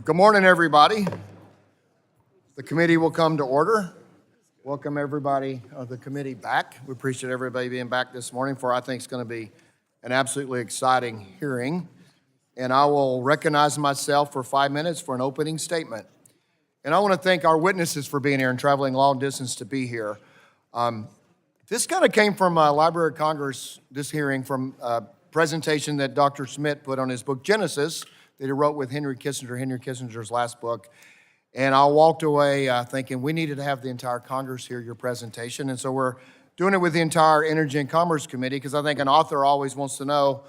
Good morning, everybody. The committee will come to order. Welcome everybody of the committee back. We appreciate everybody being back this morning for I think it's going to be an absolutely exciting hearing. And I will recognize myself for 5 minutes for an opening statement. And I want to thank our witnesses for being here and traveling long distance to be here. This kind of came from Library of Congress, this hearing, from a presentation that Dr. Schmidt put on his book Genesis that he wrote with Henry Kissinger's last book. And I walked away thinking we needed to have the entire Congress hear your presentation. And so we're doing it with the entire Energy and Commerce Committee because I think an author always wants to know,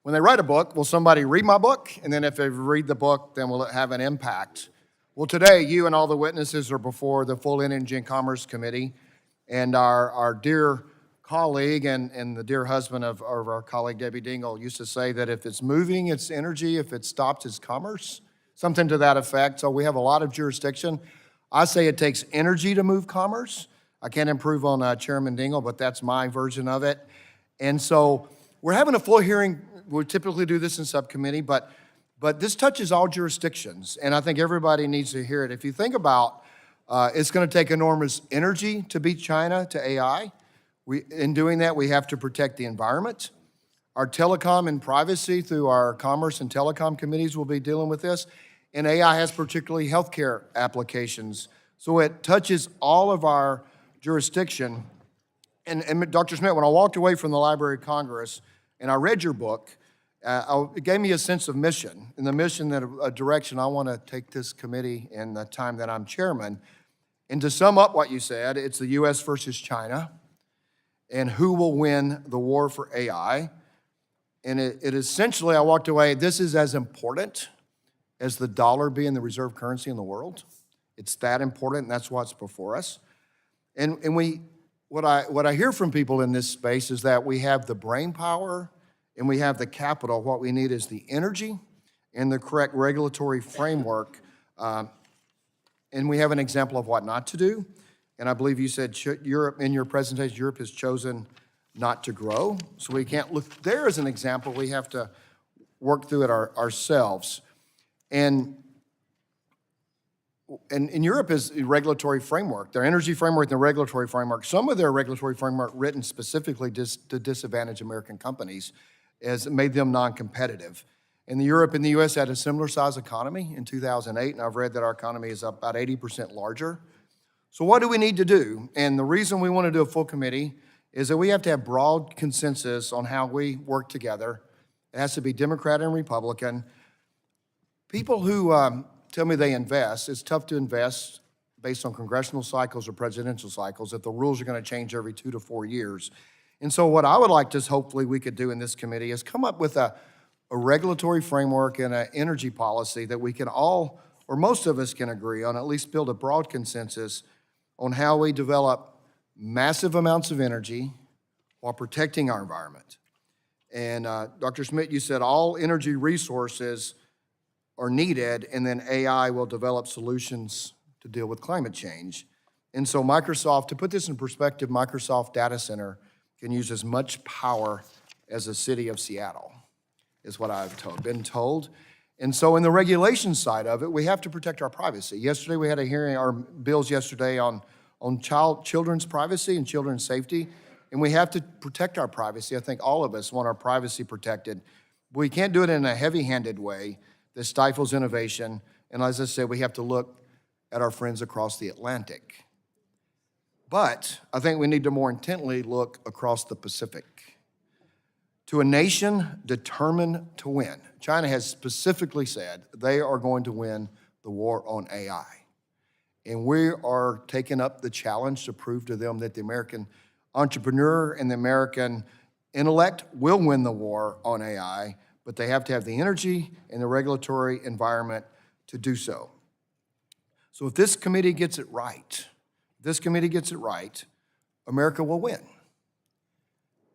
when they write a book, will somebody read my book? And then if they read the book, then will it have an impact? Well, today, you and all the witnesses are before the full Energy and Commerce Committee. And our dear colleague and the dear husband of our colleague, Debbie Dingell, used to say that if it's moving, it's energy. If it stops, it's commerce. Something to that effect. So we have a lot of jurisdiction. I say it takes energy to move commerce. I can't improve on Chairman Dingell, but that's my version of it. And so we're having a full hearing. We typically do this in subcommittee, but this touches all jurisdictions, and I think everybody needs to hear it. If you think about, it's going to take enormous energy to beat China to AI. In doing that, we have to protect the environment. Our telecom and privacy through our commerce and telecom committees will be dealing with this. And AI has particularly healthcare applications. So it touches all of our jurisdiction. And Dr. Schmidt, when I walked away from the Library of Congress and I read your book, it gave me a sense of mission. And the mission, that a direction I want to take this committee in the time that I'm chairman. And to sum up what you said, it's the U.S. versus China. And who will win the war for AI. And it essentially, I walked away, this is as important as the dollar being the reserve currency in the world. It's that important, and that's what's before us. And what I hear from people in this space is that we have the brain power and we have the capital. What we need is the energy and the correct regulatory framework. And we have an example of what not to do. And I believe you said Europe, in your presentation, Europe has chosen not to grow. So we can't look there as an example. We have to work through it ourselves. And Europe is a regulatory framework, their energy framework and the regulatory framework. Some of their regulatory framework written specifically to disadvantage American companies as it made them non-competitive. And Europe and the US had a similar size economy in 2008, and I've read that our economy is about 80% larger. So what do we need to do? And the reason we want to do a full committee is that we have to have broad consensus on how we work together. It has to be Democrat and Republican. People who tell me they invest, it's tough to invest based on congressional cycles or presidential cycles if the rules are going to change every 2 to 4 years. And so what I would like to hopefully we could do in this committee is come up with a regulatory framework and an energy policy that we can all, or most of us can agree on, at least build a broad consensus on how we develop massive amounts of energy while protecting our environment. And Dr. Schmidt, you said all energy resources are needed, and then AI will develop solutions to deal with climate change. And so Microsoft, to put this in perspective, Microsoft data center can use as much power as the city of Seattle, is what I've been told. And so in the regulation side of it, we have to protect our privacy. Yesterday we had a hearing, our bills yesterday on children's privacy and children's safety, and we have to protect our privacy. I think all of us want our privacy protected. But we can't do it in a heavy-handed way that stifles innovation. And as I said, we have to look at our friends across the Atlantic. But I think we need to more intently look across the Pacific to a nation determined to win. China has specifically said they are going to win the war on AI. And we are taking up the challenge to prove to them that the American entrepreneur and the American intellect will win the war on AI, but they have to have the energy and the regulatory environment to do so. So if this committee gets it right, America will win.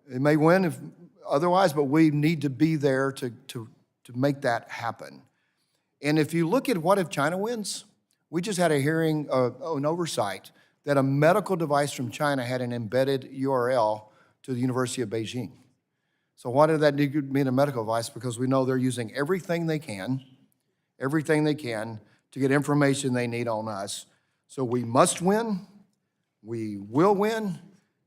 It may win otherwise, but we need to be there to make that happen. And if you look at what if China wins, we just had a hearing, an oversight, that a medical device from China had an embedded URL to the University of Beijing. So why did that mean a medical device? Because we know they're using everything they can to get information they need on us. So we must win, we will win,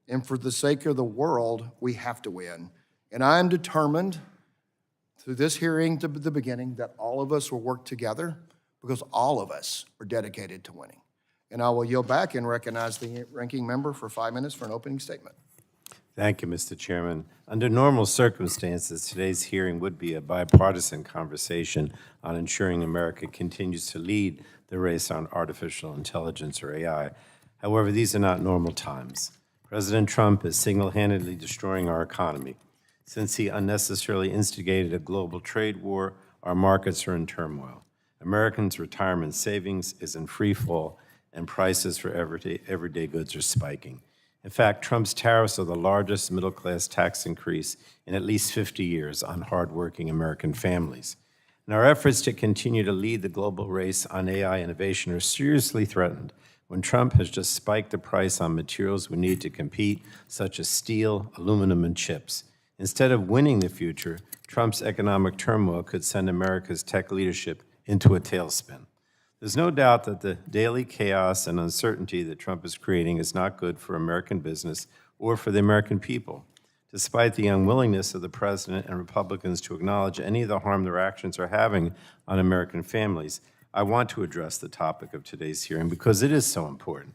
and for the sake of the world, we have to win. And I am determined through this hearing to the beginning that all of us will work together because all of us are dedicated to winning. And I will yield back and recognize the ranking member for 5 minutes for an opening statement. Thank you, Mr. Chairman. Under normal circumstances, today's hearing would be a bipartisan conversation on ensuring America continues to lead the race on artificial intelligence, or AI. However, these are not normal times. President Trump is single-handedly destroying our economy. Since he unnecessarily instigated a global trade war, our markets are in turmoil. Americans' retirement savings is in free fall, and prices for everyday goods are spiking. In fact, Trump's tariffs are the largest middle-class tax increase in at least 50 years on hardworking American families. And our efforts to continue to lead the global race on AI innovation are seriously threatened when Trump has just spiked the price on materials we need to compete, such as steel, aluminum, and chips. Instead of winning the future, Trump's economic turmoil could send America's tech leadership into a tailspin. There's no doubt that the daily chaos and uncertainty that Trump is creating is not good for American business or for the American people. Despite the unwillingness of the president and Republicans to acknowledge any of the harm their actions are having on American families, I want to address the topic of today's hearing because it is so important.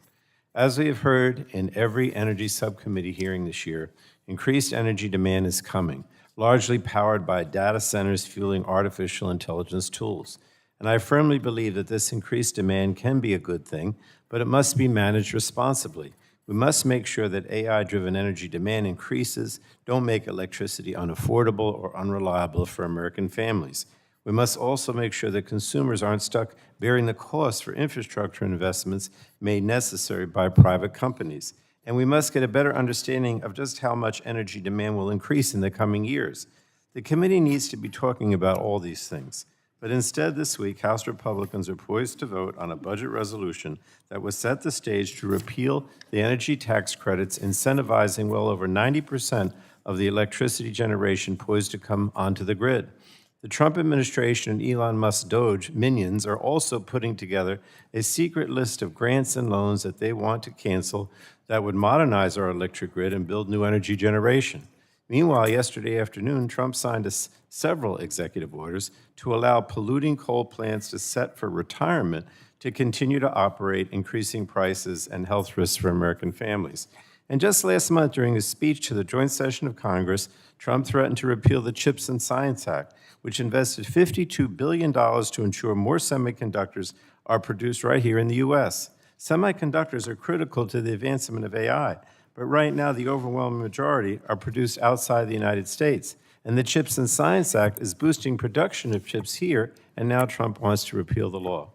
As we have heard in every energy subcommittee hearing this year, increased energy demand is coming, largely powered by data centers fueling artificial intelligence tools. And I firmly believe that this increased demand can be a good thing, but it must be managed responsibly. We must make sure that AI-driven energy demand increases don't make electricity unaffordable or unreliable for American families. We must also make sure that consumers aren't stuck bearing the costs for infrastructure investments made necessary by private companies. And we must get a better understanding of just how much energy demand will increase in the coming years. The committee needs to be talking about all these things. But instead, this week, House Republicans are poised to vote on a budget resolution that would set the stage to repeal the energy tax credits, incentivizing well over 90% of the electricity generation poised to come onto the grid. The Trump administration and Elon Musk Doge minions are also putting together a secret list of grants and loans that they want to cancel that would modernize our electric grid and build new energy generation. Meanwhile, yesterday afternoon, Trump signed several executive orders to allow polluting coal plants to set for retirement to continue to operate, increasing prices and health risks for American families. And just last month, during his speech to the joint session of Congress, Trump threatened to repeal the CHIPS and Science Act, which invested $52 billion to ensure more semiconductors are produced right here in the U.S. Semiconductors are critical to the advancement of AI, but right now the overwhelming majority are produced outside the United States. And the CHIPS and Science Act is boosting production of chips here, and now Trump wants to repeal the law.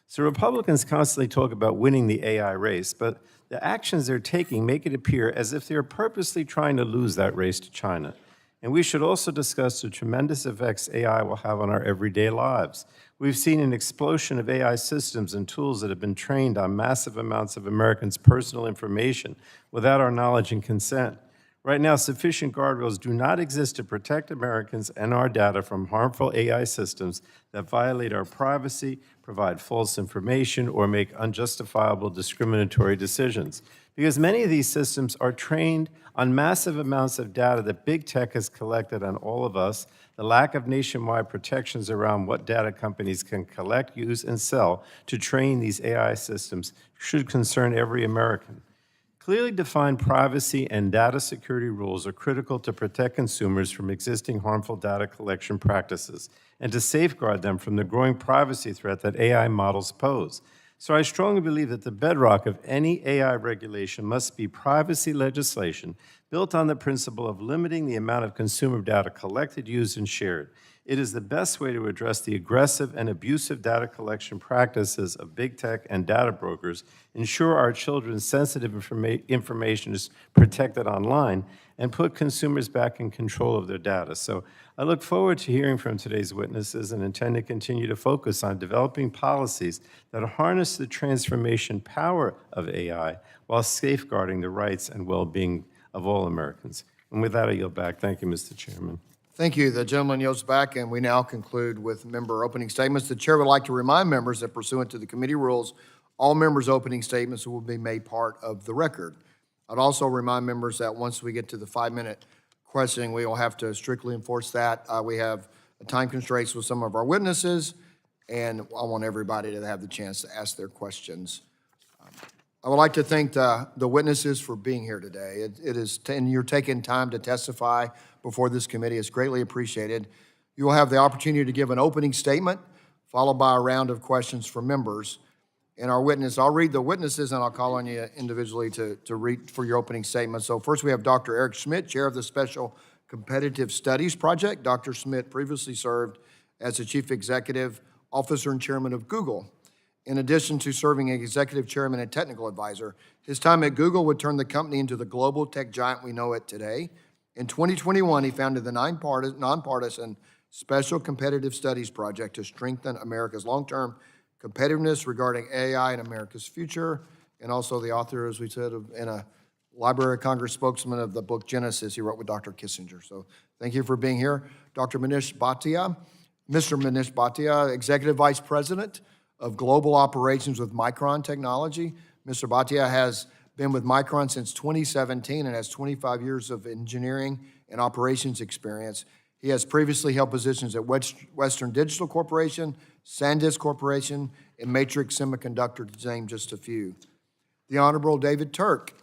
So Republicans constantly talk about winning the AI race, but the actions they're taking make it appear as if they're purposely trying to lose that race to China. And we should also discuss the tremendous effects AI will have on our everyday lives. We've seen an explosion of AI systems and tools that have been trained on massive amounts of Americans' personal information without our knowledge and consent. Right now, sufficient guardrails do not exist to protect Americans and our data from harmful AI systems that violate our privacy, provide false information, or make unjustifiable discriminatory decisions. Because many of these systems are trained on massive amounts of data that big tech has collected on all of us. The lack of nationwide protections around what data companies can collect, use, and sell to train these AI systems should concern every American. Clearly defined privacy and data security rules are critical to protect consumers from existing harmful data collection practices and to safeguard them from the growing privacy threat that AI models pose. So I strongly believe that the bedrock of any AI regulation must be privacy legislation built on the principle of limiting the amount of consumer data collected, used, and shared. It is the best way to address the aggressive and abusive data collection practices of big tech and data brokers, ensure our children's sensitive information is protected online, and put consumers back in control of their data. So I look forward to hearing from today's witnesses and intend to continue to focus on developing policies that harness the transformation power of AI while safeguarding the rights and well-being of all Americans. And with that, I yield back. Thank you, Mr. Chairman. Thank you. The gentleman yields back, and we now conclude with member opening statements. The chair would like to remind members that pursuant to the committee rules, all members' opening statements will be made part of the record. I'd also remind members that once we get to the 5-minute questioning, we will have to strictly enforce that. We have time constraints with some of our witnesses, and I want everybody to have the chance to ask their questions. I would like to thank the witnesses for being here today. And you're taking time to testify before this committee. It's greatly appreciated. You will have the opportunity to give an opening statement, followed by a round of questions from members. And I'll read the witnesses, and I'll call on you individually to read for your opening statement. So first we have Dr. Eric Schmidt, Chair of the Special Competitive Studies Project. Dr. Schmidt previously served as the Chief Executive Officer and Chairman of Google. In addition to serving as Executive Chairman and Technical Advisor, his time at Google would turn the company into the global tech giant we know it today. In 2021, he founded the nonpartisan Special Competitive Studies Project to strengthen America's long-term competitiveness regarding AI and America's future, and also the author, as we said, and a Library of Congress spokesman of the book Genesis he wrote with Dr. Kissinger. So thank you for being here. Dr. Mr. Manish Batia, Executive Vice President of Global Operations with Micron Technology. Mr. Batia has been with Micron since 2017 and has 25 years of engineering and operations experience. He has previously held positions at Western Digital Corporation, SanDisk Corporation, and Matrix Semiconductor, to name just a few. The Honorable David Turk,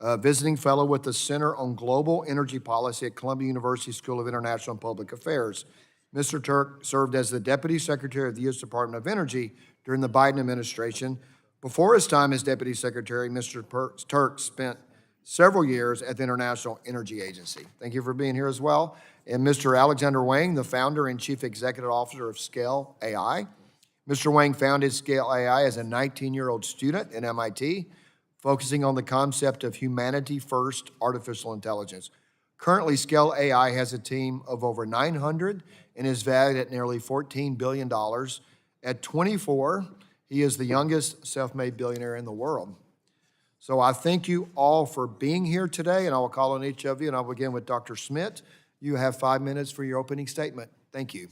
visiting fellow with the Center on Global Energy Policy at Columbia University School of International and Public Affairs. Mr. Turk served as the Deputy Secretary of the U.S. Department of Energy during the Biden administration. Before his time as Deputy Secretary, Mr. Turk spent several years at the International Energy Agency. Thank you for being here as well. And Mr. Alexander Wang, the founder and Chief Executive Officer of Scale AI. Mr. Wang founded Scale AI as a 19-year-old student at MIT, focusing on the concept of humanity-first artificial intelligence. Currently, Scale AI has a team of over 900 and is valued at nearly $14 billion. At 24, he is the youngest self-made billionaire in the world. So I thank you all for being here today, and I will call on each of you, and I'll begin with Dr. Schmidt. You have 5 minutes for your opening statement. Thank you.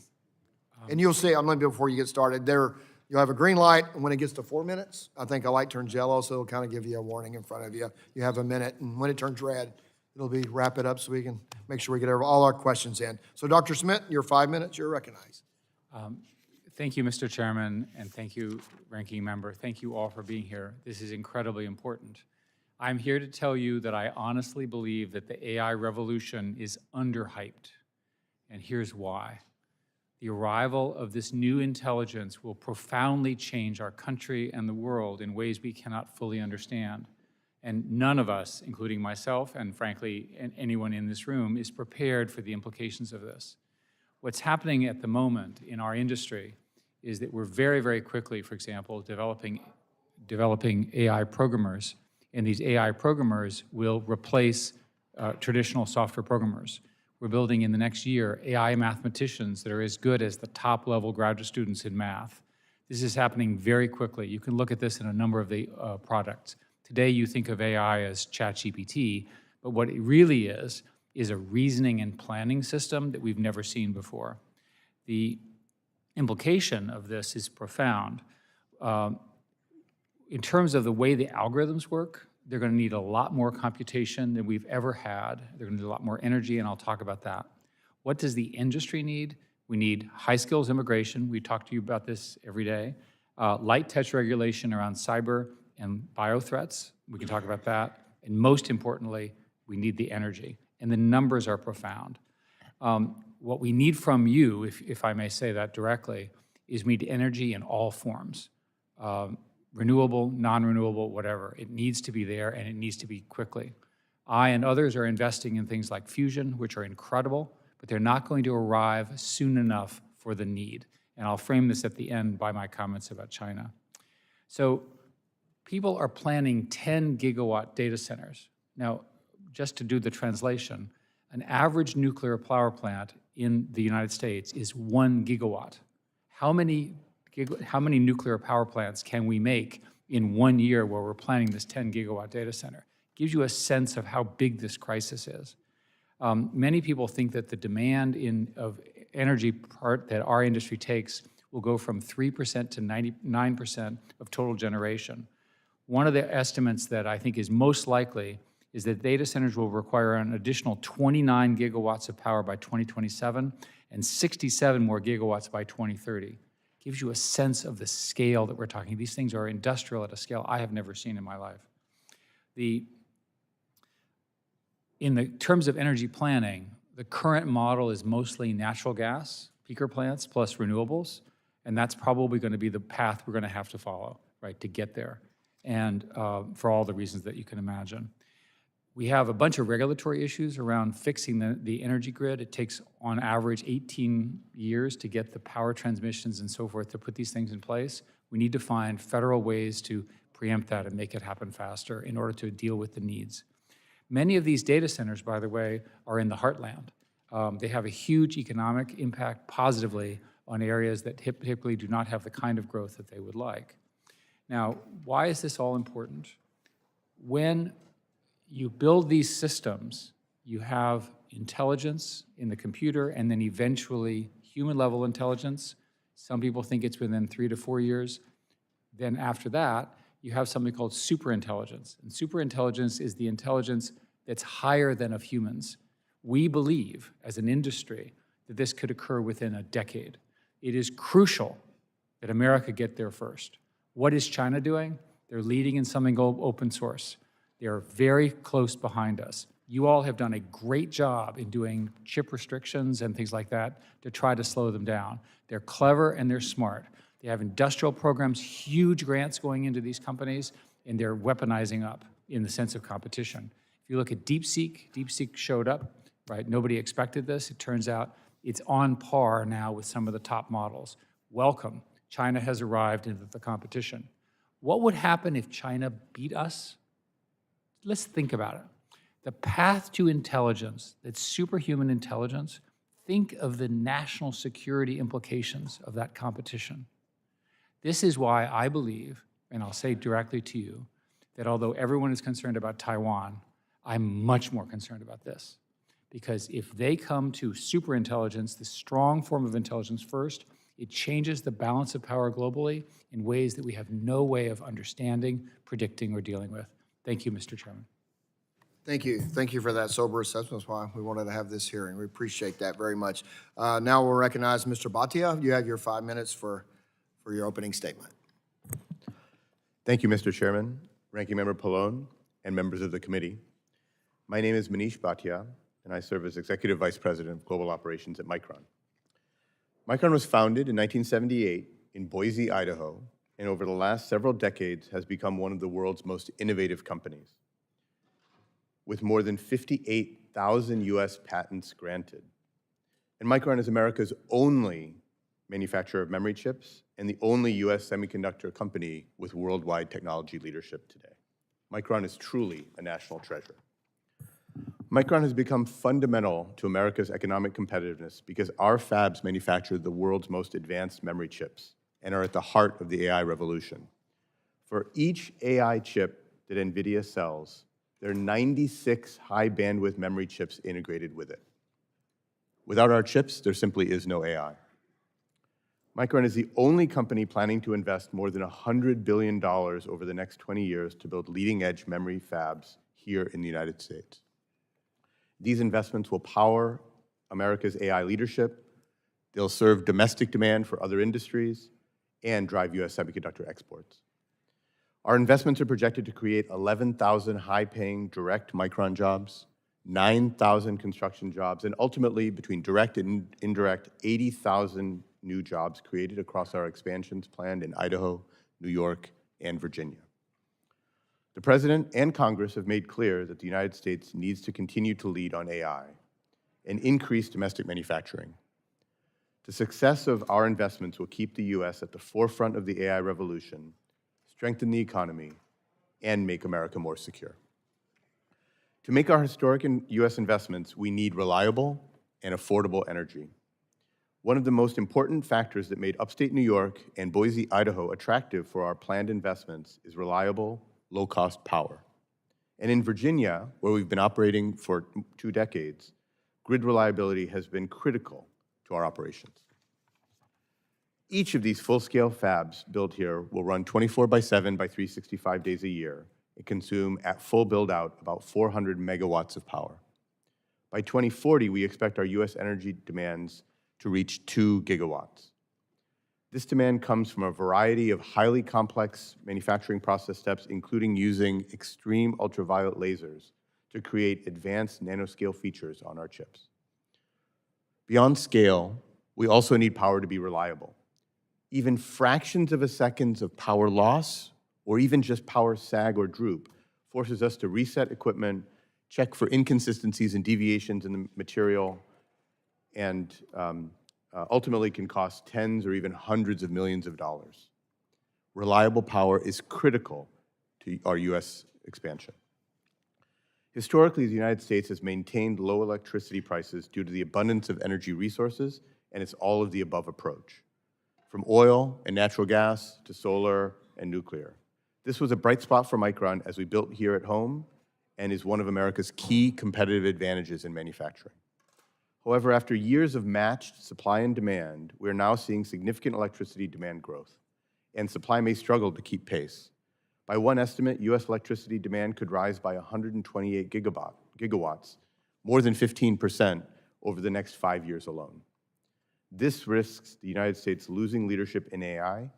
And you'll see, I'm going to before you get started, you'll have a green light, and when it gets to 4 minutes, I think a light turns yellow, so it'll kind of give you a warning in front of you. You have a minute, and when it turns red, it'll be wrap it up so we can make sure we get all our questions in. So Dr. Schmidt, your 5 minutes, you're recognized. Thank you, Mr. Chairman, and thank you, Ranking Member. Thank you all for being here. This is incredibly important. I'm here to tell you that I honestly believe that the AI revolution is underhyped, and here's why. The arrival of this new intelligence will profoundly change our country and the world in ways we cannot fully understand. And none of us, including myself and frankly anyone in this room, is prepared for the implications of this. What's happening at the moment in our industry is that we're very, very quickly, for example, developing AI programmers, and these AI programmers will replace traditional software programmers. We're building in the next year AI mathematicians that are as good as the top-level graduate students in math. This is happening very quickly. You can look at this in a number of the products. Today, you think of AI as ChatGPT, but what it really is a reasoning and planning system that we've never seen before. The implication of this is profound. In terms of the way the algorithms work, they're going to need a lot more computation than we've ever had. They're going to need a lot more energy, and I'll talk about that. What does the industry need? We need high skills immigration. We talk to you about this every day. Light touch regulation around cyber and bio threats. We can talk about that. And most importantly, we need the energy. And the numbers are profound. What we need from you, if I may say that directly, is we need energy in all forms. Renewable, non-renewable, whatever. It needs to be there, and it needs to be quickly. I and others are investing in things like fusion, which are incredible, but they're not going to arrive soon enough for the need. And I'll frame this at the end by my comments about China. So people are planning 10 gigawatt data centers. Now, just to do the translation, an average nuclear power plant in the United States is 1 gigawatt. How many nuclear power plants can we make in 1 year where we're planning this 10 gigawatt data center? Gives you a sense of how big this crisis is. Many people think that the demand of energy part that our industry takes will go from 3% to 99% of total generation. One of the estimates that I think is most likely is that data centers will require an additional 29 gigawatts of power by 2027 and 67 more gigawatts by 2030. Gives you a sense of the scale that we're talking. These things are industrial at a scale I have never seen in my life. In the terms of energy planning, the current model is mostly natural gas, peaker plants, plus renewables, and that's probably going to be the path we're going to have to follow, right, to get there, and for all the reasons that you can imagine. We have a bunch of regulatory issues around fixing the energy grid. It takes, on average, 18 years to get the power transmissions and so forth to put these things in place. We need to find federal ways to preempt that and make it happen faster in order to deal with the needs. Many of these data centers, by the way, are in the heartland. They have a huge economic impact positively on areas that typically do not have the kind of growth that they would like. Now, why is this all important? When you build these systems, you have intelligence in the computer and then eventually human-level intelligence. Some people think it's within 3 to 4 years. Then after that, you have something called superintelligence. And superintelligence is the intelligence that's higher than of humans. We believe, as an industry, that this could occur within a decade. It is crucial that America get there first. What is China doing? They're leading in something called open source. They're very close behind us. You all have done a great job in doing chip restrictions and things like that to try to slow them down. They're clever and they're smart. They have industrial programs, huge grants going into these companies, and they're weaponizing up in the sense of competition. If you look at DeepSeek showed up, right? Nobody expected this. It turns out it's on par now with some of the top models. Welcome. China has arrived into the competition. What would happen if China beat us? Let's think about it. The path to intelligence, that's superhuman intelligence, think of the national security implications of that competition. This is why I believe, and I'll say directly to you, that although everyone is concerned about Taiwan, I'm much more concerned about this. Because if they come to superintelligence, the strong form of intelligence first, it changes the balance of power globally in ways that we have no way of understanding, predicting, or dealing with. Thank you, Mr. Chairman. Thank you. Thank you for that sober assessment. That's why we wanted to have this hearing. We appreciate that very much. Now we'll recognize Mr. Batia. You have your 5 minutes for your opening statement. Thank you, Mr. Chairman, Ranking Member Pallone, and members of the committee. My name is Manish Batia, and I serve as Executive Vice President of Global Operations at Micron. Micron was founded in 1978 in Boise, Idaho, and over the last several decades has become one of the world's most innovative companies, with more than 58,000 US patents granted. And Micron is America's only manufacturer of memory chips and the only US semiconductor company with worldwide technology leadership today. Micron is truly a national treasure. Micron has become fundamental to America's economic competitiveness because our fabs manufacture the world's most advanced memory chips and are at the heart of the AI revolution. For each AI chip that NVIDIA sells, there are 96 high-bandwidth memory chips integrated with it. Without our chips, there simply is no AI. Micron is the only company planning to invest more than $100 billion over the next 20 years to build leading-edge memory fabs here in the United States. These investments will power America's AI leadership, they'll serve domestic demand for other industries, and drive US semiconductor exports. Our investments are projected to create 11,000 high-paying direct Micron jobs, 9,000 construction jobs, and ultimately, between direct and indirect, 80,000 new jobs created across our expansions planned in Idaho, New York, and Virginia. The President and Congress have made clear that the United States needs to continue to lead on AI and increase domestic manufacturing. The success of our investments will keep the US at the forefront of the AI revolution, strengthen the economy, and make America more secure. To make our historic US investments, we need reliable and affordable energy. One of the most important factors that made upstate New York and Boise, Idaho attractive for our planned investments is reliable, low-cost power. And in Virginia, where we've been operating for 2 decades, grid reliability has been critical to our operations. Each of these full-scale fabs built here will run 24/7 by 365 days a year and consume, at full build-out, about 400 megawatts of power. By 2040, we expect our U.S. energy demands to reach 2 gigawatts. This demand comes from a variety of highly complex manufacturing process steps, including using extreme ultraviolet lasers to create advanced nanoscale features on our chips. Beyond scale, we also need power to be reliable. Even fractions of a second of power loss, or even just power sag or droop, forces us to reset equipment, check for inconsistencies and deviations in the material, and ultimately can cost tens or even hundreds of millions of dollars. Reliable power is critical to our U.S. expansion. Historically, the United States has maintained low electricity prices due to the abundance of energy resources and its all-of-the-above approach, from oil and natural gas to solar and nuclear. This was a bright spot for Micron as we built here at home and is one of America's key competitive advantages in manufacturing. However, after years of matched supply and demand, we are now seeing significant electricity demand growth, and supply may struggle to keep pace. By one estimate, U.S. electricity demand could rise by 128 gigawatts, more than 15% over the next 5 years alone. This risks the United States losing leadership in AI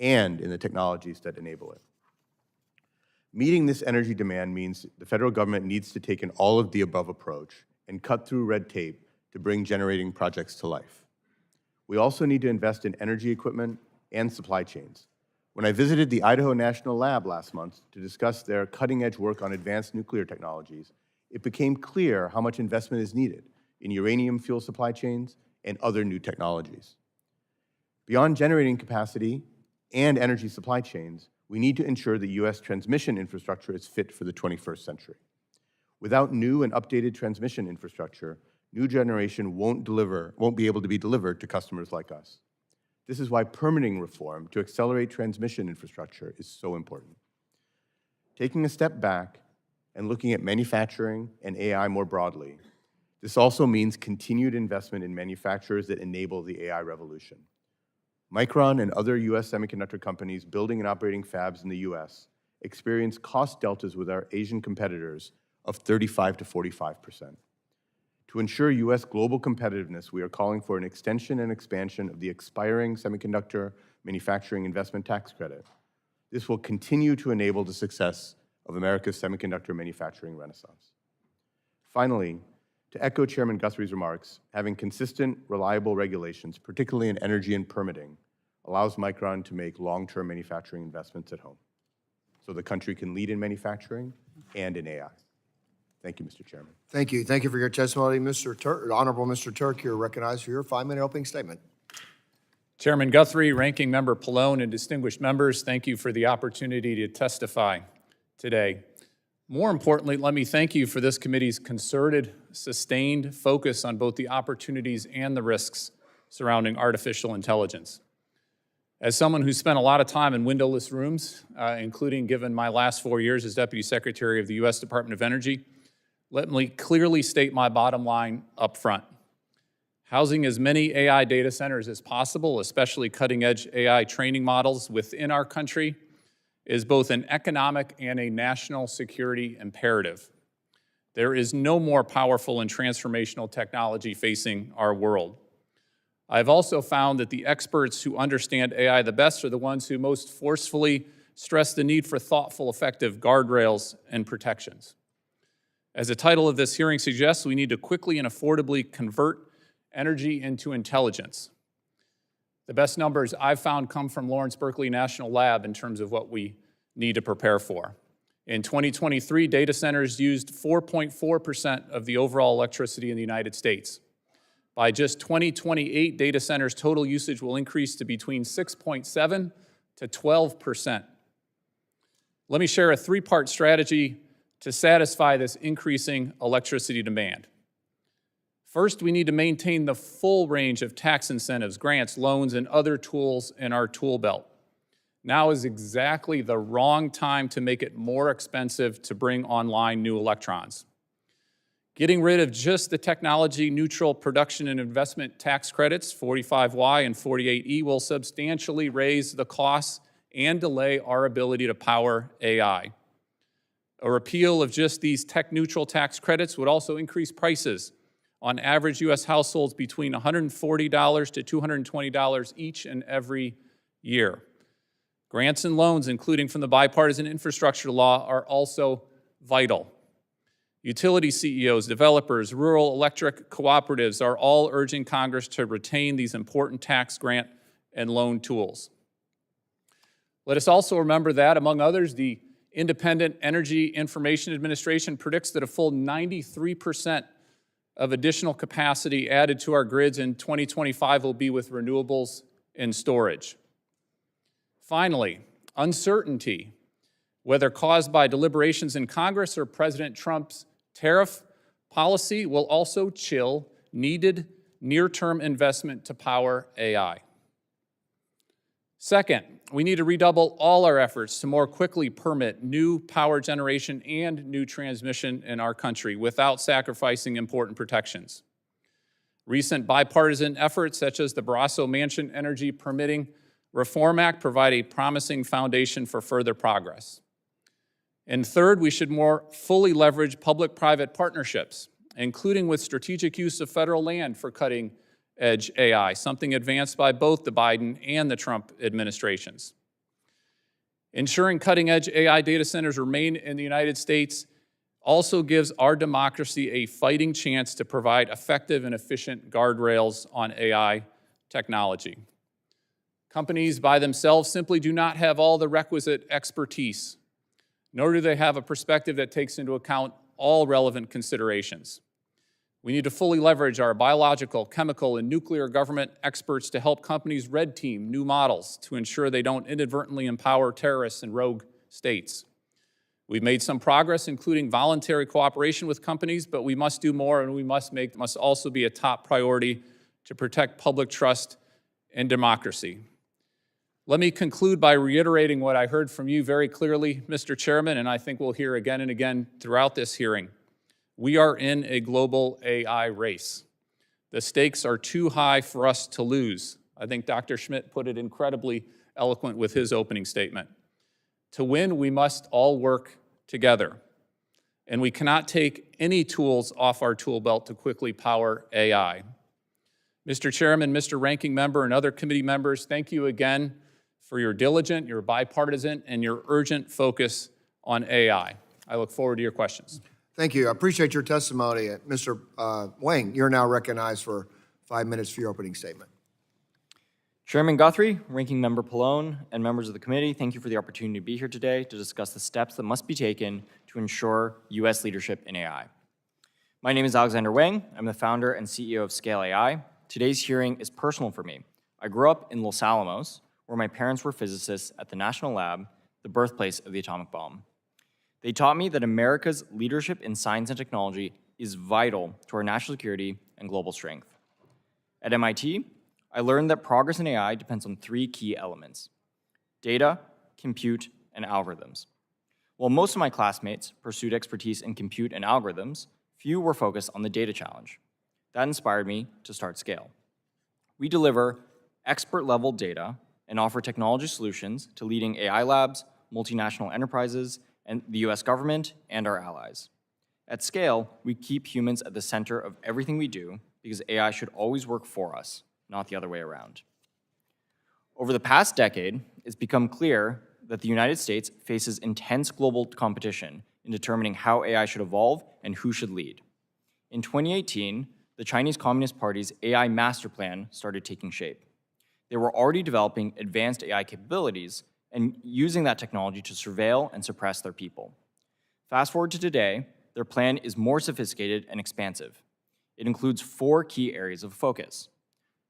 and in the technologies that enable it. Meeting this energy demand means the federal government needs to take an all-of-the-above approach and cut through red tape to bring generating projects to life. We also need to invest in energy equipment and supply chains. When I visited the Idaho National Lab last month to discuss their cutting-edge work on advanced nuclear technologies, it became clear how much investment is needed in uranium fuel supply chains and other new technologies. Beyond generating capacity and energy supply chains, we need to ensure that U.S. transmission infrastructure is fit for the 21st century. Without new and updated transmission infrastructure, new generation won't be able to be delivered to customers like us. This is why permitting reform to accelerate transmission infrastructure is so important. Taking a step back and looking at manufacturing and AI more broadly, this also means continued investment in manufacturers that enable the AI revolution. Micron and other U.S. semiconductor companies building and operating fabs in the U.S. experience cost deltas with our Asian competitors of 35 to 45%. To ensure U.S. global competitiveness, we are calling for an extension and expansion of the expiring semiconductor manufacturing investment tax credit. This will continue to enable the success of America's semiconductor manufacturing renaissance. Finally, to echo Chairman Guthrie's remarks, having consistent, reliable regulations, particularly in energy and permitting, allows Micron to make long-term manufacturing investments at home, so the country can lead in manufacturing and in AI. Thank you, Mr. Chairman. Thank you. Thank you for your testimony, Mr. Turk. Honorable Mr. Turk, you're recognized for your 5-minute opening statement. Chairman Guthrie, Ranking Member Pallone, and distinguished members, thank you for the opportunity to testify today. More importantly, let me thank you for this committee's concerted, sustained focus on both the opportunities and the risks surrounding artificial intelligence. As someone who spent a lot of time in windowless rooms, including given my last 4 years as Deputy Secretary of the U.S. Department of Energy, let me clearly state my bottom line up front. Housing as many AI data centers as possible, especially cutting-edge AI training models within our country, is both an economic and a national security imperative. There is no more powerful and transformational technology facing our world. I've also found that the experts who understand AI the best are the ones who most forcefully stress the need for thoughtful, effective guardrails and protections. As the title of this hearing suggests, we need to quickly and affordably convert energy into intelligence. The best numbers I've found come from Lawrence Berkeley National Lab in terms of what we need to prepare for. In 2023, data centers used 4.4% of the overall electricity in the United States. By just 2028, data centers' total usage will increase to between 6.7 to 12%. Let me share a 3-part strategy to satisfy this increasing electricity demand. First, we need to maintain the full range of tax incentives, grants, loans, and other tools in our tool belt. Now is exactly the wrong time to make it more expensive to bring online new electrons. Getting rid of just the technology-neutral production and investment tax credits, 45Y and 48E, will substantially raise the costs and delay our ability to power AI. A repeal of just these tech-neutral tax credits would also increase prices on average U.S. households between $140 to $220 each and every year. Grants and loans, including from the bipartisan infrastructure law, are also vital. Utility CEOs, developers, rural electric cooperatives are all urging Congress to retain these important tax grant and loan tools. Let us also remember that, among others, the Independent Energy Information Administration predicts that a full 93% of additional capacity added to our grids in 2025 will be with renewables and storage. Finally, uncertainty, whether caused by deliberations in Congress or President Trump's tariff policy, will also chill needed near-term investment to power AI. Second, we need to redouble all our efforts to more quickly permit new power generation and new transmission in our country without sacrificing important protections. Recent bipartisan efforts, such as the Barrasso Manchin Energy Permitting Reform Act, provide a promising foundation for further progress. And third, we should more fully leverage public-private partnerships, including with strategic use of federal land for cutting-edge AI, something advanced by both the Biden and the Trump administrations. Ensuring cutting-edge AI data centers remain in the United States also gives our democracy a fighting chance to provide effective and efficient guardrails on AI technology. Companies by themselves simply do not have all the requisite expertise, nor do they have a perspective that takes into account all relevant considerations. We need to fully leverage our biological, chemical, and nuclear government experts to help companies red team new models to ensure they don't inadvertently empower terrorists and rogue states. We've made some progress, including voluntary cooperation with companies, but we must do more, and we must also be a top priority to protect public trust and democracy. Let me conclude by reiterating what I heard from you very clearly, Mr. Chairman, and I think we'll hear again and again throughout this hearing. We are in a global AI race. The stakes are too high for us to lose. I think Dr. Schmidt put it incredibly eloquent with his opening statement. To win, we must all work together. And we cannot take any tools off our tool belt to quickly power AI. Mr. Chairman, Mr. Ranking Member, and other committee members, thank you again for your diligent, your bipartisan, and your urgent focus on AI. I look forward to your questions. Thank you. I appreciate your testimony. Mr. Wang, you're now recognized for 5 minutes for your opening statement. Chairman Guthrie, Ranking Member Pallone, and members of the committee, thank you for the opportunity to be here today to discuss the steps that must be taken to ensure U.S. leadership in AI. My name is Alexander Wang. I'm the founder and CEO of Scale AI. Today's hearing is personal for me. I grew up in Los Alamos, where my parents were physicists at the National Lab, the birthplace of the atomic bomb. They taught me that America's leadership in science and technology is vital to our national security and global strength. At MIT, I learned that progress in AI depends on 3 key elements: data, compute, and algorithms. While most of my classmates pursued expertise in compute and algorithms, few were focused on the data challenge. That inspired me to start Scale. We deliver expert-level data and offer technology solutions to leading AI labs, multinational enterprises, and the US government and our allies. At Scale, we keep humans at the center of everything we do because AI should always work for us, not the other way around. Over the past decade, it's become clear that the United States faces intense global competition in determining how AI should evolve and who should lead. In 2018, the Chinese Communist Party's AI master plan started taking shape. They were already developing advanced AI capabilities and using that technology to surveil and suppress their people. Fast forward to today, their plan is more sophisticated and expansive. It includes 4 key areas of focus.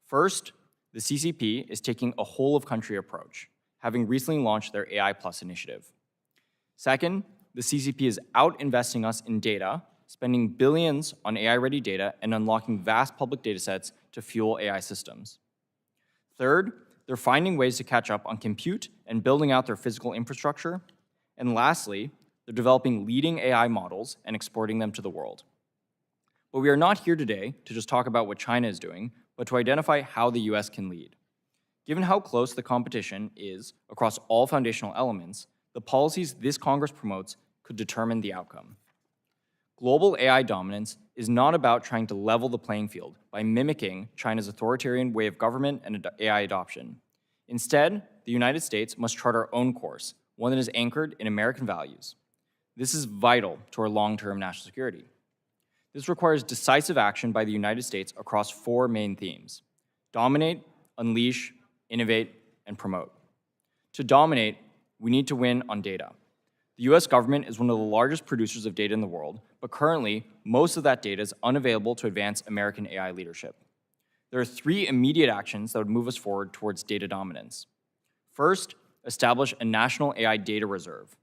First, the CCP is taking a whole-of-country approach, having recently launched their AI Plus initiative. Second, the CCP is out-investing us in data, spending billions on AI-ready data and unlocking vast public datasets to fuel AI systems. Third, they're finding ways to catch up on compute and building out their physical infrastructure. And lastly, they're developing leading AI models and exporting them to the world. But we are not here today to just talk about what China is doing, but to identify how the US can lead. Given how close the competition is across all foundational elements, the policies this Congress promotes could determine the outcome. Global AI dominance is not about trying to level the playing field by mimicking China's authoritarian way of government and AI adoption. Instead, the United States must chart our own course, one that is anchored in American values. This is vital to our long-term national security. This requires decisive action by the United States across 4 main themes: dominate, unleash, innovate, and promote. To dominate, we need to win on data. The US government is one of the largest producers of data in the world, but currently, most of that data is unavailable to advance American AI leadership. There are 3 immediate actions that would move us forward towards data dominance. First, establish a national AI data reserve.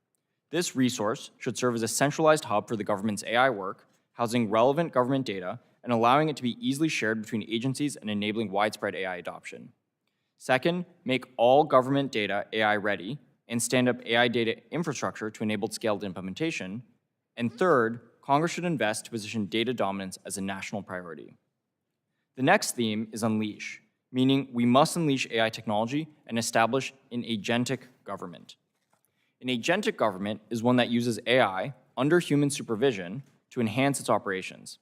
This resource should serve as a centralized hub for the government's AI work, housing relevant government data and allowing it to be easily shared between agencies and enabling widespread AI adoption. Second, make all government data AI ready and stand up AI data infrastructure to enable scaled implementation. And third, Congress should invest to position data dominance as a national priority. The next theme is unleash, meaning we must unleash AI technology and establish an agentic government. An agentic government is one that uses AI under human supervision to enhance its operations.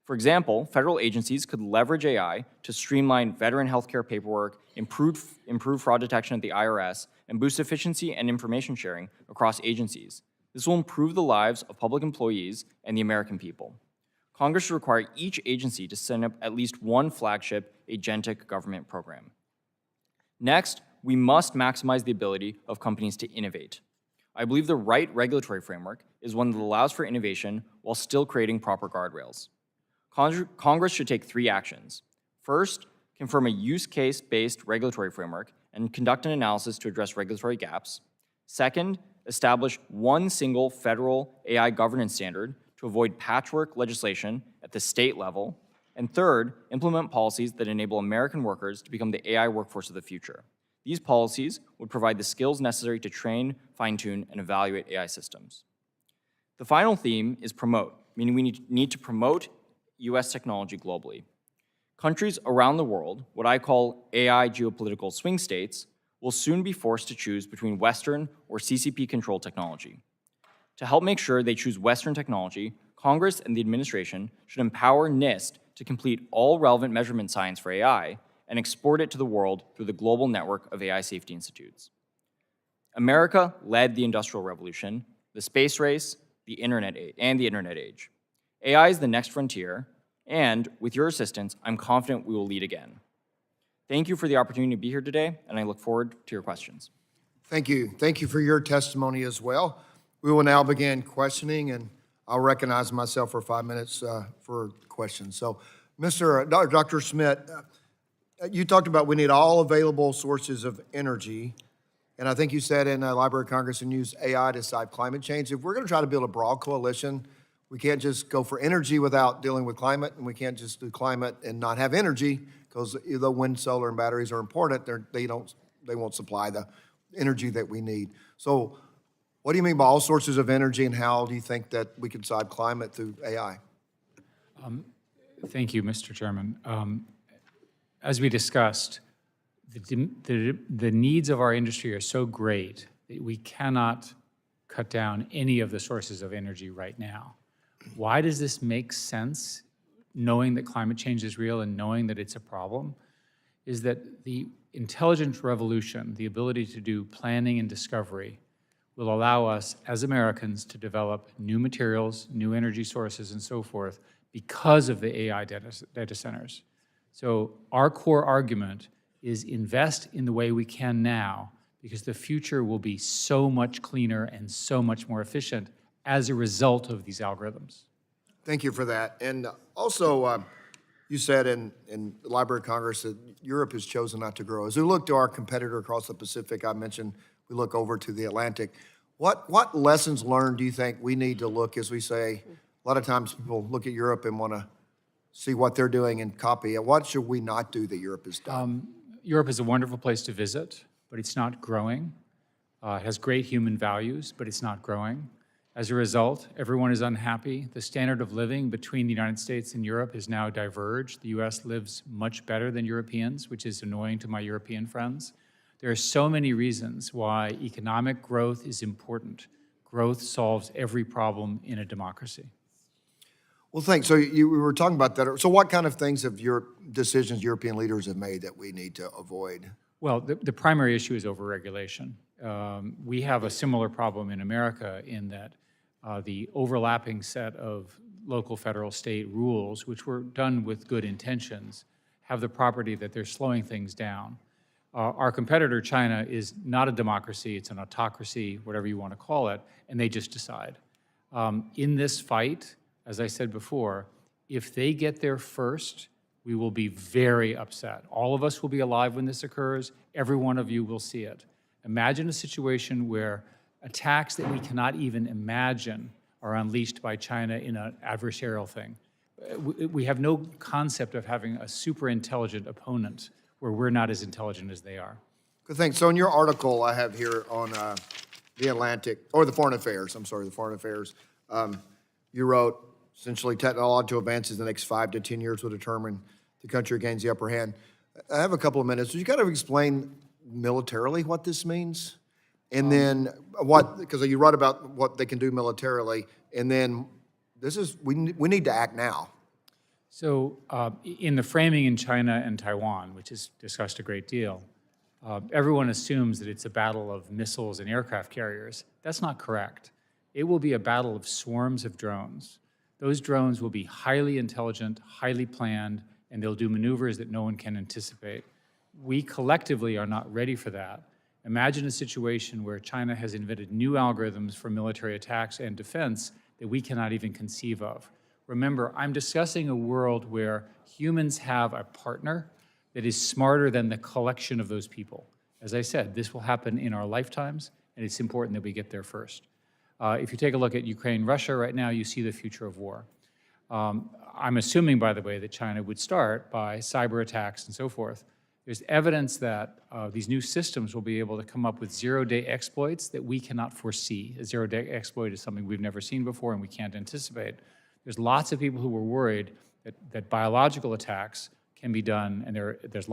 For example, federal agencies could leverage AI to streamline veteran healthcare paperwork, improve fraud detection at the IRS, and boost efficiency and information sharing across agencies. This will improve the lives of public employees and the American people. Congress should require each agency to set up at least one flagship agentic government program. Next, we must maximize the ability of companies to innovate. I believe the right regulatory framework is one that allows for innovation while still creating proper guardrails. Congress should take 3 actions. First, confirm a use case-based regulatory framework and conduct an analysis to address regulatory gaps. Second, establish one single federal AI governance standard to avoid patchwork legislation at the state level. And third, implement policies that enable American workers to become the AI workforce of the future. These policies would provide the skills necessary to train, fine-tune, and evaluate AI systems. The final theme is promote, meaning we need to promote US technology globally. Countries around the world, what I call AI geopolitical swing states, will soon be forced to choose between Western or CCP-controlled technology. To help make sure they choose Western technology, Congress and the administration should empower NIST to complete all relevant measurement science for AI and export it to the world through the global network of AI safety institutes. America led the Industrial Revolution, the space race, the internet age. AI is the next frontier, and with your assistance, I'm confident we will lead again. Thank you for the opportunity to be here today, and I look forward to your questions. Thank you. Thank you for your testimony as well. We will now begin questioning, and I'll recognize myself for 5 minutes for questions. So, Dr. Schmidt, you talked about we need all available sources of energy, and I think you said in the Library of Congress and use AI to solve climate change. If we're going to try to build a broad coalition, we can't just go for energy without dealing with climate, and we can't just do climate and not have energy, because though wind, solar, and batteries are important, they won't supply the energy that we need. So what do you mean by all sources of energy, and how do you think that we can solve climate through AI? Thank you, Mr. Chairman. As we discussed, the needs of our industry are so great that we cannot cut down any of the sources of energy right now. Why does this make sense, knowing that climate change is real and knowing that it's a problem? Is that the intelligence revolution, the ability to do planning and discovery, will allow us as Americans to develop new materials, new energy sources, and so forth because of the AI data centers. So our core argument is invest in the way we can now, because the future will be so much cleaner and so much more efficient as a result of these algorithms. Thank you for that. And also, you said in the Library of Congress that Europe has chosen not to grow. As we look to our competitor across the Pacific, I mentioned we look over to the Atlantic. What lessons learned do you think we need to look, as we say, a lot of times people look at Europe and want to see what they're doing and copy it. What should we not do that Europe has done? Europe is a wonderful place to visit, but it's not growing. It has great human values, but it's not growing. As a result, everyone is unhappy. The standard of living between the United States and Europe has now diverged. The US lives much better than Europeans, which is annoying to my European friends. There are so many reasons why economic growth is important. Growth solves every problem in a democracy. Well, thanks. So we were talking about that. So what kind of things have decisions European leaders have made that we need to avoid? Well, the primary issue is overregulation. We have a similar problem in America in that the overlapping set of local, federal, state rules, which were done with good intentions, have the property that they're slowing things down. Our competitor, China, is not a democracy, it's an autocracy, whatever you want to call it, and they just decide. In this fight, as I said before, if they get there first, we will be very upset. All of us will be alive when this occurs. Every one of you will see it. Imagine a situation where attacks that we cannot even imagine are unleashed by China in an adversarial thing. We have no concept of having a super intelligent opponent where we're not as intelligent as they are. Good, thanks. So in your article I have here on the Atlantic, or the Foreign Affairs, I'm sorry, the Foreign Affairs, you wrote, essentially technological advances in the next 5 to 10 years will determine the country gains the upper hand. I have a couple of minutes. So you got to explain militarily what this means? And then what, because you wrote about what they can do militarily, and then this is, we need to act now. So in the framing in China and Taiwan, which is discussed a great deal, everyone assumes that it's a battle of missiles and aircraft carriers. That's not correct. It will be a battle of swarms of drones. Those drones will be highly intelligent, highly planned, and they'll do maneuvers that no one can anticipate. We collectively are not ready for that. Imagine a situation where China has invented new algorithms for military attacks and defense that we cannot even conceive of. Remember, I'm discussing a world where humans have a partner that is smarter than the collection of those people. As I said, this will happen in our lifetimes, and it's important that we get there first. If you take a look at Ukraine, Russia right now, you see the future of war. I'm assuming, by the way, that China would start by cyber attacks and so forth. There's evidence that these new systems will be able to come up with zero-day exploits that we cannot foresee. A zero-day exploit is something we've never seen before and we can't anticipate. There's lots of people who were worried that biological attacks can be done, and there's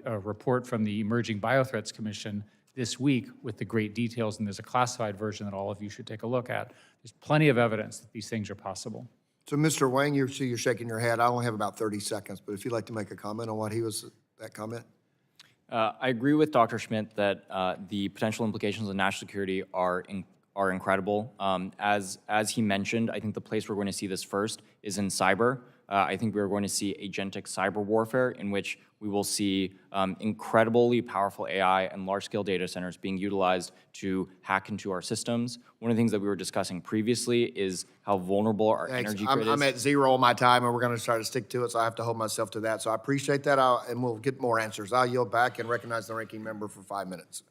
a report from the Emerging Biothreats Commission this week with the great details, and there's a classified version that all of you should take a look at. There's plenty of evidence that these things are possible. So Mr. Wang, you're shaking your head. I only have about 30 seconds, but if you'd like to make a comment on what that comment? I agree with Dr. Schmidt that the potential implications of national security are incredible. As he mentioned, I think the place we're going to see this first is in cyber. I think we're going to see agentic cyber warfare in which we will see incredibly powerful AI and large-scale data centers being utilized to hack into our systems. One of the things that we were discussing previously is how vulnerable our energy grid is. I'm at 0 on my time, and we're going to try to stick to it, so I have to hold myself to that. So I appreciate that, and we'll get more answers. I'll yield back and recognize the ranking member for 5 minutes.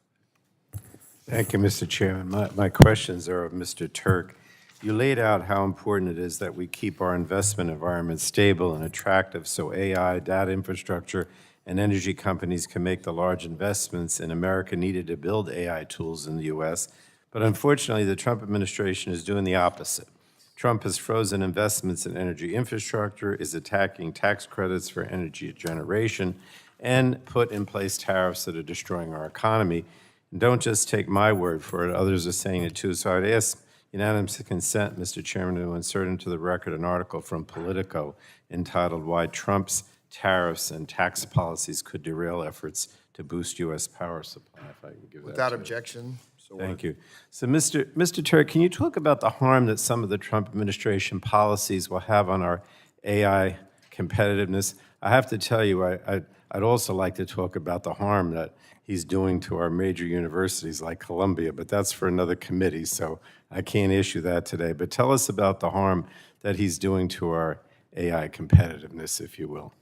Thank you, Mr. Chairman. My questions are of Mr. Turk. You laid out how important it is that we keep our investment environment stable and attractive so AI, data infrastructure, and energy companies can make the large investments in America needed to build AI tools in the U.S. But unfortunately, the Trump administration is doing the opposite. Trump has frozen investments in energy infrastructure, is attacking tax credits for energy generation, and put in place tariffs that are destroying our economy. And don't just take my word for it, others are saying it too. So I'd ask unanimous consent, Mr. Chairman, to insert into the record an article from Politico entitled "Why Trump's Tariffs and Tax Policies Could Derail Efforts to Boost U.S. Power Supply." If I can give that Without to you. objection. So Thank you. So, Mr. Turk, can you talk about the harm that some of the Trump administration policies will have on our AI competitiveness? I have to tell you, I'd also like to talk about the harm that he's doing to our major universities like Columbia, but that's for another committee, so I can't issue that today. But tell us about the harm that he's doing to our AI competitiveness, if you will.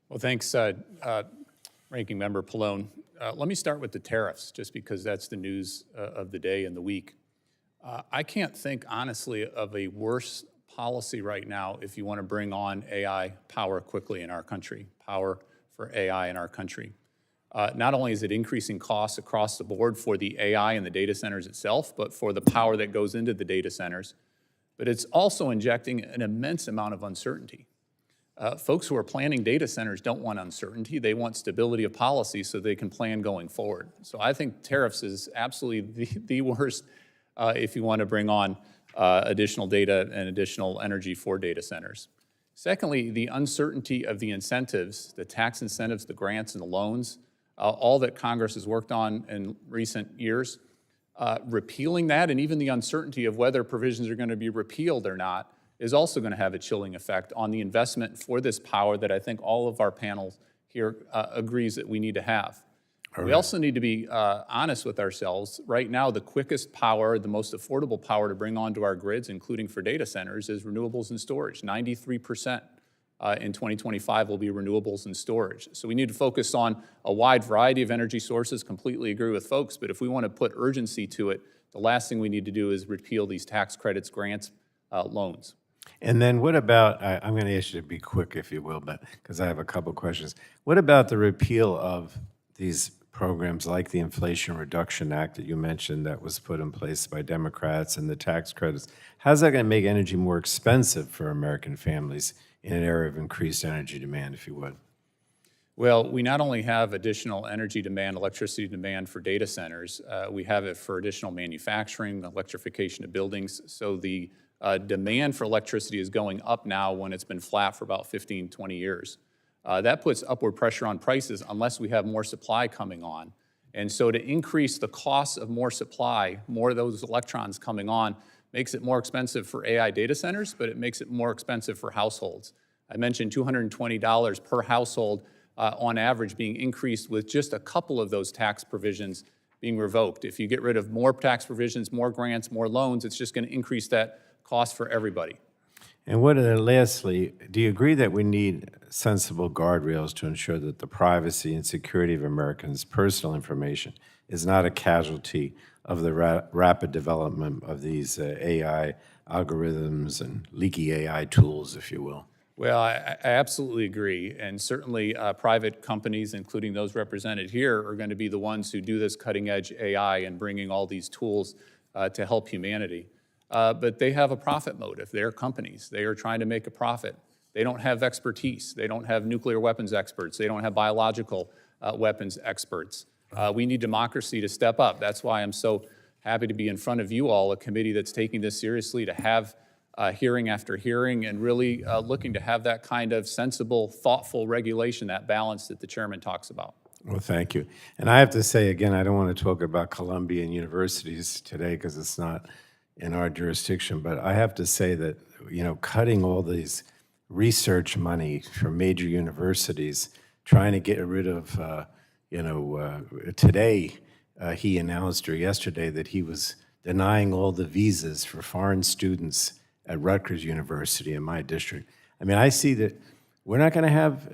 Well, thanks, Ranking Member Pallone. Let me start with the tariffs, just because that's the news of the day and the week. I can't think, honestly, of a worse policy right now if you want to bring on AI power quickly in our country, power for AI in our country. Not only is it increasing costs across the board for the AI and the data centers itself, but for the power that goes into the data centers, but it's also injecting an immense amount of uncertainty. Folks who are planning data centers don't want uncertainty. They want stability of policy so they can plan going forward. So I think tariffs is absolutely the worst if you want to bring on additional data and additional energy for data centers. Secondly, the uncertainty of the incentives, the tax incentives, the grants and the loans, all that Congress has worked on in recent years, repealing that and even the uncertainty of whether provisions are going to be repealed or not is also going to have a chilling effect on the investment for this power that I think all of our panels here agrees that we need to have. We also need to be honest with ourselves. Right now, the quickest power, the most affordable power to bring onto our grids, including for data centers, is renewables and storage. 93% in 2025 will be renewables and storage. So we need to focus on a wide variety of energy sources, completely agree with folks, but if we want to put urgency to it, the last thing we need to do is repeal these tax credits, grants, loans. And then what about, I'm going to ask you to be quick, if you will, but because I have a couple questions. What about the repeal of these programs like the Inflation Reduction Act that you mentioned that was put in place by Democrats and the tax credits? How's that going to make energy more expensive for American families in an era of increased energy demand, if you would? Well, we not only have additional energy demand, electricity demand for data centers, we have it for additional manufacturing, electrification of buildings. So the demand for electricity is going up now when it's been flat for about 15, 20 years. That puts upward pressure on prices unless we have more supply coming on. And so to increase the cost of more supply, more of those electrons coming on, makes it more expensive for AI data centers, but it makes it more expensive for households. I mentioned $220 per household on average being increased with just a couple of those tax provisions being revoked. If you get rid of more tax provisions, more grants, more loans, it's just going to increase that cost for everybody. And lastly, do you agree that we need sensible guardrails to ensure that the privacy and security of Americans' personal information is not a casualty of the rapid development of these AI algorithms and leaky AI tools, if you will? Well, I absolutely agree. And certainly private companies, including those represented here, are going to be the ones who do this cutting-edge AI and bringing all these tools to help humanity. But they have a profit motive. They're companies. They are trying to make a profit. They don't have expertise. They don't have nuclear weapons experts. They don't have biological weapons experts. We need democracy to step up. That's why I'm so happy to be in front of you all, a committee that's taking this seriously, to have hearing after hearing and really looking to have that kind of sensible, thoughtful regulation, that balance that the chairman talks about. Well, thank you. And I have to say, again, I don't want to talk about Columbian universities today because it's not in our jurisdiction, but I have to say that, you know, cutting all these research money from major universities, trying to get rid of, today he announced, or yesterday, that he was denying all the visas for foreign students at Rutgers University in my district. I mean, I see that we're not going to have,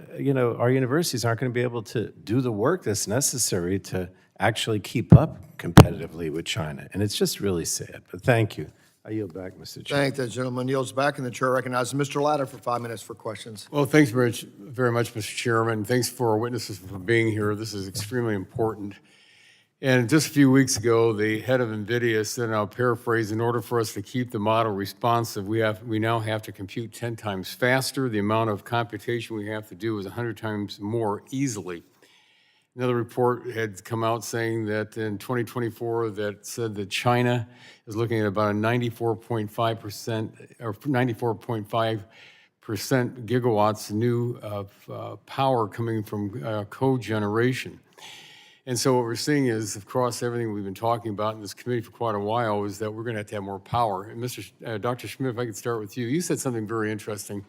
our universities aren't going to be able to do the work that's necessary to actually keep up competitively with China. And it's just really sad. But thank you. I yield back, Mr. Chair. Thank the gentleman. Yields back, and the chair recognizes Mr. Latta for 5 minutes for questions. Well, thanks very much, Mr. Chairman. Thanks for our witnesses for being here. This is extremely important. And just a few weeks ago, the head of NVIDIA said, and I'll paraphrase, in order for us to keep the model responsive, we now have to compute 10 times faster. The amount of computation we have to do is 100 times more easily. Another report had come out saying that in 2024, that said that China is looking at about a 94.5% or 94.5% gigawatts new of power coming from cogeneration. And so what we're seeing is, across everything we've been talking about in this committee for quite a while, is that we're going to have more power. And Dr. Schmidt, if I could start with you. You said something very interesting,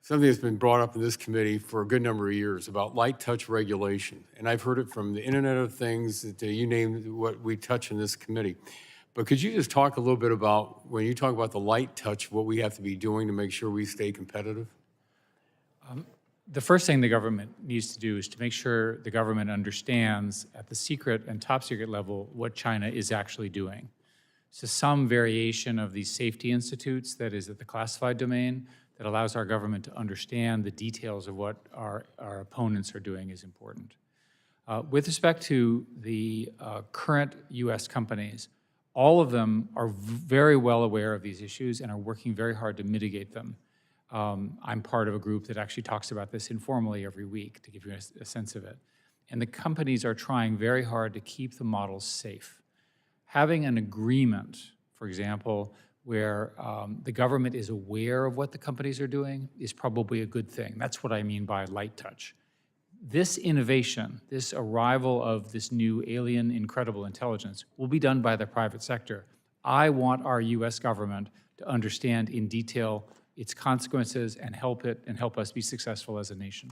something that's been brought up in this committee for a good number of years about light touch regulation. And I've heard it from the Internet of Things, that you named what we touch in this committee. But could you just talk a little bit about, when you talk about the light touch, what we have to be doing to make sure we stay competitive? The first thing the government needs to do is to make sure the government understands at the secret and top secret level what China is actually doing. So some variation of these safety institutes that is at the classified domain that allows our government to understand the details of what our opponents are doing is important. With respect to the current U.S. companies, all of them are very well aware of these issues and are working very hard to mitigate them. I'm part of a group that actually talks about this informally every week to give you a sense of it. And the companies are trying very hard to keep the models safe. Having an agreement, for example, where the government is aware of what the companies are doing is probably a good thing. That's what I mean by light touch. This innovation, this arrival of this new alien incredible intelligence will be done by the private sector. I want our US government to understand in detail its consequences and help us be successful as a nation.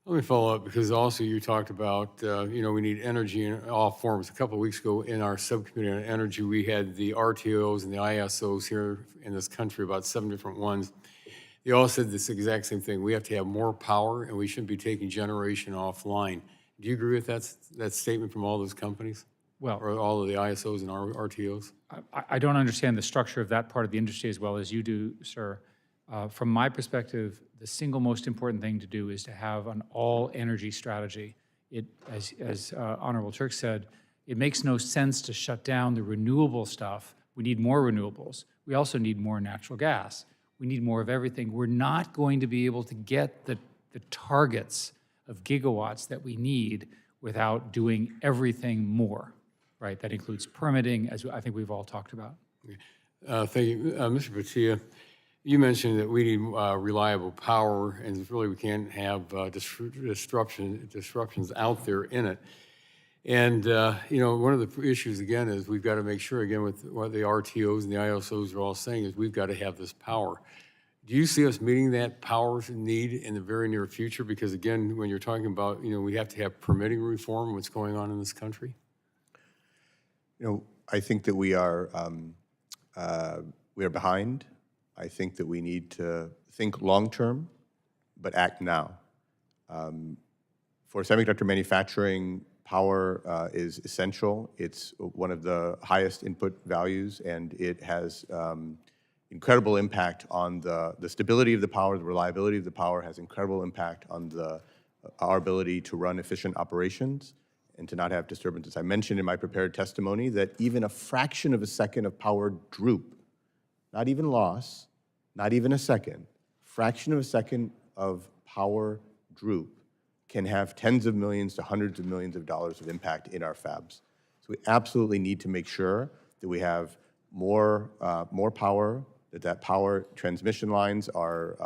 Let me follow up, because also you talked about, we need energy in all forms. A couple of weeks ago in our subcommittee on energy, we had the RTOs and the ISOs here in this country, about 7 different ones. They all said this exact same thing. We have to have more power, and we shouldn't be taking generation offline. Do you agree with that statement from all those companies? Well, or all of the ISOs and RTOs? I don't understand the structure of that part of the industry as well as you do, sir. From my perspective, the single most important thing to do is to have an all-energy strategy. As Honorable Turk said, it makes no sense to shut down the renewable stuff. We need more renewables. We also need more natural gas. We need more of everything. We're not going to be able to get the targets of gigawatts that we need without doing everything more, right? That includes permitting, as I think we've all talked about. Thank you. Mr. Batia, you mentioned that we need reliable power, and really we can't have disruptions out there in it. And, one of the issues, again, is we've got to make sure, again, with what the RTOs and the ISOs are all saying, is we've got to have this power. Do you see us meeting that power need in the very near future? Because, again, when you're talking about, we have to have permitting reform, what's going on in this country? I think that we are behind. I think that we need to think long-term, but act now. For semiconductor manufacturing, power is essential. It's one of the highest input values, and it has incredible impact on the stability of the power, the reliability of the power has incredible impact on our ability to run efficient operations and to not have disturbances. I mentioned in my prepared testimony that even a fraction of a second of power droop, not even loss, not even a second, fraction of a second of power droop can have tens of millions to hundreds of millions of dollars of impact in our fabs. So we absolutely need to make sure that we have more power, that power transmission lines are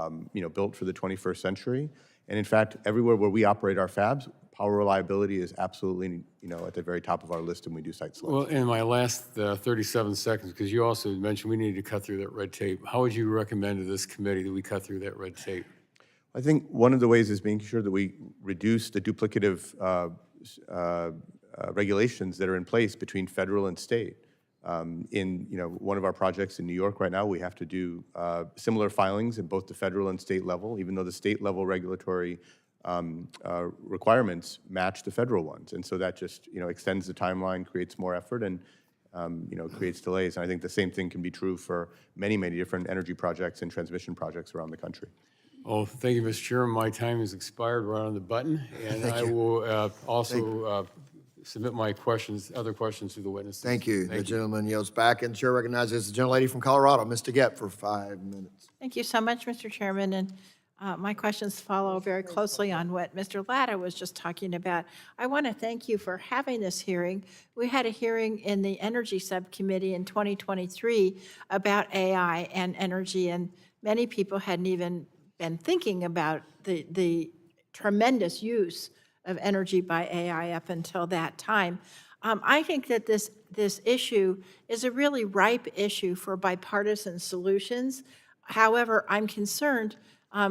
built for the 21st century. And in fact, everywhere where we operate our fabs, power reliability is absolutely at the very top of our list, and we do site selection. Well, in my last 37 seconds, because you also mentioned we need to cut through that red tape, how would you recommend to this committee that we cut through that red tape? I think one of the ways is making sure that we reduce the duplicative regulations that are in place between federal and state. In one of our projects in New York right now, we have to do similar filings at both the federal and state level, even though the state level regulatory requirements match the federal ones. And so that just extends the timeline, creates more effort, and creates delays. And I think the same thing can be true for many, many different energy projects and transmission projects around the country. Well, thank you, Mr. Chairman. My time has expired right on the button, and I will also submit my other questions to the witnesses. Thank you. The gentleman yields back, and the chair recognizes the gentlelady from Colorado, Ms. DeGette, for 5 minutes. Thank you so much, Mr. Chairman, and my questions follow very closely on what Mr. Latta was just talking about. I want to thank you for having this hearing. We had a hearing in the Energy Subcommittee in 2023 about AI and energy, and many people hadn't even been thinking about the tremendous use of energy by AI up until that time. I think that this issue is a really ripe issue for bipartisan solutions. However, I'm concerned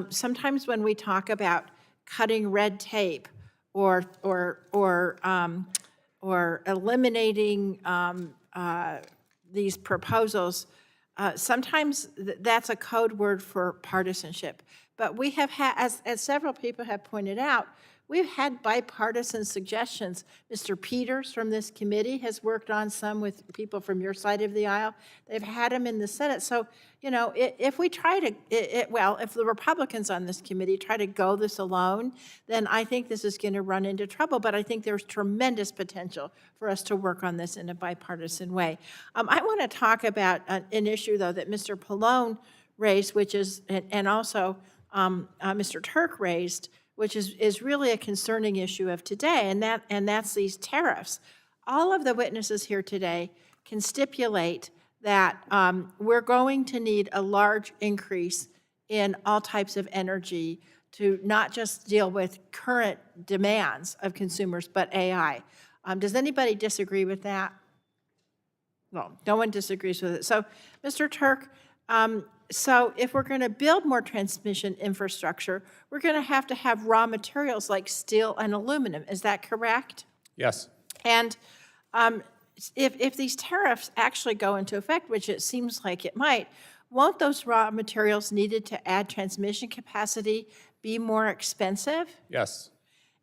sometimes when we talk about cutting red tape or eliminating these proposals, sometimes that's a code word for partisanship. But we have had, as several people have pointed out, We've had bipartisan suggestions. Mr. Peters from this committee has worked on some with people from your side of the aisle. They've had them in the Senate. So, you know, if we try to, if the Republicans on this committee try to go this alone, then I think this is going to run into trouble. But I think there's tremendous potential for us to work on this in a bipartisan way. I want to talk about an issue, though, that Mr. Pallone raised, which is, and also Mr. Turk raised, which is really a concerning issue of today, and that's these tariffs. All of the witnesses here today can stipulate that we're going to need a large increase in all types of energy to not just deal with current demands of consumers, but AI. Does anybody disagree with that? No, no one disagrees with it. So, Mr. Turk, so if we're going to build more transmission infrastructure, we're going to have raw materials like steel and aluminum. Is that correct? Yes. And if these tariffs actually go into effect, which it seems like it might, won't those raw materials needed to add transmission capacity be more expensive? Yes.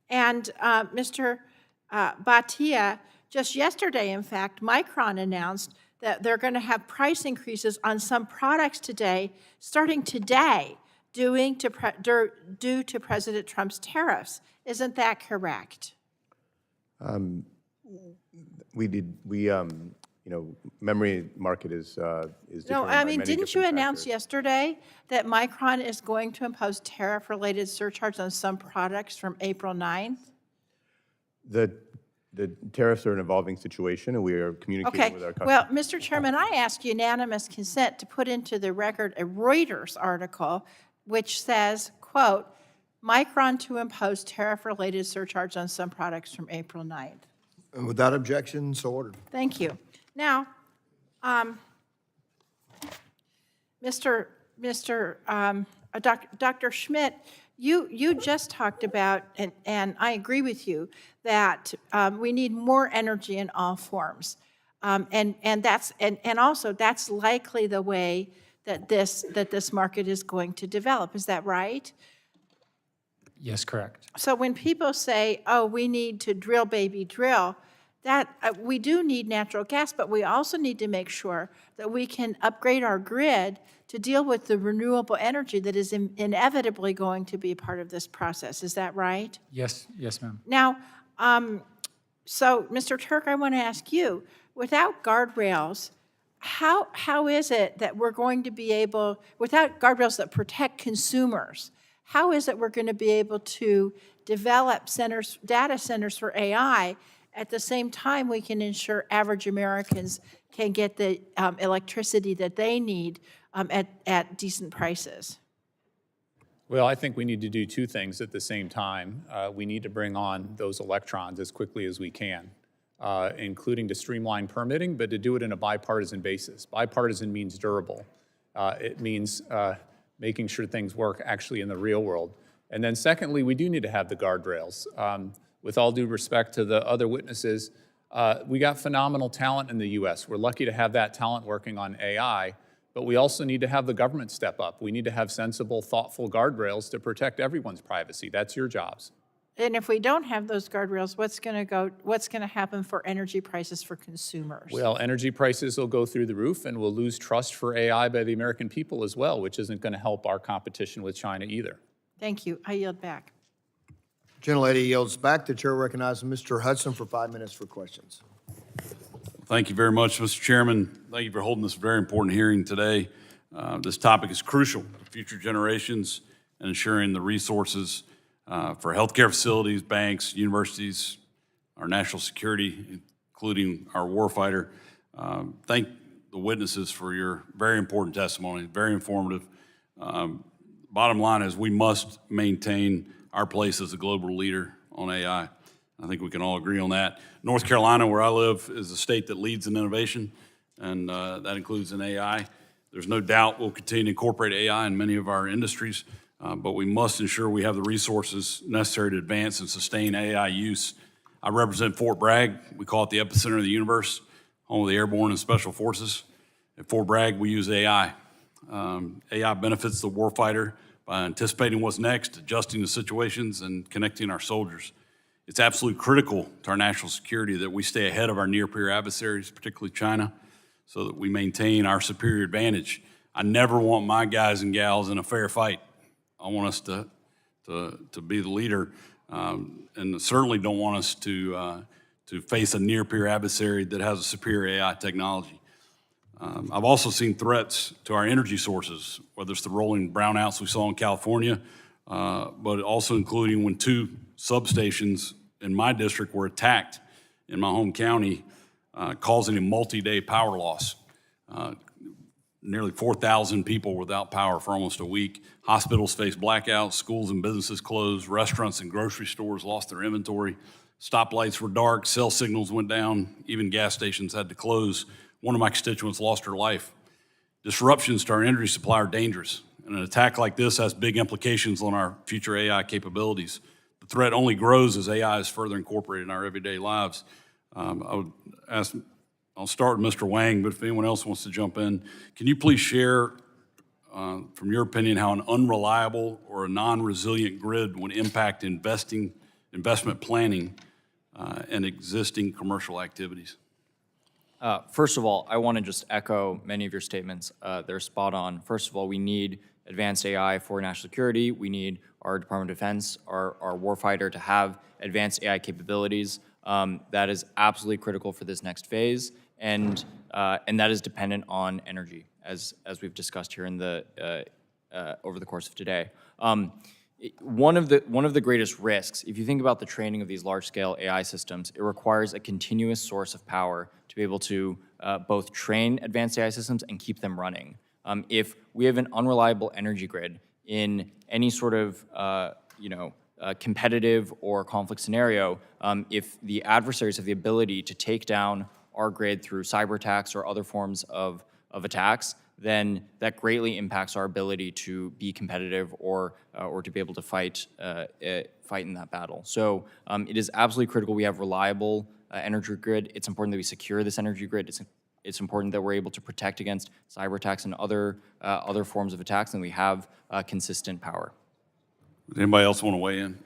And Mr. Batia, just yesterday, in fact, Micron announced that they're going to have price increases on some products today, starting today, due to President Trump's tariffs. Isn't that correct? Memory market is No, determined I by mean, many didn't you different announce factors. yesterday that Micron is going to impose tariff-related surcharge on some products from April 9th? The tariffs are an evolving situation, and we are communicating Okay, with our customers. well, Mr. Chairman, I ask unanimous consent to put into the record a Reuters article which says, quote, Micron to impose tariff-related surcharge on some products from April 9th. And without objection, so ordered. Thank you. Now, Dr. Schmidt, you just talked about, and I agree with you, that we need more energy in all forms, and also that's likely the way that this market is going to develop. Is that right? Yes, correct. So when people say, "Oh, we need to drill, baby, drill," that we do need natural gas, but we also need to make sure that we can upgrade our grid to deal with the renewable energy that is inevitably going to be part of this process. Is that right? Yes, yes, ma'am. Now, so Mr. Turk, I want to ask you, without guardrails, how is it that we're going to be able, without guardrails that protect consumers, how is it we're going to be able to develop data centers for AI at the same time we can ensure average Americans can get the electricity that they need at decent prices? Well, I think we need to do two things at the same time. We need to bring on those electrons as quickly as we can, including to streamline permitting, but to do it in a bipartisan basis. Bipartisan means durable. It means making sure things work actually in the real world. And then secondly, we do need to have the guardrails. With all due respect to the other witnesses, we got phenomenal talent in the US. We're lucky to have that talent working on AI, but we also need to have the government step up. We need to have sensible, thoughtful guardrails to protect everyone's privacy. That's your jobs. And if we don't have those guardrails, what's going to happen for energy prices for consumers? Well, energy prices will go through the roof, and we'll lose trust for AI by the American people as well, which isn't going to help our competition with China either. Thank you. I yield back. Gentlelady yields back. The chair recognizes Mr. Hudson for 5 minutes for questions. Thank you very much, Mr. Chairman. Thank you for holding this very important hearing today. This topic is crucial to future generations and ensuring the resources for healthcare facilities, banks, universities, our national security, including our warfighter. Thank the witnesses for your very important testimony, very informative. Bottom line is we must maintain our place as a global leader on AI. I think we can all agree on that. North Carolina, where I live, is a state that leads in innovation, and that includes in AI. There's no doubt we'll continue to incorporate AI in many of our industries, but we must ensure we have the resources necessary to advance and sustain AI use. I represent Fort Bragg. We call it the epicenter of the universe, home of the airborne and special forces. At Fort Bragg, we use AI. AI benefits the warfighter by anticipating what's next, adjusting to situations, and connecting our soldiers. It's absolutely critical to our national security that we stay ahead of our near-peer adversaries, particularly China, so that we maintain our superior advantage. I never want my guys and gals in a fair fight. I want us to be the leader, and certainly don't want us to face a near-peer adversary that has a superior AI technology. I've also seen threats to our energy sources, whether it's the rolling brownouts we saw in California, but also including when 2 substations in my district were attacked in my home county, causing a multi-day power loss. Nearly 4,000 people without power for almost a week. Hospitals faced blackouts, schools and businesses closed, restaurants and grocery stores lost their inventory, stoplights were dark, cell signals went down, even gas stations had to close. One of my constituents lost her life. Disruptions to our energy supply are dangerous, and an attack like this has big implications on our future AI capabilities. The threat only grows as AI is further incorporated in our everyday lives. I'll start with Mr. Wang, but if anyone else wants to jump in, can you please share, from your opinion, how an unreliable or a non-resilient grid would impact investment planning and existing commercial activities? First of all, I want to just echo many of your statements. They're spot on. First of all, we need advanced AI for national security. We need our Department of Defense, our warfighter to have advanced AI capabilities. That is absolutely critical for this next phase, and that is dependent on energy, as we've discussed here in the over the course of today. One of the greatest risks, if you think about the training of these large-scale AI systems, it requires a continuous source of power to be able to both train advanced AI systems and keep them running. If we have an unreliable energy grid in any sort of competitive or conflict scenario, if the adversaries have the ability to take down our grid through cyber attacks or other forms of attacks, then that greatly impacts our ability to be competitive or to be able to fight in that battle. So it is absolutely critical we have reliable energy grid. It's important that we secure this energy grid. It's important that we're able to protect against cyber attacks and other forms of attacks, and we have consistent power. Does anybody else want to weigh in?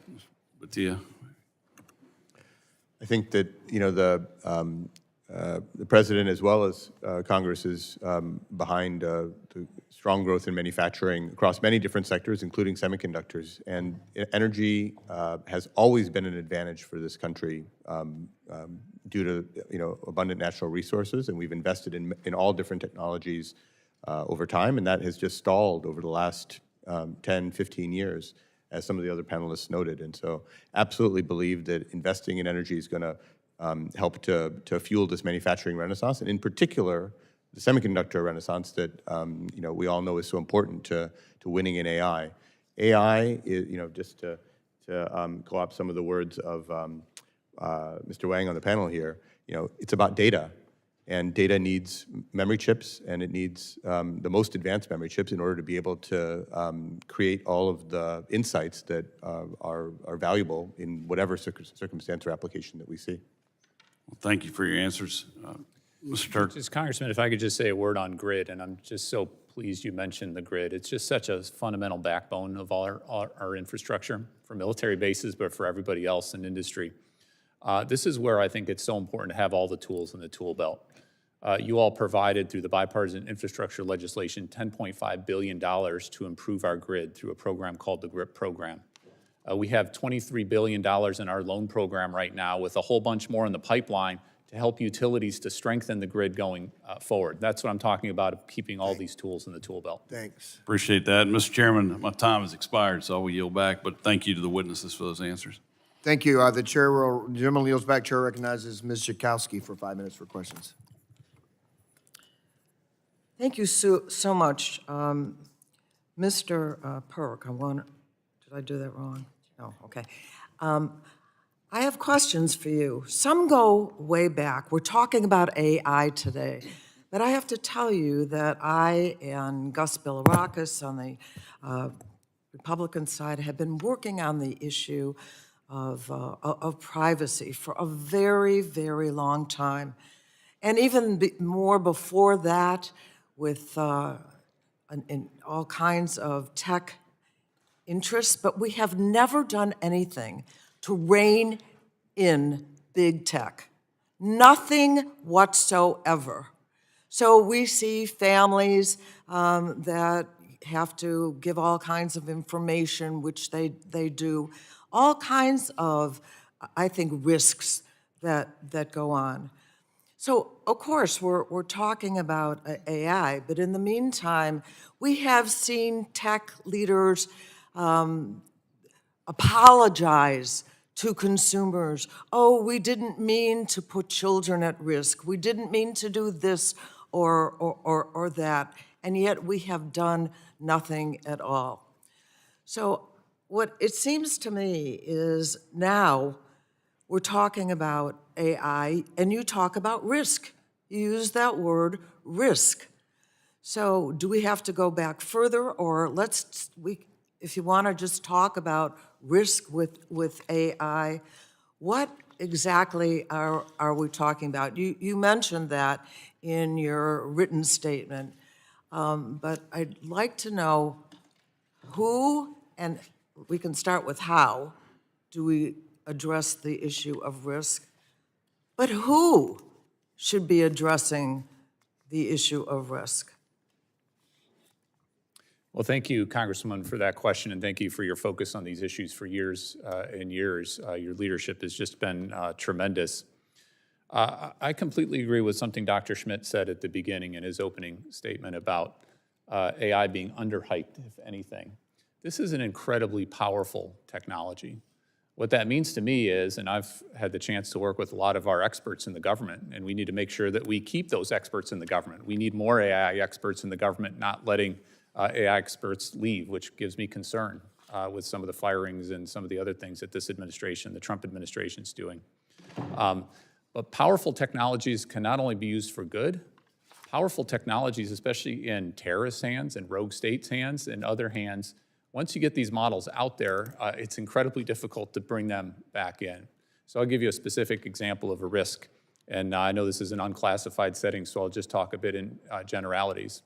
Batia? I think that, the President as well as Congress is behind the strong growth in manufacturing across many different sectors, including semiconductors. And energy has always been an advantage for this country due to abundant natural resources, and we've invested in all different technologies over time, and that has just stalled over the last 10, 15 years, as some of the other panelists noted. And so absolutely believe that investing in energy is going to help to fuel this manufacturing renaissance, and in particular, the semiconductor renaissance that we all know is so important to winning in AI. AI is, just to co-opt some of the words of Mr. Wang on the panel here, it's about data, and data needs memory chips, and it needs the most advanced memory chips in order to be able to create all of the insights that are valuable in whatever circumstance or application that we see. Well, thank you for your answers. Mr. Turk? Just Congressman, if I could just say a word on grid, and I'm just so pleased you mentioned the grid. It's just such a fundamental backbone of all our infrastructure for military bases, but for everybody else in industry. This is where I think it's so important to have all the tools in the tool belt. You all provided, through the bipartisan infrastructure legislation, $10.5 billion to improve our grid through a program called the GRIP program. We have $23 billion in our loan program right now, with a whole bunch more in the pipeline to help utilities to strengthen the grid going forward. That's what I'm talking about, keeping all these tools in the tool belt. Thanks. Appreciate that. Mr. Chairman, my time has expired, so I will yield back, but thank you to the witnesses for those answers. Thank you. The gentleman yields back. Chair recognizes Ms. Zukowski for 5 minutes for questions. Thank you so much. Mr. Perk, did I do that wrong? No, okay. I have questions for you. Some go way back. We're talking about AI today, but I have to tell you that I and Gus Bilirakis on the Republican side have been working on the issue of privacy for a very, very long time. And even more before that, with in all kinds of tech interests, but we have never done anything to rein in big tech. Nothing whatsoever. So we see families that have to give all kinds of information, which they do, all kinds of, I think, risks that go on. So, of course, we're talking about AI, but in the meantime, we have seen tech leaders apologize to consumers. Oh, we didn't mean to put children at risk. We didn't mean to do this or that, and yet we have done nothing at all. So what it seems to me is now we're talking about AI, and you talk about risk. You use that word, risk. So do we have to go back further, or if you want to just talk about risk with AI, what exactly are we talking about? You mentioned that in your written statement, but I'd like to know who, and we can start with how, do we address the issue of risk, but who should be addressing the issue of risk? Well, thank you, Congresswoman, for that question, and thank you for your focus on these issues for years and years. Your leadership has just been tremendous. I completely agree with something Dr. Schmidt said at the beginning in his opening statement about AI being underhyped, if anything. This is an incredibly powerful technology. What that means to me is, and I've had the chance to work with a lot of our experts in the government, and we need to make sure that we keep those experts in the government. We need more AI experts in the government, not letting AI experts leave, which gives me concern with some of the firings and some of the other things that this administration, the Trump administration, is doing. But powerful technologies can not only be used for good, powerful technologies, especially in terrorist hands and rogue states' hands and other hands, once you get these models out there, it's incredibly difficult to bring them back in. So I'll give you a specific example of a risk. And I know this is an unclassified setting, so I'll just talk a bit in generalities.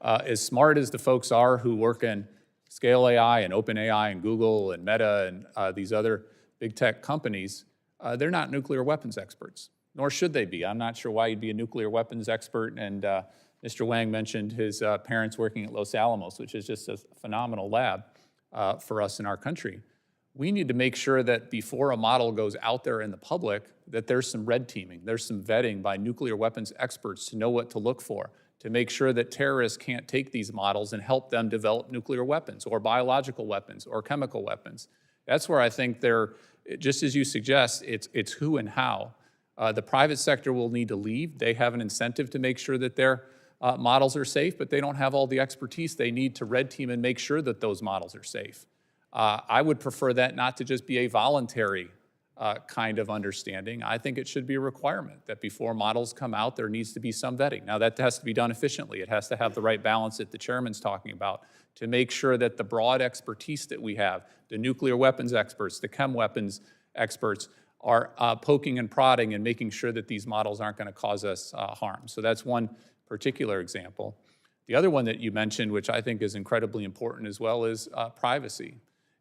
As smart as the folks are who work in Scale AI and OpenAI and Google and Meta and these other big tech companies, they're not nuclear weapons experts, nor should they be. I'm not sure why you'd be a nuclear weapons expert, and Mr. Wang mentioned his parents working at Los Alamos, which is just a phenomenal lab for us in our country. We need to make sure that before a model goes out there in the public, that there's some red teaming, there's some vetting by nuclear weapons experts to know what to look for, to make sure that terrorists can't take these models and help them develop nuclear weapons or biological weapons or chemical weapons. That's where I think just as you suggest, it's who and how. The private sector will need to lead. They have an incentive to make sure that their models are safe, but they don't have all the expertise they need to red team and make sure that those models are safe. I would prefer that not to just be a voluntary kind of understanding. I think it should be a requirement that before models come out, there needs to be some vetting. Now, that has to be done efficiently. It has to have the right balance that the chairman's talking about to make sure that the broad expertise that we have, the nuclear weapons experts, the chem weapons experts, are poking and prodding and making sure that these models aren't going to cause us harm. So that's one particular example. The other one that you mentioned, which I think is incredibly important as well, is privacy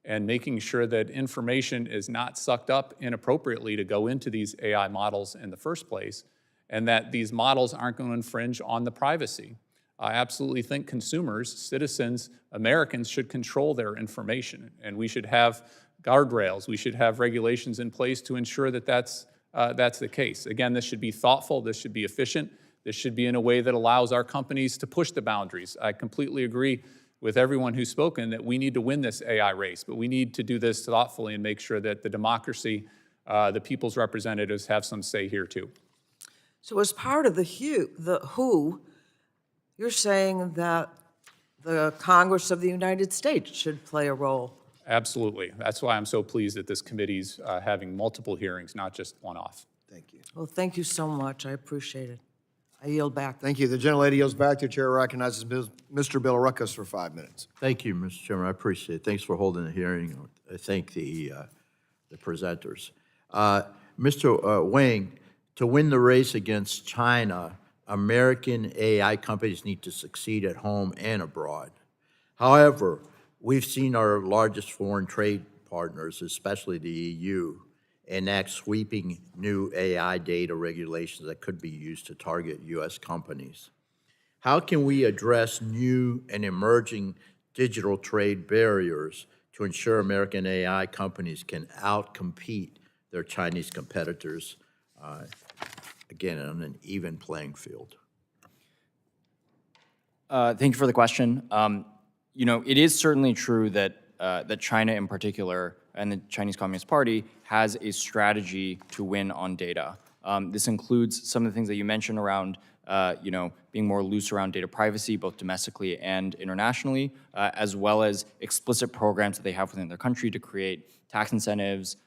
and making sure that information is not sucked up inappropriately to go into these AI models in the first place, and that these models aren't going to infringe on the privacy. I absolutely think consumers, citizens, Americans should control their information, and we should have guardrails, we should have regulations in place to ensure that that's the case. Again, this should be thoughtful, this should be efficient, this should be in a way that allows our companies to push the boundaries. I completely agree with everyone who's spoken that we need to win this AI race, but we need to do this thoughtfully and make sure that the democracy, the people's representatives have some say here too. So as part of the who, you're saying that the Congress of the United States should play a role. Absolutely. That's why I'm so pleased that this committee's having multiple hearings, not just one-off. Thank you. Well, thank you so much. I appreciate it. I yield back. Thank you. The gentlelady yields back. The chair recognizes Mr. Billerica for 5 minutes. Thank you, Mr. Chairman. I appreciate it. Thanks for holding the hearing. I thank the presenters. Mr. Wang, to win the race against China, American AI companies need to succeed at home and abroad. However, We've seen our largest foreign trade partners, especially the EU, enact sweeping new AI data regulations that could be used to target U.S. companies. How can we address new and emerging digital trade barriers to ensure American AI companies can outcompete their Chinese competitors, again, on an even playing field? Thank you for the question. It is certainly true that that China in particular and the Chinese Communist Party has a strategy to win on data. This includes some of the things that you mentioned around, being more loose around data privacy, both domestically and internationally, as well as explicit programs that they have within their country to create tax incentives,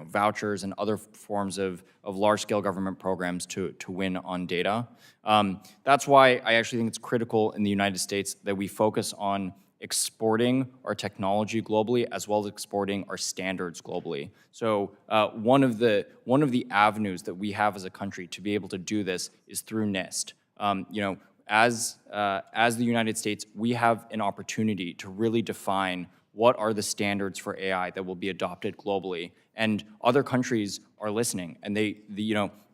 vouchers and other forms of large-scale government programs to win on data. That's why I actually think it's critical in the United States that we focus on exporting our technology globally as well as exporting our standards globally. So one of the avenues that we have as a country to be able to do this is through NIST. As the United States, we have an opportunity to really define what are the standards for AI that will be adopted globally. And other countries are listening, and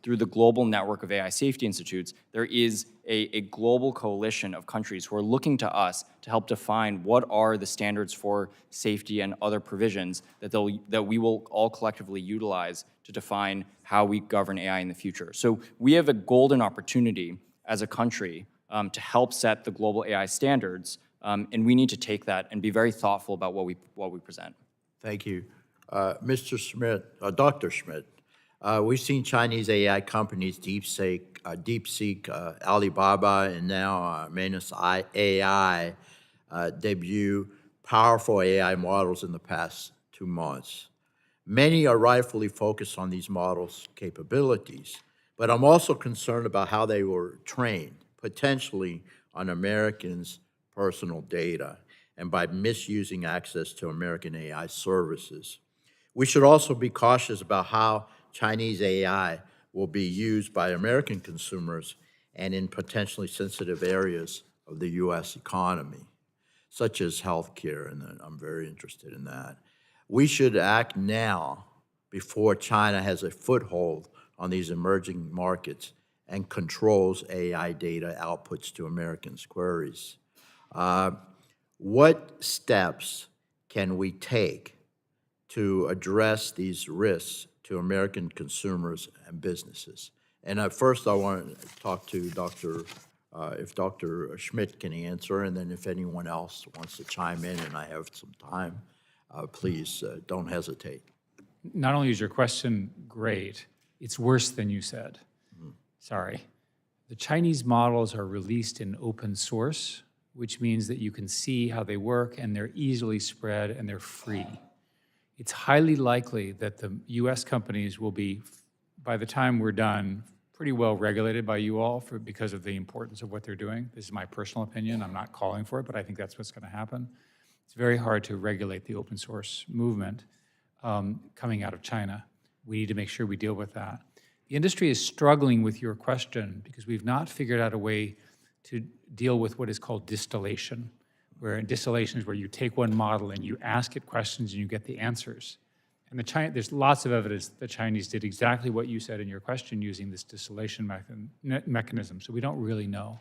through the global network of AI safety institutes, there is a global coalition of countries who are looking to us to help define what are the standards for safety and other provisions that we will all collectively utilize to define how we govern AI in the future. So we have a golden opportunity as a country to help set the global AI standards, and we need to take that and be very thoughtful about what we present. Thank you. Mr. Schmidt, Dr. Schmidt, we've seen Chinese AI companies, DeepSeek, Alibaba, and now Manus AI debut powerful AI models in the past 2 months. Many are rightfully focused on these models' capabilities, but I'm also concerned about how they were trained, potentially on Americans' personal data, and by misusing access to American AI services. We should also be cautious about how Chinese AI will be used by American consumers and in potentially sensitive areas of the U.S. economy, such as healthcare, and I'm very interested in that. We should act now before China has a foothold on these emerging markets and controls AI data outputs to Americans' queries. What steps can we take to address these risks to American consumers and businesses? And first, I want to talk to if Dr. Schmidt can answer, and then if anyone else wants to chime in and I have some time, please don't hesitate. Not only is your question great, it's worse than you said. Sorry. The Chinese models are released in open source, which means that you can see how they work and they're easily spread and they're free. It's highly likely that the US companies will be, by the time we're done, pretty well regulated by you all because of the importance of what they're doing. This is my personal opinion. I'm not calling for it, but I think that's what's going to happen. It's very hard to regulate the open source movement coming out of China. We need to make sure we deal with that. The industry is struggling with your question because we've not figured out a way to deal with what is called distillation, where distillation is where you take one model and you ask it questions and you get the answers. And there's lots of evidence that the Chinese did exactly what you said in your question using this distillation mechanism, so we don't really know.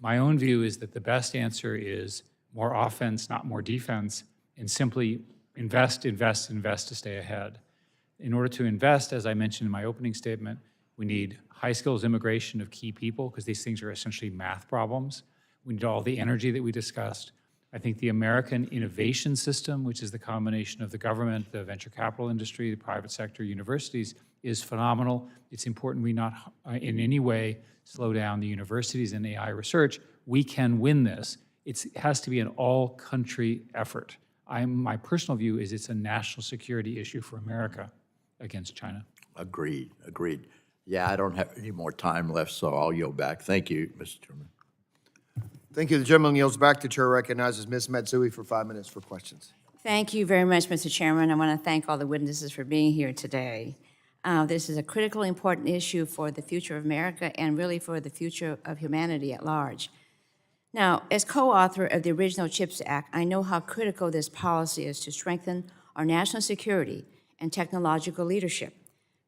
My own view is that the best answer is more offense, not more defense, and simply invest, invest, invest to stay ahead. In order to invest, as I mentioned in my opening statement, we need high skills immigration of key people because these things are essentially math problems. We need all the energy that we discussed. I think the American innovation system, which is the combination of the government, the venture capital industry, the private sector, universities, is phenomenal. It's important we not in any way slow down the universities and AI research. We can win this. It has to be an all-country effort. My personal view is it's a national security issue for America against China. Agreed, agreed. Yeah, I don't have any more time left, so I'll yield back. Thank you, Mr. Chairman. Thank you. The gentleman yields back. The chair recognizes Ms. Matsui for 5 minutes for questions. Thank you very much, Mr. Chairman. I want to thank all the witnesses for being here today. This is a critically important issue for the future of America and really for the future of humanity at large. Now, as co-author of the original CHIPS Act, I know how critical this policy is to strengthen our national security and technological leadership.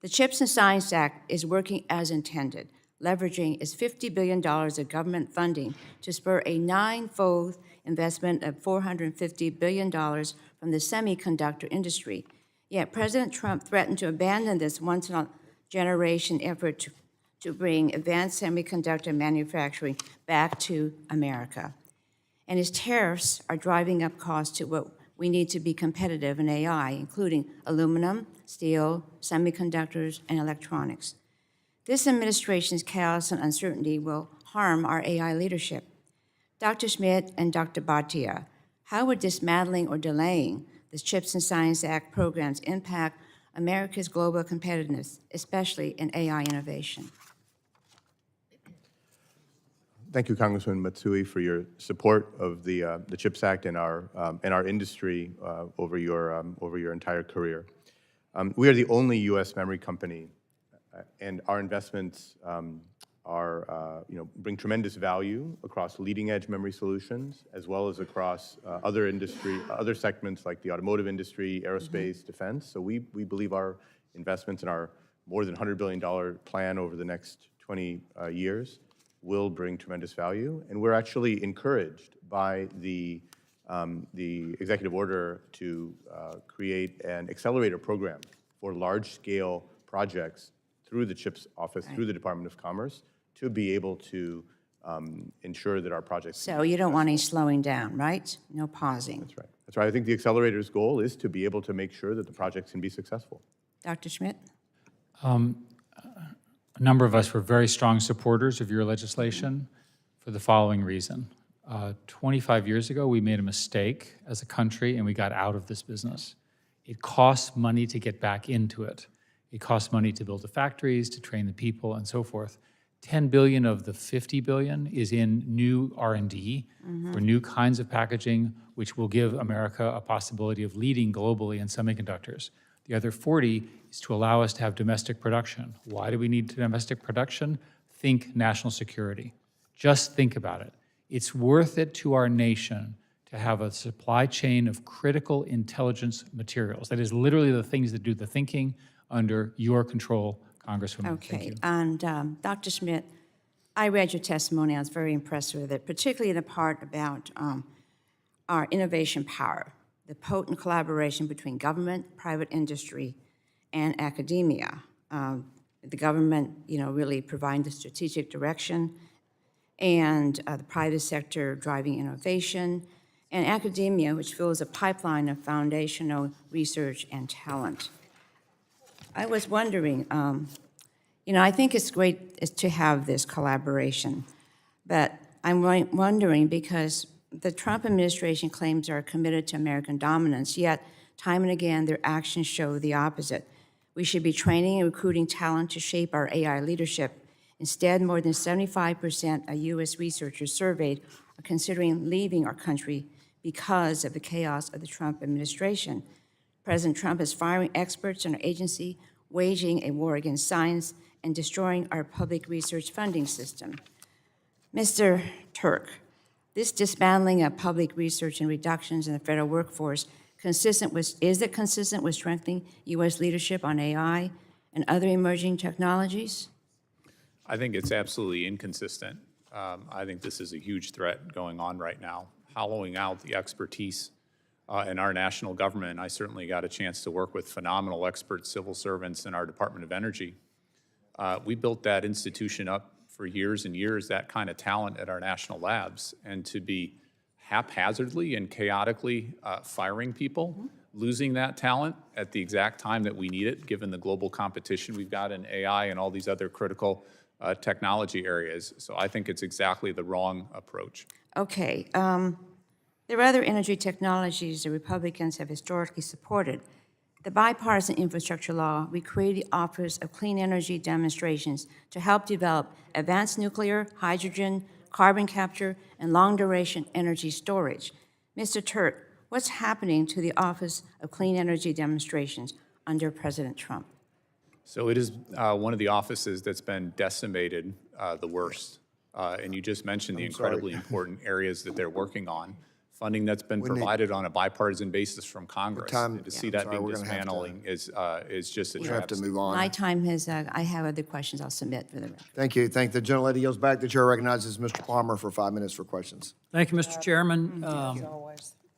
The CHIPS and Science Act is working as intended, leveraging its $50 billion of government funding to spur a nine-fold investment of $450 billion from the semiconductor industry. Yet President Trump threatened to abandon this once-in-a-generation effort to bring advanced semiconductor manufacturing back to America. And his tariffs are driving up costs to what we need to be competitive in AI, including aluminum, steel, semiconductors, and electronics. This administration's chaos and uncertainty will harm our AI leadership. Dr. Schmidt and Dr. Batia, how would dismantling or delaying the CHIPS and Science Act programs impact America's global competitiveness, especially in AI innovation? Thank you, Congressman Matsui, for your support of the CHIPS Act and our industry over your entire career. We are the only U.S. memory company, and our investments bring tremendous value across leading-edge memory solutions, as well as across other segments like the automotive industry, aerospace, defense. So we believe our investments in our more than $100 billion plan over the next 20 years will bring tremendous value, and we're actually encouraged by the executive order to create an accelerator program for large-scale projects through the CHIPS office, through the Department of Commerce, to be able to ensure that our projects. So you don't want any slowing down, right? No pausing. That's right. That's right. I think the accelerator's goal is to be able to make sure that the projects can be successful. Dr. Schmidt? A number of us were very strong supporters of your legislation for the following reason. 25 years ago, we made a mistake as a country and we got out of this business. It costs money to get back into it. It costs money to build the factories, to train the people, and so forth. 10 billion of the 50 billion is in new R&D for new kinds of packaging, which will give America a possibility of leading globally in semiconductors. The other 40 is to allow us to have domestic production. Why do we need domestic production? Think national security. Just think about it. It's worth it to our nation to have a supply chain of critical intelligence materials. That is literally the things that do the thinking under your control, Congresswoman. Thank you. And Dr. Schmidt, I read your testimony. I was very impressed with it, particularly the part about our innovation power, the potent collaboration between government, private industry, and academia. The government, really providing the strategic direction, and the private sector driving innovation, and academia, which fills a pipeline of foundational research and talent. I was wondering, I think it's great to have this collaboration, but I'm wondering because the Trump administration claims are committed to American dominance, yet time and again their actions show the opposite. We should be training and recruiting talent to shape our AI leadership. Instead, more than 75% of U.S. researchers surveyed are considering leaving our country because of the chaos of the Trump administration. President Trump is firing experts in our agency, waging a war against science, and destroying our public research funding system. Mr. Turk, this dismantling of public research and reductions in the federal workforce is it consistent with strengthening U.S. leadership on AI and other emerging technologies? I think it's absolutely inconsistent. I think this is a huge threat going on right now, hollowing out the expertise in our national government. I certainly got a chance to work with phenomenal expert civil servants in our Department of Energy. We built that institution up for years and years, that kind of talent at our national labs, and to be haphazardly and chaotically firing people, losing that talent at the exact time that we need it, given the global competition we've got in AI and all these other critical technology areas. So I think it's exactly the wrong approach. Okay. There are other energy technologies the Republicans have historically supported. The bipartisan infrastructure law, we created the Office of Clean Energy Demonstrations to help develop advanced nuclear, hydrogen, carbon capture, and long-duration energy storage. Mr. Turk, what's happening to the Office of Clean Energy Demonstrations under President Trump? So it is one of the offices that's been decimated the worst. And you just mentioned the incredibly important areas that they're working on. Funding that's been provided on a bipartisan basis from Congress. time- And to see I'm that sorry, being we're gonna have to- dismantling is just a We have to travesty. move on. My time has, I have other questions I'll submit for the record. Thank you. Thank the gentlelady yields back. The chair recognizes Mr. Palmer for 5 minutes for questions. Thank you, Mr. Chairman.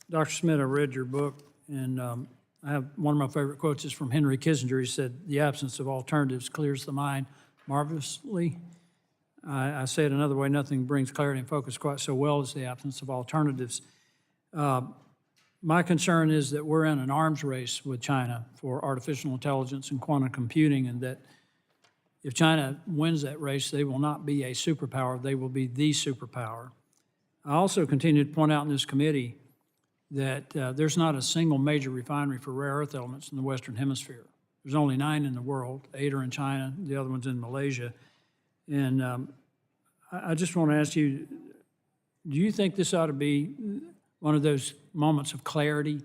Dr. Schmidt, I read your book, and I have one of my favorite quotes is from Henry Kissinger. He said, "The absence of alternatives clears the mind marvelously." I say it another way, nothing brings clarity and focus quite so well as the absence of alternatives. My concern is that we're in an arms race with China for artificial intelligence and quantum computing, and that if China wins that race, they will not be a superpower, they will be the superpower. I also continue to point out in this committee that there's not a single major refinery for rare earth elements in the Western Hemisphere. There's only 9 in the world, 8 are in China, the other one's in Malaysia. And I just want to ask you, do you think this ought to be one of those moments of clarity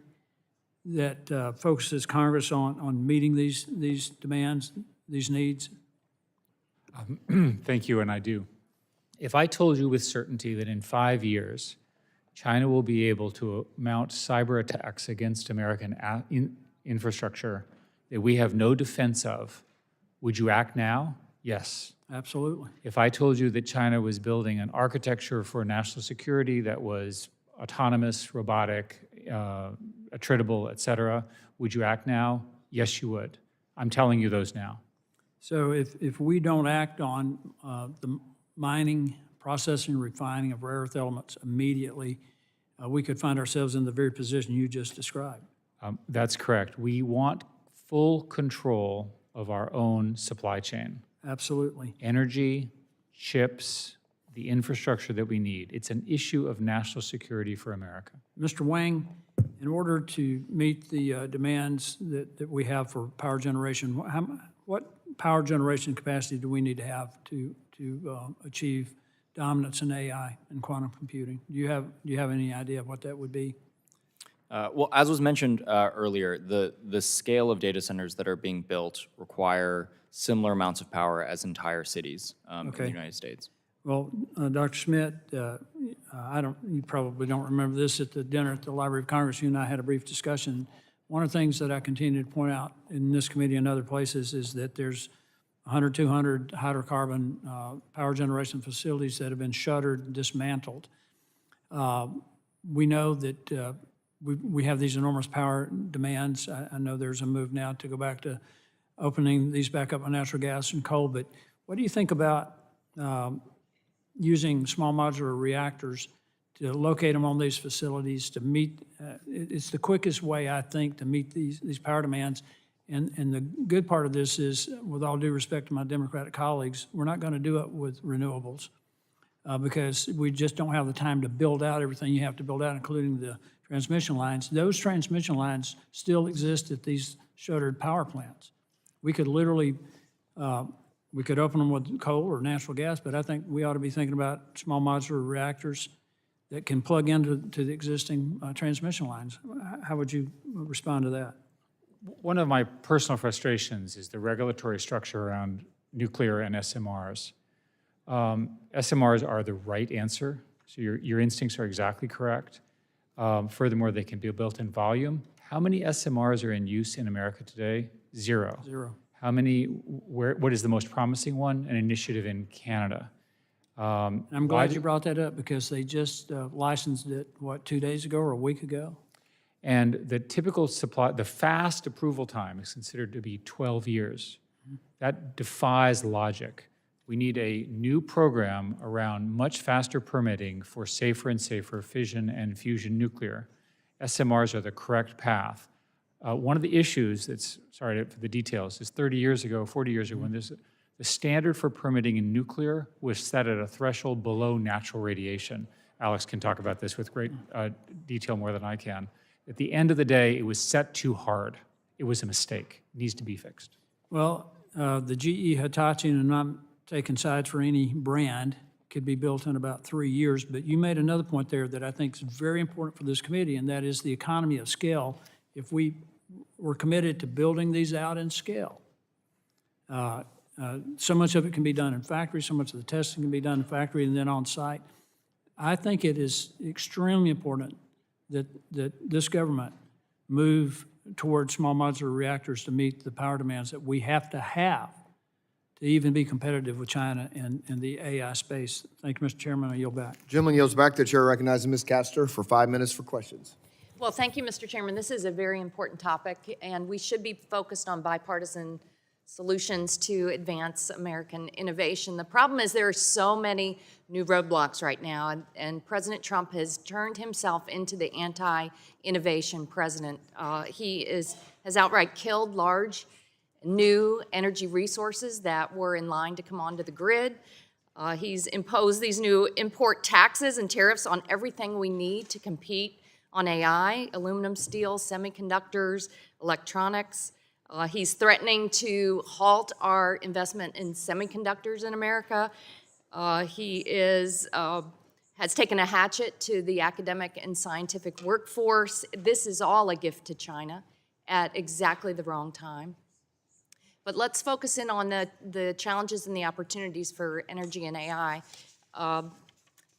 that focuses Congress on meeting these demands, these needs? Thank you, and I do. If I told you with certainty that in 5 years, China will be able to mount cyber attacks against American infrastructure that we have no defense of, would you act now? Yes. Absolutely. If I told you that China was building an architecture for national security that was autonomous, robotic, attritable, et cetera, would you act now? Yes, you would. I'm telling you those now. So if we don't act on the mining, processing, refining of rare earth elements immediately, we could find ourselves in the very position you just described. That's correct. We want full control of our own supply chain. Absolutely. Energy, chips, the infrastructure that we need. It's an issue of national security for America. Mr. Wang, in order to meet the demands that we have for power generation, what power generation capacity do we need to have to achieve dominance in AI and quantum computing? Do you have any idea of what that would be? Well, as was mentioned earlier, the scale of data centers that are being built require similar amounts of power as entire cities in the United States. Well, Dr. Schmidt, you probably don't remember this at the dinner at the Library of Congress. You and I had a brief discussion. One of the things that I continue to point out in this committee and other places is that there's 100, 200 hydrocarbon power generation facilities that have been shuttered, dismantled. We know that we have these enormous power demands. I know there's a move now to go back to opening these back up on natural gas and coal, but what do you think about using small modular reactors to locate them on these facilities to meet, it's the quickest way, I think, to meet these power demands. And the good part of this is, with all due respect to my Democratic colleagues, we're not going to do it with renewables because we just don't have the time to build out everything you have to build out, including the transmission lines. Those transmission lines still exist at these shuttered power plants. We could literally, we could open them with coal or natural gas, but I think we ought to be thinking about small modular reactors that can plug into the existing transmission lines. How would you respond to that? One of my personal frustrations is the regulatory structure around nuclear and SMRs. SMRs are the right answer, so your instincts are exactly correct. Furthermore, they can be built in volume. How many SMRs are in use in America today? Zero. Zero. How many, what is the most promising one? An initiative in Canada. I'm glad you brought that up because they just licensed it, 2 days ago or a week ago? And the typical supply, the fast approval time is considered to be 12 years. That defies logic. We need a new program around much faster permitting for safer and safer fission and fusion nuclear. SMRs are the correct path. One of the issues that's, sorry for the details, is 30 years ago, 40 years ago, when the standard for permitting in nuclear was set at a threshold below natural radiation. Alex can talk about this with great detail more than I can. At the end of the day, it was set too hard. It was a mistake. It needs to be fixed. Well, the GE Hitachi, and I'm taking sides for any brand, could be built in about 3 years, but you made another point there that I think is very important for this committee, and that is the economy of scale. If we were committed to building these out in scale, So much of it can be done in factory, so much of the testing can be done in factory and then on site. I think it is extremely important that this government move towards small modular reactors to meet the power demands that we have to even be competitive with China in the AI space. Thank you, Mr. Chairman. I yield back. Gentleman yields back. The chair recognizes Ms. Castor for 5 minutes for questions. Well, thank you, Mr. Chairman. This is a very important topic, and we should be focused on bipartisan solutions to advance American innovation. The problem is there are so many new roadblocks right now, and President Trump has turned himself into the anti-innovation president. He has outright killed large new energy resources that were in line to come onto the grid. He's imposed these new import taxes and tariffs on everything we need to compete on AI, aluminum, steel, semiconductors, electronics. He's threatening to halt our investment in semiconductors in America. He has taken a hatchet to the academic and scientific workforce. This is all a gift to China at exactly the wrong time. But let's focus in on the challenges and the opportunities for energy and AI.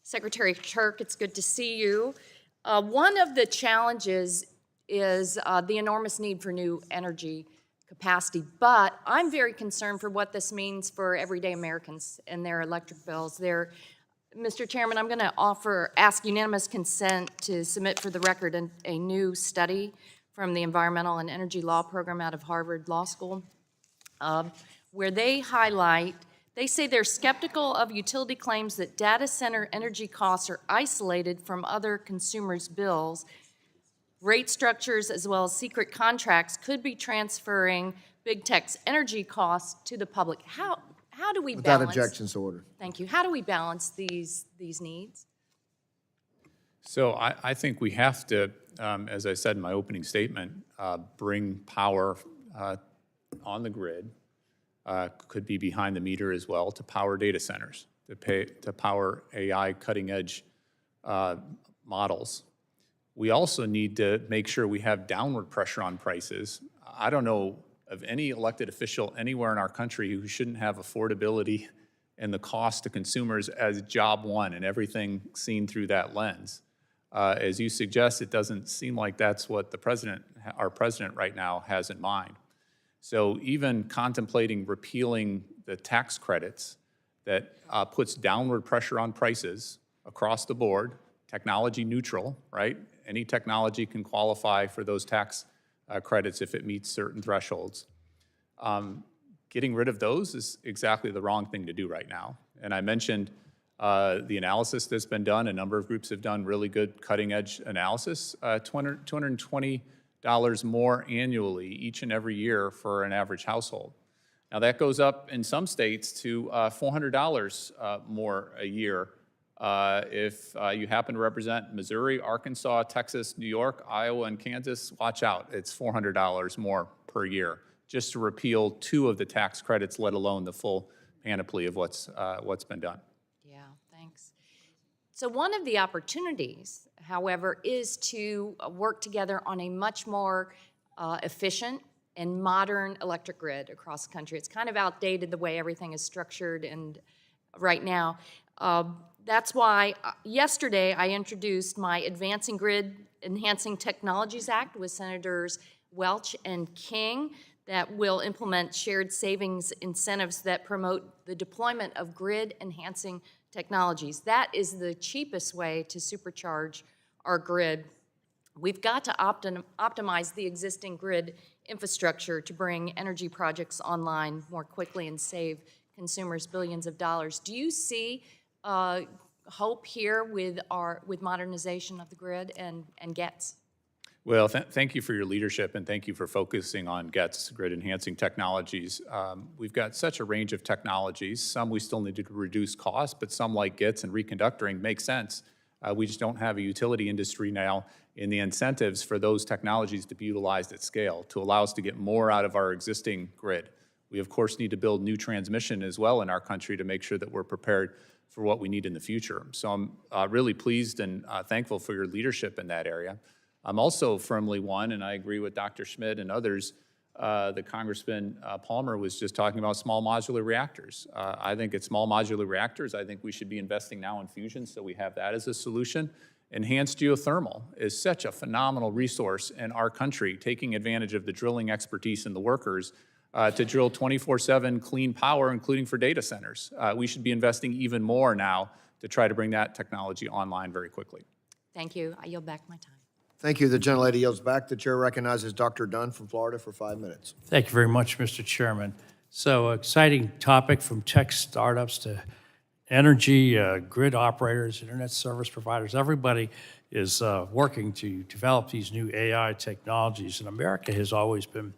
Secretary Turk, it's good to see you. One of the challenges is the enormous need for new energy capacity, but I'm very concerned for what this means for everyday Americans and their electric bills. Mr. Chairman, I'm going to ask unanimous consent to submit for the record a new study from the Environmental and Energy Law Program out of Harvard Law School, where they say they're skeptical of utility claims that data center energy costs are isolated from other consumers' bills. Rate structures as well as secret contracts could be transferring big tech's energy costs to the public. How do we Without balance? objections to order. Thank you. How do we balance these needs? So I think we have to, as I said in my opening statement, bring power on the grid, could be behind the meter as well, to power data centers, to power AI cutting-edge models. We also need to make sure we have downward pressure on prices. I don't know of any elected official anywhere in our country who shouldn't have affordability and the cost to consumers as job one and everything seen through that lens. As you suggest, it doesn't seem like that's what our president right now has in mind. So even contemplating repealing the tax credits that puts downward pressure on prices across the board, technology neutral, right? Any technology can qualify for those tax credits if it meets certain thresholds. Getting rid of those is exactly the wrong thing to do right now. And I mentioned the analysis that's been done. A number of groups have done really good cutting-edge analysis. $220 more annually each and every year for an average household. Now that goes up in some states to $400 more a year. If you happen to represent Missouri, Arkansas, Texas, New York, Iowa, and Kansas, watch out. It's $400 more per year just to repeal 2 of the tax credits, let alone the full panoply of what's been done. Yeah, thanks. So one of the opportunities, however, is to work together on a much more efficient and modern electric grid across the country. It's kind of outdated the way everything is structured and right now. That's why yesterday I introduced my Advancing Grid Enhancing Technologies Act with Senators Welch and King that will implement shared savings incentives that promote the deployment of grid enhancing technologies. That is the cheapest way to supercharge our grid. We've got to optimize the existing grid infrastructure to bring energy projects online more quickly and save consumers billions of dollars. Do you see hope here with modernization of the grid and GETS? Well, thank you for your leadership and thank you for focusing on GETS, grid enhancing technologies. We've got such a range of technologies. Some we still need to reduce costs, but some like GETS and reconductoring make sense. We just don't have a utility industry now in the incentives for those technologies to be utilized at scale to allow us to get more out of our existing grid. We, of course, need to build new transmission as well in our country to make sure that we're prepared for what we need in the future. So I'm really pleased and thankful for your leadership in that area. I'm also firmly one, and I agree with Dr. Schmidt and others, the Congressman Palmer was just talking about small modular reactors. I think it's small modular reactors. I think we should be investing now in fusion, so we have that as a solution. Enhanced geothermal is such a phenomenal resource in our country, taking advantage of the drilling expertise and the workers to drill 24/7 clean power, including for data centers. We should be investing even more now to try to bring that technology online very quickly. Thank you. I yield back my time. Thank you. The gentlelady yields back. The chair recognizes Dr. Dunn from Florida for 5 minutes. Thank you very much, Mr. Chairman. So exciting topic, from tech startups to energy, grid operators, internet service providers. Everybody is working to develop these new AI technologies, and America has always been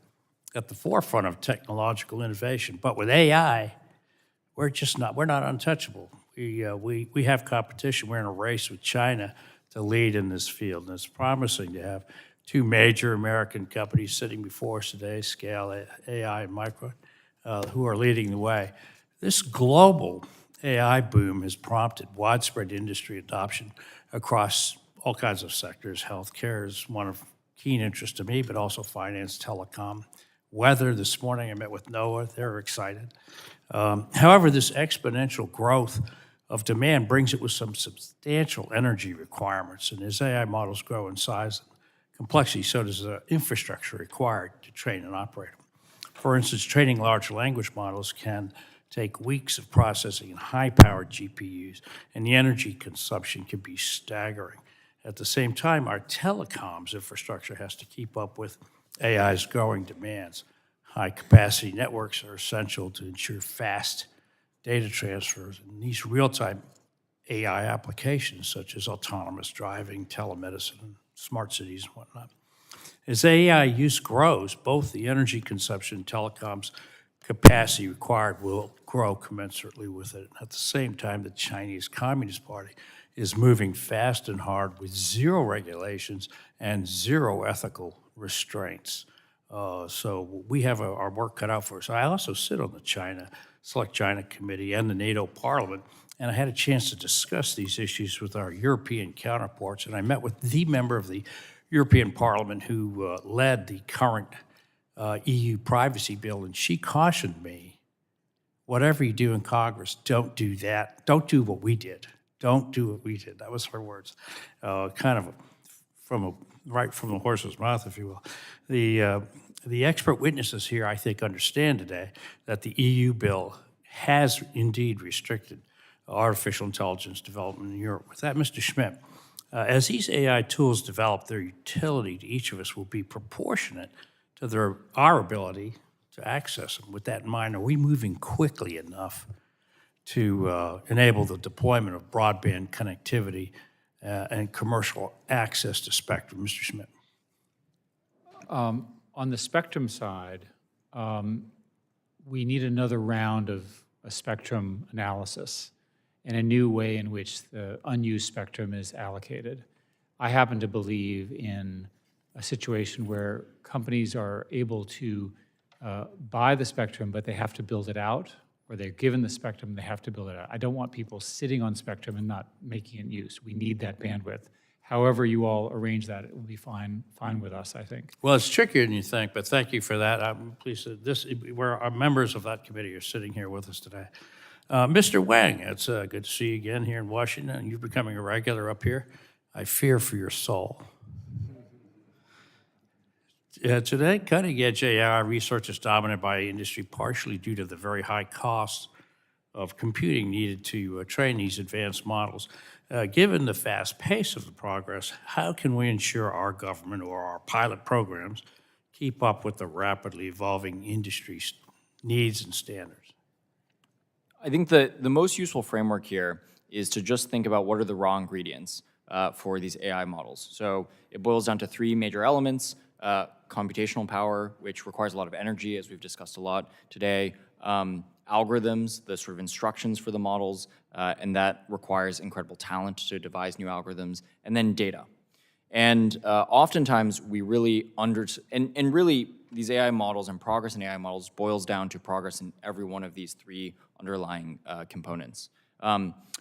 at the forefront of technological innovation. But with AI, we're not untouchable. We have competition. We're in a race with China to lead in this field, and it's promising to have two major American companies sitting before us today, Scale AI and Micron, who are leading the way. This global AI boom has prompted widespread industry adoption across all kinds of sectors. Healthcare is one of keen interest to me, but also finance, telecom, weather. This morning I met with NOAA. They're excited. However, this exponential growth of demand brings it with some substantial energy requirements. And as AI models grow in size and complexity, so does the infrastructure required to train and operate them. For instance, training large language models can take weeks of processing in high-powered GPUs, and the energy consumption can be staggering. At the same time, our telecoms infrastructure has to keep up with AI's growing demands. High-capacity networks are essential to ensure fast data transfers, and these real-time AI applications, such as autonomous driving, telemedicine, and smart cities and whatnot. As AI use grows, both the energy consumption and telecoms capacity required will grow commensurately with it. At the same time, the Chinese Communist Party is moving fast and hard with zero regulations and zero ethical restraints. So we have our work cut out for us. I also sit on the Select China Committee and the NATO Parliament, and I had a chance to discuss these issues with our European counterparts, and I met with the member of the European Parliament who led the current EU privacy bill, and she cautioned me, whatever you do in Congress, don't do that. Don't do what we did. Don't do what we did. That was her words, kind of right from the horse's mouth, if you will. The expert witnesses here, I think, understand today that the EU bill has indeed restricted artificial intelligence development in Europe. With that, Mr. Schmidt, as these AI tools develop, their utility to each of us will be proportionate to our ability to access them. With that in mind, are we moving quickly enough to enable the deployment of broadband connectivity and commercial access to spectrum? Mr. Schmidt. On the spectrum side, we need another round of a spectrum analysis and a new way in which the unused spectrum is allocated. I happen to believe in a situation where companies are able to buy the spectrum, but they have to build it out, or they're given the spectrum, they have to build it out. I don't want people sitting on spectrum and not making it use. We need that bandwidth. However you all arrange that, it will be fine with us, I think. Well, it's trickier than you think, but thank you for that. I'm pleased that our members of that committee are sitting here with us today. Mr. Wang, it's good to see you again here in Washington. You're becoming a regular up here. I fear for your soul. Today, cutting-edge AI research is dominated by industry, partially due to the very high costs of computing needed to train these advanced models. Given the fast pace of the progress, how can we ensure our government or our pilot programs keep up with the rapidly evolving industry's needs and standards? I think the most useful framework here is to just think about what are the raw ingredients for these AI models. So it boils down to three major elements: computational power, which requires a lot of energy, as we've discussed a lot today, algorithms, the sort of instructions for the models, and that requires incredible talent to devise new algorithms, and then data. And oftentimes we really and really these AI models and progress in AI models boils down to progress in every one of these three underlying components.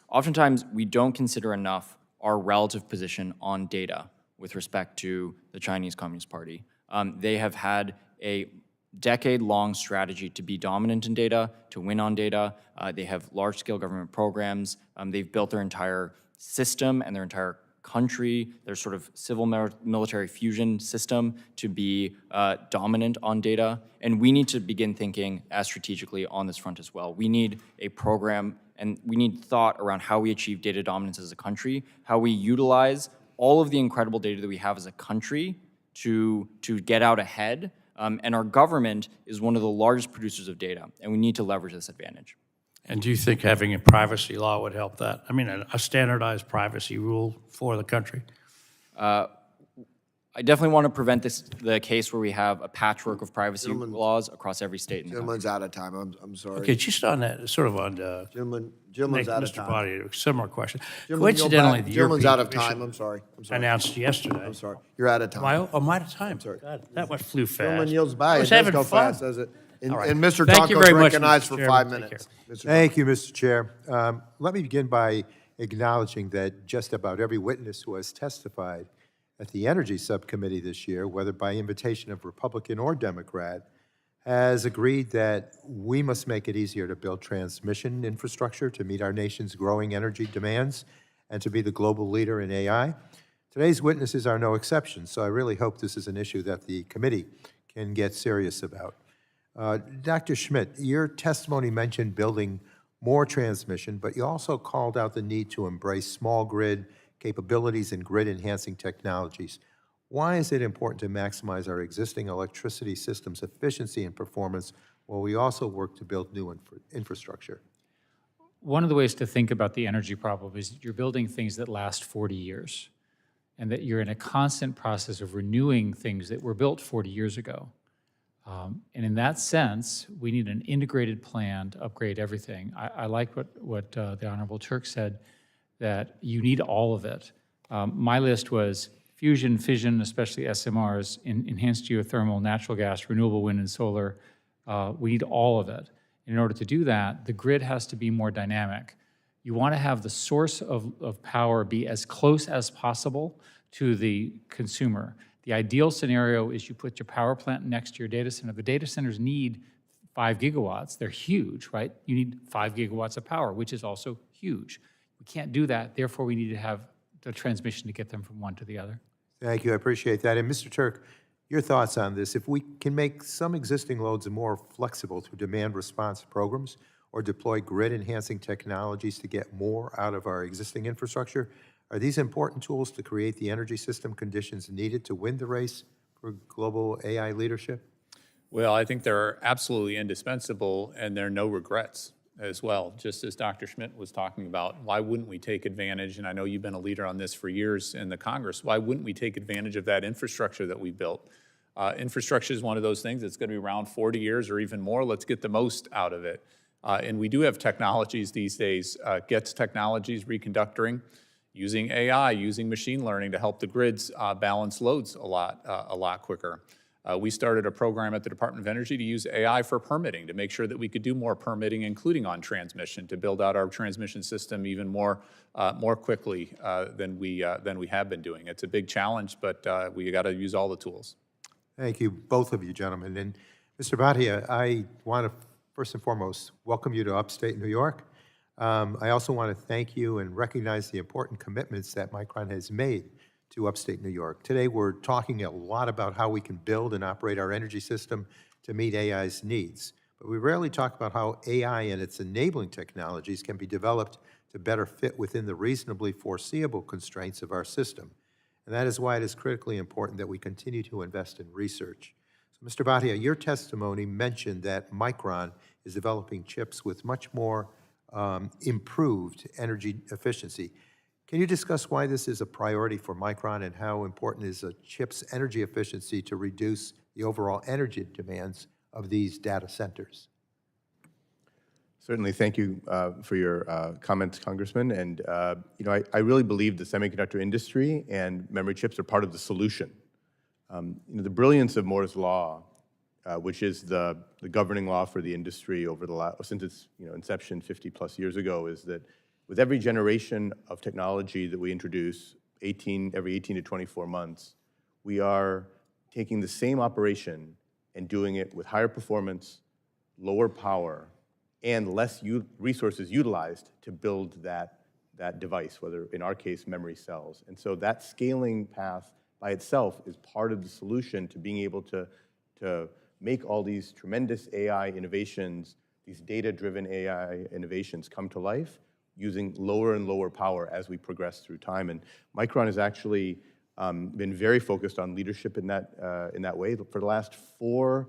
Oftentimes we don't consider enough our relative position on data with respect to the Chinese Communist Party. They have had a decade-long strategy to be dominant in data, to win on data. They have large-scale government programs. They've built their entire system and their entire country, their sort of civil military fusion system to be dominant on data. And we need to begin thinking as strategically on this front as well. We need a program and we need thought around how we achieve data dominance as a country, how we utilize all of the incredible data that we have as a country to get out ahead. And our government is one of the largest producers of data, and we need to leverage this advantage. And do you think having a privacy law would help that? I mean, a standardized privacy rule for the country? I definitely want to prevent the case where we have a patchwork of privacy laws across every state in the country. Gentleman's out of time, I'm sorry. Okay, just on that, sort of on Gentleman's out of Mr. time. Body, a similar question. Gentleman, you'll Coincidentally, back- the Gentleman's European out of time, Commission I'm sorry. announced yesterday. I'm sorry, you're out of time. Am I out of time? Sorry. God, that one flew fast. Gentleman yields by, I it was does having go fun. fast, does it? And All right. and Mr. Thank you Tonko's very much, recognized Mr. for Chairman. 5 Take minutes. Mr. Thank you, Mr. Chair. Let me begin by acknowledging that just about every witness who has testified at the Energy Subcommittee this year, whether by invitation of Republican or Democrat, has agreed that we must make it easier to build transmission infrastructure to meet our nation's growing energy demands and to be the global leader in AI. Today's witnesses are no exception, so I really hope this is an issue that the committee can get serious about. Dr. Schmidt, your testimony mentioned building more transmission, but you also called out the need to embrace small grid capabilities and grid-enhancing technologies. Why is it important to maximize our existing electricity system's efficiency and performance while we also work to build new infrastructure? One of the ways to think about the energy problem is you're building things that last 40 years, and that you're in a constant process of renewing things that were built 40 years ago. And in that sense, we need an integrated plan to upgrade everything. I like what the Honorable Turk said, that you need all of it. My list was fusion, fission, especially SMRs, enhanced geothermal, natural gas, renewable wind and solar. We need all of it. In order to do that, the grid has to be more dynamic. You want to have the source of power be as close as possible to the consumer. The ideal scenario is you put your power plant next to your data center. The data centers need 5 gigawatts. They're huge, right? You need 5 gigawatts of power, which is also huge. We can't do that. Therefore, we need to have the transmission to get them from one to the other. Thank you, I appreciate that. And Mr. Turk, your thoughts on this? If we can make some existing loads more flexible through demand response programs or deploy grid-enhancing technologies to get more out of our existing infrastructure, are these important tools to create the energy system conditions needed to win the race for global AI leadership? Well, I think they're absolutely indispensable, and there are no regrets as well. Just as Dr. Schmidt was talking about, why wouldn't we take advantage, and I know you've been a leader on this for years in the Congress, why wouldn't we take advantage of that infrastructure that we built? Infrastructure is one of those things that's going to be around 40 years or even more. Let's get the most out of it. And we do have technologies these days, GETS technologies, reconductoring, using AI, using machine learning to help the grids balance loads a lot quicker. We started a program at the Department of Energy to use AI for permitting, to make sure that we could do more permitting, including on transmission, to build out our transmission system even more quickly than we have been doing. It's a big challenge, but we got to use all the tools. Thank you, both of you gentlemen. And Mr. Batia, I want to first and foremost welcome you to upstate New York. I also want to thank you and recognize the important commitments that Micron has made to upstate New York. Today, we're talking a lot about how we can build and operate our energy system to meet AI's needs. But we rarely talk about how AI and its enabling technologies can be developed to better fit within the reasonably foreseeable constraints of our system. And that is why it is critically important that we continue to invest in research. So, Mr. Batia, your testimony mentioned that Micron is developing chips with much more improved energy efficiency. Can you discuss why this is a priority for Micron and how important is a chip's energy efficiency to reduce the overall energy demands of these data centers? Certainly, thank you for your comments, Congressman. And I really believe the semiconductor industry and memory chips are part of the solution. The brilliance of Moore's law, which is the governing law for the industry over since its inception 50+ years ago, is that with every generation of technology that we introduce, every 18 to 24 months, we are taking the same operation and doing it with higher performance, lower power, and less resources utilized to build that device, whether in our case, memory cells. And so that scaling path by itself is part of the solution to being able to make all these tremendous AI innovations, these data-driven AI innovations come to life using lower and lower power as we progress through time. And Micron has actually been very focused on leadership in that way. For the last 4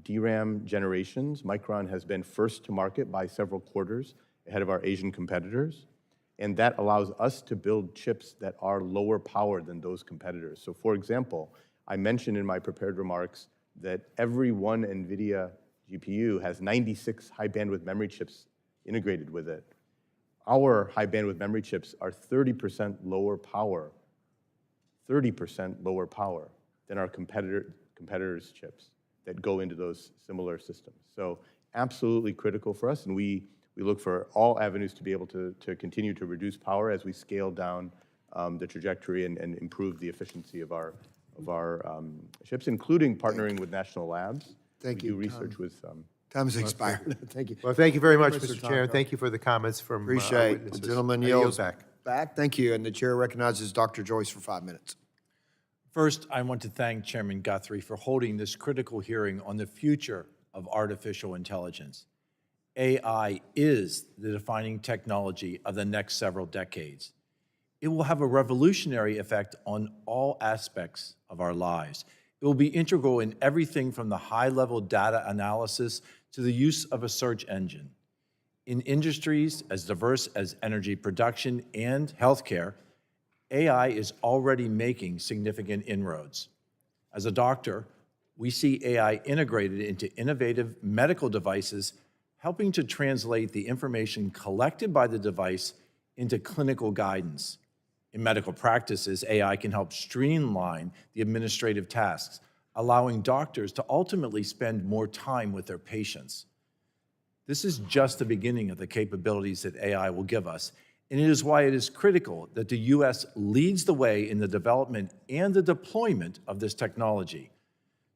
DRAM generations, Micron has been first to market by several quarters ahead of our Asian competitors. And that allows us to build chips that are lower power than those competitors. So for example, I mentioned in my prepared remarks that every one NVIDIA GPU has 96 high bandwidth memory chips integrated with it. Our high bandwidth memory chips are 30% lower power, 30% lower power than our competitors' chips that go into those similar systems. So absolutely critical for us, and we look for all avenues to be able to continue to reduce power as we scale down the trajectory and improve the efficiency of our chips, including partnering with national labs. Thank We you, do research with Time has expired. Thank you. Well, thank you very much, Mr. Mr. Chair. Tonko. Thank you for the comments from our Appreciate the witnesses. gentleman I yield yields back. back. Thank you. And the chair recognizes Dr. Joyce for 5 minutes. First, I want to thank Chairman Guthrie for holding this critical hearing on the future of artificial intelligence. AI is the defining technology of the next several decades. It will have a revolutionary effect on all aspects of our lives. It will be integral in everything from the high-level data analysis to the use of a search engine. In industries as diverse as energy production and healthcare, AI is already making significant inroads. As a doctor, we see AI integrated into innovative medical devices, helping to translate the information collected by the device into clinical guidance. In medical practices, AI can help streamline the administrative tasks, allowing doctors to ultimately spend more time with their patients. This is just the beginning of the capabilities that AI will give us, and it is why it is critical that the U.S. leads the way in the development and the deployment of this technology,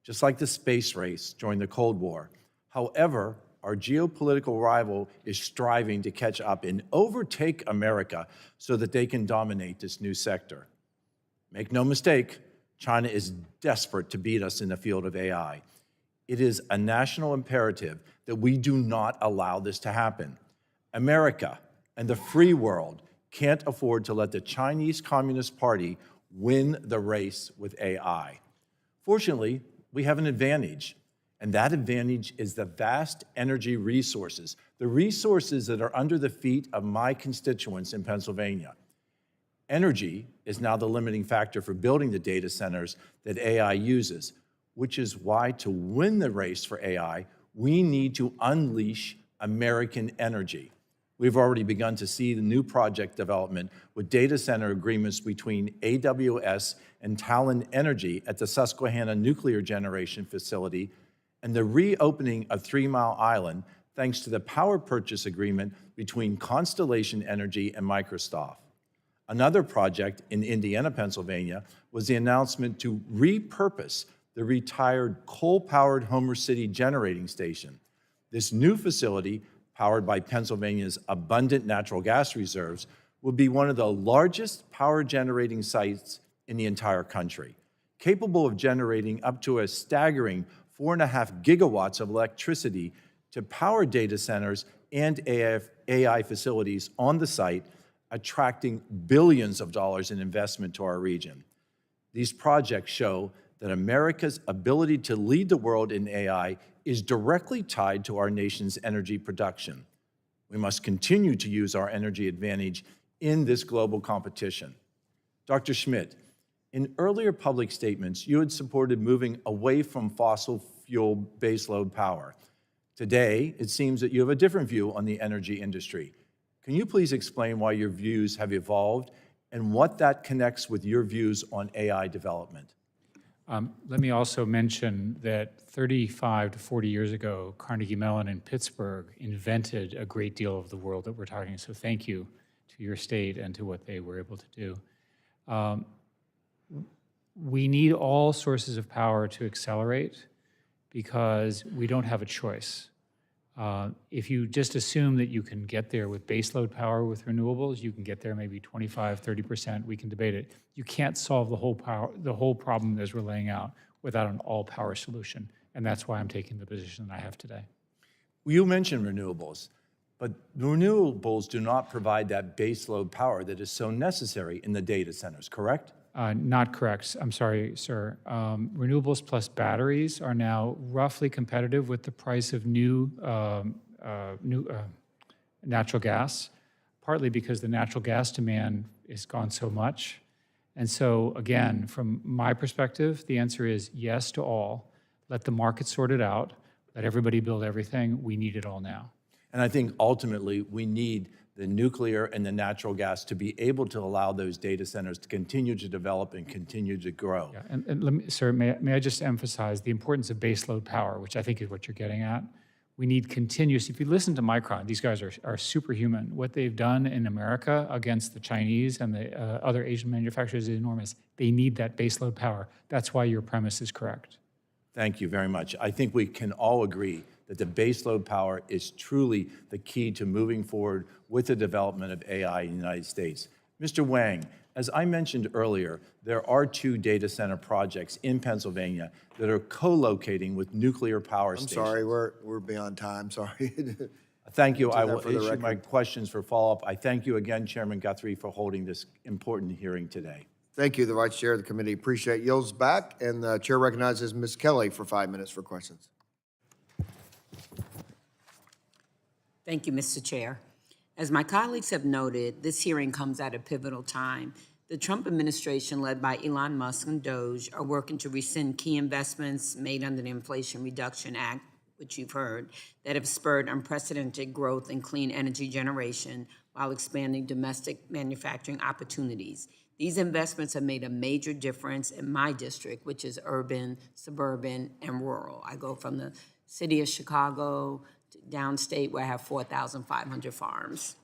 just like the space race during the Cold War. However, our geopolitical rival is striving to catch up and overtake America so that they can dominate this new sector. Make no mistake, China is desperate to beat us in the field of AI. It is a national imperative that we do not allow this to happen. America and the free world can't afford to let the Chinese Communist Party win the race with AI. Fortunately, we have an advantage. And that advantage is the vast energy resources, the resources that are under the feet of my constituents in Pennsylvania. Energy is now the limiting factor for building the data centers that AI uses, which is why to win the race for AI, we need to unleash American energy. We've already begun to see the new project development with data center agreements between AWS and Talen Energy at the Susquehanna Nuclear Generation Facility, and the reopening of 3 Mile Island thanks to the power purchase agreement between Constellation Energy and Microsoft. Another project in Indiana, Pennsylvania, was the announcement to repurpose the retired coal-powered Homer City Generating Station. This new facility, powered by Pennsylvania's abundant natural gas reserves, will be one of the largest power generating sites in the entire country, capable of generating up to a staggering 4.5 gigawatts of electricity to power data centers and AI facilities on the site, attracting billions of dollars in investment to our region. These projects show that America's ability to lead the world in AI is directly tied to our nation's energy production. We must continue to use our energy advantage in this global competition. Dr. Schmidt, in earlier public statements, you had supported moving away from fossil fuel baseload power. Today, it seems that you have a different view on the energy industry. Can you please explain why your views have evolved and what that connects with your views on AI development? Let me also mention that 35 to 40 years ago, Carnegie Mellon in Pittsburgh invented a great deal of the world that we're talking. So thank you to your state and to what they were able to do. We need all sources of power to accelerate, because we don't have a choice. If you just assume that you can get there with baseload power with renewables, you can get there maybe 25, 30%, we can debate it. You can't solve the whole problem as we're laying out without an all-power solution, and that's why I'm taking the position that I have today. You mentioned renewables, but renewables do not provide that baseload power that is so necessary in the data centers, correct? Not correct. I'm sorry, sir. Renewables plus batteries are now roughly competitive with the price of new natural gas, partly because the natural gas demand is gone so much. And so, again, from my perspective, the answer is yes to all. Let the market sort it out. Let everybody build everything. We need it all now. And I think ultimately we need the nuclear and the natural gas to be able to allow those data centers to continue to develop and continue to grow. Yeah, and let me, sir, may I just emphasize the importance of baseload power, which I think is what you're getting at. We need continuous, if you listen to Micron, these guys are superhuman. What they've done in America against the Chinese and the other Asian manufacturers is enormous. They need that baseload power. That's why your premise is correct. Thank you very much. I think we can all agree that the baseload power is truly the key to moving forward with the development of AI in the United States. Mr. Wang, as I mentioned earlier, there are 2 data center projects in Pennsylvania that are co-locating with nuclear power stations. I'm sorry, we're beyond time, sorry. Thank you. I that will for the issue my record. questions for follow-up. I thank you again, Chairman Guthrie, for holding this important hearing today. Thank you, the Vice Chair of the committee. Appreciate yields back, and the Chair recognizes Ms. Kelly for 5 minutes for questions. Thank you, Mr. Chair. As my colleagues have noted, this hearing comes at a pivotal time. The Trump administration, led by Elon Musk and Doge, are working to rescind key investments made under the Inflation Reduction Act, which you've heard, that have spurred unprecedented growth in clean energy generation while expanding domestic manufacturing opportunities. These investments have made a major difference in my district, which is urban, suburban, and rural. I go from the city of Chicago to downstate, where I have 4,500 farms.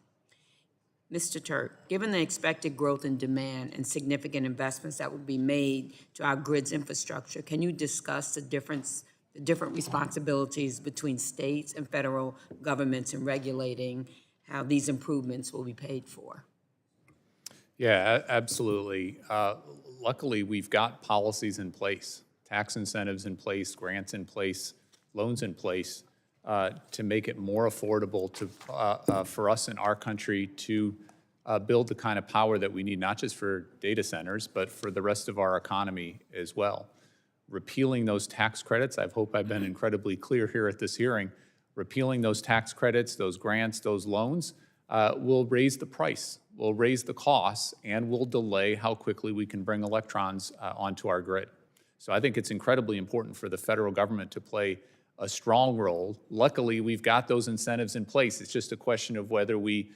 Mr. Turk, given the expected growth in demand and significant investments that will be made to our grid's infrastructure, can you discuss the different responsibilities between states and federal governments in regulating how these improvements will be paid for? Yeah, absolutely. Luckily, we've got policies in place, tax incentives in place, grants in place, loans in place to make it more affordable for us in our country to build the kind of power that we need, not just for data centers, but for the rest of our economy as well. Repealing those tax credits, I hope I've been incredibly clear here at this hearing, repealing those tax credits, those grants, those loans will raise the price, will raise the costs, and will delay how quickly we can bring electrons onto our grid. So I think it's incredibly important for the federal government to play a strong role. Luckily, we've got those incentives in place. It's just a question of whether we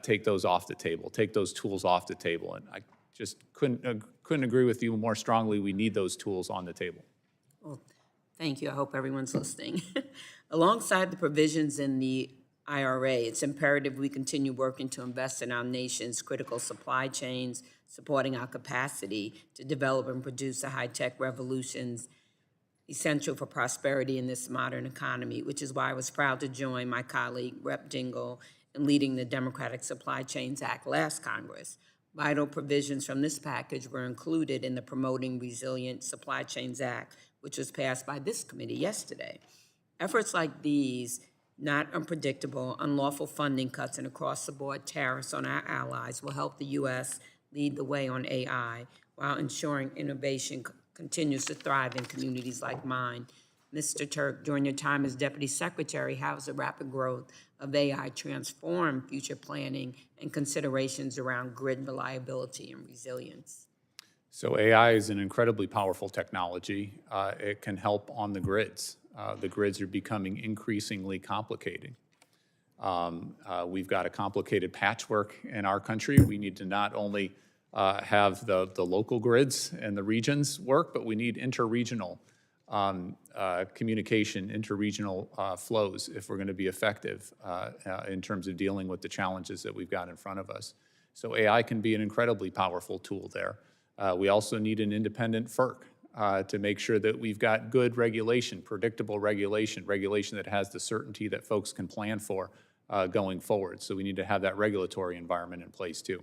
take those off the table, take those tools off the table. And I just couldn't agree with you more strongly. We need those tools on the table. Well, thank you. I hope everyone's listening. Alongside the provisions in the IRA, it's imperative we continue working to invest in our nation's critical supply chains, supporting our capacity to develop and produce the high-tech revolutions essential for prosperity in this modern economy, which is why I was proud to join my colleague, Rep. Dingell, in leading the Democratic Supply Chains Act last Congress. Vital provisions from this package were included in the Promoting Resilient Supply Chains Act, which was passed by this committee yesterday. Efforts like these, not unpredictable, unlawful funding cuts and across-the-board tariffs on our allies will help the U.S. lead the way on AI while ensuring innovation continues to thrive in communities like mine. Mr. Turk, during your time as Deputy Secretary, how has the rapid growth of AI transformed future planning and considerations around grid reliability and resilience? So AI is an incredibly powerful technology. It can help on the grids. The grids are becoming increasingly complicated. We've got a complicated patchwork in our country. We need to not only have the local grids and the regions work, but we need interregional communication, interregional flows if we're going to be effective in terms of dealing with the challenges that we've got in front of us. So AI can be an incredibly powerful tool there. We also need an independent FERC to make sure that we've got good regulation, predictable regulation, regulation that has the certainty that folks can plan for going forward. So we need to have that regulatory environment in place too.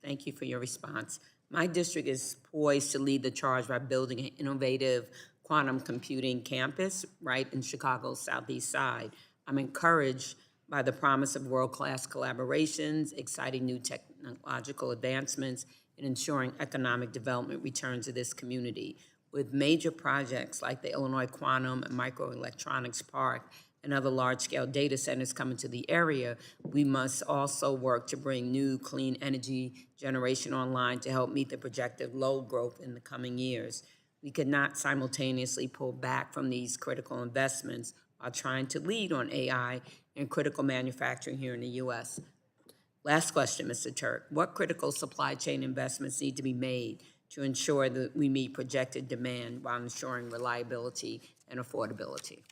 Thank you for your response. My district is poised to lead the charge by building an innovative quantum computing campus right in Chicago's southeast side. I'm encouraged by the promise of world-class collaborations, exciting new technological advancements, and ensuring economic development returns to this community. With major projects like the Illinois Quantum and Microelectronics Park and other large-scale data centers coming to the area, we must also work to bring new clean energy generation online to help meet the projected load growth in the coming years. We could not simultaneously pull back from these critical investments while trying to lead on AI and critical manufacturing here in the U.S. Last question, Mr. Turk. What critical supply chain investments need to be made to ensure that we meet projected demand while ensuring reliability and affordability?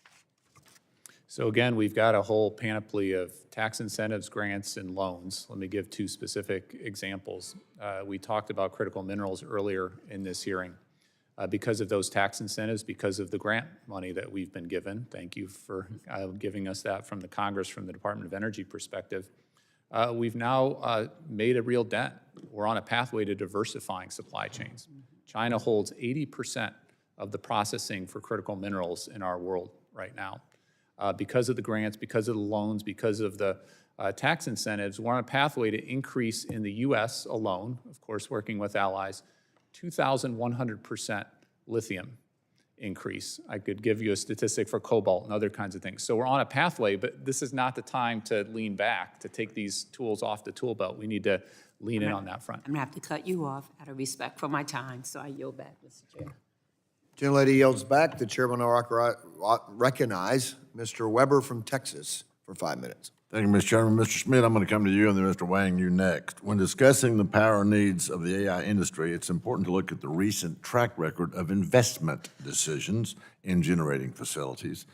So again, we've got a whole panoply of tax incentives, grants, and loans. Let me give two specific examples. We talked about critical minerals earlier in this hearing. Because of those tax incentives, because of the grant money that we've been given, thank you for giving us that from the Congress, from the Department of Energy perspective, we've now made a real dent. We're on a pathway to diversifying supply chains. China holds 80% of the processing for critical minerals in our world right now. Because of the grants, because of the loans, because of the tax incentives, we're on a pathway to increase in the U.S. alone, of course, working with allies, 2,100% lithium increase. I could give you a statistic for cobalt and other kinds of things. So we're on a pathway, but this is not the time to lean back, to take these tools off the tool belt. We need to lean in on that front. I'm gonna have to cut you off out of respect for my time, so I yield back, Mr. Chair. Gentlelady yields back. The chairman will recognize Mr. Weber from Texas for 5 minutes. Thank you, Mr. Chairman. Mr. Schmidt, I'm going to come to you, and then Mr. Wang, you next. When discussing the power needs of the AI industry, it's important to look at the recent track record of investment decisions in generating facilities.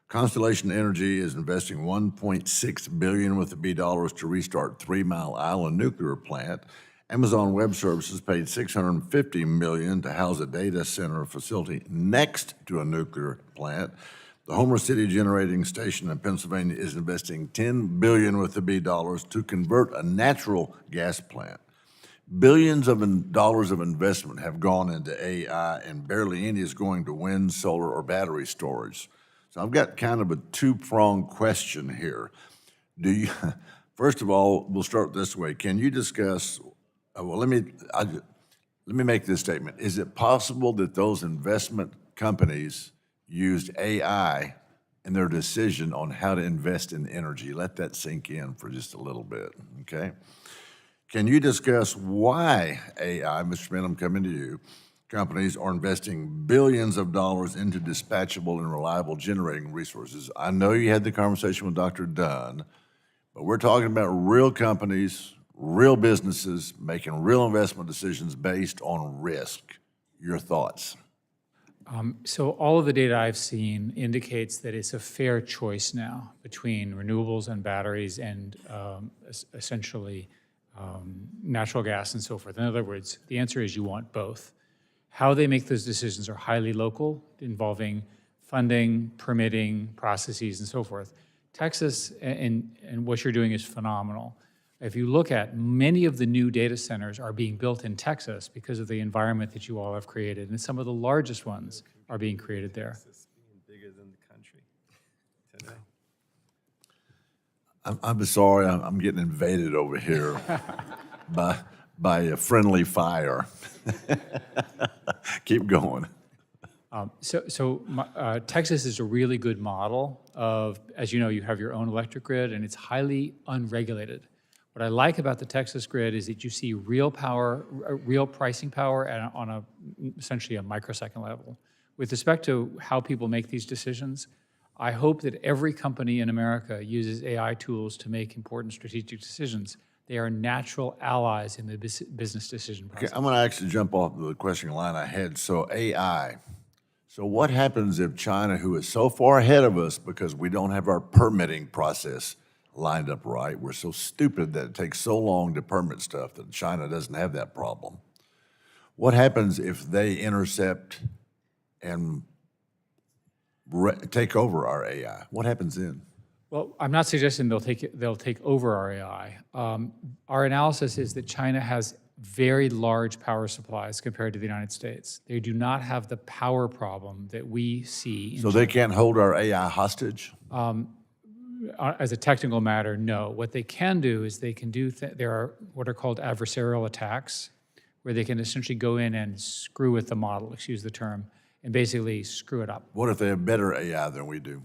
Constellation Energy is investing $1.6 billion with the B dollars to restart 3 Mile Island nuclear plant. Amazon Web Services paid $650 million to house a data center facility next to a nuclear plant. The Homer City Generating Station in Pennsylvania is investing $10 billion with the B dollars to convert a natural gas plant. Billions of dollars of investment have gone into AI, and barely any is going to wind, solar, or battery storage. So I've got kind of a two-pronged question here. First of all, we'll start this way. Can you discuss, let me make this statement. Is it possible that those investment companies used AI in their decision on how to invest in energy? Let that sink in for just a little bit, okay? Can you discuss why AI, Mr. Schmidt, I'm coming to you, companies are investing billions of dollars into dispatchable and reliable generating resources? I know you had the conversation with Dr. Dunn, but we're talking about real companies, real businesses making real investment decisions based on risk. Your thoughts? So all of the data I've seen indicates that it's a fair choice now between renewables and batteries and essentially natural gas and so forth. In other words, the answer is you want both. How they make those decisions are highly local, involving funding, permitting, processes, and so forth. Texas and what you're doing is phenomenal. If you look at many of the new data centers are being built in Texas because of the environment that you all have created, and some of the largest ones are being created there. Bigger than the country today. I'm sorry, I'm getting invaded over here by a friendly fire. Keep going. Texas is a really good model of, as you know, you have your own electric grid, and it's highly unregulated. What I like about the Texas grid is that you see real power, real pricing power on essentially a microsecond level. With respect to how people make these decisions, I hope that every company in America uses AI tools to make important strategic decisions. They are natural allies in the business decision process. Okay, I'm going to actually jump off the question line I had. So AI. So what happens if China, who is so far ahead of us because we don't have our permitting process lined up right, we're so stupid that it takes so long to permit stuff that China doesn't have that problem. What happens if they intercept and take over our AI? What happens then? Well, I'm not suggesting they'll take over our AI. Our analysis is that China has very large power supplies compared to the United States. They do not have the power problem that we see in So they can't hold our AI hostage? as a technical matter, no. What they can do is they can do, there are what are called adversarial attacks, where they can essentially go in and screw with the model, excuse the term, and basically screw it up. What if they have better AI than we do?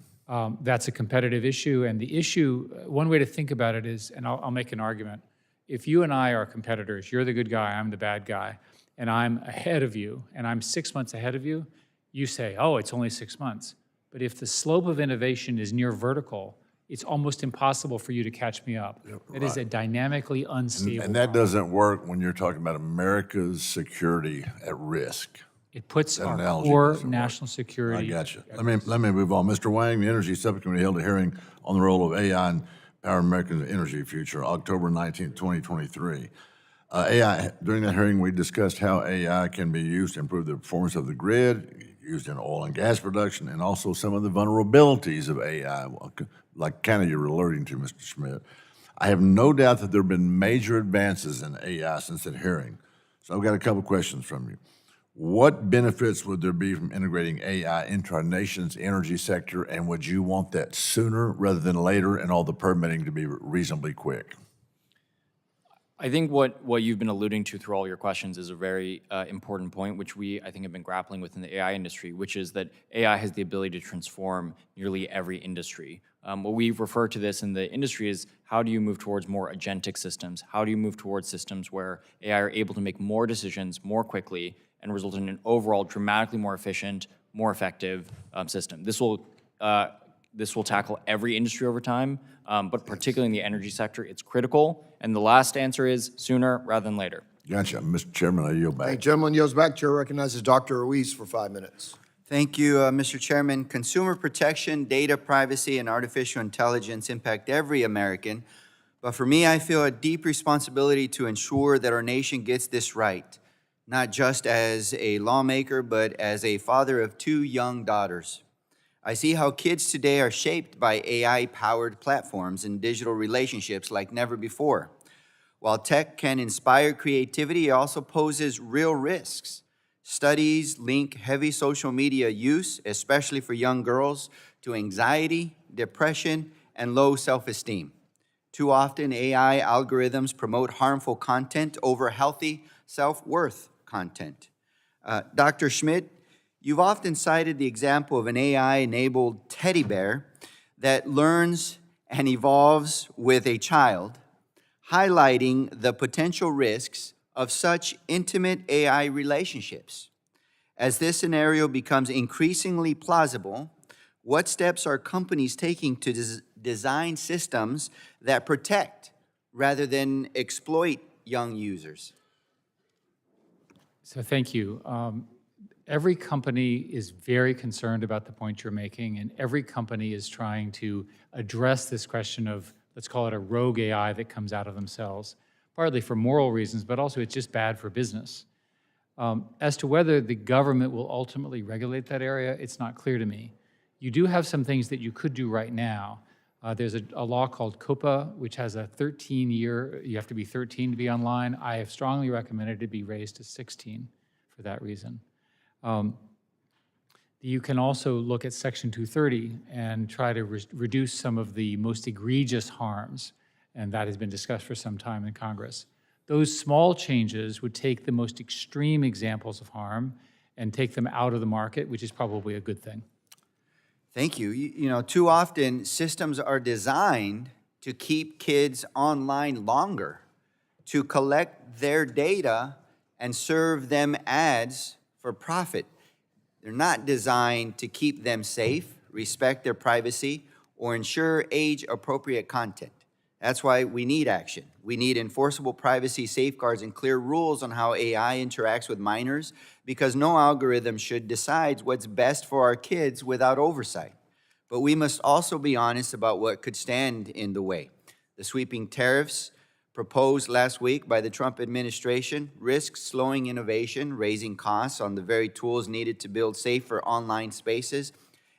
That's a competitive issue, and the issue, one way to think about it is, and I'll make an argument, if you and I are competitors, you're the good guy, I'm the bad guy, and I'm ahead of you, and I'm 6 months ahead of you, you say, oh, it's only 6 months. But if the slope of innovation is near vertical, it's almost impossible for you to catch me up. It is a dynamically unstable. And that doesn't work when you're talking about America's security at risk. It puts That our analogy core doesn't work. national security. I got you. Let me move on. Mr. Wang, the Energy Subcommittee held a hearing on the role of AI in Power America's energy future, October 19, 2023. During that hearing, we discussed how AI can be used to improve the performance of the grid, used in oil and gas production, and also some of the vulnerabilities of AI, like kind of you're alerting to, Mr. Schmidt. I have no doubt that there have been major advances in AI since that hearing. So I've got a couple questions from you. What benefits would there be from integrating AI into our nation's energy sector, and would you want that sooner rather than later and all the permitting to be reasonably quick? I think what you've been alluding to through all your questions is a very important point, which I think, have been grappling with in the AI industry, which is that AI has the ability to transform nearly every industry. What we refer to this in the industry is, how do you move towards more agentic systems? How do you move towards systems where AI are able to make more decisions more quickly and result in an overall dramatically more efficient, more effective system? This will tackle every industry over time, but particularly in the energy sector, it's critical. And the last answer is sooner rather than later. Gotcha. Mr. Chairman, I yield back. Thank you. Gentleman yields back. Chair recognizes Dr. Ruiz for 5 minutes. Thank you, Mr. Chairman. Consumer protection, data privacy, and artificial intelligence impact every American. But for me, I feel a deep responsibility to ensure that our nation gets this right, not just as a lawmaker, but as a father of 2 young daughters. I see how kids today are shaped by AI-powered platforms and digital relationships like never before. While tech can inspire creativity, it also poses real risks. Studies link heavy social media use, especially for young girls, to anxiety, depression, and low self-esteem. Too often, AI algorithms promote harmful content over healthy self-worth content. Dr. Schmidt, you've often cited the example of an AI-enabled teddy bear that learns and evolves with a child, highlighting the potential risks of such intimate AI relationships. As this scenario becomes increasingly plausible, what steps are companies taking to design systems that protect rather than exploit young users? So thank you. Every company is very concerned about the point you're making, and every company is trying to address this question of, let's call it a rogue AI that comes out of themselves, partly for moral reasons, but also it's just bad for business. As to whether the government will ultimately regulate that area, it's not clear to me. You do have some things that you could do right now. There's a law called COPA, which has a 13-year, you have to be 13 to be online. I have strongly recommended it be raised to 16 for that reason. You can also look at Section 230 and try to reduce some of the most egregious harms, and that has been discussed for some time in Congress. Those small changes would take the most extreme examples of harm and take them out of the market, which is probably a good thing. Thank you. You know, too often systems are designed to keep kids online longer, to collect their data and serve them ads for profit. They're not designed to keep them safe, respect their privacy, or ensure age-appropriate content. That's why we need action. We need enforceable privacy safeguards and clear rules on how AI interacts with minors, because no algorithm should decide what's best for our kids without oversight. But we must also be honest about what could stand in the way. The sweeping tariffs proposed last week by the Trump administration risks slowing innovation, raising costs on the very tools needed to build safer online spaces,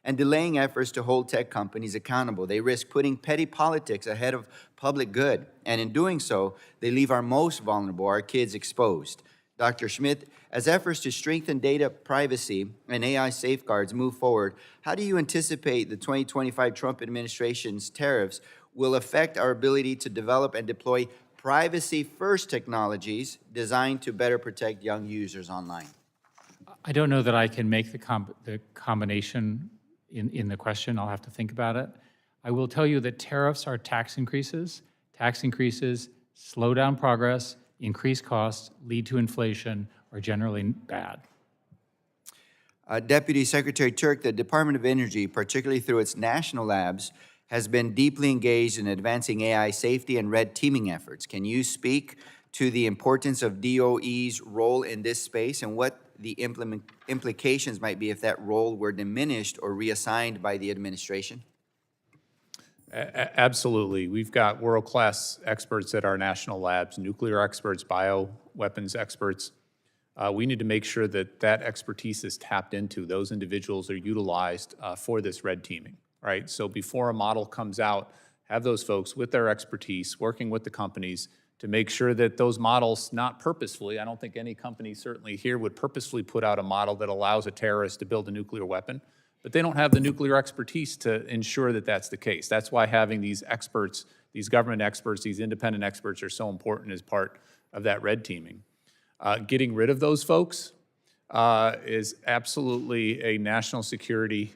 and delaying efforts to hold tech companies accountable. They risk putting petty politics ahead of public good, and in doing so, they leave our most vulnerable, our kids, exposed. Dr. Schmidt, as efforts to strengthen data privacy and AI safeguards move forward, how do you anticipate the 2025 Trump administration's tariffs will affect our ability to develop and deploy privacy-first technologies designed to better protect young users online? I don't know that I can make the combination in the question. I'll have to think about it. I will tell you that tariffs are tax increases. Tax increases slow down progress, increase costs, lead to inflation, are generally bad. Deputy Secretary Turk, the Department of Energy, particularly through its national labs, has been deeply engaged in advancing AI safety and red teaming efforts. Can you speak to the importance of DOE's role in this space and what the implications might be if that role were diminished or reassigned by the administration? Absolutely. We've got world-class experts at our national labs, nuclear experts, bioweapons experts. We need to make sure that that expertise is tapped into. Those individuals are utilized for this red teaming, right? So before a model comes out, have those folks with their expertise working with the companies to make sure that those models, not purposefully, I don't think any company certainly here would purposefully put out a model that allows a terrorist to build a nuclear weapon, but they don't have the nuclear expertise to ensure that that's the case. That's why having these experts, these government experts, these independent experts are so important as part of that red teaming. Getting rid of those folks is absolutely a national security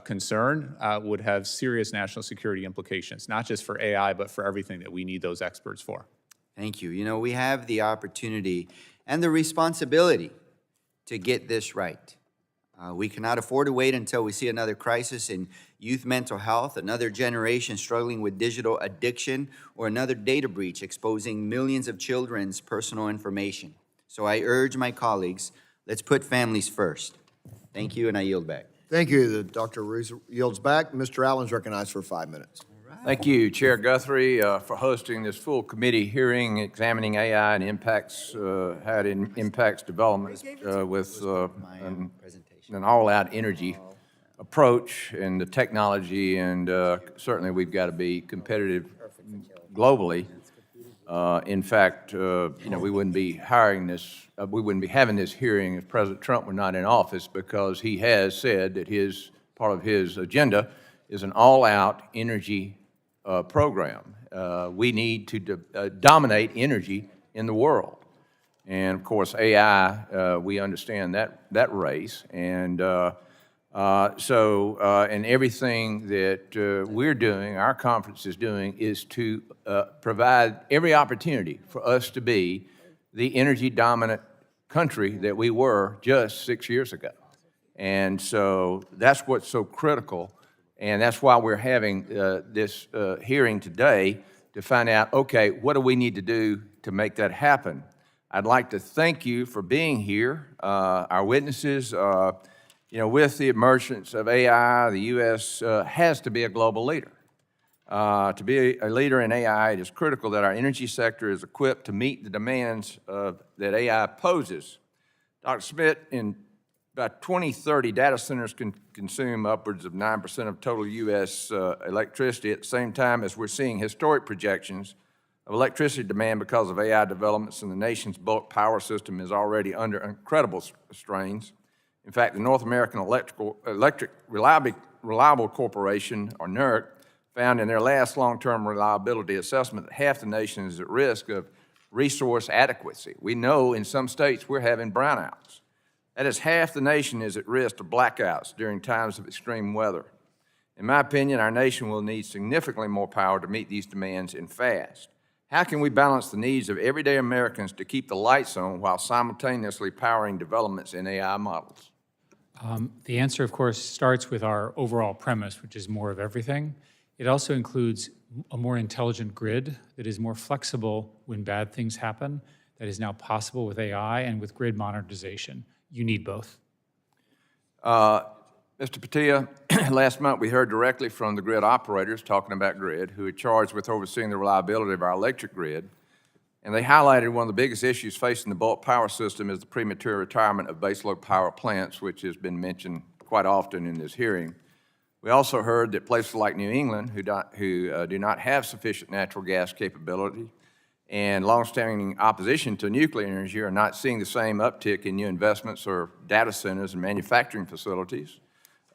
concern, would have serious national security implications, not just for AI, but for everything that we need those experts for. Thank you. You know, we have the opportunity and the responsibility to get this right. We cannot afford to wait until we see another crisis in youth mental health, another generation struggling with digital addiction, or another data breach exposing millions of children's personal information. So I urge my colleagues, let's put families first. Thank you, and I yield back. Thank you. Dr. Ruiz yields back. Mr. Allen's recognized for 5 minutes. Thank you, Chair Guthrie, for hosting this full committee hearing examining AI and impacts, how it impacts development with an all-out energy approach and the technology, and certainly we've got to be competitive globally. In fact, you know, we wouldn't be having this hearing if President Trump were not in office, because he has said that part of his agenda is an all-out energy program. We need to dominate energy in the world. And of course, AI, we understand that race. And and everything that we're doing, our conference is doing, is to provide every opportunity for us to be the energy dominant country that we were just 6 years ago. And so that's what's so critical. And that's why we're having this hearing today, to find out, okay, what do we need to do to make that happen? I'd like to thank you for being here, our witnesses. You know, with the emergence of AI, the U.S. Has to be a global leader. To be a leader in AI, it is critical that our energy sector is equipped to meet the demands that AI poses. Dr. Schmidt, in by 2030, data centers can consume upwards of 9% of total U.S. Electricity, at the same time as we're seeing historic projections of electricity demand because of AI developments, and the nation's bulk power system is already under incredible strains. In fact, the North American Electric Reliable Corporation, or NERC, found in their last long-term reliability assessment that half the nation is at risk of resource adequacy. We know in some states we're having brownouts. That is, half the nation is at risk of blackouts during times of extreme weather. In my opinion, our nation will need significantly more power to meet these demands, and fast. How can we balance the needs of everyday Americans to keep the lights on while simultaneously powering developments in AI models? The answer, of course, starts with our overall premise, which is more of everything. It also includes a more intelligent grid that is more flexible when bad things happen, that is now possible with AI and with grid modernization. You need both. Mr. Batia, last month we heard directly from the grid operators talking about grid, who are charged with overseeing the reliability of our electric grid. And they highlighted one of the biggest issues facing the bulk power system is the premature retirement of baseload power plants, which has been mentioned quite often in this hearing. We also heard that places like New England, who do not have sufficient natural gas capability, and longstanding opposition to nuclear energy are not seeing the same uptick in new investments or data centers and manufacturing facilities.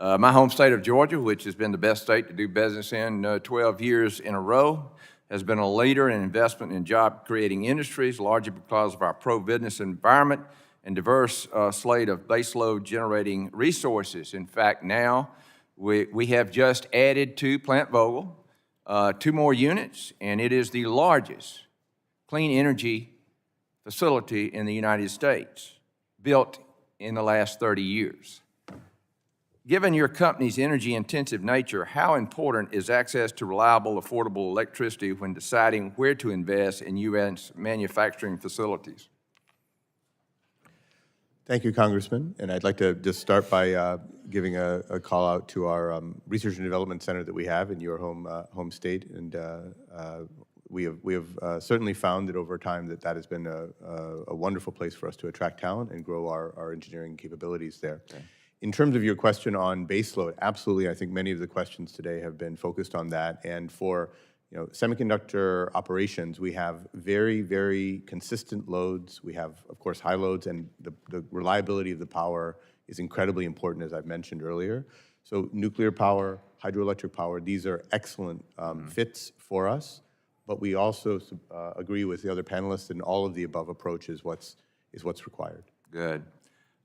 My home state of Georgia, which has been the best state to do business in 12 years in a row, has been a leader in investment in job-creating industries, largely because of our pro-business environment and diverse slate of baseload generating resources. In fact, now we have just added to Plant Vogtle 2 more units, and it is the largest clean energy facility in the United States, built in the last 30 years. Given your company's energy-intensive nature, how important is access to reliable, affordable electricity when deciding where to invest in U.S. manufacturing facilities? Thank you, Congressman. And I'd like to just start by giving a call out to our Research and Development Center that we have in your home state. And we have certainly found that over time that has been a wonderful place for us to attract talent and grow our engineering capabilities there. Okay. In terms of your question on baseload, absolutely. I think many of the questions today have been focused on that. And for semiconductor operations, we have very, very consistent loads. We have, of course, high loads, and the reliability of the power is incredibly important, as I've mentioned earlier. So nuclear power, hydroelectric power, these are excellent fits for us. But we also agree with the other panelists, and all of the above approach is what's required. Good.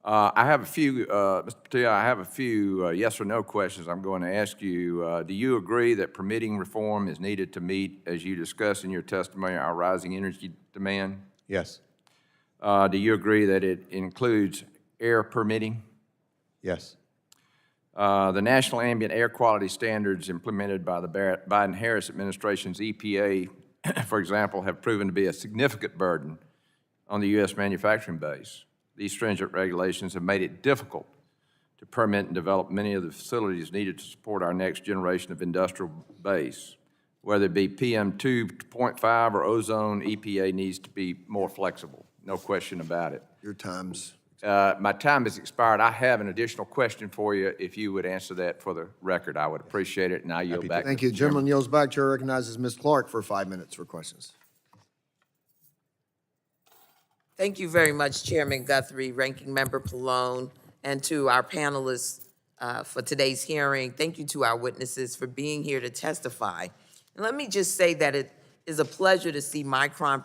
I have a few, Mr. Batia, I have a few yes or no questions I'm going to ask you. Do you agree that permitting reform is needed to meet, as you discussed in your testimony, our rising energy demand? Yes. Do you agree that it includes air permitting? Yes. The National Ambient Air Quality Standards implemented by the Biden-Harris administration's EPA, for example, have proven to be a significant burden on the U.S. manufacturing base. These stringent regulations have made it difficult to permit and develop many of the facilities needed to support our next generation of industrial base. Whether it be PM 2.5 or ozone, EPA needs to be more flexible, no question about it. Your time's my time has expired. I have an additional question for you. If you would answer that for the record, I would appreciate it, and I yield back. Thank you. Gentleman yields back. Chair recognizes Ms. Clark for 5 minutes for questions. Thank you very much, Chairman Guthrie, Ranking Member Pallone, and to our panelists for today's hearing. Thank you to our witnesses for being here to testify. And let me just say that it is a pleasure to see Micron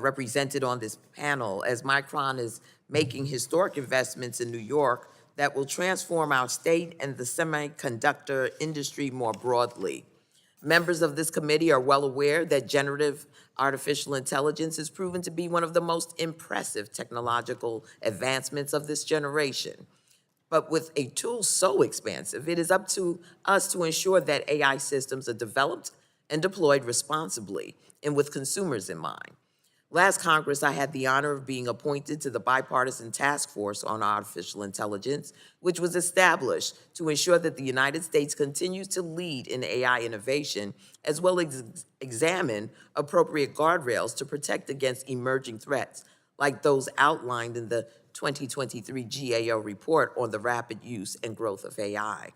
represented on this panel, as Micron is making historic investments in New York that will transform our state and the semiconductor industry more broadly. Members of this committee are well aware that generative artificial intelligence has proven to be one of the most impressive technological advancements of this generation. But with a tool so expansive, it is up to us to ensure that AI systems are developed and deployed responsibly and with consumers in mind. Last Congress, I had the honor of being appointed to the Bipartisan Task Force on Artificial Intelligence, which was established to ensure that the United States continues to lead in AI innovation, as well as examine appropriate guardrails to protect against emerging threats, like those outlined in the 2023 GAO report on the rapid use and growth of AI.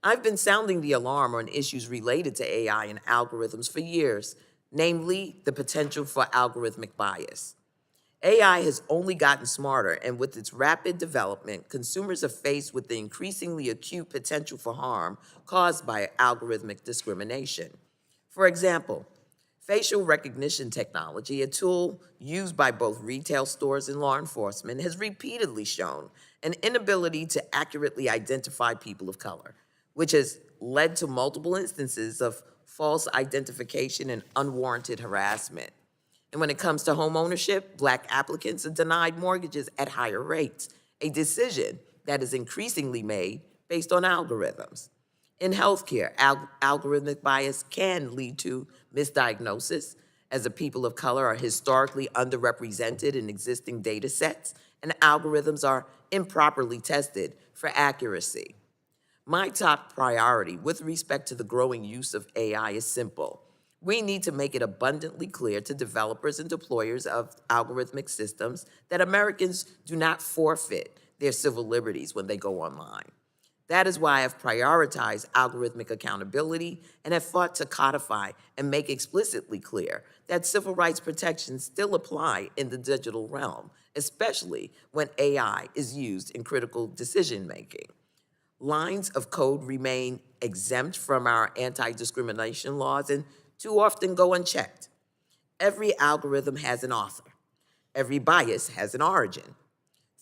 I've been sounding the alarm on issues related to AI and algorithms for years, namely the potential for algorithmic bias. AI has only gotten smarter, and with its rapid development, consumers are faced with the increasingly acute potential for harm caused by algorithmic discrimination. For example, facial recognition technology, a tool used by both retail stores and law enforcement, has repeatedly shown an inability to accurately identify people of color, which has led to multiple instances of false identification and unwarranted harassment. And when it comes to home ownership, Black applicants are denied mortgages at higher rates, a decision that is increasingly made based on algorithms. In healthcare, algorithmic bias can lead to misdiagnosis, as the people of color are historically underrepresented in existing data sets, and algorithms are improperly tested for accuracy. My top priority with respect to the growing use of AI is simple: We need to make it abundantly clear to developers and deployers of algorithmic systems that Americans do not forfeit their civil liberties when they go online. That is why I've prioritized algorithmic accountability and have fought to codify and make explicitly clear that civil rights protections still apply in the digital realm, especially when AI is used in critical decision-making. Lines of code remain exempt from our anti-discrimination laws and too often go unchecked. Every algorithm has an author. Every bias has an origin.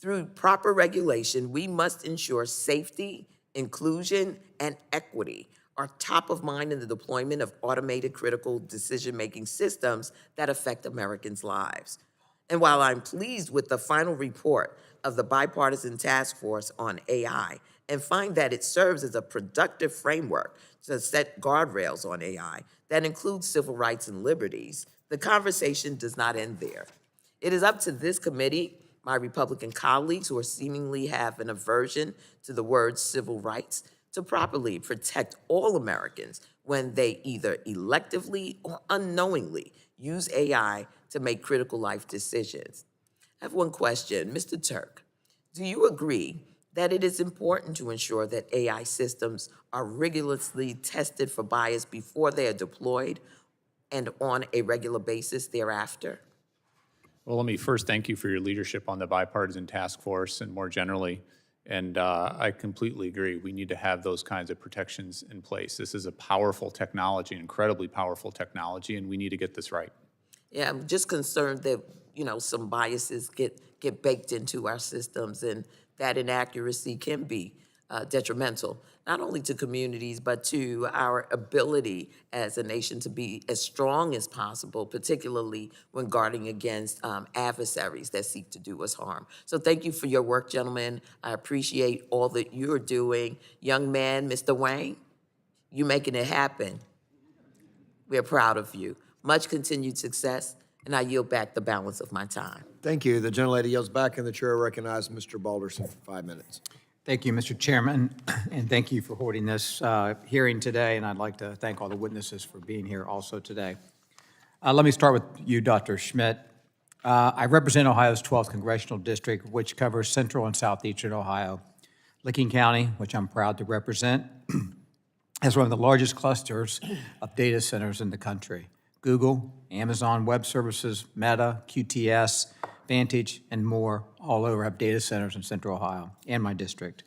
Through proper regulation, we must ensure safety, inclusion, and equity are top of mind in the deployment of automated critical decision-making systems that affect Americans' lives. And while I'm pleased with the final report of the bipartisan task force on AI and find that it serves as a productive framework to set guardrails on AI that includes civil rights and liberties, the conversation does not end there. It is up to this committee, my Republican colleagues who seemingly have an aversion to the word civil rights, to properly protect all Americans when they either electively or unknowingly use AI to make critical life decisions. I have one question. Mr. Turk, do you agree that it is important to ensure that AI systems are rigorously tested for bias before they are deployed and on a regular basis thereafter? Well, let me first thank you for your leadership on the bipartisan task force and more generally. And I completely agree. We need to have those kinds of protections in place. This is a powerful technology, incredibly powerful technology, and we need to get this right. Yeah, I'm just concerned that, some biases get baked into our systems, and that inaccuracy can be detrimental, not only to communities, but to our ability as a nation to be as strong as possible, particularly when guarding against adversaries that seek to do us harm. So thank you for your work, gentlemen. I appreciate all that you're doing. Young man, Mr. Wang, you're making it happen. We're proud of you. Much continued success, and I yield back the balance of my time. Thank you. The gentlelady yields back, and the chair recognizes Mr. Balderson for 5 minutes. Thank you, Mr. Chairman, and thank you for holding this hearing today, and I'd like to thank all the witnesses for being here also today. Let me start with you, Dr. Schmidt. I represent Ohio's 12th congressional district, which covers central and southeastern Ohio. Licking County, which I'm proud to represent, has one of the largest clusters of data centers in the country. Google, Amazon Web Services, Meta, QTS, Vantage, and more all over have data centers in central Ohio and my district.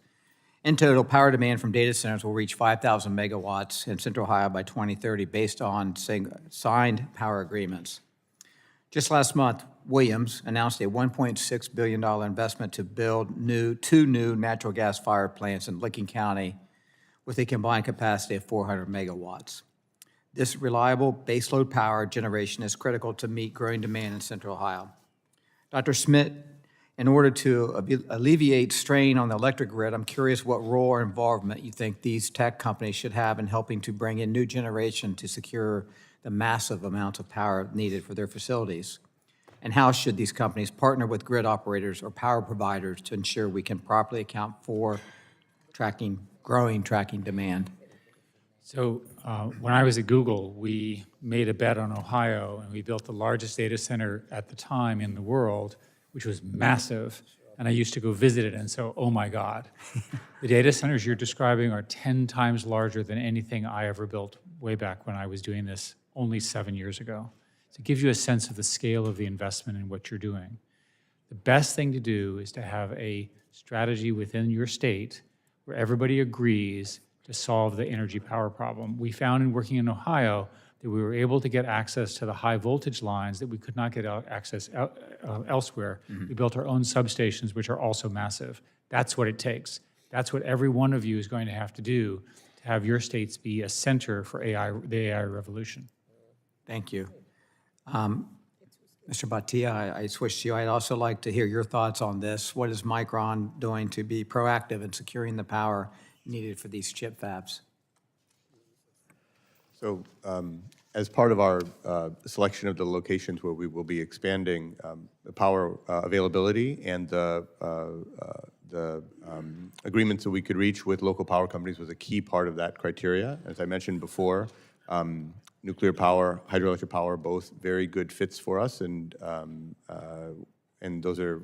In total, power demand from data centers will reach 5,000 megawatts in central Ohio by 2030 based on signed power agreements. Just last month, Williams announced a $1.6 billion investment to build two new natural gas-fired plants in Licking County with a combined capacity of 400 megawatts. This reliable baseload power generation is critical to meet growing demand in central Ohio. Dr. Schmidt, in order to alleviate strain on the electric grid, I'm curious what role or involvement you think these tech companies should have in helping to bring in new generation to secure the massive amounts of power needed for their facilities. And how should these companies partner with grid operators or power providers to ensure we can properly account for growing tracking demand? So when I was at Google, we made a bet on Ohio, and we built the largest data center at the time in the world, which was massive. And I used to go visit it, and so, oh my God. The data centers you're describing are 10 times larger than anything I ever built way back when I was doing this only 7 years ago. So it gives you a sense of the scale of the investment in what you're doing. The best thing to do is to have a strategy within your state where everybody agrees to solve the energy power problem. We found in working in Ohio that we were able to get access to the high voltage lines that we could not get access elsewhere. Mm-hmm. We built our own substations, which are also massive. That's what it takes. That's what every one of you is going to have to do to have your states be a center for the AI revolution. Thank you. Mr. Batia, I switched to you. I'd also like to hear your thoughts on this. What is Micron doing to be proactive in securing the power needed for these chip fabs? So as part of our selection of the locations where we will be expanding the power availability and the agreements that we could reach with local power companies was a key part of that criteria. As I mentioned before, nuclear power, hydroelectric power, both very good fits for us, and those are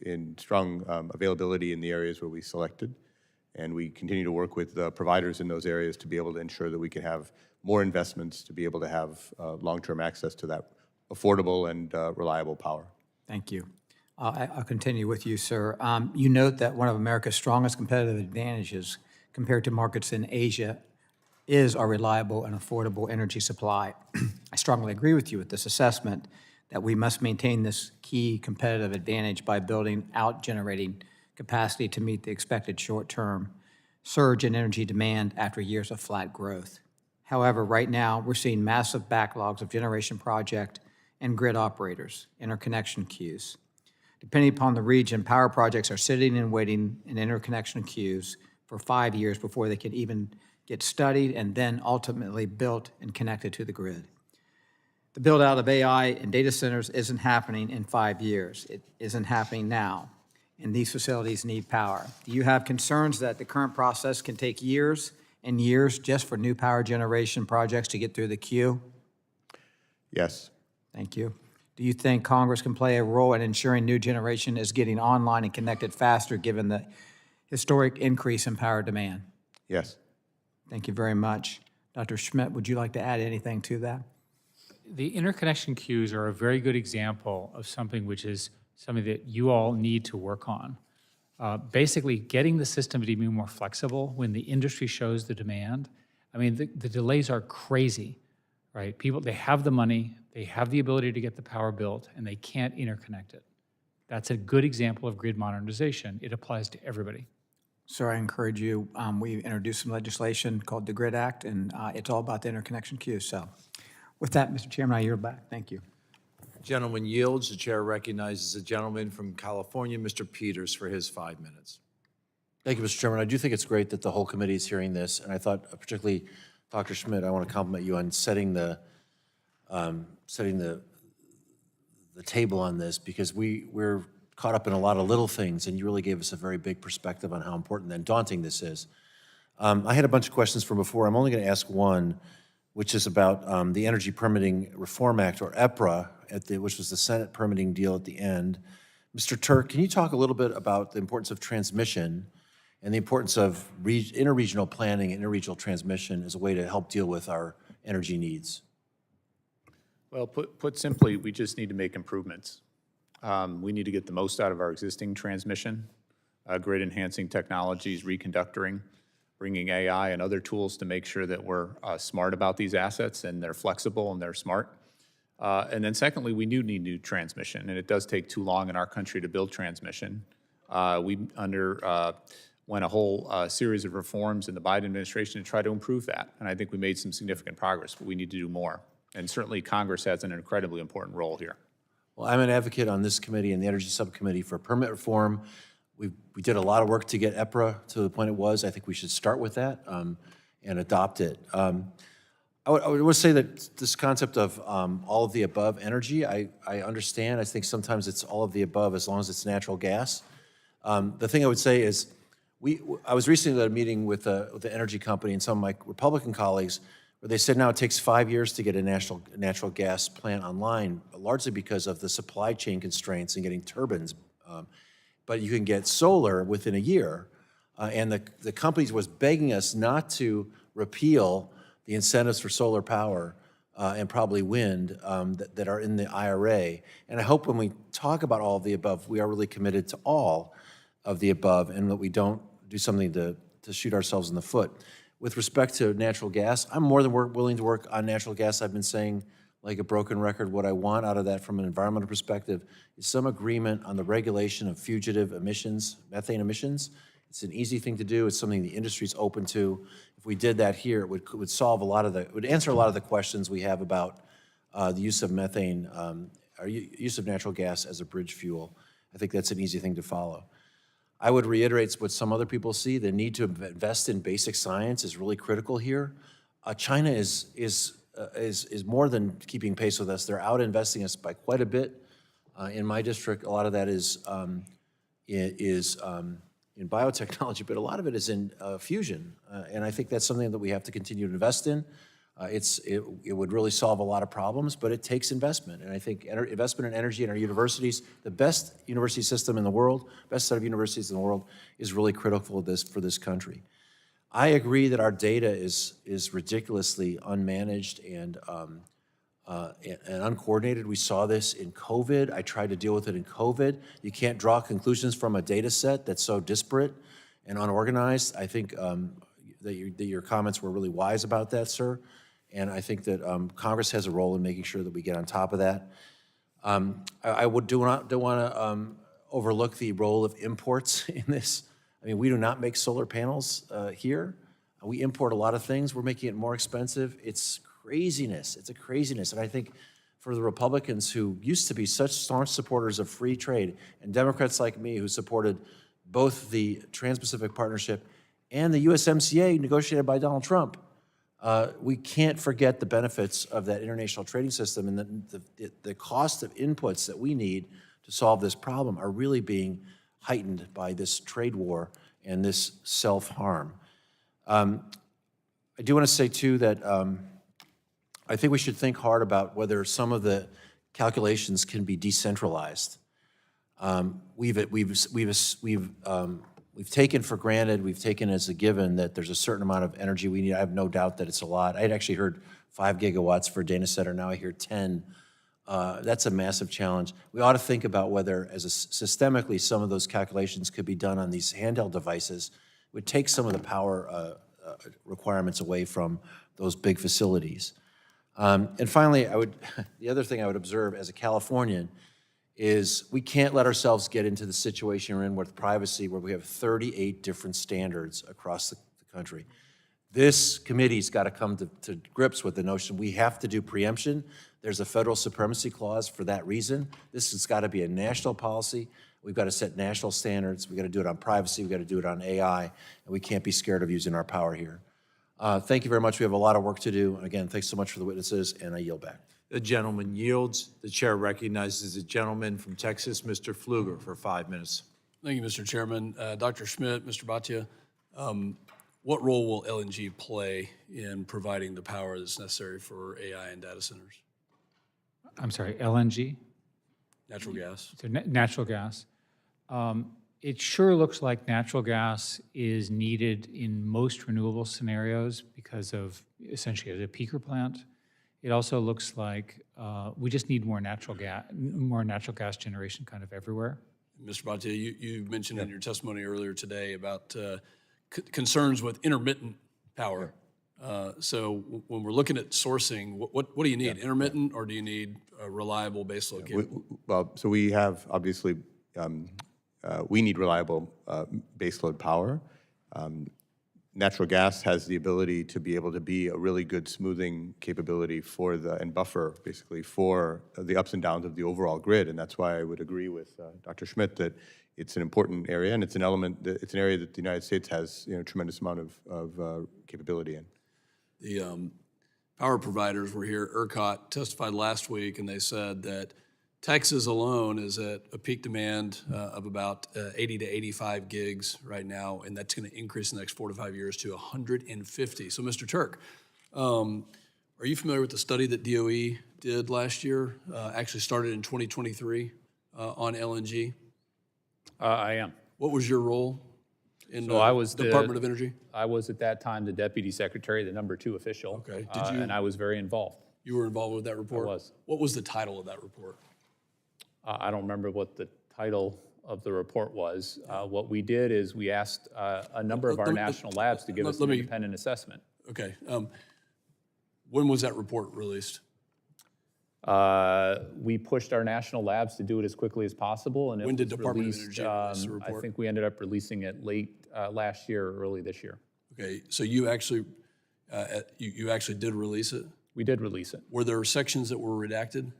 in strong availability in the areas where we selected. And we continue to work with providers in those areas to be able to ensure that we can have more investments to be able to have long-term access to that affordable and reliable power. Thank you. I'll continue with you, sir. You note that one of America's strongest competitive advantages compared to markets in Asia is our reliable and affordable energy supply. I strongly agree with you with this assessment that we must maintain this key competitive advantage by building out generating capacity to meet the expected short-term surge in energy demand after years of flat growth. However, right now, we're seeing massive backlogs of generation project and grid operators, interconnection queues. Depending upon the region, power projects are sitting and waiting in interconnection queues for 5 years before they can even get studied and then ultimately built and connected to the grid. The build-out of AI and data centers isn't happening in 5 years. It isn't happening now, and these facilities need power. Do you have concerns that the current process can take years and years just for new power generation projects to get through the queue? Yes. Thank you. Do you think Congress can play a role in ensuring new generation is getting online and connected faster given the historic increase in power demand? Yes. Thank you very much. Dr. Schmidt, would you like to add anything to that? The interconnection queues are a very good example of something which is something that you all need to work on. Basically, getting the system to be more flexible when the industry shows the demand. I mean, the delays are crazy, right? People, they have the money, they have the ability to get the power built, and they can't interconnect it. That's a good example of grid modernization. It applies to everybody. Sir, I encourage you, we introduced some legislation called the GRID Act, and it's all about the interconnection queues. So with that, Mr. Chairman, I yield back. Thank you. Gentleman yields. The chair recognizes the gentleman from California, Mr. Peters, for his 5 minutes. Thank you, Mr. Chairman. I do think it's great that the whole committee is hearing this, and I thought, particularly, Dr. Schmidt, I want to compliment you on setting the table on this, because we're caught up in a lot of little things, and you really gave us a very big perspective on how important and daunting this is. I had a bunch of questions from before. I'm only going to ask one, which is about the Energy Permitting Reform Act, or EPRA, which was the Senate permitting deal at the end. Mr. Turk, can you talk a little bit about the importance of transmission and the importance of interregional planning and interregional transmission as a way to help deal with our energy needs? Well, put simply, we just need to make improvements. We need to get the most out of our existing transmission, grid-enhancing technologies, reconductoring, bringing AI and other tools to make sure that we're smart about these assets and they're flexible and they're smart. And then secondly, we do need new transmission, and it does take too long in our country to build transmission. We underwent a whole series of reforms in the Biden administration to try to improve that, and I think we made some significant progress, but we need to do more. And certainly Congress has an incredibly important role here. Well, I'm an advocate on this committee and the Energy Subcommittee for permit reform. We did a lot of work to get EPRA to the point it was. I think we should start with that and adopt it. I would say that this concept of all of the above energy, I understand. I think sometimes it's all of the above as long as it's natural gas. The thing I would say is, I was recently at a meeting with the energy company and some of my Republican colleagues where they said now it takes 5 years to get a natural gas plant online, largely because of the supply chain constraints and getting turbines. But you can get solar within a year. And the companies was begging us not to repeal the incentives for solar power and probably wind that are in the IRA. And I hope when we talk about all of the above, we are really committed to all of the above and that we don't do something to shoot ourselves in the foot. With respect to natural gas, I'm more than willing to work on natural gas. I've been saying, like a broken record, what I want out of that from an environmental perspective is some agreement on the regulation of fugitive emissions, methane emissions. It's an easy thing to do. It's something the industry's open to. If we did that here, it would solve it would answer a lot of the questions we have about the use of methane, or use of natural gas as a bridge fuel. I think that's an easy thing to follow. I would reiterate what some other people see. The need to invest in basic science is really critical here. China is more than keeping pace with us. They're out investing us by quite a bit. In my district, a lot of that is in biotechnology, but a lot of it is in fusion. And I think that's something that we have to continue to invest in. It would really solve a lot of problems, but it takes investment. And I think investment in energy in our universities, the best university system in the world, best set of universities in the world, is really critical for this country. I agree that our data is ridiculously unmanaged and uncoordinated. We saw this in COVID. I tried to deal with it in COVID. You can't draw conclusions from a data set that's so disparate and unorganized. I think that your comments were really wise about that, sir. And I think that Congress has a role in making sure that we get on top of that. I don't want to overlook the role of imports in this. I mean, we do not make solar panels here. We import a lot of things. We're making it more expensive. It's craziness. It's a craziness. And I think for the Republicans who used to be such staunch supporters of free trade, and Democrats like me who supported both the Trans-Pacific Partnership and the USMCA negotiated by Donald Trump, we can't forget the benefits of that international trading system, and the cost of inputs that we need to solve this problem are really being heightened by this trade war and this self-harm. I do want to say, too, that I think we should think hard about whether some of the calculations can be decentralized. We've taken for granted, we've taken as a given that there's a certain amount of energy we need. I have no doubt that it's a lot. I had actually heard 5 gigawatts for a data center. Now I hear 10. That's a massive challenge. We ought to think about whether, systemically, some of those calculations could be done on these handheld devices. It would take some of the power requirements away from those big facilities. And finally, the other thing I would observe as a Californian is we can't let ourselves get into the situation we're in with privacy, where we have 38 different standards across the country. This committee's got to come to grips with the notion we have to do preemption. There's a federal supremacy clause for that reason. This has got to be a national policy. We've got to set national standards. We've got to do it on privacy. We've got to do it on AI, and we can't be scared of using our power here. Thank you very much. We have a lot of work to do. Again, thanks so much for the witnesses, and I yield back. The gentleman yields. The chair recognizes the gentleman from Texas, Mr. Pfluger, for 5 minutes. Thank you, Mr. Chairman. Dr. Schmidt, Mr. Batia, what role will LNG play in providing the power that's necessary for AI and data centers? I'm sorry, LNG? Natural gas. So natural gas. It sure looks like natural gas is needed in most renewable scenarios because of essentially as a peaker plant. It also looks like we just need more natural gas generation kind of everywhere. Mr. Batia, you mentioned in your testimony earlier today about concerns with intermittent power. So when we're looking at sourcing, what do you need? Intermittent, or do you need a reliable baseload capable? Well, so we have, obviously, we need reliable baseload power. Natural gas has the ability to be able to be a really good smoothing capability and buffer, basically, for the ups and downs of the overall grid. And that's why I would agree with Dr. Schmidt that it's an important area, and it's an area that the United States has a tremendous amount of capability in. The power providers were here. ERCOT testified last week, and they said that Texas alone is at a peak demand of about 80 to 85 gigs right now, and that's going to increase in the next 4 to 5 years to 150. So, Mr. Turk, are you familiar with the study that DOE did last year, actually started in 2023 on LNG? I am. What was your role in So I was Department of Energy? I was at that time the deputy secretary, the number 2 official. Okay. And I was very involved. You were involved with that report? I was. What was the title of that report? I don't remember what the title of the report was. What we did is we asked a number of our national labs to give us an independent assessment. Okay. When was that report released? We pushed our national labs to do it as quickly as possible, and When did was Department of released, Energy release the report? I think we ended up releasing it late last year or early this year. Okay, so you actually did release it? We did release it. Were there sections that were redacted?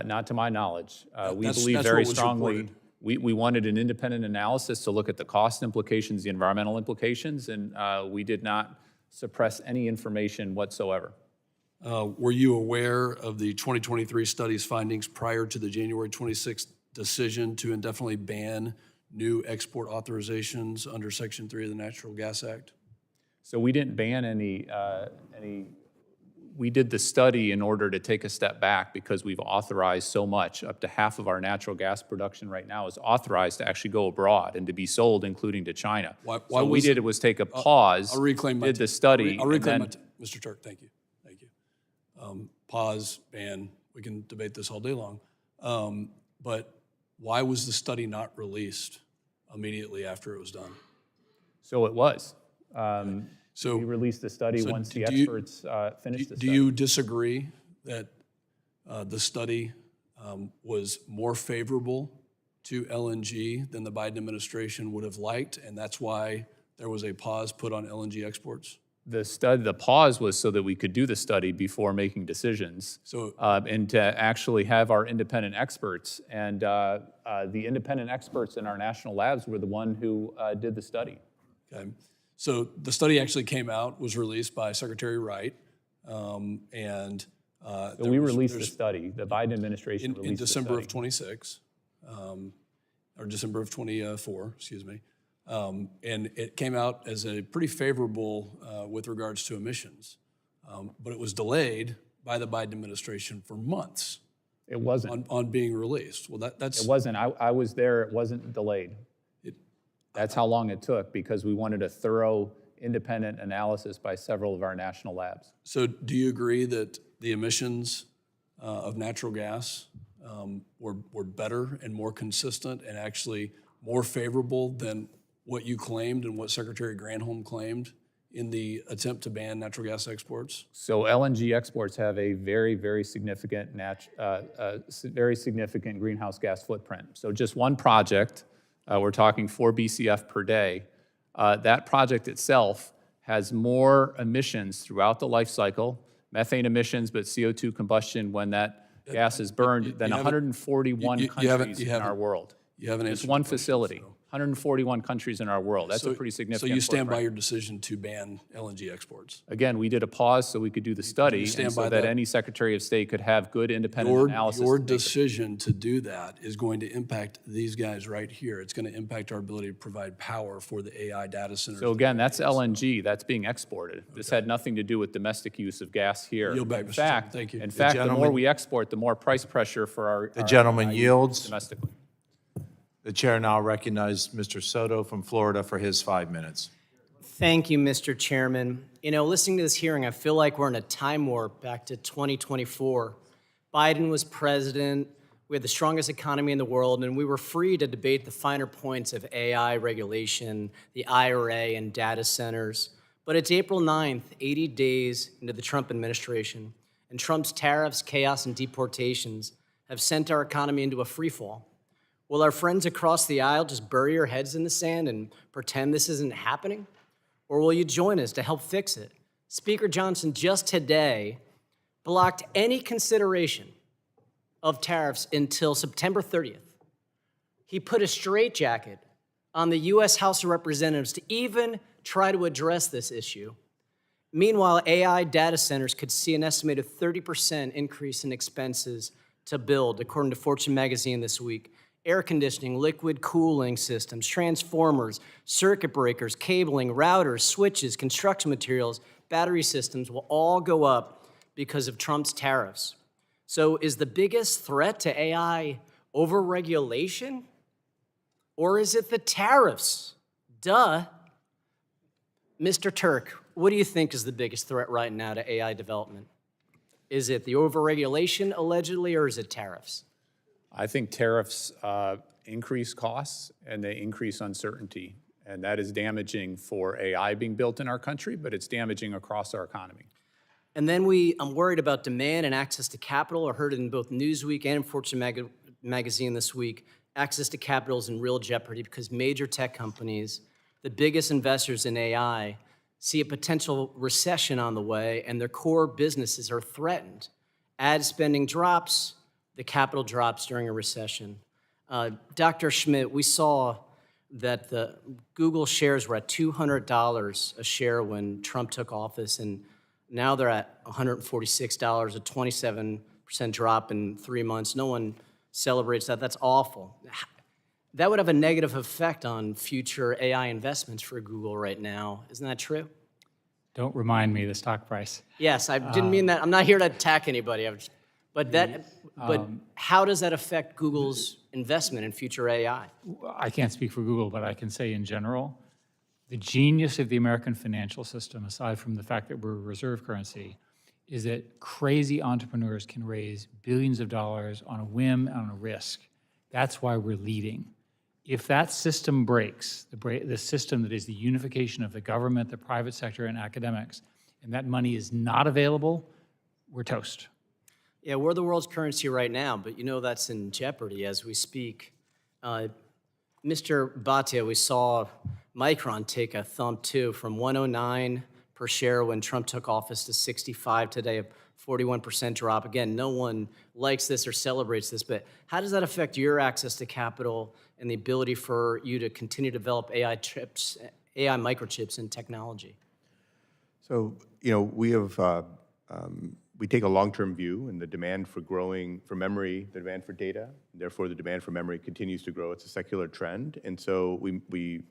Not to my knowledge. We That's believe what very was strongly. reported. We wanted an independent analysis to look at the cost implications, the environmental implications, and we did not suppress any information whatsoever. Were you aware of the 2023 study's findings prior to the January 26th decision to indefinitely ban new export authorizations under Section 3 of the Natural Gas Act? So we didn't ban any we did the study in order to take a step back because we've authorized so much. Up to half of our natural gas production right now is authorized to actually go abroad and to be sold, including to China. Why So what we was did it- was take a pause, I'll reclaim my did time. the study, I'll reclaim and then Mr. Turk, thank you. Thank you. Pause, ban, we can debate this all day long. But why was the study not released immediately after it was done? so it was. So We released the study so once the do you- experts finished the do study. you disagree that the study was more favorable to LNG than the Biden administration would have liked, and that's why there was a pause put on LNG exports? The pause was so that we could do the study before making decisions. So- And to actually have our independent experts. And the independent experts in our national labs were the one who did the study. Okay. So the study actually came out, was released by Secretary Wright, and So there we was- released the there's- study. The Biden administration in released the December of study. 26, or December of 24, excuse me. And it came out as a pretty favorable with regards to emissions. But it was delayed by the Biden administration for months It wasn't. on being released. Well, that's, It wasn't. I was there. It wasn't delayed. It- That's how long it took because we wanted a thorough independent analysis by several of our national labs. so do you agree that the emissions of natural gas were better and more consistent and actually more favorable than what you claimed and what Secretary Granholm claimed in the attempt to ban natural gas exports? So LNG exports have a very, very significant very significant greenhouse gas footprint. So just one project, we're talking 4 BCF per day. That project itself has more emissions throughout the life cycle, methane emissions, but CO2 combustion when that gas is burned than 141 countries in our world. You haven't Just answered one the question, facility, so- 141 countries in our world. That's a So- pretty significant So you stand by footprint. your decision to ban LNG exports? Again, we did a pause so we could do the study stand and so by that that? any Secretary of State could have good independent Your analysis. your to make a- decision to do that is going to impact these guys right here. It's going to impact our ability to provide power for the AI data centers. So again, that's LNG, that's being exported. This had nothing to do with domestic use of gas here. Yield back, In Mr. Chairman. fact, Thank you. In The fact, the more gentleman- we export, the more price pressure for our. The gentleman our yields. Domestically. The chair now recognizes Mr. Soto from Florida for his 5 minutes. Thank you, Mr. Chairman. You know, listening to this hearing, I feel like we're in a time warp back to 2024. Biden was president, we had the strongest economy in the world, and we were free to debate the finer points of AI regulation, the IRA, and data centers. But it's April 9th, 80 days into the Trump administration, and Trump's tariffs, chaos, and deportations have sent our economy into a freefall. Will our friends across the aisle just bury your heads in the sand and pretend this isn't happening? Or will you join us to help fix it? Speaker Johnson just today blocked any consideration of tariffs until September 30th. He put a straitjacket on the U.S. House of Representatives to even try to address this issue. Meanwhile, AI data centers could see an estimated 30% increase in expenses to build, according to Fortune magazine this week. Air conditioning, liquid cooling systems, transformers, circuit breakers, cabling, routers, switches, construction materials, battery systems will all go up because of Trump's tariffs. So is the biggest threat to AI overregulation? Or is it the tariffs? Duh. Mr. Turk, what do you think is the biggest threat right now to AI development? Is it the overregulation, allegedly, or is it tariffs? I think tariffs increase costs and they increase uncertainty. And that is damaging for AI being built in our country, but it's damaging across our economy. And then I'm worried about demand and access to capital. I heard it in both Newsweek and Fortune magazine this week. Access to capital is in real jeopardy because major tech companies, the biggest investors in AI, see a potential recession on the way and their core businesses are threatened. Ad spending drops, the capital drops during a recession. Dr. Schmidt, we saw that the Google shares were at $200 a share when Trump took office, and now they're at $146, a 27% drop in 3 months. No one celebrates that. That's awful. That would have a negative effect on future AI investments for Google right now. Isn't that true? Don't remind me the stock price. Yes, I didn't mean that. I'm not here to attack anybody. But how does that affect Google's investment in future AI? I can't speak for Google, but I can say in general, the genius of the American financial system, aside from the fact that we're a reserve currency, is that crazy entrepreneurs can raise billions of dollars on a whim and on a risk. That's why we're leading. If that system breaks, the system that is the unification of the government, the private sector, and academics, and that money is not available, we're toast. Yeah, we're the world's currency right now, but you know that's in jeopardy as we speak. Mr. Batia, we saw Micron take a thump too, from 109 per share when Trump took office to 65 today, a 41% drop. Again, no one likes this or celebrates this, but how does that affect your access to capital and the ability for you to continue to develop AI chips, AI microchips and technology? So, we take a long-term view, and the demand for memory, the demand for data, therefore the demand for memory continues to grow. It's a secular trend, and so we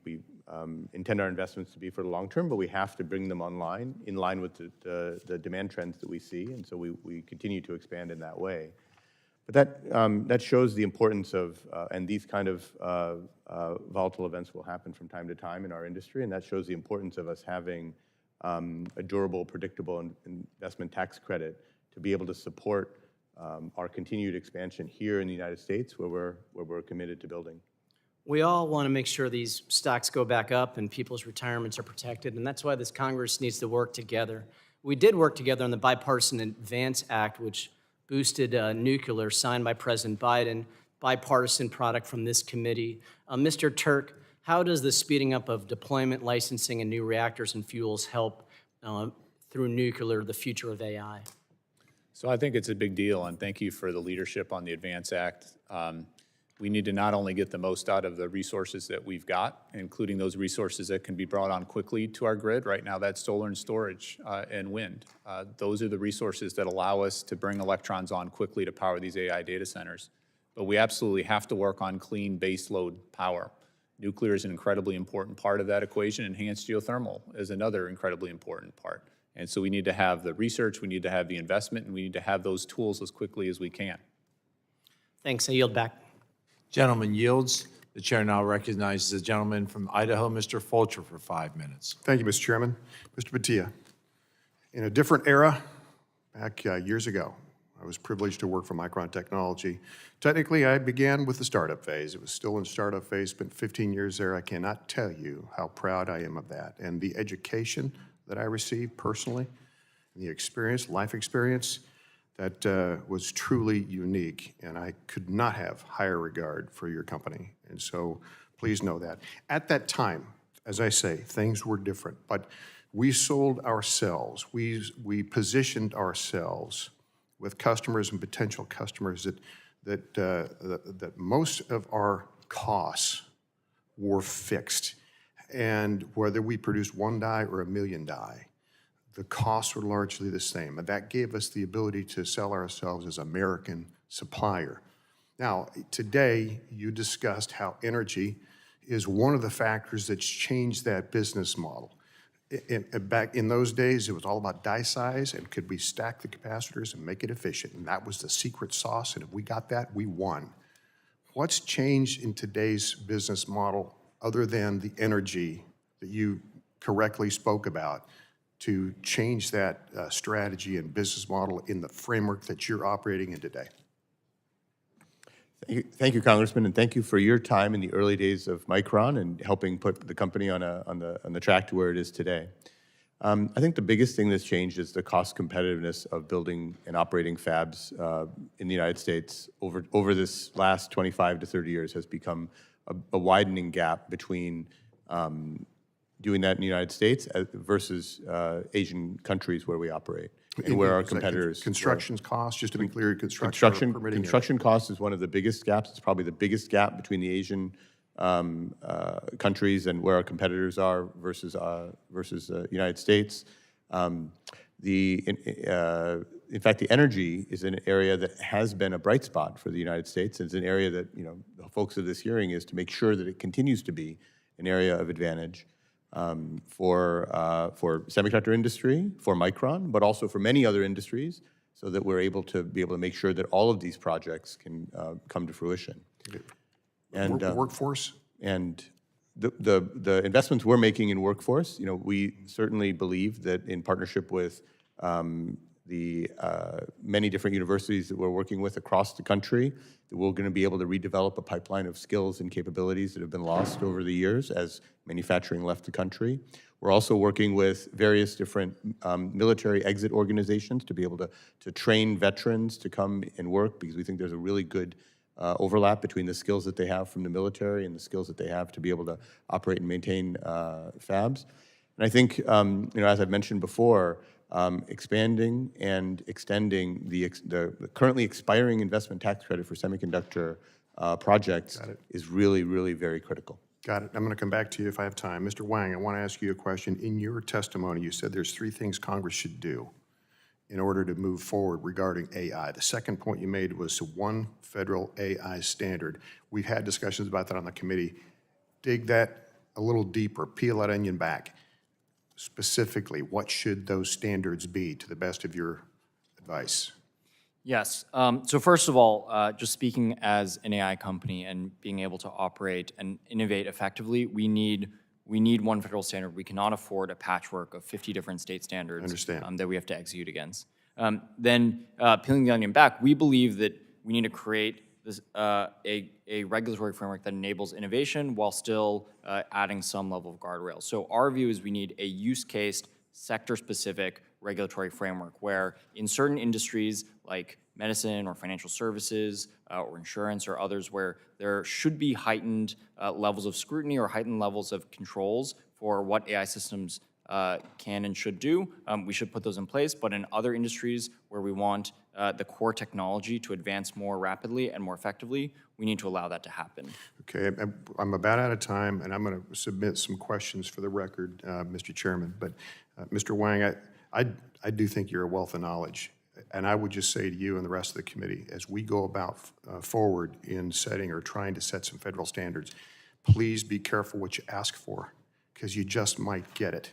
intend our investments to be for the long term, but we have to bring them online in line with the demand trends that we see, and so we continue to expand in that way. But that shows the importance of, and these kind of volatile events will happen from time to time in our industry, and that shows the importance of us having a durable, predictable investment tax credit to be able to support our continued expansion here in the United States, where we're committed to building. We all want to make sure these stocks go back up and people's retirements are protected, and that's why this Congress needs to work together. We did work together on the Bipartisan Advance Act, which boosted nuclear, signed by President Biden, bipartisan product from this committee. Mr. Turk, how does the speeding up of deployment, licensing, and new reactors and fuels help through nuclear, the future of AI? So I think it's a big deal, and thank you for the leadership on the Advance Act. We need to not only get the most out of the resources that we've got, including those resources that can be brought on quickly to our grid. Right now, that's solar and storage and wind. Those are the resources that allow us to bring electrons on quickly to power these AI data centers. But we absolutely have to work on clean baseload power. Nuclear is an incredibly important part of that equation. Enhanced geothermal is another incredibly important part. And so we need to have the research, we need to have the investment, and we need to have those tools as quickly as we can. Thanks. I yield back. Gentleman yields. The chair now recognizes the gentleman from Idaho, Mr. Fulcher, for 5 minutes. Thank you, Mr. Chairman. Mr. Batia, in a different era, back years ago, I was privileged to work for Micron Technology. Technically, I began with the startup phase. It was still in startup phase, spent 15 years there. I cannot tell you how proud I am of that. And the education that I received personally, and the experience, life experience, that was truly unique, and I could not have higher regard for your company. And so please know that. At that time, as I say, things were different, but we sold ourselves. We positioned ourselves with customers and potential customers that most of our costs were fixed. And whether we produced 1 die or 1,000,000 die, the costs were largely the same. And that gave us the ability to sell ourselves as American supplier. Now, today, you discussed how energy is one of the factors that's changed that business model. Back in those days, it was all about die size and could we stack the capacitors and make it efficient. And that was the secret sauce. And if we got that, we won. What's changed in today's business model other than the energy that you correctly spoke about to change that strategy and business model in the framework that you're operating in today? Thank you, Congressman, and thank you for your time in the early days of Micron and helping put the company on the track to where it is today. I think the biggest thing that's changed is the cost competitiveness of building and operating fabs in the United States over this last 25 to 30 years has become a widening gap between doing that in the United States versus Asian countries where we operate and where our competitors. Construction costs, just to be clear, construction costs is one of the biggest gaps. It's probably the biggest gap between the Asian countries and where our competitors are versus the United States. In fact, the energy is an area that has been a bright spot for the United States. It's an area that the focus of this hearing is to make sure that it continues to be an area of advantage. for semiconductor industry, for Micron, but also for many other industries, so that we're able to make sure that all of these projects can come to fruition. And Workforce? And the investments we're making in workforce, we certainly believe that in partnership with the many different universities that we're working with across the country, that we're going to be able to redevelop a pipeline of skills and capabilities that have been lost over the years as manufacturing left the country. We're also working with various different military exit organizations to be able to train veterans to come and work, because we think there's a really good overlap between the skills that they have from the military and the skills that they have to be able to operate and maintain fabs. And I think, as I've mentioned before, expanding and extending the currently expiring investment tax credit for semiconductor projects is really, really very critical. Got it. I'm going to come back to you if I have time. Mr. Wang, I want to ask you a question. In your testimony, you said there's 3 things Congress should do in order to move forward regarding AI. The second point you made was one federal AI standard. We've had discussions about that on the committee. Dig that a little deeper, peel that onion back. Specifically, what should those standards be, to the best of your advice? Yes. So first of all, just speaking as an AI company and being able to operate and innovate effectively, we need one federal standard. We cannot afford a patchwork of 50 different state standards that we have to execute against. Then peeling the onion back, we believe that we need to create this, a regulatory framework that enables innovation while still adding some level of guardrails. So our view is we need a use-case, sector-specific regulatory framework where in certain industries like medicine or financial services or insurance or others where there should be heightened levels of scrutiny or heightened levels of controls for what AI systems can and should do, we should put those in place. But in other industries where we want the core technology to advance more rapidly and more effectively, we need to allow that to happen. Okay, I'm about out of time, and I'm going to submit some questions for the record, Mr. Chairman. But Mr. Wang, I do think you're a wealth of knowledge. And I would just say to you and the rest of the committee, as we go about forward in setting or trying to set some federal standards, please be careful what you ask for, because you just might get it.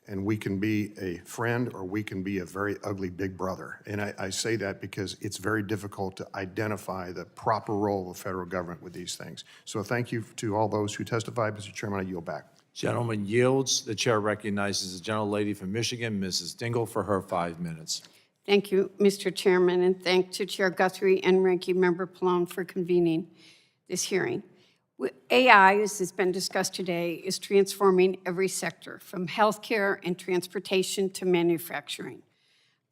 And we can be a friend or we can be a very ugly big brother. And I say that because it's very difficult to identify the proper role of the federal government with these things. So thank you to all those who testified. Mr. Chairman, I yield back. Gentleman yields. The chair recognizes the gentlelady from Michigan, Mrs. Dingell, for her 5 minutes. Thank you, Mr. Chairman, and thank to Chair Guthrie and Ranking Member Pallone for convening this hearing. AI, as has been discussed today, is transforming every sector, from healthcare and transportation to manufacturing.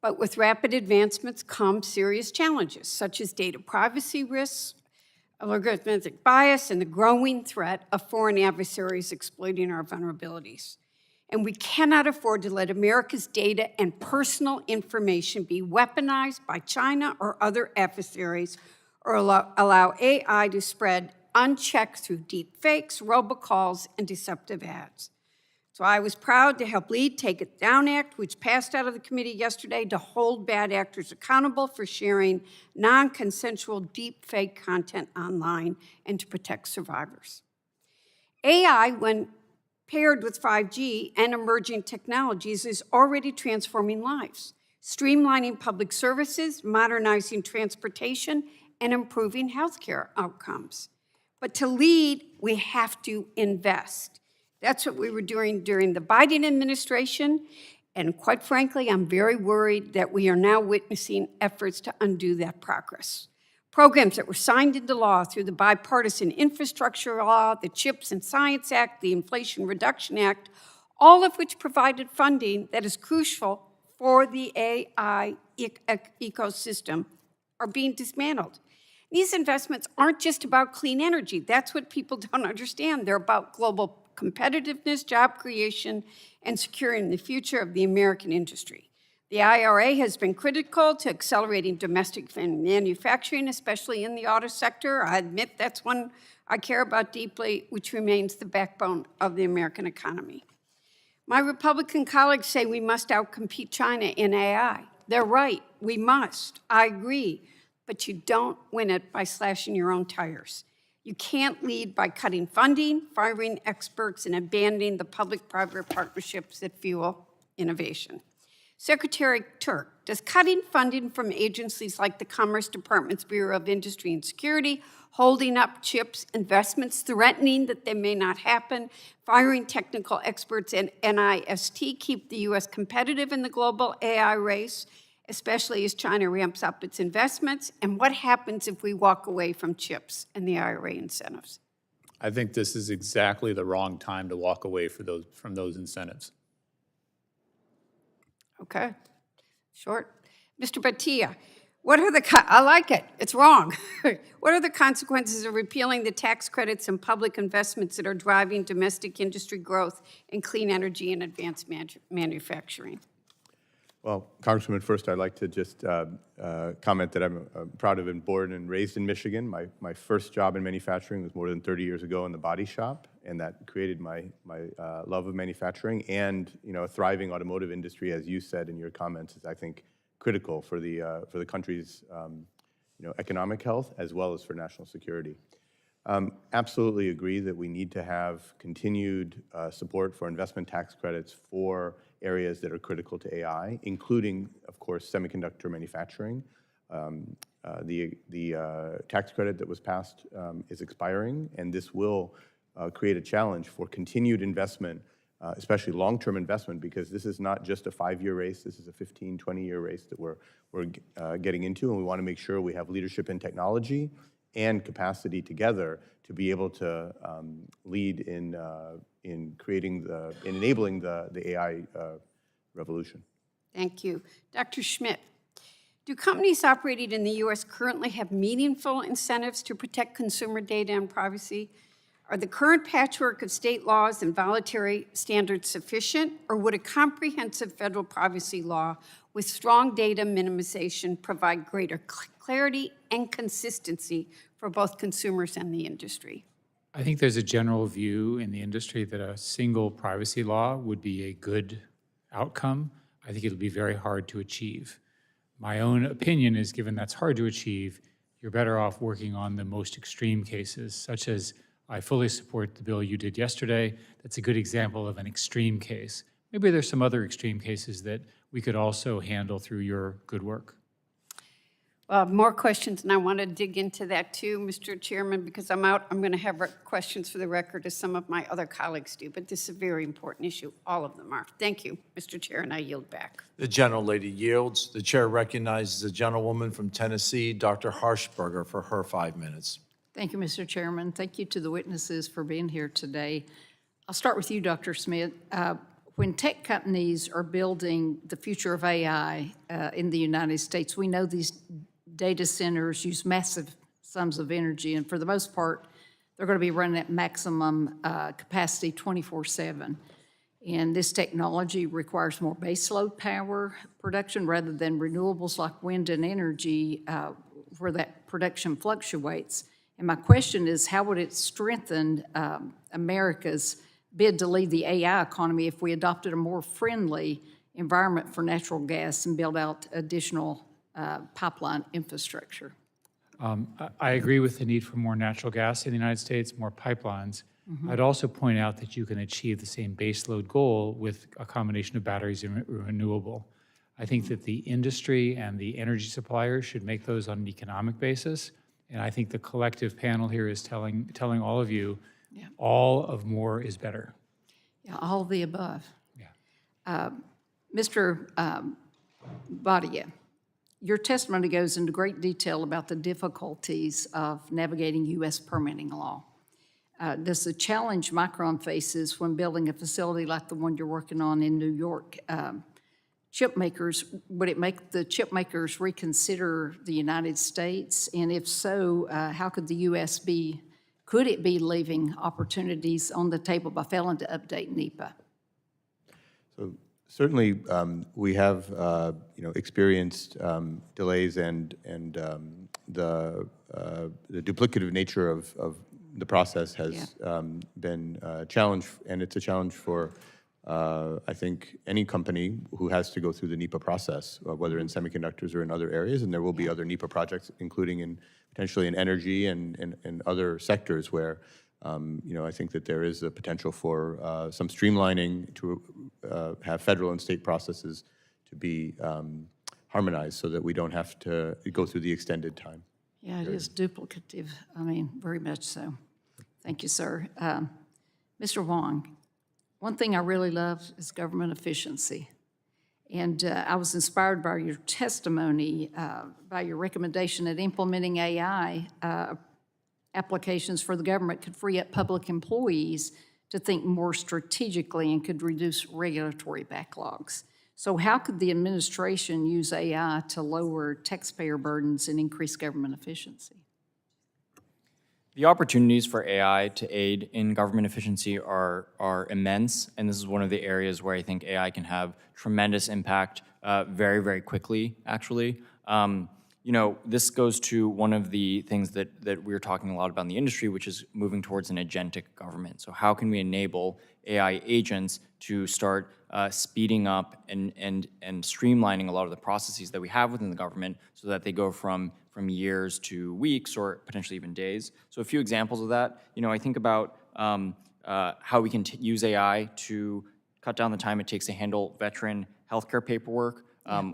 But with rapid advancements come serious challenges, such as data privacy risks, algorithmic bias, and the growing threat of foreign adversaries exploiting our vulnerabilities. And we cannot afford to let America's data and personal information be weaponized by China or other adversaries, or allow AI to spread unchecked through deep fakes, robocalls, and deceptive ads. So I was proud to help lead Take It Down Act, which passed out of the committee yesterday to hold bad actors accountable for sharing non-consensual deep fake content online and to protect survivors. AI, when paired with 5G and emerging technologies, is already transforming lives, streamlining public services, modernizing transportation, and improving healthcare outcomes. But to lead, we have to invest. That's what we were doing during the Biden administration, and quite frankly, I'm very worried that we are now witnessing efforts to undo that progress. Programs that were signed into law through the Bipartisan Infrastructure Law, the CHIPS and Science Act, the Inflation Reduction Act, all of which provided funding that is crucial for the AI ecosystem, are being dismantled. These investments aren't just about clean energy. That's what people don't understand. They're about global competitiveness, job creation, and securing the future of the American industry. The IRA has been critical to accelerating domestic manufacturing, especially in the auto sector. I admit that's one I care about deeply, which remains the backbone of the American economy. My Republican colleagues say we must outcompete China in AI. They're right, we must. I agree. But you don't win it by slashing your own tires. You can't lead by cutting funding, firing experts, and abandoning the public-private partnerships that fuel innovation. Secretary Turk, does cutting funding from agencies like the Commerce Department's Bureau of Industry and Security, holding up CHIPS investments, threatening that they may not happen, firing technical experts and NIST keep the U.S. competitive in the global AI race, especially as China ramps up its investments? And what happens if we walk away from CHIPS and the IRA incentives? I think this is exactly the wrong time to walk away from those incentives. Okay, short. Mr. Batia, what are I like it, it's wrong. What are the consequences of repealing the tax credits and public investments that are driving domestic industry growth in clean energy and advanced manufacturing? Well, Congresswoman, first I'd like to just comment that I'm proud of being born and raised in Michigan. My first job in manufacturing was more than 30 years ago in the body shop, and that created my love of manufacturing. And a thriving automotive industry, as you said in your comments, is I think critical for the country's economic health as well as for national security. Absolutely agree that we need to have continued support for investment tax credits for areas that are critical to AI, including, of course, semiconductor manufacturing. The tax credit that was passed is expiring, and this will create a challenge for continued investment, especially long-term investment, because this is not just a 5-year race, this is a 15, 20-year race that we're getting into, and we want to make sure we have leadership in technology and capacity together to be able to lead in creating in enabling the AI revolution. Thank you. Dr. Schmidt, do companies operating in the U.S. currently have meaningful incentives to protect consumer data and privacy? Are the current patchwork of state laws and voluntary standards sufficient, or would a comprehensive federal privacy law with strong data minimization provide greater clarity and consistency for both consumers and the industry? I think there's a general view in the industry that a single privacy law would be a good outcome. I think it'll be very hard to achieve. My own opinion is, given that's hard to achieve, you're better off working on the most extreme cases, such as I fully support the bill you did yesterday. That's a good example of an extreme case. Maybe there's some other extreme cases that we could also handle through your good work. More questions, and I want to dig into that too, Mr. Chairman, because I'm going to have questions for the record, as some of my other colleagues do, but this is a very important issue. All of them are. Thank you, Mr. Chair, and I yield back. The gentlelady yields. The chair recognizes the gentlewoman from Tennessee, Dr. Harshberger, for her 5 minutes. Thank you, Mr. Chairman. Thank you to the witnesses for being here today. I'll start with you, Dr. Schmidt. When tech companies are building the future of AI in the United States, we know these data centers use massive sums of energy, and for the most part, they're going to be running at maximum capacity 24/7. And this technology requires more baseload power production rather than renewables like wind and energy, where that production fluctuates. And my question is, how would it strengthen America's bid to lead the AI economy if we adopted a more friendly environment for natural gas and build out additional pipeline infrastructure? I agree with the need for more natural gas in the United States, more pipelines. I'd also point out that you can achieve the same baseload goal with a combination of batteries and renewable. I think that the industry and the energy suppliers should make those on an economic basis. And I think the collective panel here is telling all of you, all of more is better. Yeah, all of the above. Yeah. Mr. Batia, your testimony goes into great detail about the difficulties of navigating U.S. permitting law. Does the challenge Micron faces when building a facility like the one you're working on in New York, chip makers, would it make the chip makers reconsider the United States? And if so, how could the U.S. could it be leaving opportunities on the table by failing to update NEPA? So certainly, we have experienced delays and the duplicative nature of the process has been a challenge, and it's a challenge for I think any company who has to go through the NEPA process, whether in semiconductors or in other areas, and there will be other NEPA projects, including in potentially in energy and other sectors where, I think that there is a potential for some streamlining to have federal and state processes to be harmonized so that we don't have to go through the extended time. Yeah, it is duplicative. I mean, very much so. Thank you, sir. Mr. Wang, one thing I really love is government efficiency. And I was inspired by your testimony, by your recommendation that implementing AI applications for the government could free up public employees to think more strategically and could reduce regulatory backlogs. So how could the administration use AI to lower taxpayer burdens and increase government efficiency? The opportunities for AI to aid in government efficiency are immense, and this is one of the areas where I think AI can have tremendous impact very, very quickly, actually. This goes to one of the things that we're talking a lot about in the industry, which is moving towards an agentic government. So how can we enable AI agents to start speeding up and streamlining a lot of the processes that we have within the government so that they go from years to weeks or potentially even days. So a few examples of that, I think about how we can use AI to cut down the time it takes to handle veteran healthcare paperwork,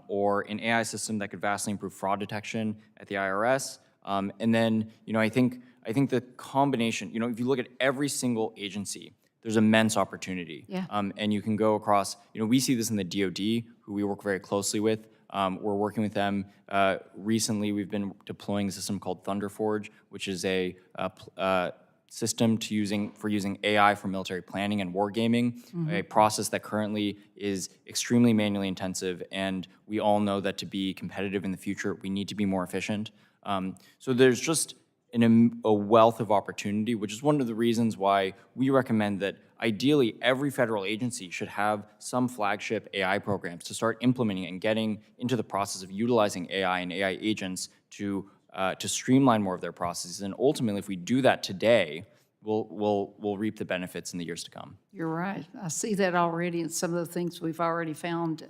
or an AI system that could vastly improve fraud detection at the IRS. And then, I think the combination, if you look at every single agency, there's immense opportunity. Yeah. And you can go across, we see this in the DoD, who we work very closely with. We're working with them. Recently, we've been deploying a system called ThunderForge, which is a system for using AI for military planning and wargaming, a process that currently is extremely manually intensive, and we all know that to be competitive in the future, we need to be more efficient. So there's just a wealth of opportunity, which is one of the reasons why we recommend that ideally every federal agency should have some flagship AI programs to start implementing and getting into the process of utilizing AI and AI agents to streamline more of their processes. And ultimately, if we do that today, we'll reap the benefits in the years to come. You're right. I see that already in some of the things we've already found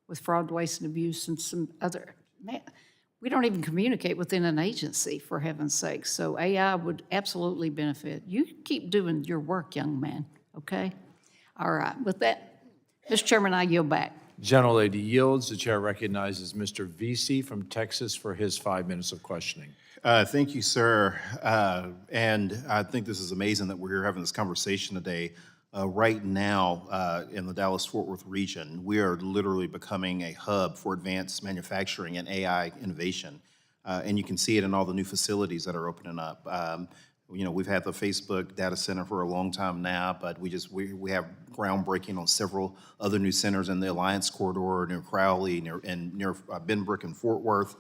with fraud, waste, and abuse and some other. Man, we don't even communicate within an agency, for heaven's sake. So AI would absolutely benefit. You keep doing your work, young man, okay? All right. With that, Mr. Chairman, I yield back. Gentlelady yields. The chair recognizes Mr. Vesey from Texas for his 5 minutes of questioning. Thank you, sir. And I think this is amazing that we're here having this conversation today. Right now, in the Dallas-Fort Worth region, we are literally becoming a hub for advanced manufacturing and AI innovation. And you can see it in all the new facilities that are opening up. We've had the Facebook data center for a long time now, but we have groundbreaking on several other new centers in the Alliance Corridor, near Crowley, near Benbrook and Fort Worth.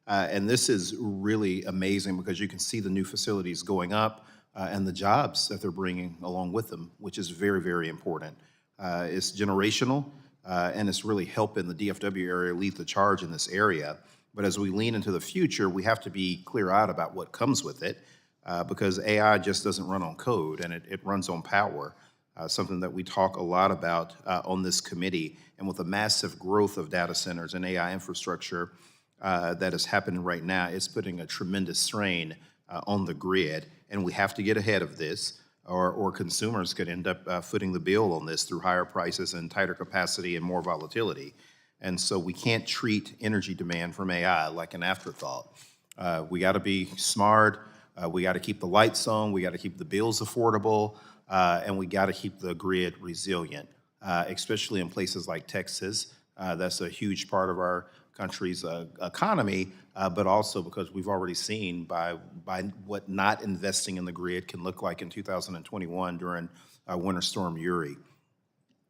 And this is really amazing because you can see the new facilities going up and the jobs that they're bringing along with them, which is very, very important. It's generational, and it's really helping the DFW area lead the charge in this area. But as we lean into the future, we have to be clear-eyed about what comes with it, because AI just doesn't run on code, and it runs on power, something that we talk a lot about on this committee. And with the massive growth of data centers and AI infrastructure that is happening right now, it's putting a tremendous strain on the grid, and we have to get ahead of this, or consumers could end up footing the bill on this through higher prices and tighter capacity and more volatility. And so we can't treat energy demand from AI like an afterthought. We got to be smart. We got to keep the lights on. We got to keep the bills affordable, and we got to keep the grid resilient, especially in places like Texas. That's a huge part of our country's economy, but also because we've already seen by what not investing in the grid can look like in 2021 during Winter Storm Uri.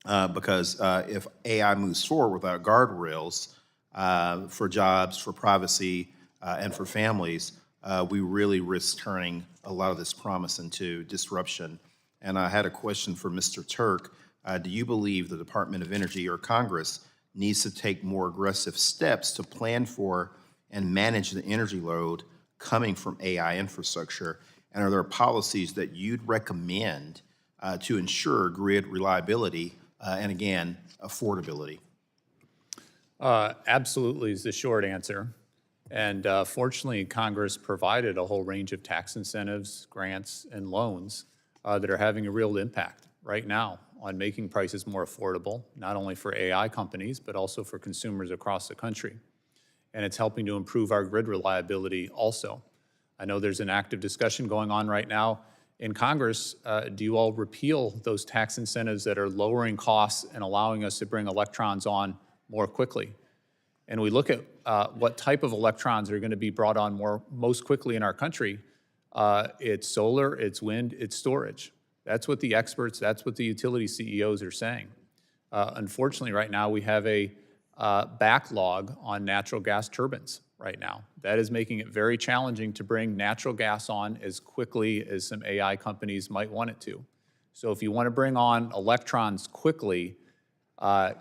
Because if AI moves forward without guardrails for jobs, for privacy, and for families, we really risk turning a lot of this promise into disruption. And I had a question for Mr. Turk. Do you believe the Department of Energy or Congress needs to take more aggressive steps to plan for and manage the energy load coming from AI infrastructure? And are there policies that you'd recommend to ensure grid reliability and again, affordability? Absolutely is the short answer. And fortunately, Congress provided a whole range of tax incentives, grants, and loans that are having a real impact right now on making prices more affordable, not only for AI companies, but also for consumers across the country. And it's helping to improve our grid reliability also. I know there's an active discussion going on right now in Congress. Do you all repeal those tax incentives that are lowering costs and allowing us to bring electrons on more quickly? And we look at what type of electrons are going to be brought on most quickly in our country. It's solar, it's wind, it's storage. That's what the experts, that's what the utility CEOs are saying. Unfortunately, right now we have a backlog on natural gas turbines right now. That is making it very challenging to bring natural gas on as quickly as some AI companies might want it to. So if you want to bring on electrons quickly,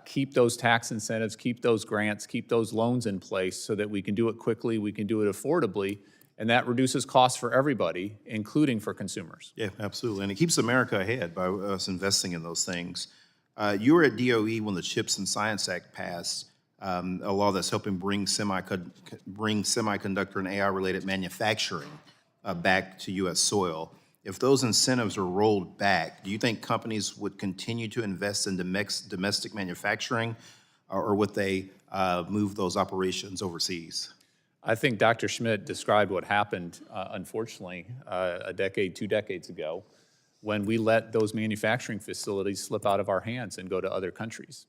keep those tax incentives, keep those grants, keep those loans in place so that we can do it quickly, we can do it affordably, and that reduces costs for everybody, including for consumers. Yeah, absolutely. And it keeps America ahead by us investing in those things. You were at DOE when the CHIPS and Science Act passed, a law that's helping bring semiconductor and AI-related manufacturing back to U.S. soil. If those incentives are rolled back, do you think companies would continue to invest in domestic manufacturing, or would they move those operations overseas? I think Dr. Schmidt described what happened, unfortunately, a decade, 2 decades ago, when we let those manufacturing facilities slip out of our hands and go to other countries.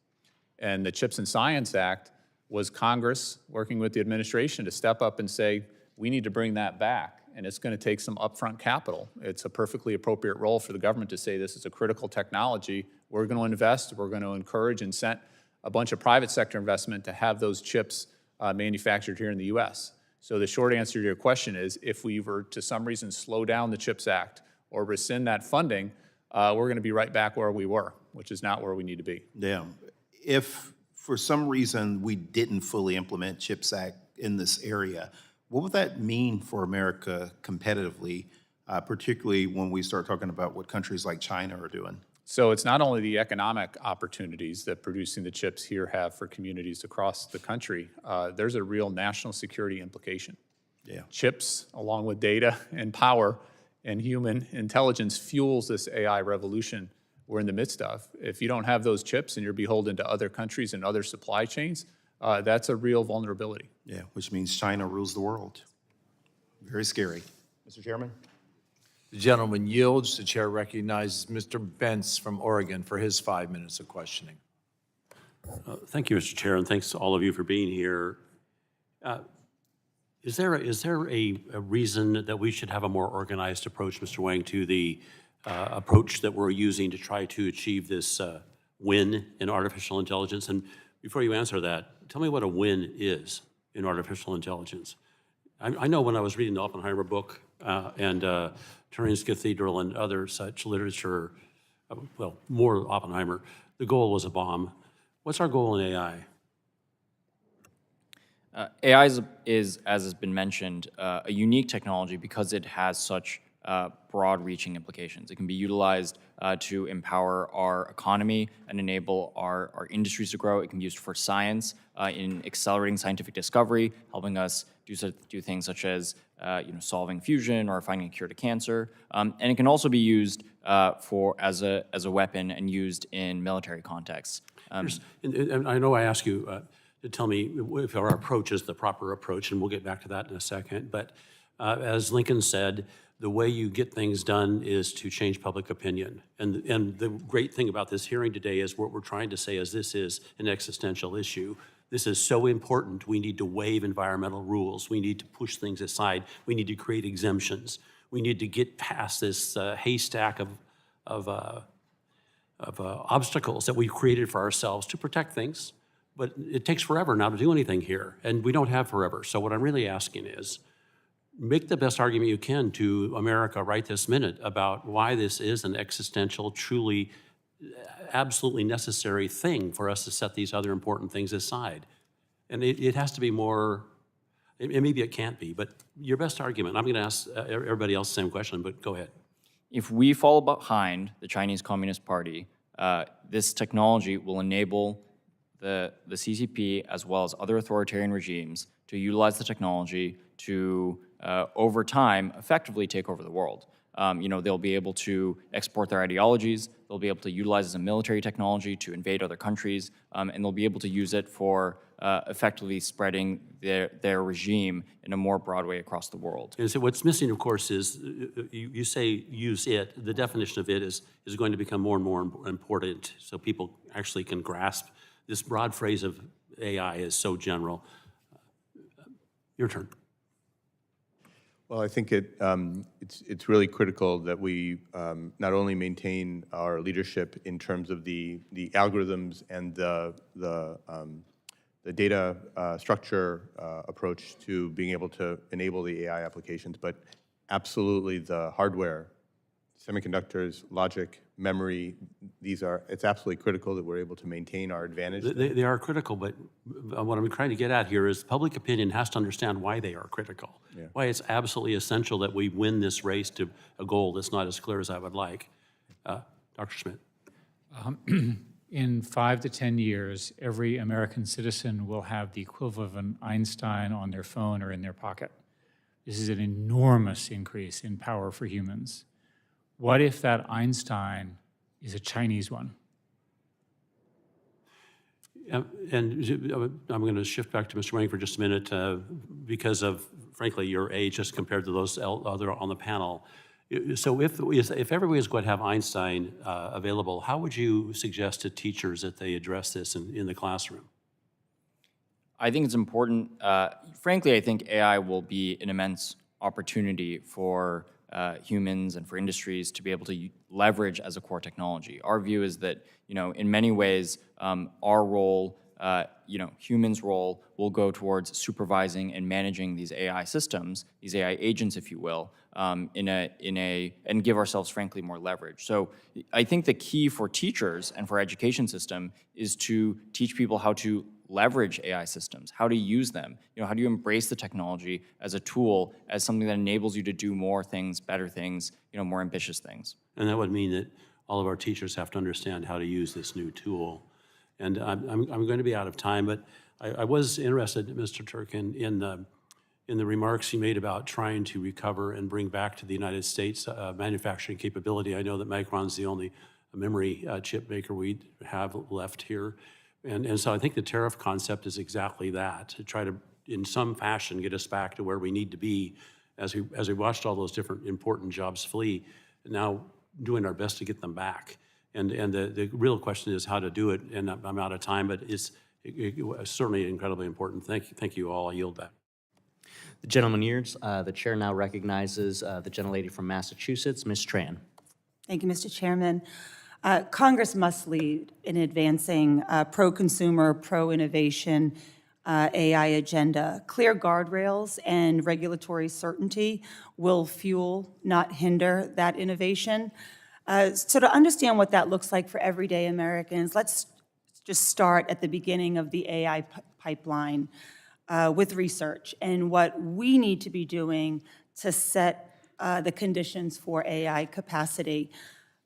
And the CHIPS and Science Act was Congress working with the administration to step up and say, we need to bring that back, and it's going to take some upfront capital. It's a perfectly appropriate role for the government to say this is a critical technology. We're going to invest, we're going to encourage and incent a bunch of private sector investment to have those chips manufactured here in the U.S. So the short answer to your question is, if we were to some reason slow down the CHIPS Act or rescind that funding, we're going to be right back where we were, which is not where we need to be. Yeah. If for some reason we didn't fully implement CHIPS Act in this area, what would that mean for America competitively, particularly when we start talking about what countries like China are doing? So it's not only the economic opportunities that producing the chips here have for communities across the country, there's a real national security implication. Yeah. Chips, along with data and power and human intelligence, fuels this AI revolution we're in the midst of. If you don't have those chips and you're beholden to other countries and other supply chains, that's a real vulnerability. Yeah, which means China rules the world. Very scary. Mr. Chairman? The gentleman yields. The chair recognizes Mr. Bentz from Oregon for his 5 minutes of questioning. Thank you, Mr. Chair, and thanks to all of you for being here. Is there a reason that we should have a more organized approach, Mr. Wang, to the approach that we're using to try to achieve this win in artificial intelligence? And before you answer that, tell me what a win is in artificial intelligence. I know when I was reading the Oppenheimer book and Turing's Cathedral and other such literature, well, more Oppenheimer, the goal was a bomb. What's our goal in AI? AI is, as has been mentioned, a unique technology because it has such broad-reaching implications. It can be utilized to empower our economy and enable our industries to grow. It can be used for science in accelerating scientific discovery, helping us do things such as solving fusion or finding a cure to cancer. And it can also be used as a weapon and used in military contexts. And I know I asked you to tell me if our approach is the proper approach, and we'll get back to that in a second. But as Lincoln said, the way you get things done is to change public opinion. And the great thing about this hearing today is what we're trying to say is this is an existential issue. This is so important, we need to waive environmental rules. We need to push things aside. We need to create exemptions. We need to get past this haystack of obstacles that we've created for ourselves to protect things. But it takes forever now to do anything here, and we don't have forever. So what I'm really asking is, make the best argument you can to America right this minute about why this is an existential, truly, absolutely necessary thing for us to set these other important things aside. And it has to be more, and maybe it can't be, but your best argument. I'm going to ask everybody else the same question, but go ahead. If we fall behind the Chinese Communist Party, This technology will enable the CCP, as well as other authoritarian regimes, to utilize the technology to, over time, effectively take over the world. They'll be able to export their ideologies, they'll be able to utilize it as a military technology to invade other countries, and they'll be able to use it for effectively spreading their regime in a more broad way across the world. And so what's missing, of course, is you say use it. The definition of it is going to become more and more important, so people actually can grasp this broad phrase of AI is so general. Your turn. Well, I think it's really critical that we not only maintain our leadership in terms of the algorithms and the data structure approach to being able to enable the AI applications, but absolutely the hardware, semiconductors, logic, memory, it's absolutely critical that we're able to maintain our advantage. They are critical, but what I'm trying to get at here is public opinion has to understand why they are critical, why it's absolutely essential that we win this race to a goal that's not as clear as I would like. Dr. Schmidt. In 5 to 10 years, every American citizen will have the equivalent of an Einstein on their phone or in their pocket. This is an enormous increase in power for humans. What if that Einstein is a Chinese one? And I'm going to shift back to Mr. Wang for just a minute because of, frankly, your age as compared to those other on the panel. So if everybody is going to have Einstein available, how would you suggest to teachers that they address this in the classroom? I think it's important. Frankly, I think AI will be an immense opportunity for humans and for industries to be able to leverage as a core technology. Our view is that, in many ways, our role, humans' role will go towards supervising and managing these AI systems, these AI agents, if you will, and give ourselves, frankly, more leverage. So I think the key for teachers and for our education system is to teach people how to leverage AI systems, how to use them. How do you embrace the technology as a tool, as something that enables you to do more things, better things, more ambitious things? And that would mean that all of our teachers have to understand how to use this new tool. And I'm going to be out of time, but I was interested, Mr. Turk, in the remarks you made about trying to recover and bring back to the United States manufacturing capability. I know that Micron's the only memory chip maker we have left here. And so I think the tariff concept is exactly that, to try to, in some fashion, get us back to where we need to be as we watched all those different important jobs flee, now doing our best to get them back. And the real question is how to do it, and I'm out of time, but it's certainly incredibly important. Thank you all. I yield back. The gentleman yields. The chair now recognizes the gentlelady from Massachusetts, Ms. Tran. Thank you, Mr. Chairman. Congress must lead in advancing pro-consumer, pro-innovation AI agenda. Clear guardrails and regulatory certainty will fuel, not hinder, that innovation. So to understand what that looks like for everyday Americans, let's just start at the beginning of the AI pipeline with research and what we need to be doing to set the conditions for AI capacity.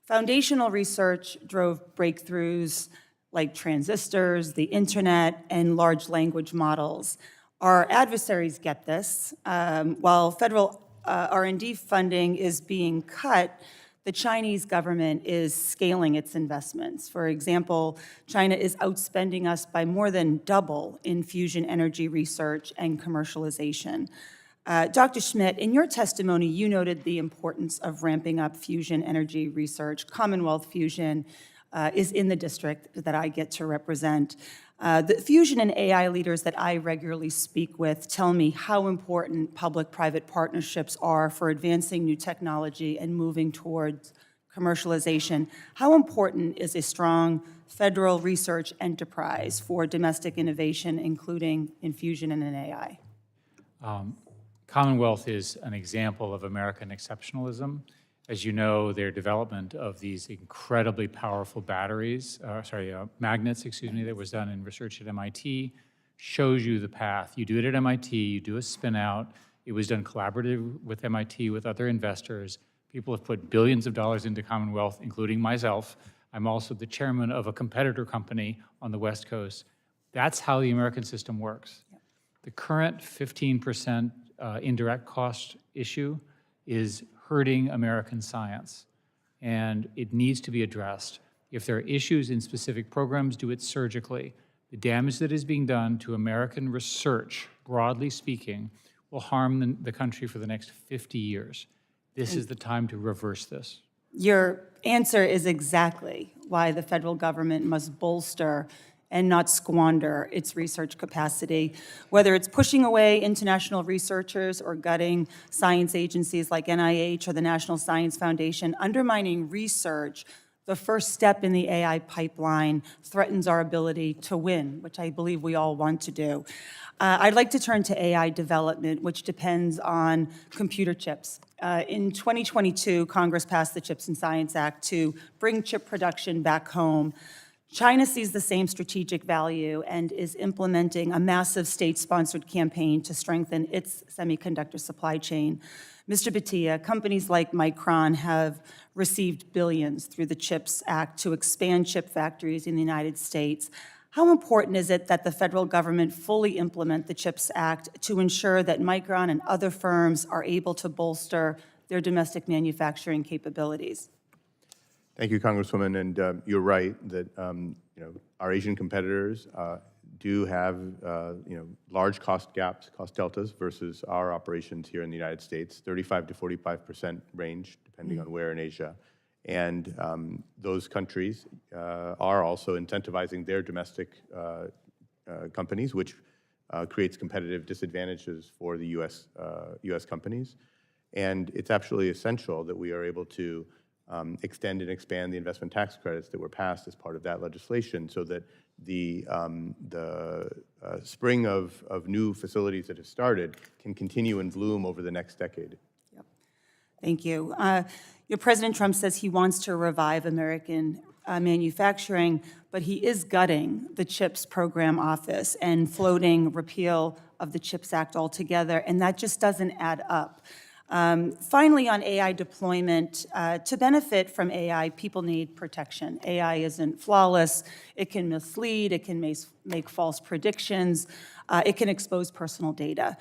Foundational research drove breakthroughs like transistors, the internet, and large language models. Our adversaries get this. While federal R&D funding is being cut, the Chinese government is scaling its investments. For example, China is outspending us by more than double in fusion energy research and commercialization. Dr. Schmidt, in your testimony, you noted the importance of ramping up fusion energy research. Commonwealth Fusion is in the district that I get to represent. The fusion and AI leaders that I regularly speak with tell me how important public-private partnerships are for advancing new technology and moving towards commercialization. How important is a strong federal research enterprise for domestic innovation, including in fusion and in AI? Commonwealth is an example of American exceptionalism. As you know, their development of these incredibly powerful magnets, that was done in research at MIT, shows you the path. You do it at MIT, you do a spin out. It was done collaboratively with MIT, with other investors. People have put billions of dollars into Commonwealth, including myself, I'm also the chairman of a competitor company on the West Coast. That's how the American system works. The current 15% indirect cost issue is hurting American science, and it needs to be addressed. If there are issues in specific programs, do it surgically. The damage that is being done to American research, broadly speaking, will harm the country for the next 50 years. This is the time to reverse this. Your answer is exactly why the federal government must bolster and not squander its research capacity, whether it's pushing away international researchers or gutting science agencies like NIH or the National Science Foundation. Undermining research, the first step in the AI pipeline, threatens our ability to win, which I believe we all want to do. I'd like to turn to AI development, which depends on computer chips. In 2022, Congress passed the CHIPS and Science Act to bring chip production back home. China sees the same strategic value and is implementing a massive state-sponsored campaign to strengthen its semiconductor supply chain. Mr. Batia, companies like Micron have received billions through the CHIPS Act to expand chip factories in the United States. How important is it that the federal government fully implement the CHIPS Act to ensure that Micron and other firms are able to bolster their domestic manufacturing capabilities? Thank you, Congresswoman, and you're right that our Asian competitors do have large cost gaps, cost deltas versus our operations here in the United States, 35 to 45% range, depending on where in Asia. And those countries are also incentivizing their domestic companies, which creates competitive disadvantages for the U.S. companies. And it's absolutely essential that we are able to extend and expand the investment tax credits that were passed as part of that legislation, so that the spring of new facilities that have started can continue and bloom over the next decade. Yep. Thank you. Your President Trump says he wants to revive American manufacturing, but he is gutting the CHIPS program office and floating repeal of the CHIPS Act altogether, and that just doesn't add up. Finally, on AI deployment, to benefit from AI, people need protection. AI isn't flawless. It can mislead. It can make false predictions. It can expose personal data.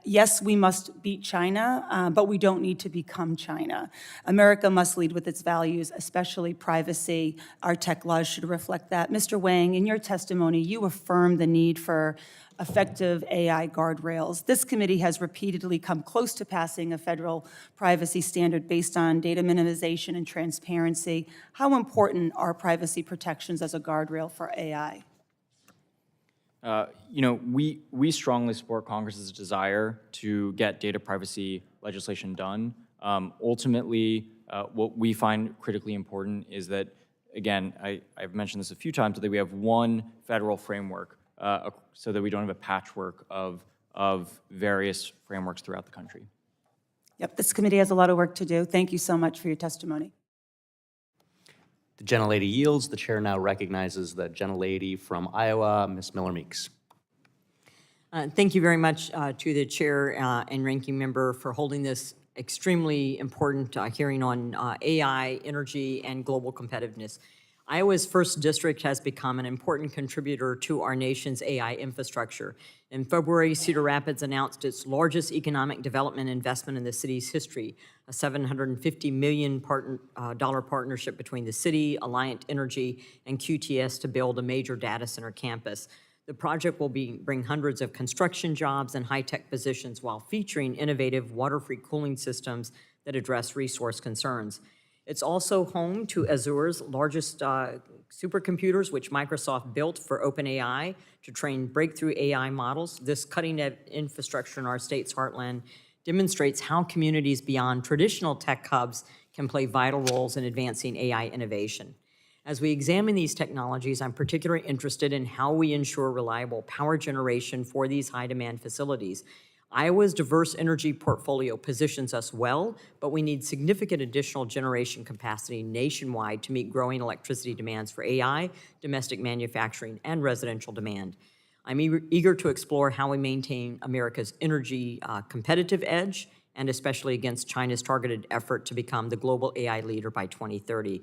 Yes, we must beat China, but we don't need to become China. America must lead with its values, especially privacy. Our tech laws should reflect that. Mr. Wang, in your testimony, you affirmed the need for effective AI guardrails. This committee has repeatedly come close to passing a federal privacy standard based on data minimization and transparency. How important are privacy protections as a guardrail for AI? We strongly support Congress's desire to get data privacy legislation done. Ultimately, what we find critically important is that, again, I've mentioned this a few times, that we have one federal framework so that we don't have a patchwork of various frameworks throughout the country. Yep, this committee has a lot of work to do. Thank you so much for your testimony. The gentlelady yields. The chair now recognizes the gentlelady from Iowa, Ms. Miller-Meeks. Thank you very much to the chair and ranking member for holding this extremely important hearing on AI, energy, and global competitiveness. Iowa's 1st District has become an important contributor to our nation's AI infrastructure. In February, Cedar Rapids announced its largest economic development investment in the city's history, a $750 million partnership between the city, Alliant Energy, and QTS to build a major data center campus. The project will bring hundreds of construction jobs and high-tech positions while featuring innovative water-free cooling systems that address resource concerns. It's also home to Azure's largest supercomputers, which Microsoft built for OpenAI to train breakthrough AI models. This cutting-edge infrastructure in our state's heartland demonstrates how communities beyond traditional tech hubs can play vital roles in advancing AI innovation. As we examine these technologies, I'm particularly interested in how we ensure reliable power generation for these high-demand facilities. Iowa's diverse energy portfolio positions us well, but we need significant additional generation capacity nationwide to meet growing electricity demands for AI, domestic manufacturing, and residential demand. I'm eager to explore how we maintain America's energy competitive edge, and especially against China's targeted effort to become the global AI leader by 2030.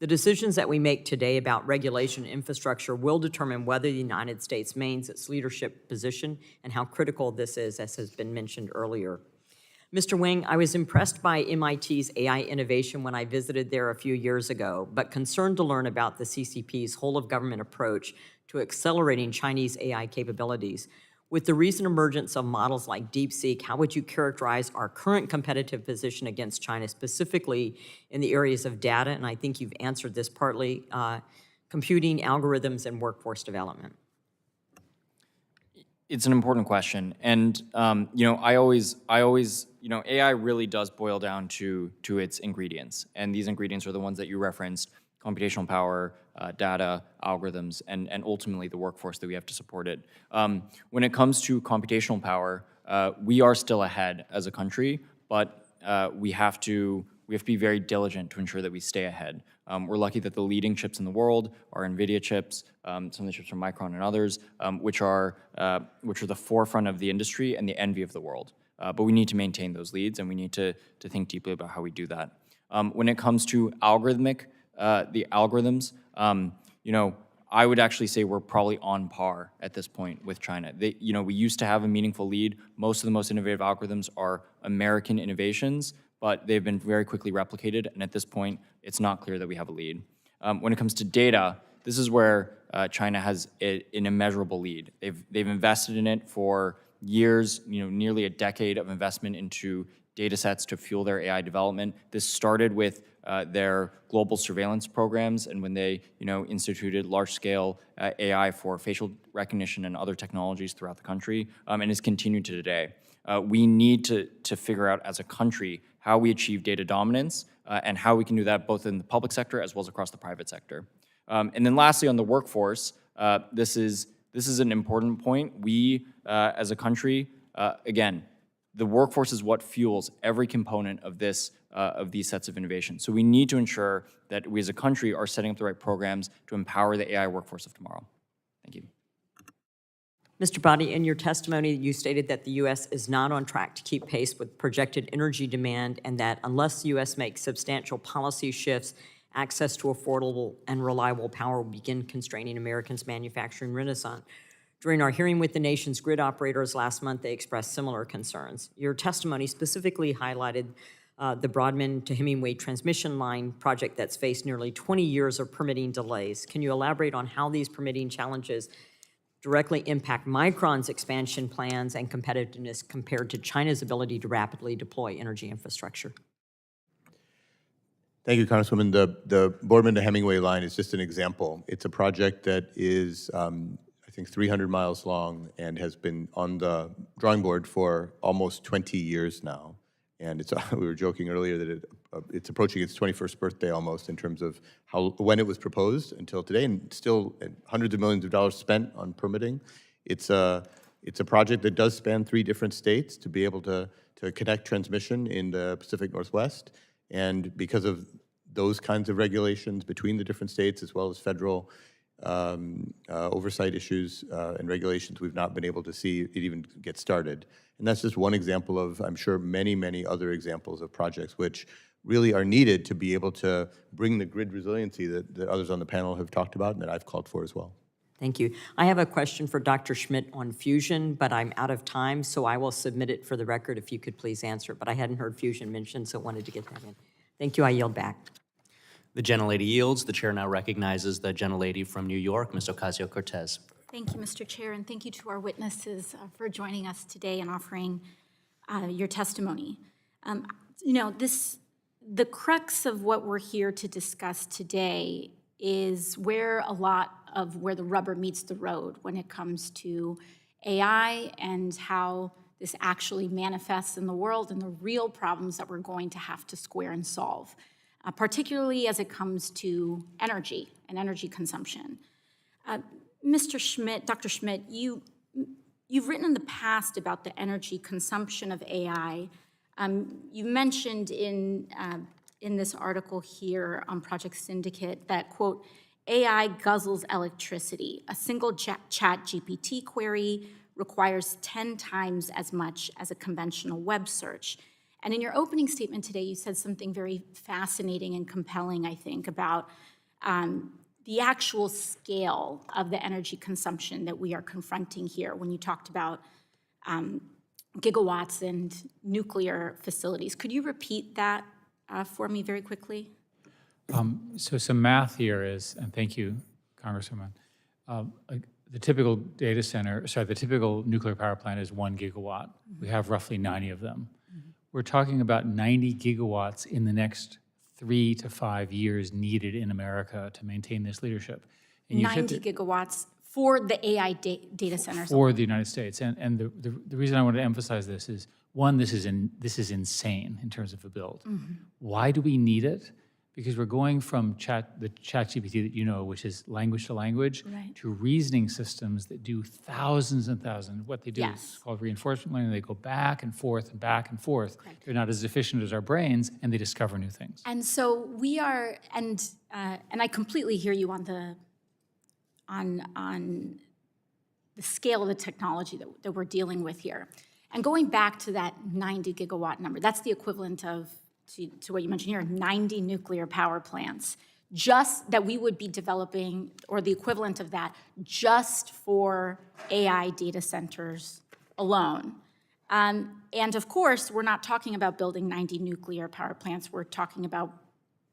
The decisions that we make today about regulation and infrastructure will determine whether the United States maintains its leadership position and how critical this is, as has been mentioned earlier. Mr. Wang, I was impressed by MIT's AI innovation when I visited there a few years ago, but concerned to learn about the CCP's whole-of-government approach to accelerating Chinese AI capabilities. With the recent emergence of models like DeepSeek, how would you characterize our current competitive position against China, specifically in the areas of data, and I think you've answered this partly, computing, algorithms, and workforce development? It's an important question, and I always, AI really does boil down to its ingredients, and these ingredients are the ones that you referenced: computational power, data, algorithms, and ultimately the workforce that we have to support it. When it comes to computational power, we are still ahead as a country, but we have to be very diligent to ensure that we stay ahead. We're lucky that the leading chips in the world are NVIDIA chips, some of the chips from Micron and others, which are the forefront of the industry and the envy of the world. But we need to maintain those leads, and we need to think deeply about how we do that. When it comes to algorithmic, the algorithms, I would actually say we're probably on par at this point with China. We used to have a meaningful lead. Most of the most innovative algorithms are American innovations, but they've been very quickly replicated, and at this point, it's not clear that we have a lead. When it comes to data, this is where China has an immeasurable lead. They've invested in it for years, nearly a decade of investment into data sets to fuel their AI development. This started with their global surveillance programs, and when they instituted large-scale AI for facial recognition and other technologies throughout the country, and is continued to today. We need to figure out as a country how we achieve data dominance and how we can do that both in the public sector as well as across the private sector. And then lastly, on the workforce, this is an important point. We, as a country, again, the workforce is what fuels every component of these sets of innovation. So we need to ensure that we as a country are setting up the right programs to empower the AI workforce of tomorrow. Thank you. Mr. Batia, in your testimony, you stated that the U.S. is not on track to keep pace with projected energy demand, and that unless the U.S. makes substantial policy shifts, access to affordable and reliable power will begin constraining Americans' manufacturing renaissance. During our hearing with the nation's grid operators last month, they expressed similar concerns. Your testimony specifically highlighted the Broadband to Hemingway transmission line project that's faced nearly 20 years of permitting delays. Can you elaborate on how these permitting challenges directly impact Micron's expansion plans and competitiveness compared to China's ability to rapidly deploy energy infrastructure? Thank you, Congresswoman. The Broadband to Hemingway line is just an example. It's a project that is, I think, 300 miles long and has been on the drawing board for almost 20 years now. And we were joking earlier that it's approaching its 21st birthday almost in terms of when it was proposed until today, and still hundreds of millions of dollars spent on permitting. It's a project that does span 3 different states to be able to connect transmission in the Pacific Northwest. And because of those kinds of regulations between the different states, as well as federal oversight issues and regulations, we've not been able to see it even get started. And that's just one example of, I'm sure, many, many other examples of projects which really are needed to be able to bring the grid resiliency that others on the panel have talked about and that I've called for as well. Thank you. I have a question for Dr. Schmidt on fusion, but I'm out of time, so I will submit it for the record if you could please answer it. But I hadn't heard fusion mentioned, so wanted to get that in. Thank you. I yield back. The gentlelady yields. The chair now recognizes the gentlelady from New York, Ms. Ocasio-Cortez. Thank you, Mr. Chair, and thank you to our witnesses for joining us today and offering your testimony. The crux of what we're here to discuss today is where the rubber meets the road when it comes to AI and how this actually manifests in the world and the real problems that we're going to have to square and solve, particularly as it comes to energy and energy consumption. Mr. Schmidt, Dr. Schmidt, you've written in the past about the energy consumption of AI. You mentioned in this article here on Project Syndicate that, quote, AI guzzles electricity. A single chat GPT query requires 10 times as much as a conventional web search. And in your opening statement today, you said something very fascinating and compelling, I think, about the actual scale of the energy consumption that we are confronting here when you talked about gigawatts and nuclear facilities. Could you repeat that for me very quickly? So some math here is, and thank you, Congresswoman, the typical the typical nuclear power plant is 1 gigawatt. We have roughly 90 of them. We're talking about 90 gigawatts in the next 3 to 5 years needed in America to maintain this leadership. And you hit 90 gigawatts for the AI data centers. for the United States. And the reason I want to emphasize this is, one, this is insane in terms of a build. Why do we need it? Because we're going from the ChatGPT that you know, which is language to language, Right. to reasoning systems that do thousands and thousands. What they do Yes. is called reinforcement learning. They go back and forth and back and forth. They're not as efficient as our brains, and they discover new things. And so we are, and I completely hear you on the scale of the technology that we're dealing with here. And going back to that 90 gigawatt number, that's the equivalent of, to what you mentioned here, 90 nuclear power plants, just that we would be developing, or the equivalent of that, just for AI data centers alone. And of course, we're not talking about building 90 nuclear power plants. We're talking about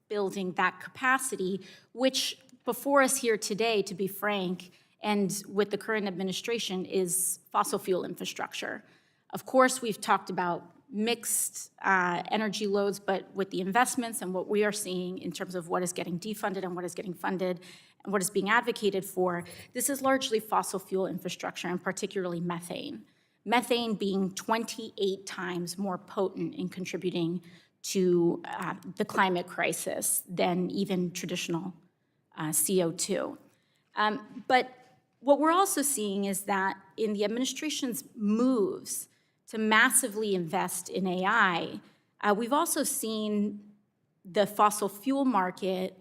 building that capacity, which before us here today, to be frank, and with the current administration, is fossil fuel infrastructure. Of course, we've talked about mixed energy loads, but with the investments and what we are seeing in terms of what is getting defunded and what is getting funded and what is being advocated for, this is largely fossil fuel infrastructure, and particularly methane. Methane being 28 times more potent in contributing to the climate crisis than even traditional CO2. But what we're also seeing is that in the administration's moves to massively invest in AI, we've also seen the fossil fuel market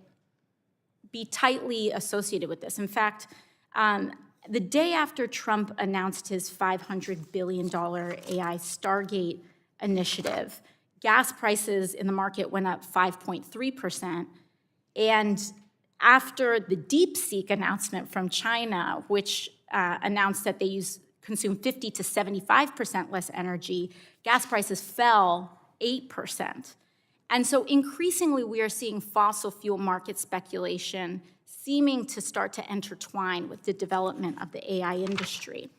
be tightly associated with this. In fact, the day after Trump announced his $500 billion AI Stargate initiative, gas prices in the market went up 5.3%. And after the DeepSeek announcement from China, which announced that they consume 50 to 75% less energy, gas prices fell 8%. And so increasingly, we are seeing fossil fuel market speculation seeming to start to intertwine with the development of the AI industry.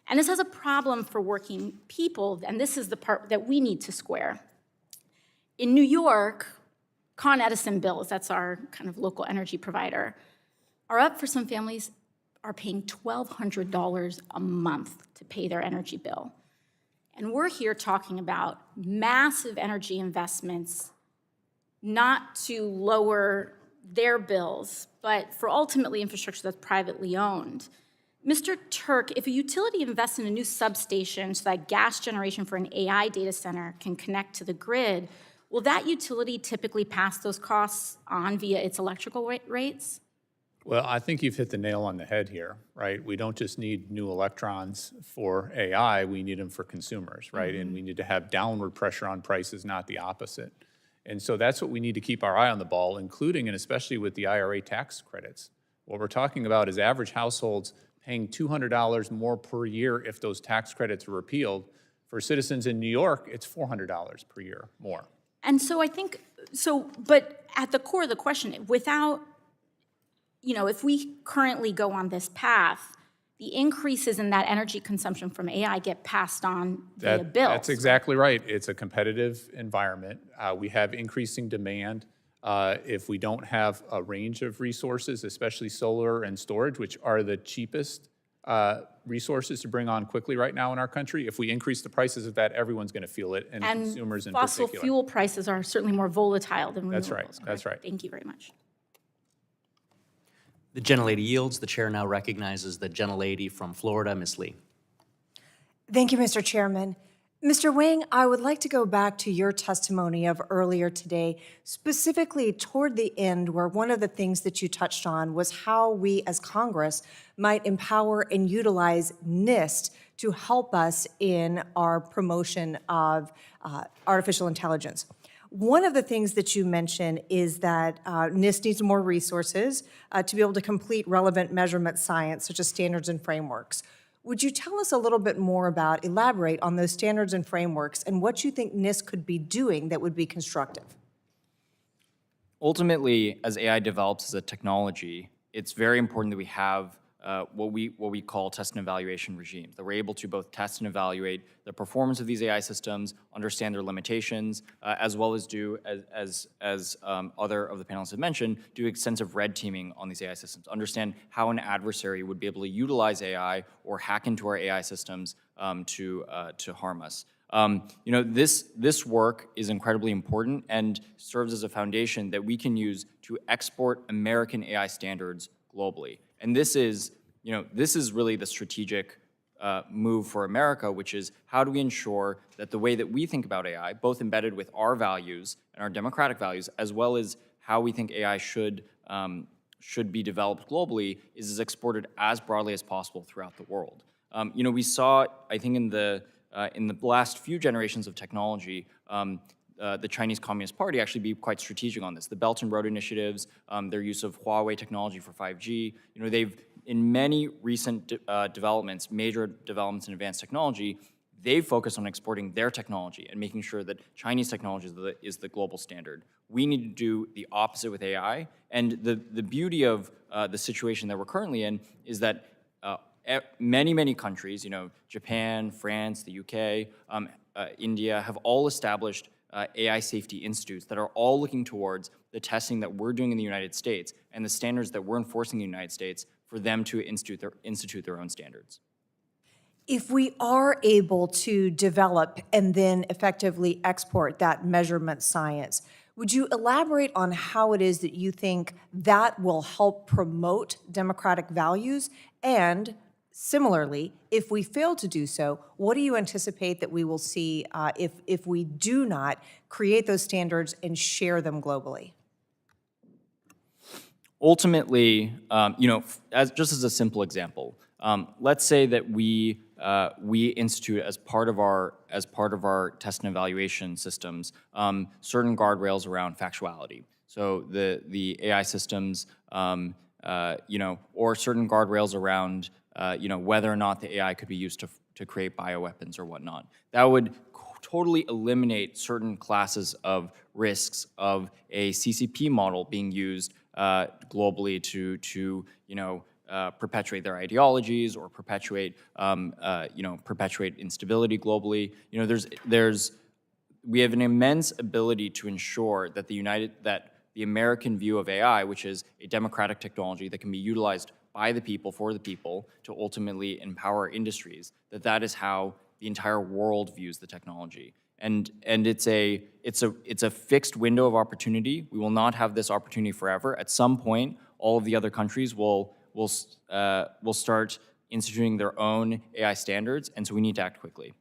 And this has a problem for working people, and this is the part that we need to square. In New York, Con Edison bills, that's our kind of local energy provider, are up for some families are paying $1,200 a month to pay their energy bill. And we're here talking about massive energy investments, not to lower their bills, but for ultimately infrastructure that's privately owned. Mr. Turk, if a utility invests in a new substation so that gas generation for an AI data center can connect to the grid, will that utility typically pass those costs on via its electrical rates? Well, I think you've hit the nail on the head here, right? We don't just need new electrons for AI, we need them for consumers, right? And we need to have downward pressure on prices, not the opposite. And so that's what we need to keep our eye on the ball, including and especially with the IRA tax credits. What we're talking about is average households paying $200 more per year if those tax credits are repealed. For citizens in New York, it's $400 per year more. And so I think, but at the core of the question, without, if we currently go on this path, the increases in that energy consumption from AI get passed on via bills. That's exactly right. It's a competitive environment. We have increasing demand. If we don't have a range of resources, especially solar and storage, which are the cheapest resources to bring on quickly right now in our country, if we increase the prices of that, everyone's going to feel it, and consumers in particular. Fossil fuel prices are certainly more volatile than renewables. That's right. That's right. Thank you very much. The gentlelady yields. The chair now recognizes the gentlelady from Florida, Ms. Lee. Thank you, Mr. Chairman. Mr. Wang, I would like to go back to your testimony of earlier today, specifically toward the end, where one of the things that you touched on was how we as Congress might empower and utilize NIST to help us in our promotion of artificial intelligence. One of the things that you mentioned is that NIST needs more resources to be able to complete relevant measurement science, such as standards and frameworks. Would you tell us a little bit more about, elaborate on those standards and frameworks and what you think NIST could be doing that would be constructive? Ultimately, as AI develops as a technology, it's very important that we have what we call test and evaluation regimes, that we're able to both test and evaluate the performance of these AI systems, understand their limitations, as well as do, as other of the panelists have mentioned, do extensive red teaming on these AI systems, understand how an adversary would be able to utilize AI or hack into our AI systems to harm us. This work is incredibly important and serves as a foundation that we can use to export American AI standards globally. And this is really the strategic move for America, which is how do we ensure that the way that we think about AI, both embedded with our values and our democratic values, as well as how we think AI should be developed globally, is exported as broadly as possible throughout the world. We saw, I think, in the last few generations of technology, the Chinese Communist Party actually be quite strategic on this. The Belt and Road initiatives, their use of Huawei technology for 5G, they've, in many recent developments, major developments in advanced technology, they've focused on exporting their technology and making sure that Chinese technology is the global standard. We need to do the opposite with AI, and the beauty of the situation that we're currently in is that many countries, Japan, France, the UK, India, have all established AI safety institutes that are all looking towards the testing that we're doing in the United States and the standards that we're enforcing in the United States for them to institute their own standards. If we are able to develop and then effectively export that measurement science, would you elaborate on how it is that you think that will help promote democratic values? And similarly, if we fail to do so, what do you anticipate that we will see if we do not create those standards and share them globally? Ultimately, just as a simple example, let's say that we institute as part of our test and evaluation systems certain guardrails around factuality. So the AI systems, or certain guardrails around whether or not the AI could be used to create bioweapons or whatnot. That would totally eliminate certain classes of risks of a CCP model being used globally to perpetuate their ideologies or perpetuate instability globally. We have an immense ability to ensure that the American view of AI, which is a democratic technology that can be utilized by the people, for the people, to ultimately empower industries, that is how the entire world views the technology. And it's a fixed window of opportunity. We will not have this opportunity forever. At some point, all of the other countries will start instituting their own AI standards, and so we need to act quickly.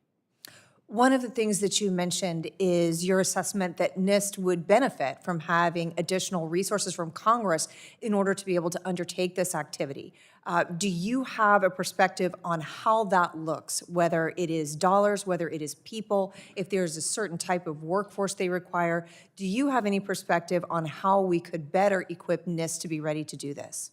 One of the things that you mentioned is your assessment that NIST would benefit from having additional resources from Congress in order to be able to undertake this activity. Do you have a perspective on how that looks, whether it is dollars, whether it is people, if there's a certain type of workforce they require? Do you have any perspective on how we could better equip NIST to be ready to do this?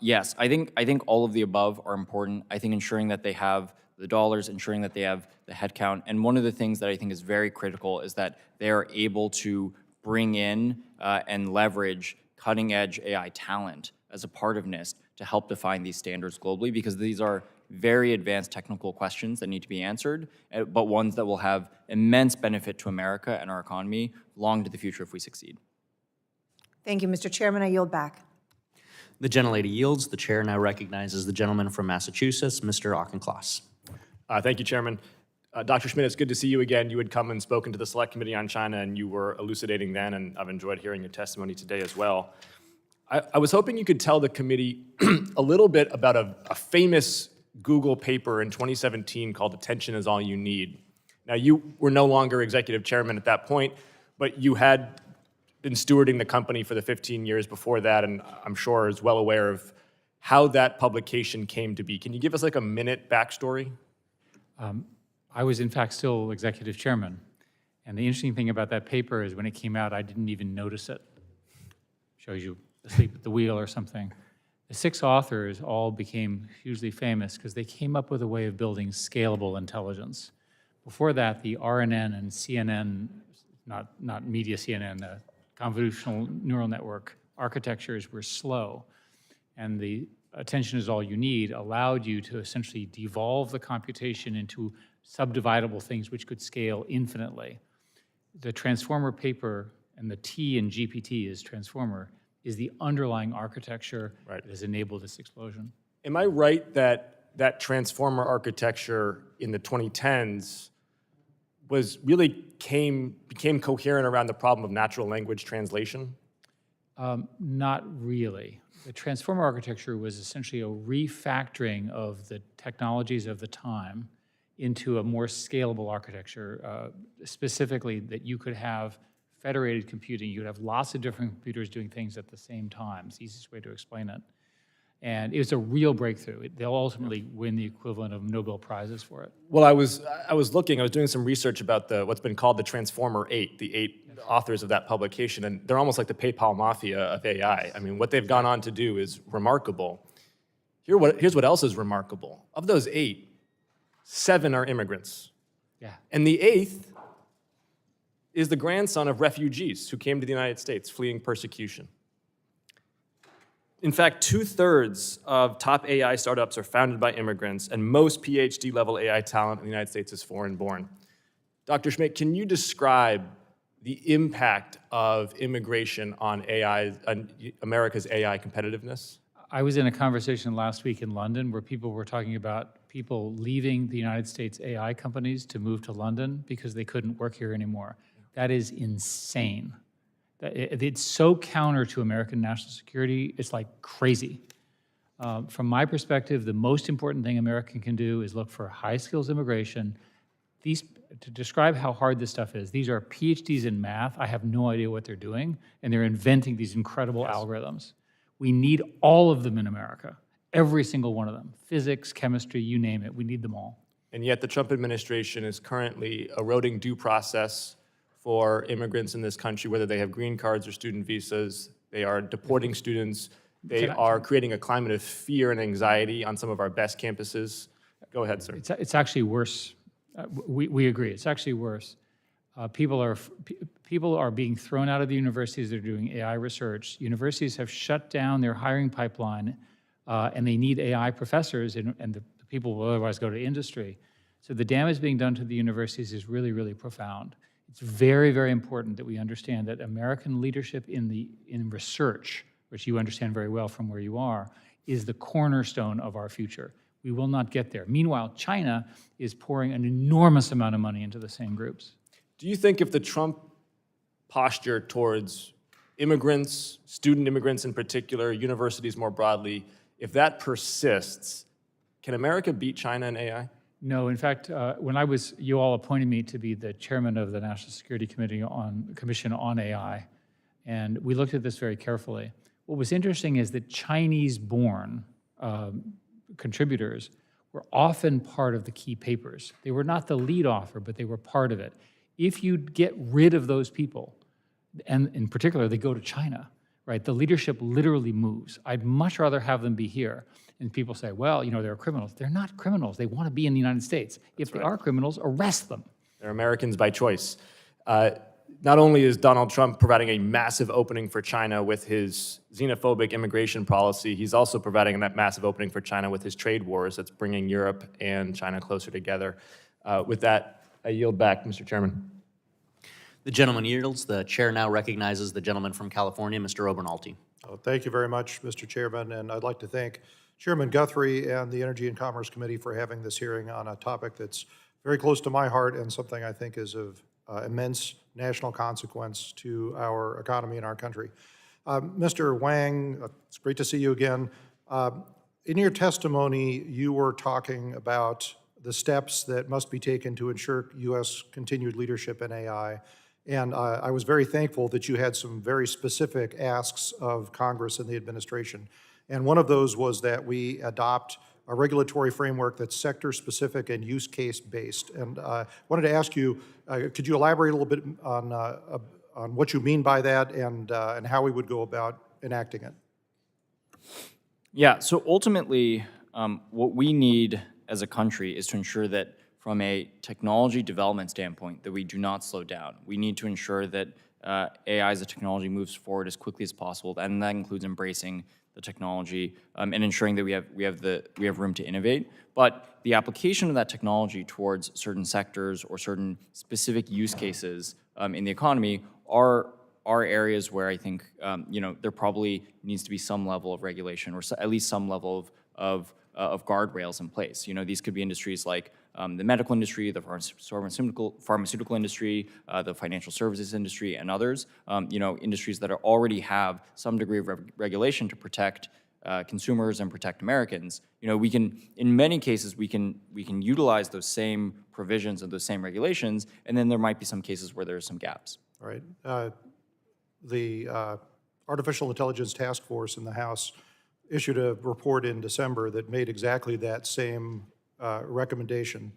Yes, I think all of the above are important. I think ensuring that they have the dollars, ensuring that they have the headcount. And one of the things that I think is very critical is that they are able to bring in and leverage cutting-edge AI talent as a part of NIST to help define these standards globally, because these are very advanced technical questions that need to be answered, but ones that will have immense benefit to America and our economy long into the future if we succeed. Thank you, Mr. Chairman. I yield back. The gentlelady yields. The chair now recognizes the gentleman from Massachusetts, Mr. Auchincloss. Thank you, Chairman. Dr. Schmidt, it's good to see you again. You had come and spoken to the Select Committee on China, and you were elucidating then, and I've enjoyed hearing your testimony today as well. I was hoping you could tell the committee a little bit about a famous Google paper in 2017 called Attention is All You Need. Now, you were no longer executive chairman at that point, but you had been stewarding the company for the 15 years before that, and I'm sure is well aware of how that publication came to be. Can you give us like a minute backstory? I was in fact still executive chairman. And the interesting thing about that paper is when it came out, I didn't even notice it. Shows you asleep at the wheel or something. The 6 authors all became hugely famous because they came up with a way of building scalable intelligence. Before that, the RNN and CNN, not media CNN, the convolutional neural network architectures were slow. And the attention is all you need allowed you to essentially devolve the computation into subdividable things which could scale infinitely. The transformer paper, and the T in GPT is transformer, is the underlying architecture that has enabled this explosion. Am I right that that transformer architecture in the 2010s became coherent around the problem of natural language translation? Not really. The transformer architecture was essentially a refactoring of the technologies of the time into a more scalable architecture, specifically that you could have federated computing. You would have lots of different computers doing things at the same time. It's the easiest way to explain it. And it was a real breakthrough. They'll ultimately win the equivalent of Nobel Prizes for it. Well, I was doing some research about what's been called the Transformer 8, the 8 authors of that publication, and they're almost like the PayPal mafia of AI. I mean, what they've gone on to do is remarkable. Here's what else is remarkable. Of those 8, 7 are immigrants. Yeah. And the 8th is the grandson of refugees who came to the United States fleeing persecution. In fact, 2/3 of top AI startups are founded by immigrants, and most PhD-level AI talent in the United States is foreign-born. Dr. Schmidt, can you describe the impact of immigration on America's AI competitiveness? I was in a conversation last week in London where people were talking about people leaving the United States AI companies to move to London because they couldn't work here anymore. That is insane. It's so counter to American national security, it's like crazy. From my perspective, the most important thing America can do is look for high skills immigration. To describe how hard this stuff is, these are PhDs in math. I have no idea what they're doing, and they're inventing these incredible algorithms. We need all of them in America, every single one of them. Physics, chemistry, you name it, we need them all. And yet the Trump administration is currently eroding due process for immigrants in this country, whether they have green cards or student visas. They are deporting students. They are creating a climate of fear and anxiety on some of our best campuses. Go ahead, sir. It's actually worse. We agree. It's actually worse. People are being thrown out of the universities that are doing AI research. Universities have shut down their hiring pipeline, and they need AI professors, and the people will otherwise go to industry. So the damage being done to the universities is really, really profound. It's very, very important that we understand that American leadership in research, which you understand very well from where you are, is the cornerstone of our future. We will not get there. Meanwhile, China is pouring an enormous amount of money into the same groups. Do you think if the Trump posture towards immigrants, student immigrants in particular, universities more broadly, if that persists, can America beat China in AI? No, in fact, when you all appointed me to be the chairman of the National Security Commission on AI, and we looked at this very carefully. What was interesting is that Chinese-born contributors were often part of the key papers. They were not the lead author, but they were part of it. If you get rid of those people, and in particular, they go to China, right? The leadership literally moves. I'd much rather have them be here. And people say, well, they're criminals. They're not criminals. They want to be in the United States. If they are criminals, arrest them. They're Americans by choice. Not only is Donald Trump providing a massive opening for China with his xenophobic immigration policy, he's also providing that massive opening for China with his trade wars that's bringing Europe and China closer together. With that, I yield back, Mr. Chairman. The gentleman yields. The chair now recognizes the gentleman from California, Mr. Obernolte. Thank you very much, Mr. Chairman, and I'd like to thank Chairman Guthrie and the Energy and Commerce Committee for having this hearing on a topic that's very close to my heart and something I think is of immense national consequence to our economy and our country. Mr. Wang, it's great to see you again. In your testimony, you were talking about the steps that must be taken to ensure U.S. continued leadership in AI. And I was very thankful that you had some very specific asks of Congress and the administration. And one of those was that we adopt a regulatory framework that's sector-specific and use case-based. And I wanted to ask you, could you elaborate a little bit on what you mean by that and how we would go about enacting it? Yeah, so ultimately, what we need as a country is to ensure that from a technology development standpoint, that we do not slow down. We need to ensure that AI as a technology moves forward as quickly as possible, and that includes embracing the technology and ensuring that we have room to innovate. But the application of that technology towards certain sectors or certain specific use cases in the economy are areas where I think there probably needs to be some level of regulation or at least some level of guardrails in place. These could be industries like the medical industry, the pharmaceutical industry, the financial services industry, and others. Industries that already have some degree of regulation to protect consumers and protect Americans. We can, in many cases, we can utilize those same provisions and those same regulations, and then there might be some cases where there are some gaps. All right. The Artificial Intelligence Task Force in the House issued a report in December that made exactly that same recommendation.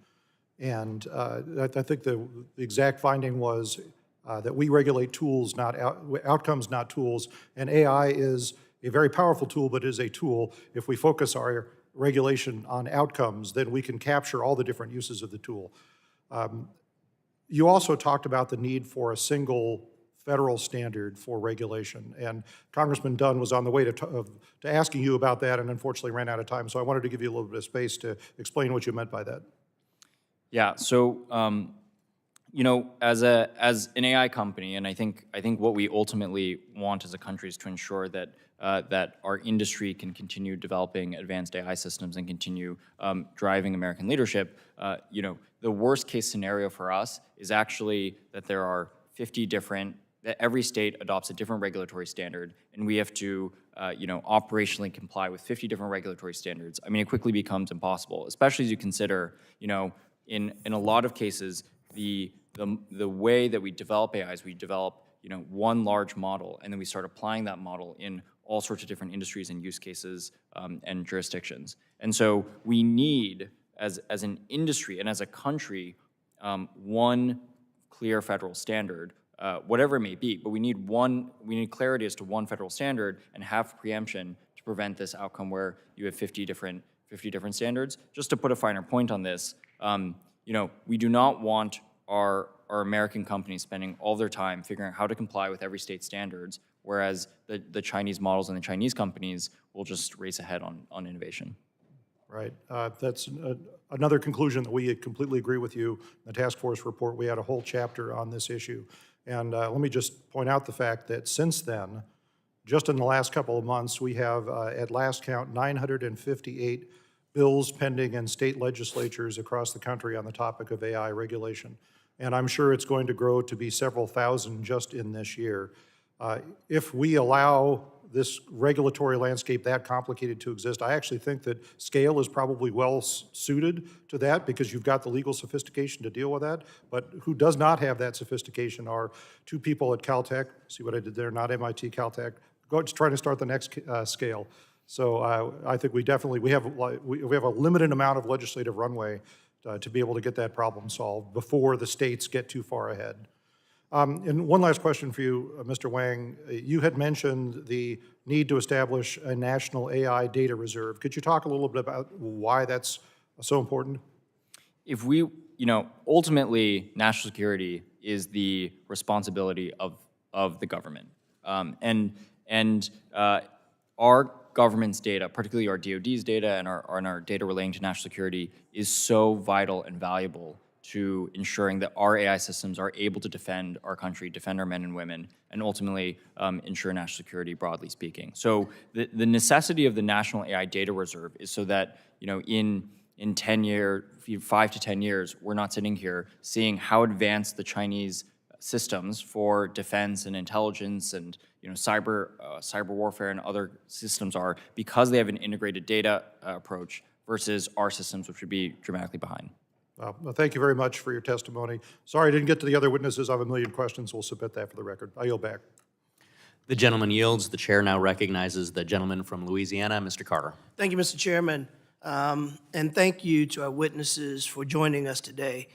And I think the exact finding was that we regulate tools, not outcomes, not tools. And AI is a very powerful tool, but is a tool. If we focus our regulation on outcomes, then we can capture all the different uses of the tool. You also talked about the need for a single federal standard for regulation. And Congressman Dunn was on the way to asking you about that and unfortunately ran out of time. So I wanted to give you a little bit of space to explain what you meant by that. Yeah, so as an AI company, and I think what we ultimately want as a country is to ensure that that our industry can continue developing advanced AI systems and continue driving American leadership. The worst case scenario for us is actually that there are 50 different, that every state adopts a different regulatory standard, and we have to, operationally comply with 50 different regulatory standards. I mean, it quickly becomes impossible, especially as you consider, in a lot of cases, the way that we develop AI is we develop, one large model, and then we start applying that model in all sorts of different industries and use cases and jurisdictions. And so we need, as an industry and as a country, one clear federal standard, whatever it may be, but we need clarity as to one federal standard and have preemption to prevent this outcome where you have 50 different standards. Just to put a finer point on this, we do not want our American companies spending all their time figuring out how to comply with every state's standards, whereas the Chinese models and the Chinese companies will just race ahead on innovation. Right. That's another conclusion that we completely agree with you. In the task force report, we had a whole chapter on this issue. And let me just point out the fact that since then, just in the last couple of months, we have, at last count, 958 bills pending in state legislatures across the country on the topic of AI regulation. And I'm sure it's going to grow to be several thousand just in this year. If we allow this regulatory landscape that complicated to exist, I actually think that scale is probably well suited to that because you've got the legal sophistication to deal with that. But who does not have that sophistication are two people at Caltech. See what I did there? Not MIT, Caltech. Trying to start the next scale. So I think we have a limited amount of legislative runway to be able to get that problem solved before the states get too far ahead. And one last question for you, Mr. Wang. You had mentioned the need to establish a national AI data reserve. Could you talk a little bit about why that's so important? If we, ultimately, national security is the responsibility of the government. And our government's data, particularly our DoD's data and our data relating to national security, is so vital and valuable to ensuring that our AI systems are able to defend our country, defend our men and women, and ultimately ensure national security, broadly speaking. So the necessity of the National AI Data Reserve is so that, in 5 to 10 years, we're not sitting here seeing how advanced the Chinese systems for defense and intelligence and cyber warfare and other systems are, because they have an integrated data approach versus our systems, which would be dramatically behind. Well, thank you very much for your testimony. Sorry I didn't get to the other witnesses. I have a million questions. We'll submit that for the record. I yield back. The gentleman yields. The chair now recognizes the gentleman from Louisiana, Mr. Carter. Thank you, Mr. Chairman. And thank you to our witnesses for joining us today.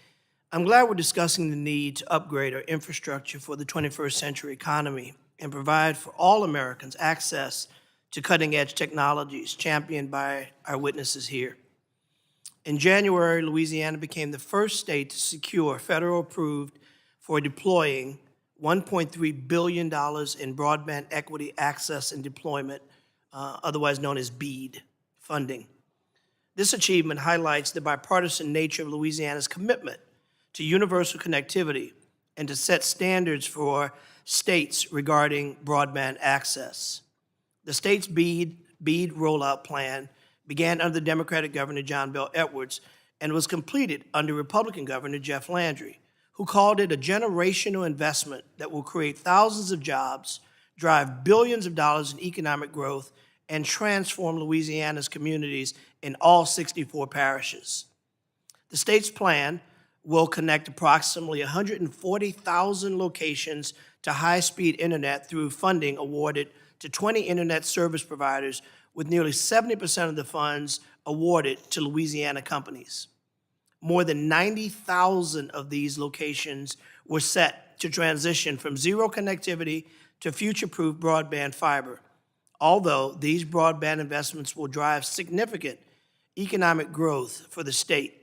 I'm glad we're discussing the need to upgrade our infrastructure for the 21st century economy and provide for all Americans access to cutting-edge technologies championed by our witnesses here. In January, Louisiana became the first state to secure federal approved for deploying $1.3 billion in broadband equity access and deployment, otherwise known as BEAD funding. This achievement highlights the bipartisan nature of Louisiana's commitment to universal connectivity and to set standards for states regarding broadband access. The state's BEAD rollout plan began under the Democratic Governor John Bel Edwards and was completed under Republican Governor Jeff Landry, who called it a generational investment that will create thousands of jobs, drive billions of dollars in economic growth, and transform Louisiana's communities in all 64 parishes. The state's plan will connect approximately 140,000 locations to high-speed internet through funding awarded to 20 internet service providers, with nearly 70% of the funds awarded to Louisiana companies. More than 90,000 of these locations were set to transition from zero connectivity to future-proof broadband fiber. Although these broadband investments will drive significant economic growth for the state,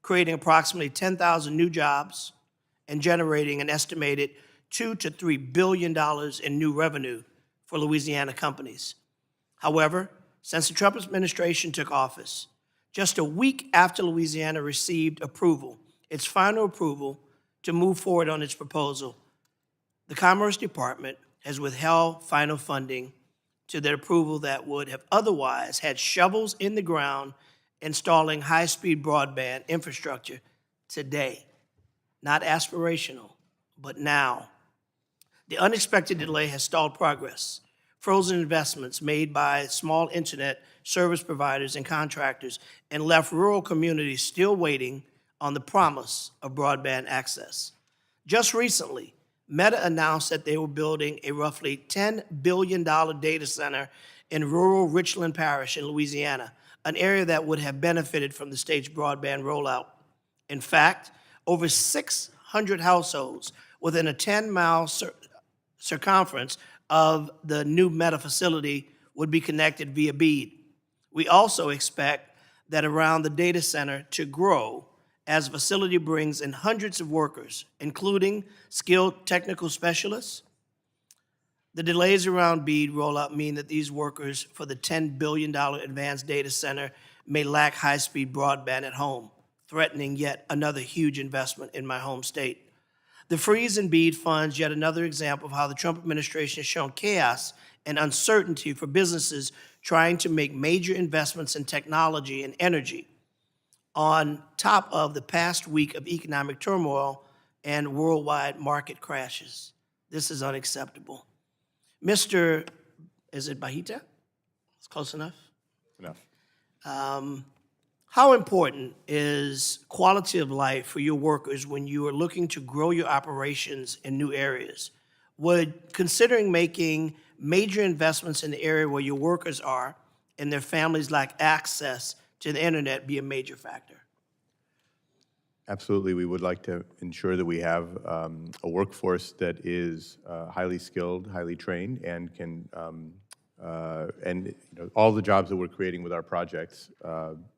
creating approximately 10,000 new jobs and generating an estimated $2 to $3 billion in new revenue for Louisiana companies. However, since the Trump administration took office, just a week after Louisiana received approval, its final approval to move forward on its proposal, the Commerce Department has withheld final funding to their approval that would have otherwise had shovels in the ground installing high-speed broadband infrastructure today. Not aspirational, but now. The unexpected delay has stalled progress, frozen investments made by small internet service providers and contractors, and left rural communities still waiting on the promise of broadband access. Just recently, Meta announced that they were building a roughly $10 billion data center in rural Richland Parish in Louisiana, an area that would have benefited from the state's broadband rollout. In fact, over 600 households within a 10-mile circumference of the new Meta facility would be connected via BEAD. We also expect that around the data center to grow as the facility brings in hundreds of workers, including skilled technical specialists. The delays around BEAD rollout mean that these workers for the $10 billion advanced data center may lack high-speed broadband at home, threatening yet another huge investment in my home state. The freeze in BEAD funds yet another example of how the Trump administration has shown chaos and uncertainty for businesses trying to make major investments in technology and energy on top of the past week of economic turmoil and worldwide market crashes. This is unacceptable. Mr. Is it Batia? It's close enough? Enough. How important is quality of life for your workers when you are looking to grow your operations in new areas? Would considering making major investments in the area where your workers are and their families lack access to the internet be a major factor? Absolutely, we would like to ensure that we have a workforce that is highly skilled, highly trained, and can, all the jobs that we're creating with our projects,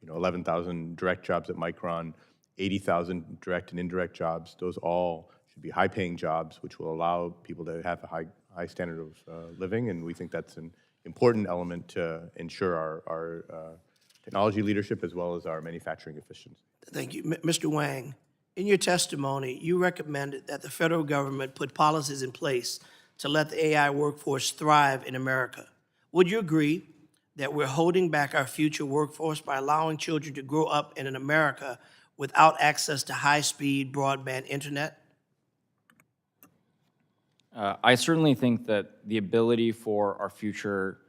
11,000 direct jobs at Micron, 80,000 direct and indirect jobs, those all should be high-paying jobs, which will allow people to have a high standard of living, and we think that's an important element to ensure our technology leadership as well as our manufacturing efficiency. Thank you. Mr. Wang, in your testimony, you recommended that the federal government put policies in place to let the AI workforce thrive in America. Would you agree that we're holding back our future workforce by allowing children to grow up in an America without access to high-speed broadband internet? I certainly think that the ability for our future,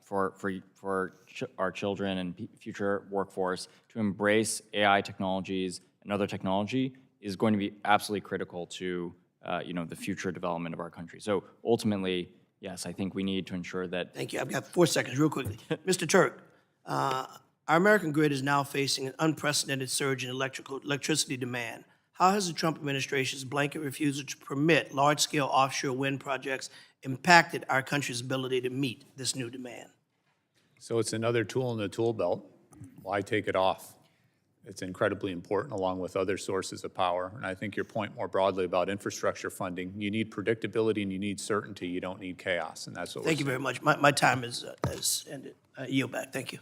for our children and future workforce to embrace AI technologies and other technology is going to be absolutely critical to the future development of our country. So ultimately, yes, I think we need to ensure that. Thank you. I've got 4 seconds, real quickly. Mr. Turk, Our American grid is now facing an unprecedented surge in electricity demand. How has the Trump administration's blanket refusal to permit large-scale offshore wind projects impacted our country's ability to meet this new demand? So it's another tool in the tool belt. Why take it off? It's incredibly important along with other sources of power. And I think your point more broadly about infrastructure funding, you need predictability and you need certainty. You don't need chaos, and that's what Thank you very much. My time has ended. I yield back. Thank you.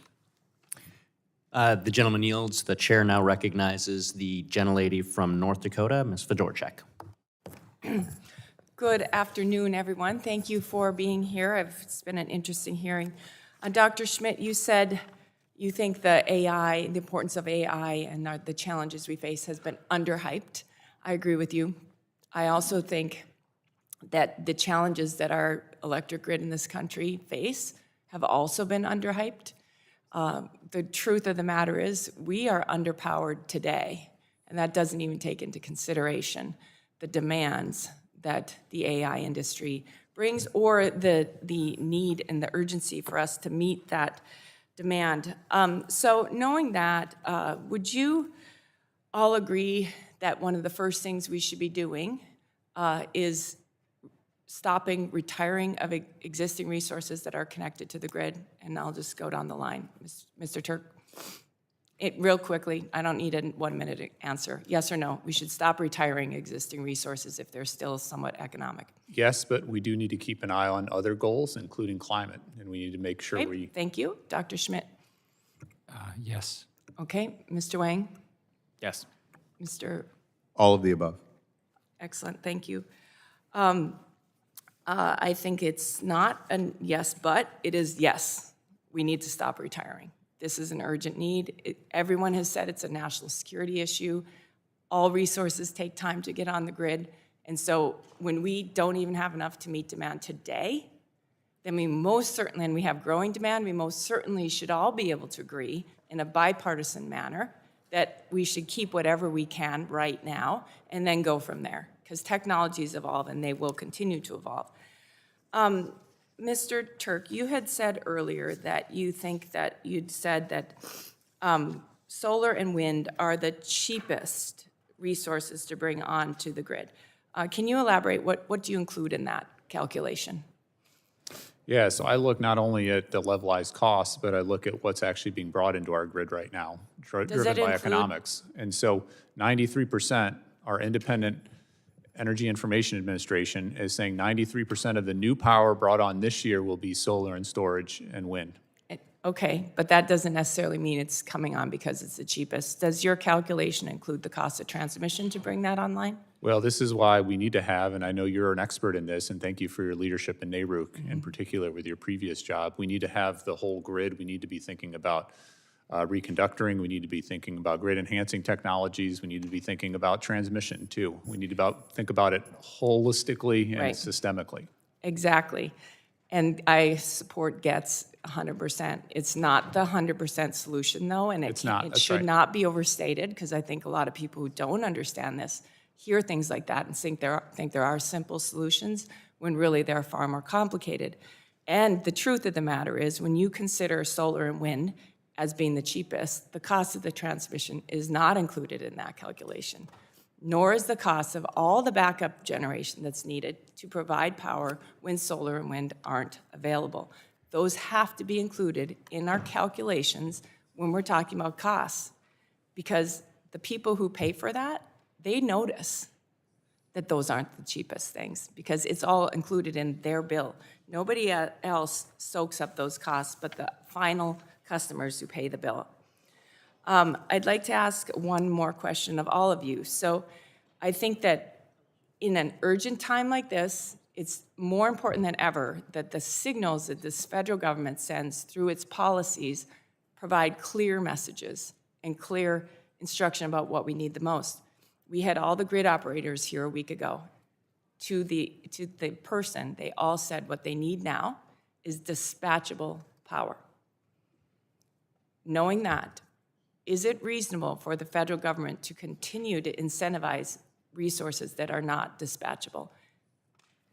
The gentleman yields. The chair now recognizes the gentlelady from North Dakota, Ms. Fedorchak. Good afternoon, everyone. Thank you for being here. It's been an interesting hearing. Dr. Schmidt, you said you think the importance of AI and the challenges we face has been underhyped. I agree with you. I also think that the challenges that our electric grid in this country face have also been underhyped. The truth of the matter is we are underpowered today, and that doesn't even take into consideration the demands that the AI industry brings or the need and the urgency for us to meet that demand. So knowing that, would you all agree that one of the first things we should be doing is stopping retiring of existing resources that are connected to the grid? And I'll just go down the line. Mr. Turk? Real quickly, I don't need a 1-minute answer. Yes or no? We should stop retiring existing resources if they're still somewhat economic. Yes, but we do need to keep an eye on other goals, including climate, and we need to make sure Okay, thank you. Dr. Schmidt? Yes. Okay, Mr. Wang? Yes. Mr. All of the above. Excellent, thank you. I think it's not a yes, but it is yes. We need to stop retiring. This is an urgent need. Everyone has said it's a national security issue. All resources take time to get on the grid. And so when we don't even have enough to meet demand today, then we most certainly, and we have growing demand, we most certainly should all be able to agree in a bipartisan manner that we should keep whatever we can right now and then go from there, because technologies evolve and they will continue to evolve. Mr. Turk, you had said earlier that you'd said that solar and wind are the cheapest resources to bring onto the grid. Can you elaborate? What do you include in that calculation? Yeah, so I look not only at the levelized costs, but I look at what's actually being brought into our grid right now, driven by economics. And so 93%, our independent Energy Information Administration is saying 93% of the new power brought on this year will be solar and storage and wind. Okay, but that doesn't necessarily mean it's coming on because it's the cheapest. Does your calculation include the cost of transmission to bring that online? Well, this is why we need to have, and I know you're an expert in this, and thank you for your leadership in NARUC, in particular with your previous job. We need to have the whole grid. We need to be thinking about reconductoring. We need to be thinking about grid-enhancing technologies. We need to be thinking about transmission, too. We need to think about it holistically and Right. systemically. Exactly. And I support GETS 100%. It's not the 100% solution, though, and It's not, it that's should right. not be overstated, because I think a lot of people who don't understand this hear things like that and think there are simple solutions when really they're far more complicated. And the truth of the matter is, when you consider solar and wind as being the cheapest, the cost of the transmission is not included in that calculation, nor is the cost of all the backup generation that's needed to provide power when solar and wind aren't available. Those have to be included in our calculations when we're talking about costs, because the people who pay for that, they notice that those aren't the cheapest things, because it's all included in their bill. Nobody else soaks up those costs but the final customers who pay the bill. I'd like to ask one more question of all of you. So I think that in an urgent time like this, it's more important than ever that the signals that this federal government sends through its policies provide clear messages and clear instruction about what we need the most. We had all the grid operators here a week ago. To the person, they all said what they need now is dispatchable power. Knowing that, is it reasonable for the federal government to continue to incentivize resources that are not dispatchable?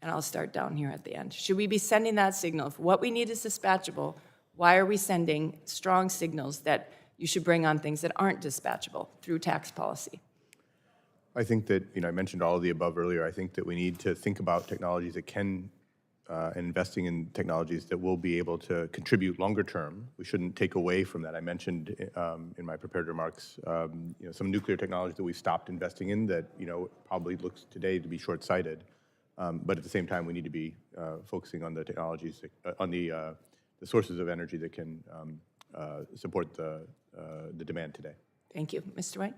And I'll start down here at the end. Should we be sending that signal? If what we need is dispatchable, why are we sending strong signals that you should bring on things that aren't dispatchable through tax policy. I think that, I mentioned all of the above earlier. I think that we need to think about technologies that can, and investing in technologies that will be able to contribute longer term. We shouldn't take away from that. I mentioned in my prepared remarks, some nuclear technologies that we've stopped investing in that, probably looks today to be short-sighted. But at the same time, we need to be focusing on the technologies, on the sources of energy that can support the demand today. Thank you. Mr. White?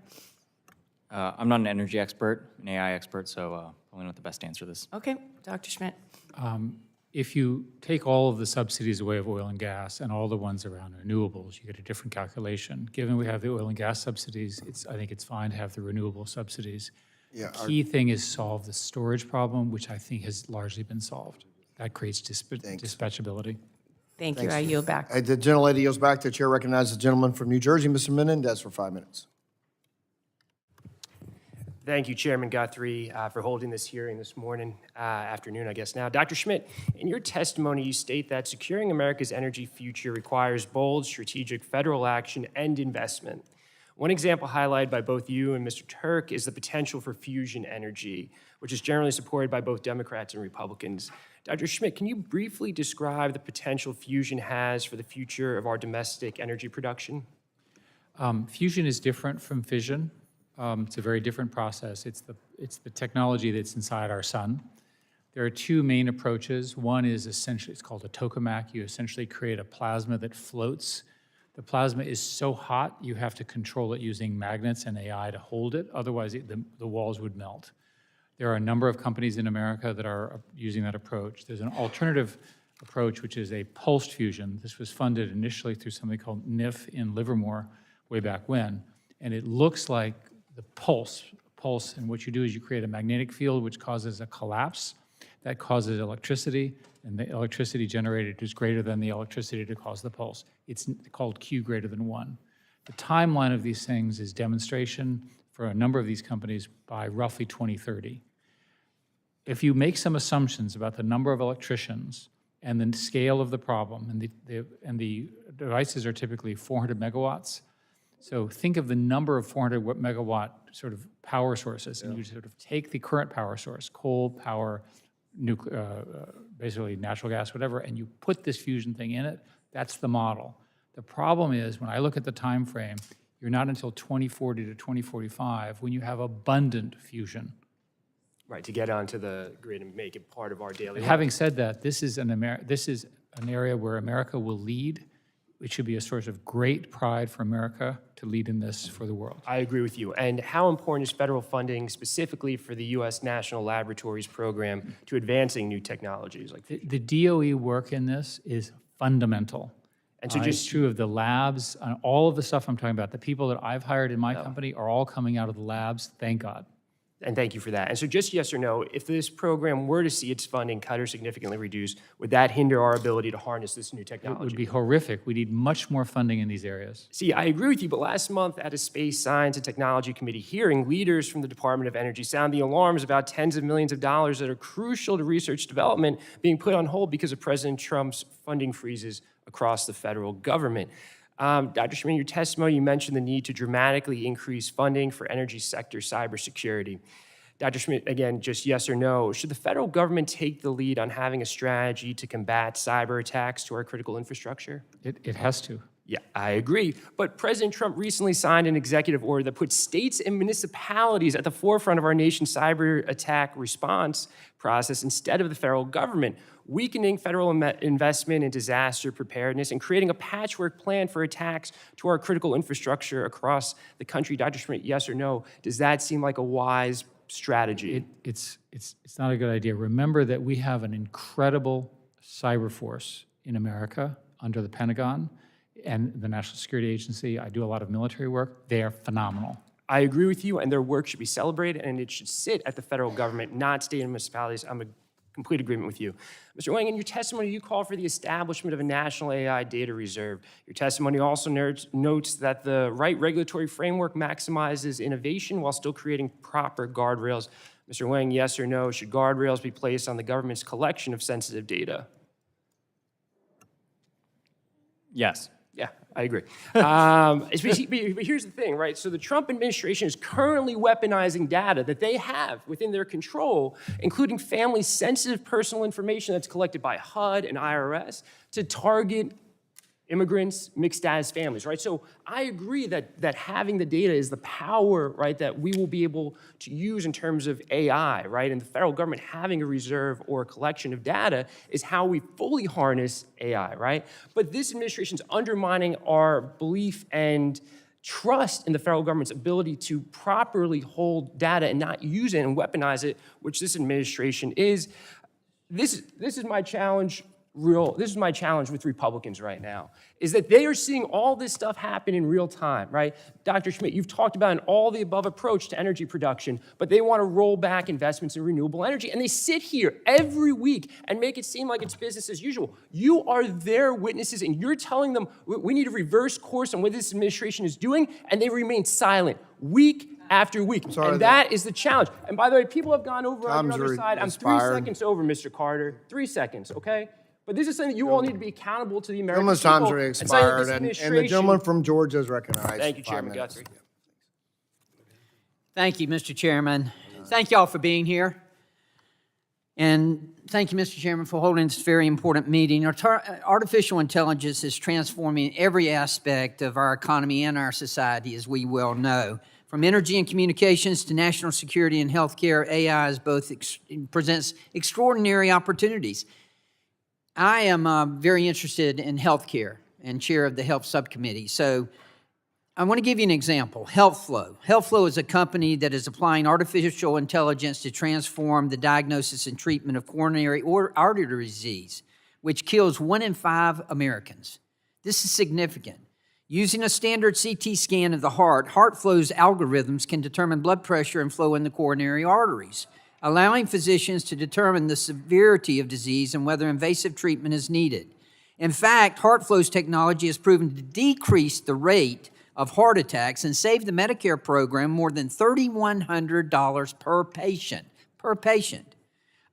I'm not an energy expert, an AI expert, so probably not the best to answer this. Okay, Dr. Schmidt. If you take all of the subsidies away of oil and gas and all the ones around renewables, you get a different calculation. Given we have the oil and gas subsidies, I think it's fine to have the renewable subsidies. Yeah, The key thing is solve the storage problem, which I think has largely been solved. That creates dispatchability. Thank you. I yield back. The gentlelady yields back. The chair recognizes the gentleman from New Jersey, Mr. Menendez, for 5 minutes. Thank you, Chairman Guthrie, for holding this hearing this afternoon, I guess now. Dr. Schmidt, in your testimony, you state that securing America's energy future requires bold, strategic federal action and investment. One example highlighted by both you and Mr. Turk is the potential for fusion energy, which is generally supported by both Democrats and Republicans. Dr. Schmidt, can you briefly describe the potential fusion has for the future of our domestic energy production? Fusion is different from fission. It's a very different process. It's the technology that's inside our sun. There are two main approaches. One is essentially, it's called a tokamak. You essentially create a plasma that floats. The plasma is so hot, you have to control it using magnets and AI to hold it. Otherwise, the walls would melt. There are a number of companies in America that are using that approach. There's an alternative approach, which is a pulsed fusion. This was funded initially through something called NIF in Livermore way back when. And it looks like the pulse, and what you do is you create a magnetic field which causes a collapse. That causes electricity, and the electricity generated is greater than the electricity to cause the pulse. It's called Q greater than 1. The timeline of these things is demonstration for a number of these companies by roughly 2030. If you make some assumptions about the number of electricians and the scale of the problem, and the devices are typically 400 megawatts, so think of the number of 400 megawatt sort of power sources, and you sort of take the current power source, coal, power, basically natural gas, whatever, and you put this fusion thing in it. That's the model. The problem is, when I look at the time frame, you're not until 2040 to 2045 when you have abundant fusion. Right, to get onto the grid and make it part of our daily life. Having said that, this is an area where America will lead. It should be a source of great pride for America to lead in this for the world. I agree with you. And how important is federal funding specifically for the U.S. National Laboratories Program to advancing new technologies like fusion? The DOE work in this is fundamental. And so It's true of the labs, and all of the stuff I'm talking about. The people that I've hired in my company are all coming out of the labs, thank God. And thank you for that. And so just yes or no, if this program were to see its funding cut or significantly reduced, would that hinder our ability to harness this new It technology? would be horrific. We need much more funding in these areas. See, I agree with you, but last month at a Space Science and Technology Committee hearing, leaders from the Department of Energy sounded the alarms about tens of millions of dollars that are crucial to research development being put on hold because of President Trump's funding freezes across the federal government. Dr. Schmidt, in your testimony, you mentioned the need to dramatically increase funding for energy sector cybersecurity. Dr. Schmidt, again, just yes or no, should the federal government take the lead on having a strategy to combat cyber attacks to our critical infrastructure? It has to. Yeah, I agree. But President Trump recently signed an executive order that puts states and municipalities at the forefront of our nation's cyber attack response process instead of the federal government, weakening federal investment in disaster preparedness and creating a patchwork plan for attacks to our critical infrastructure across the country. Dr. Schmidt, yes or no, does that seem like a wise strategy? It's not a good idea. Remember that we have an incredible cyber force in America under the Pentagon and the National Security Agency. I do a lot of military work. They are phenomenal. I agree with you, and their work should be celebrated, and it should sit at the federal government, not state and municipalities. I'm in complete agreement with you. Mr. Wang, in your testimony, you call for the establishment of a national AI data reserve. Your testimony also notes that the right regulatory framework maximizes innovation while still creating proper guardrails. Mr. Wang, yes or no, should guardrails be placed on the government's collection of sensitive data? Yes. Yeah, I agree. But here's the thing, right? So the Trump administration is currently weaponizing data that they have within their control, including family-sensitive personal information that's collected by HUD and IRS to target immigrants, mixed status families, right? So I agree that having the data is the power, right, that we will be able to use in terms of AI, right? And the federal government having a reserve or a collection of data is how we fully harness AI, right? But this administration's undermining our belief and trust in the federal government's ability to properly hold data and not use it and weaponize it, which this administration is. This is my challenge. This is my challenge with Republicans right now, is that they are seeing all this stuff happen in real time, right? Dr. Schmidt, you've talked about an all-the-above approach to energy production, but they want to roll back investments in renewable energy, and they sit here every week and make it seem like it's business as usual. You are their witnesses, and you're telling them we need to reverse course on what this administration is doing, and they remain silent week after week. And that is the challenge. And by the way, people have gone over on the other side. I'm 3 seconds over, Mr. Carter. 3 seconds, okay? But this is something that you all need to be accountable to the American people. Gentleman's time's already expired, and the gentleman from Georgia is recognized. Thank you, Chairman Guthrie. Thank you, Mr. Chairman. Thank you all for being here. And thank you, Mr. Chairman, for holding this very important meeting. Artificial intelligence is transforming every aspect of our economy and our society, as we well know. From energy and communications to national security and healthcare, AI presents extraordinary opportunities. I am very interested in healthcare and chair of the health subcommittee. So I want to give you an example. HealthFlow. HealthFlow is a company that is applying artificial intelligence to transform the diagnosis and treatment of coronary artery disease, which kills 1 in 5 Americans. This is significant. Using a standard CT scan of the heart, HeartFlow's algorithms can determine blood pressure and flow in the coronary arteries, allowing physicians to determine the severity of disease and whether invasive treatment is needed. In fact, HeartFlow's technology has proven to decrease the rate of heart attacks and save the Medicare program more than $3,100 per patient.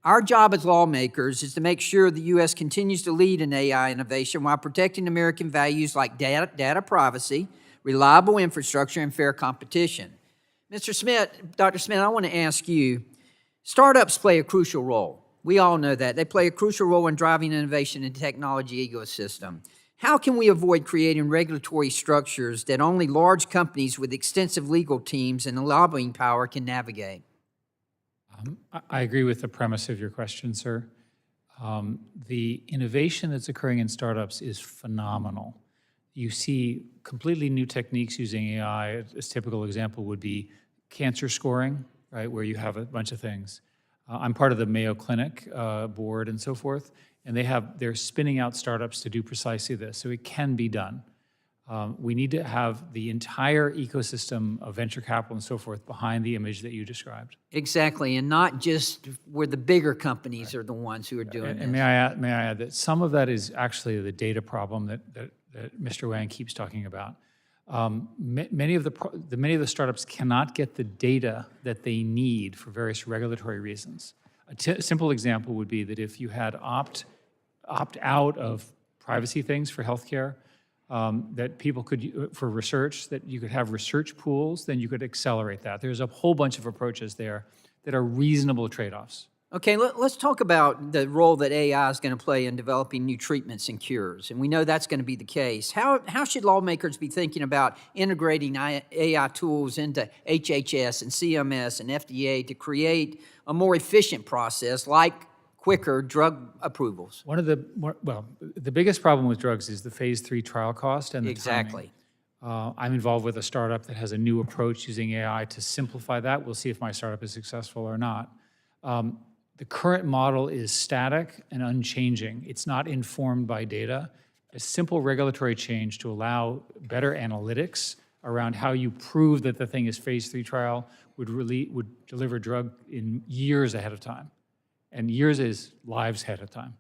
Our job as lawmakers is to make sure the U.S. continues to lead in AI innovation while protecting American values like data privacy, reliable infrastructure, and fair competition. Mr. Schmidt, Dr. Schmidt, I want to ask you, startups play a crucial role. We all know that. They play a crucial role in driving innovation in the technology ecosystem. How can we avoid creating regulatory structures that only large companies with extensive legal teams and lobbying power can navigate? I agree with the premise of your question, sir. The innovation that's occurring in startups is phenomenal. You see completely new techniques using AI. A typical example would be cancer scoring, right, where you have a bunch of things. I'm part of the Mayo Clinic board and so forth, and they're spinning out startups to do precisely this, so it can be done. We need to have the entire ecosystem of venture capital and so forth behind the image that you described. Exactly, and not just where the bigger companies are the ones who are doing this. And may I add that some of that is actually the data problem that Mr. Wang keeps talking about. Many of the startups cannot get the data that they need for various regulatory reasons. A simple example would be that if you had opt out of privacy things for healthcare, that people could, for research, that you could have research pools, then you could accelerate that. There's a whole bunch of approaches there that are reasonable trade-offs. Okay, let's talk about the role that AI is going to play in developing new treatments and cures, and we know that's going to be the case. How should lawmakers be thinking about integrating AI tools into HHS and CMS and FDA to create a more efficient process like quicker drug approvals? The biggest problem with drugs is the phase 3 trial cost and the Exactly. timing. I'm involved with a startup that has a new approach using AI to simplify that. We'll see if my startup is successful or not. The current model is static and unchanging. It's not informed by data. A simple regulatory change to allow better analytics around how you prove that the thing is phase 3 trial would deliver drug in years ahead of time. And years is lives ahead of time.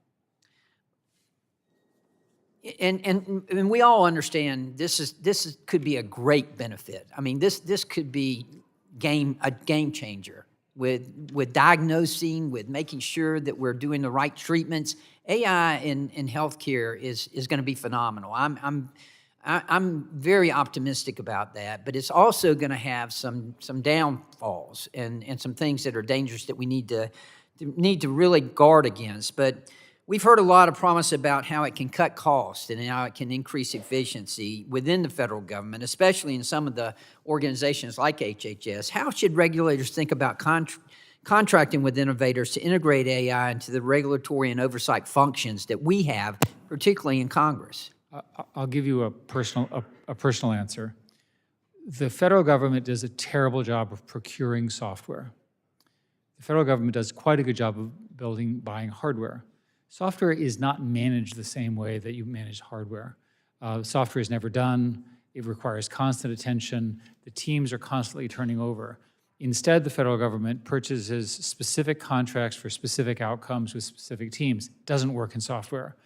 And we all understand this could be a great benefit. I mean, this could be a game changer with diagnosing, with making sure that we're doing the right treatments. AI in healthcare is going to be phenomenal. I'm very optimistic about that, but it's also going to have some downfalls and some things that are dangerous that we need to really guard against. But we've heard a lot of promise about how it can cut costs and how it can increase efficiency within the federal government, especially in some of the organizations like HHS. How should regulators think about contracting with innovators to integrate AI into the regulatory and oversight functions that we have, particularly in Congress? I'll give you a personal answer. The federal government does a terrible job of procuring software. The federal government does quite a good job of buying hardware. Software is not managed the same way that you manage hardware. Software is never done. It requires constant attention. The teams are constantly turning over. Instead, the federal government purchases specific contracts for specific outcomes with specific teams. It doesn't work in software.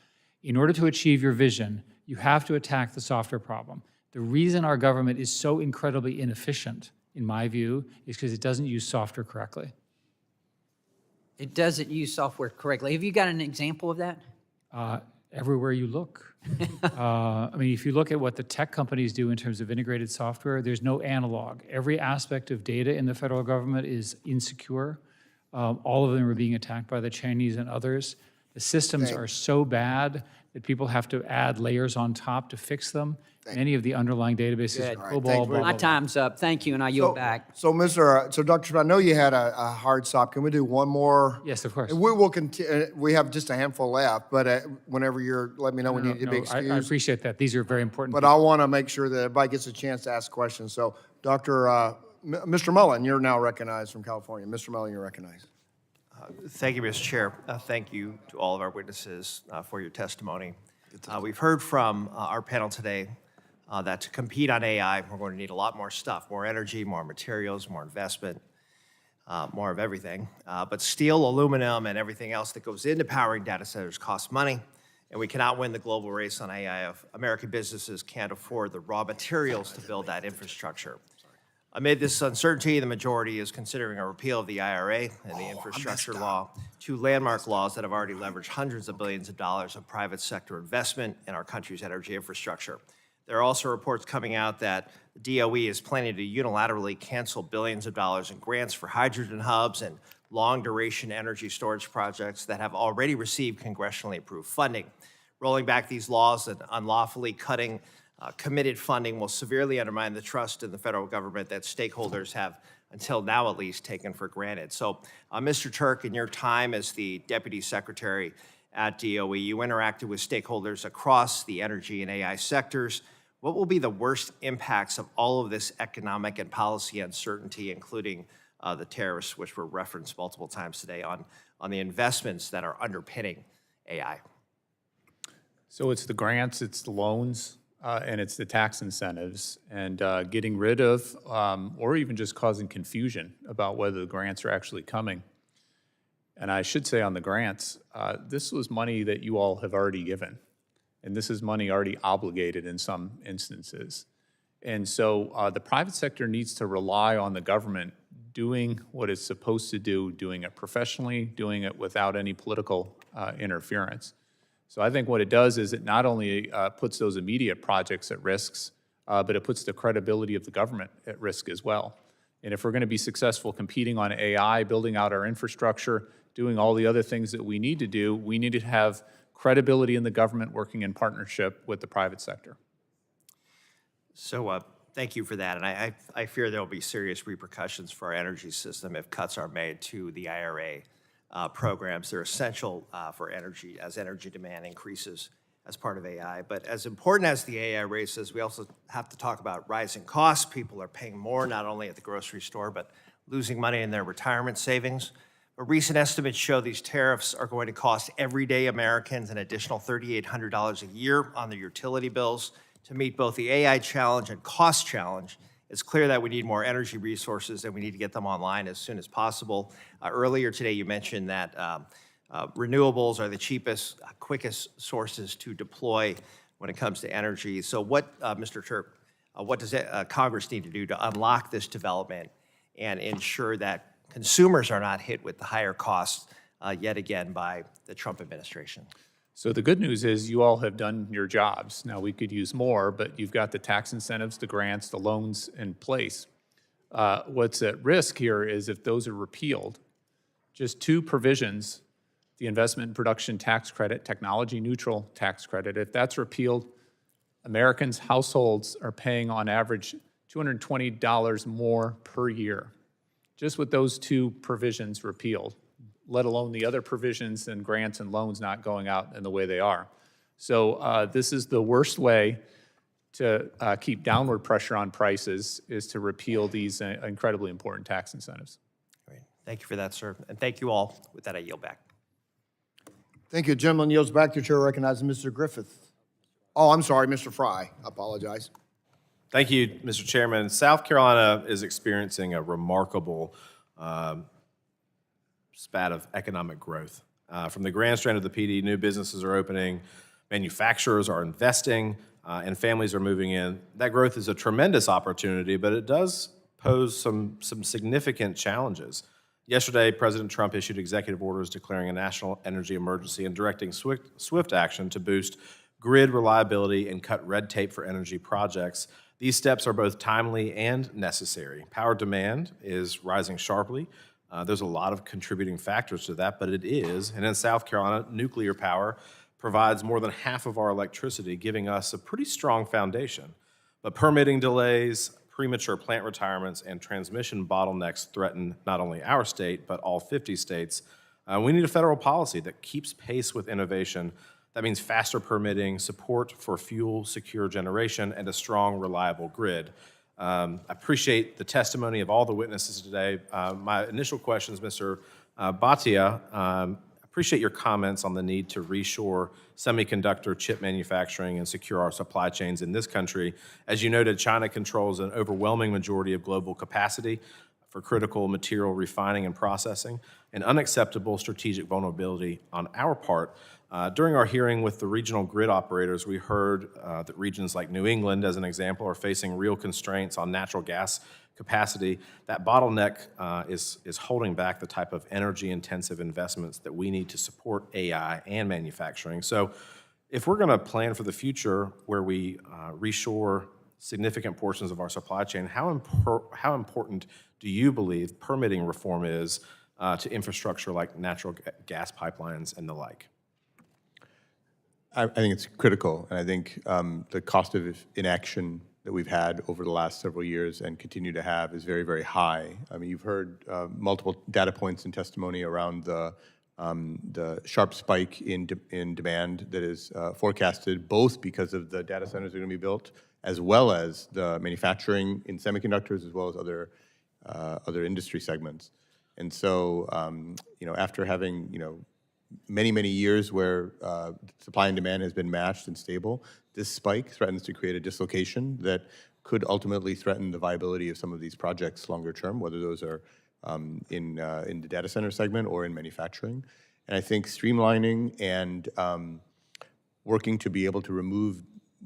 In order to achieve your vision, you have to attack the software problem. The reason our government is so incredibly inefficient, in my view, is because it doesn't use software correctly. It doesn't use software correctly. Have you got an example of that? Everywhere you look. I mean, if you look at what the tech companies do in terms of integrated software, there's no analog. Every aspect of data in the federal government is insecure. All of them are being attacked by the Chinese and others. The systems are so bad that people have to add layers on top to fix them. Many of the underlying databases are COBOL, blah, blah, My blah. time's up. Thank you, and I yield back. So, Dr. Schmidt, I know you had a hard stop. Can we do one more? Yes, of course. We will continue. We have just a handful left, but whenever let me know when you need to be excused. I appreciate that. These are very important. But I want to make sure that everybody gets a chance to ask questions. So, Mr. Mullen, you're now recognized from California. Mr. Mullen, you're recognized. Thank you, Mr. Chair. Thank you to all of our witnesses for your testimony. We've heard from our panel today that to compete on AI, we're going to need a lot more stuff, more energy, more materials, more investment, more of everything. But steel, aluminum, and everything else that goes into powering data centers costs money, and we cannot win the global race on AI if American businesses can't afford the raw materials to build that infrastructure. Amid this uncertainty, the majority is considering a repeal of the IRA and the infrastructure law, two landmark laws that have already leveraged hundreds of billions of dollars of private sector investment in our country's energy infrastructure. There are also reports coming out that the DOE is planning to unilaterally cancel billions of dollars in grants for hydrogen hubs and long-duration energy storage projects that have already received congressionally approved funding. Rolling back these laws and unlawfully cutting committed funding will severely undermine the trust in the federal government that stakeholders have, until now at least, taken for granted. So, Mr. Turk, in your time as the Deputy Secretary at DOE, you interacted with stakeholders across the energy and AI sectors. What will be the worst impacts of all of this economic and policy uncertainty, including the tariffs, which were referenced multiple times today, on the investments that are underpinning AI? So it's the grants, it's the loans, and it's the tax incentives, and getting rid of, or even just causing confusion about whether the grants are actually coming. And I should say on the grants, this was money that you all have already given, and this is money already obligated in some instances. And so the private sector needs to rely on the government doing what it's supposed to do, doing it professionally, doing it without any political interference. So I think what it does is it not only puts those immediate projects at risks, but it puts the credibility of the government at risk as well. And if we're going to be successful competing on AI, building out our infrastructure, doing all the other things that we need to do, we need to have credibility in the government working in partnership with the private sector. So thank you for that. And I fear there will be serious repercussions for our energy system if cuts are made to the IRA programs. They're essential for energy as energy demand increases as part of AI. But as important as the AI race is, we also have to talk about rising costs. People are paying more, not only at the grocery store, but losing money in their retirement savings. But recent estimates show these tariffs are going to cost everyday Americans an additional $3,800 a year on their utility bills. To meet both the AI challenge and cost challenge, it's clear that we need more energy resources and we need to get them online as soon as possible. Earlier today, you mentioned that renewables are the cheapest, quickest sources to deploy when it comes to energy. So what, Mr. Turk, what does Congress need to do to unlock this development and ensure that consumers are not hit with the higher costs yet again by the Trump administration? So the good news is you all have done your jobs. Now, we could use more, but you've got the tax incentives, the grants, the loans in place. What's at risk here is if those are repealed, just two provisions, the investment and production tax credit, technology neutral tax credit, if that's repealed, Americans, households are paying on average $220 more per year, just with those two provisions repealed, let alone the other provisions and grants and loans not going out in the way they are. So this is the worst way to keep downward pressure on prices, is to repeal these incredibly important tax incentives. Great. Thank you for that, sir. And thank you all. With that, I yield back. Thank you. Gentleman yields back. The chair recognizes Mr. Griffith. Oh, I'm sorry, Mr. Fry. I apologize. Thank you, Mr. Chairman. South Carolina is experiencing a remarkable spat of economic growth. From the Grand Strand of the PD, new businesses are opening, manufacturers are investing, and families are moving in. That growth is a tremendous opportunity, but it does pose some significant challenges. Yesterday, President Trump issued executive orders declaring a national energy emergency and directing swift action to boost grid reliability and cut red tape for energy projects. These steps are both timely and necessary. Power demand is rising sharply. There's a lot of contributing factors to that, but it is. And in South Carolina, nuclear power provides more than half of our electricity, giving us a pretty strong foundation. But permitting delays, premature plant retirements, and transmission bottlenecks threaten not only our state, but all 50 states. We need a federal policy that keeps pace with innovation. That means faster permitting, support for fuel-secure generation, and a strong, reliable grid. I appreciate the testimony of all the witnesses today. My initial questions, Mr. Batia, appreciate your comments on the need to reshore semiconductor chip manufacturing and secure our supply chains in this country. As you noted, China controls an overwhelming majority of global capacity for critical material refining and processing, an unacceptable strategic vulnerability on our part. During our hearing with the regional grid operators, we heard that regions like New England, as an example, are facing real constraints on natural gas capacity. That bottleneck is holding back the type of energy-intensive investments that we need to support AI and manufacturing. So if we're going to plan for the future where we reshore significant portions of our supply chain, how important do you believe permitting reform is to infrastructure like natural gas pipelines and the like? I think it's critical, and I think the cost of inaction that we've had over the last several years and continue to have is very, very high. I mean, you've heard multiple data points and testimony around the sharp spike in demand that is forecasted, both because of the data centers that are going to be built, as well as the manufacturing in semiconductors, as well as other industry segments. And so, after having, many, many years where supply and demand has been matched and stable, this spike threatens to create a dislocation that could ultimately threaten the viability of some of these projects longer term, whether those are in the data center segment or in manufacturing. And I think streamlining and working to be able to remove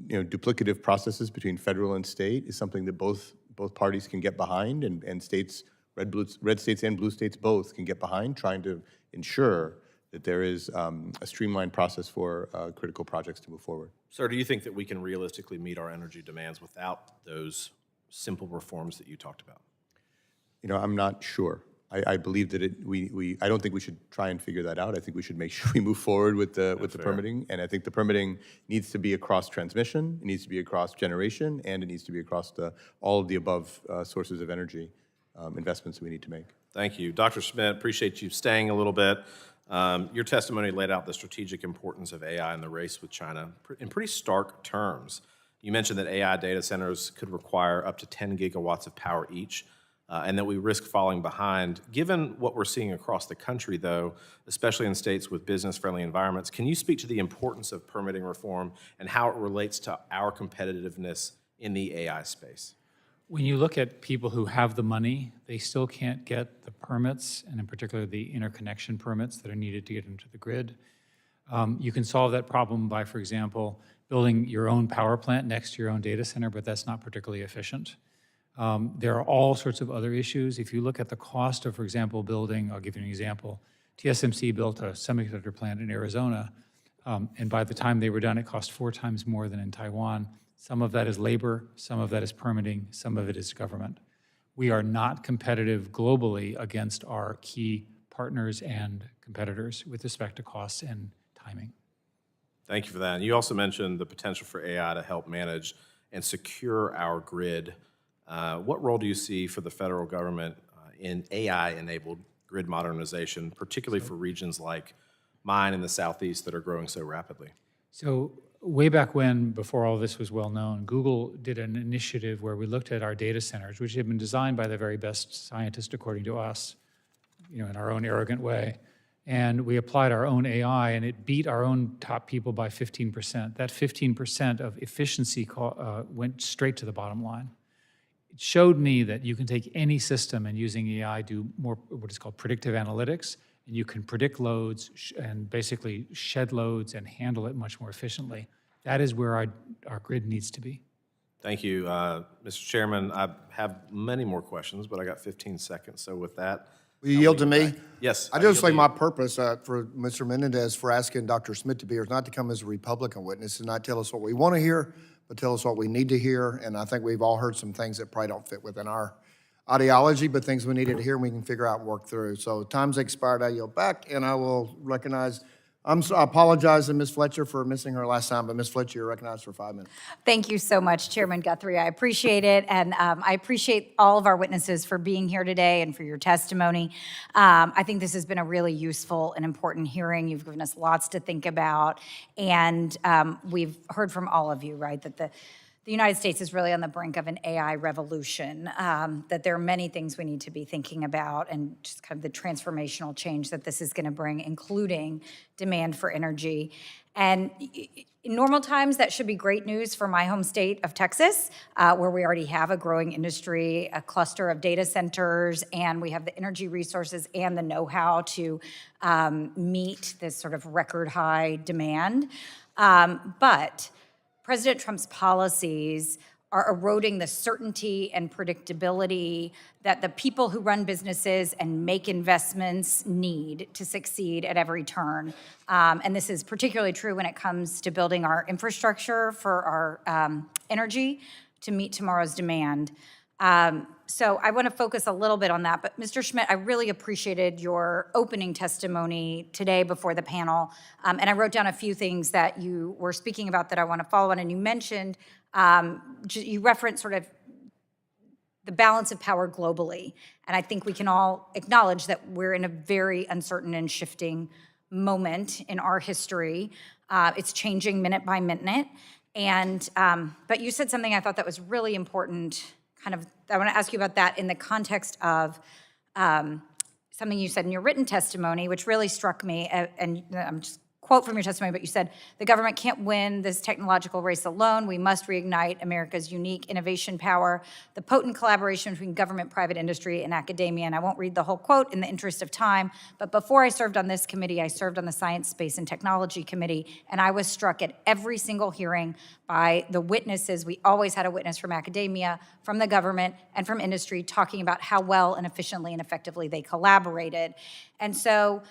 duplicative processes between federal and state is something that both parties can get behind, and states, red states and blue states both can get behind, trying to ensure that there is a streamlined process for critical projects to move forward. Sir, do you think that we can realistically meet our energy demands without those simple reforms that you talked about? I'm not sure. I believe that I don't think we should try and figure that out. I think we should make sure we move forward with the permitting, and I think the permitting needs to be across transmission, it needs to be across generation, and it needs to be across all of the above sources of energy investments that we need to make. Thank you. Dr. Schmidt, appreciate you staying a little bit. Your testimony laid out the strategic importance of AI in the race with China in pretty stark terms. You mentioned that AI data centers could require up to 10 gigawatts of power each, and that we risk falling behind. Given what we're seeing across the country, though, especially in states with business-friendly environments, can you speak to the importance of permitting reform and how it relates to our competitiveness in the AI space? When you look at people who have the money, they still can't get the permits, and in particular the interconnection permits that are needed to get into the grid. You can solve that problem by, for example, building your own power plant next to your own data center, but that's not particularly efficient. There are all sorts of other issues. If you look at the cost of, for example, building, I'll give you an example, TSMC built a semiconductor plant in Arizona. And by the time they were done, it cost 4 times more than in Taiwan. Some of that is labor, some of that is permitting, some of it is government. We are not competitive globally against our key partners and competitors with respect to costs and timing. Thank you for that. And you also mentioned the potential for AI to help manage and secure our grid. What role do you see for the federal government in AI-enabled grid modernization, particularly for regions like mine in the Southeast that are growing so rapidly? So way back when, before all this was well known, Google did an initiative where we looked at our data centers, which had been designed by the very best scientists, according to us, in our own arrogant way. And we applied our own AI, and it beat our own top people by 15%. That 15% of efficiency went straight to the bottom line. It showed me that you can take any system and using AI do more what is called predictive analytics, and you can predict loads and basically shed loads and handle it much more efficiently. That is where our grid needs to be. Thank you, Mr. Chairman. I have many more questions, but I got 15 seconds. So with that, Will you yield to me? Yes. I just say my purpose for Mr. Menendez for asking Dr. Schmidt to be here is not to come as a Republican witness and not tell us what we want to hear, but tell us what we need to hear. And I think we've all heard some things that probably don't fit within our ideology, but things we needed to hear and we can figure out and work through. So time's expired. I yield back, and I will recognize. I apologize to Ms. Fletcher for missing her last time, but Ms. Fletcher, you're recognized for 5 minutes. Thank you so much, Chairman Guthrie. I appreciate it, and I appreciate all of our witnesses for being here today and for your testimony. I think this has been a really useful and important hearing. You've given us lots to think about, and we've heard from all of you, right, that the United States is really on the brink of an AI revolution, that there are many things we need to be thinking about and just kind of the transformational change that this is going to bring, including demand for energy. And in normal times, that should be great news for my home state of Texas, where we already have a growing industry, a cluster of data centers, and we have the energy resources and the know-how to meet this sort of record high demand. But President Trump's policies are eroding the certainty and predictability that the people who run businesses and make investments need to succeed at every turn. And this is particularly true when it comes to building our infrastructure for our energy to meet tomorrow's demand. So I want to focus a little bit on that. But Mr. Schmidt, I really appreciated your opening testimony today before the panel. And I wrote down a few things that you were speaking about that I want to follow on. And you mentioned, you referenced sort of the balance of power globally. And I think we can all acknowledge that we're in a very uncertain and shifting moment in our history. It's changing minute by minute. And, but you said something I thought that was really important. I want to ask you about that in the context of something you said in your written testimony, which really struck me, and I'm just quote from your testimony, but you said, the government can't win this technological race alone. We must reignite America's unique innovation power, the potent collaboration between government, private industry, and academia. And I won't read the whole quote in the interest of time, but before I served on this committee, I served on the Science, Space, and Technology Committee, and I was struck at every single hearing by the witnesses. We always had a witness from academia, from the government, and from industry talking about how well and efficiently and effectively they collaborated. And so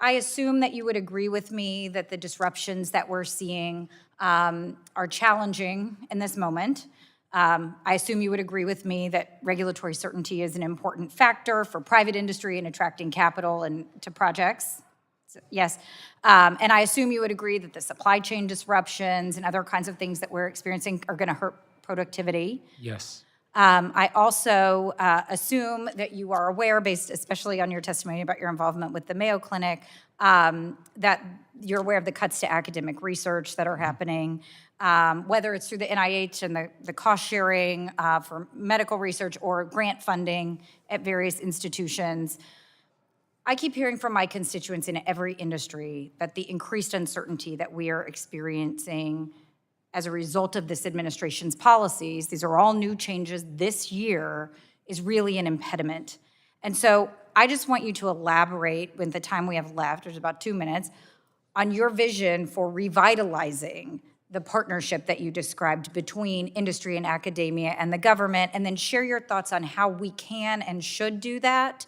I assume that you would agree with me that the disruptions that we're seeing are challenging in this moment. I assume you would agree with me that regulatory certainty is an important factor for private industry in attracting capital and to projects. So, yes. And I assume you would agree that the supply chain disruptions and other kinds of things that we're experiencing are going to hurt productivity. Yes. I also assume that you are aware, based especially on your testimony about your involvement with the Mayo Clinic, that you're aware of the cuts to academic research that are happening, whether it's through the NIH and the cost sharing for medical research or grant funding at various institutions. I keep hearing from my constituents in every industry that the increased uncertainty that we are experiencing as a result of this administration's policies, these are all new changes this year, is really an impediment. And so I just want you to elaborate with the time we have left, there's about 2 minutes, on your vision for revitalizing the partnership that you described between industry and academia and the government, and then share your thoughts on how we can and should do that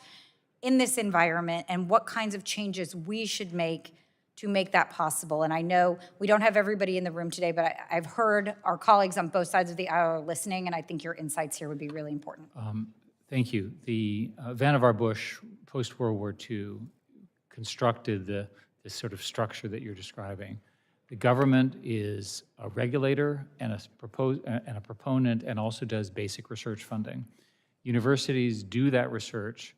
in this environment and what kinds of changes we should make to make that possible. And I know we don't have everybody in the room today, but I've heard our colleagues on both sides of the aisle are listening, and I think your insights here would be really important. Thank you. The Vannevar Bush, post-World War II, constructed this sort of structure that you're describing. The government is a regulator and a proponent, and also does basic research funding. Universities do that research,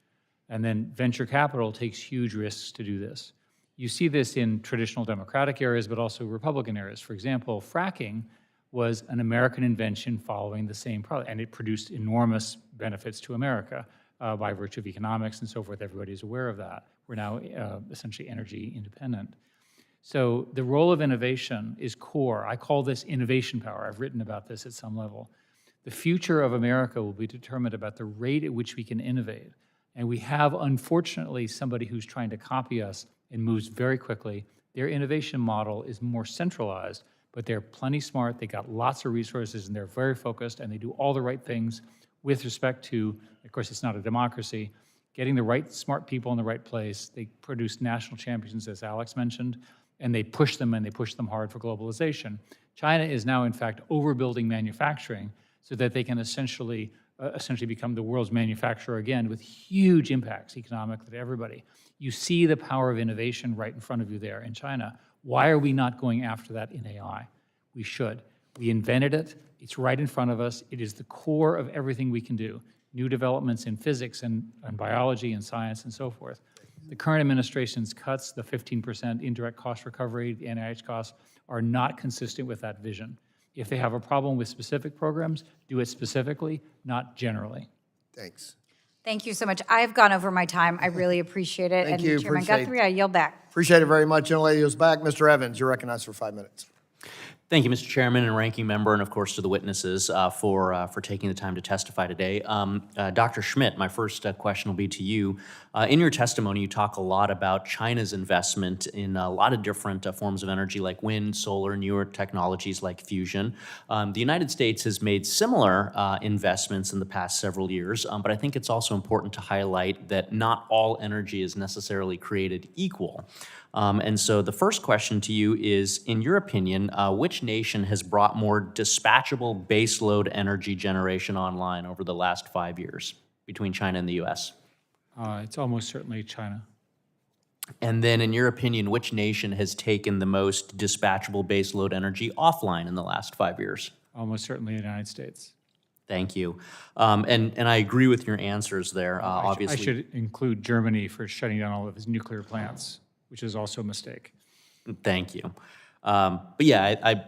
and then venture capital takes huge risks to do this. You see this in traditional Democratic areas, but also Republican areas. For example, fracking was an American invention following the same problem, and it produced enormous benefits to America by virtue of economics and so forth. Everybody's aware of that. We're now essentially energy independent. So the role of innovation is core. I call this innovation power. I've written about this at some level. The future of America will be determined about the rate at which we can innovate. And we have, unfortunately, somebody who's trying to copy us and moves very quickly. Their innovation model is more centralized, but they're plenty smart. They got lots of resources, and they're very focused, and they do all the right things with respect to, of course, it's not a democracy, getting the right smart people in the right place. They produce national champions, as Alex mentioned, and they push them, and they push them hard for globalization. China is now, in fact, overbuilding manufacturing so that they can essentially become the world's manufacturer again, with huge impacts economically to everybody. You see the power of innovation right in front of you there in China. Why are we not going after that in AI? We should. We invented it. It's right in front of us. It is the core of everything we can do. New developments in physics and biology and science and so forth. The current administration's cuts, the 15% indirect cost recovery, the NIH costs, are not consistent with that vision. If they have a problem with specific programs, do it specifically, not generally. Thanks. Thank you so much. I've gone over my time. I really appreciate it. Thank and you. Chairman Appreciate Guthrie, I yield back. Appreciate it very much. Gentlelady is back. Mr. Evans, you're recognized for 5 minutes. Thank you, Mr. Chairman and Ranking Member, and of course to the witnesses for taking the time to testify today. Dr. Schmidt, my first question will be to you. In your testimony, you talk a lot about China's investment in a lot of different forms of energy like wind, solar, newer technologies like fusion. The United States has made similar investments in the past several years, but I think it's also important to highlight that not all energy is necessarily created equal. And so the first question to you is, in your opinion, which nation has brought more dispatchable baseload energy generation online over the last 5 years between China and the U.S.? It's almost certainly China. And then, in your opinion, which nation has taken the most dispatchable baseload energy offline in the last 5 years? Almost certainly the United States. Thank you. And I agree with your answers there, obviously. I should include Germany for shutting down all of its nuclear plants, which is also a mistake. Thank you. But yeah, I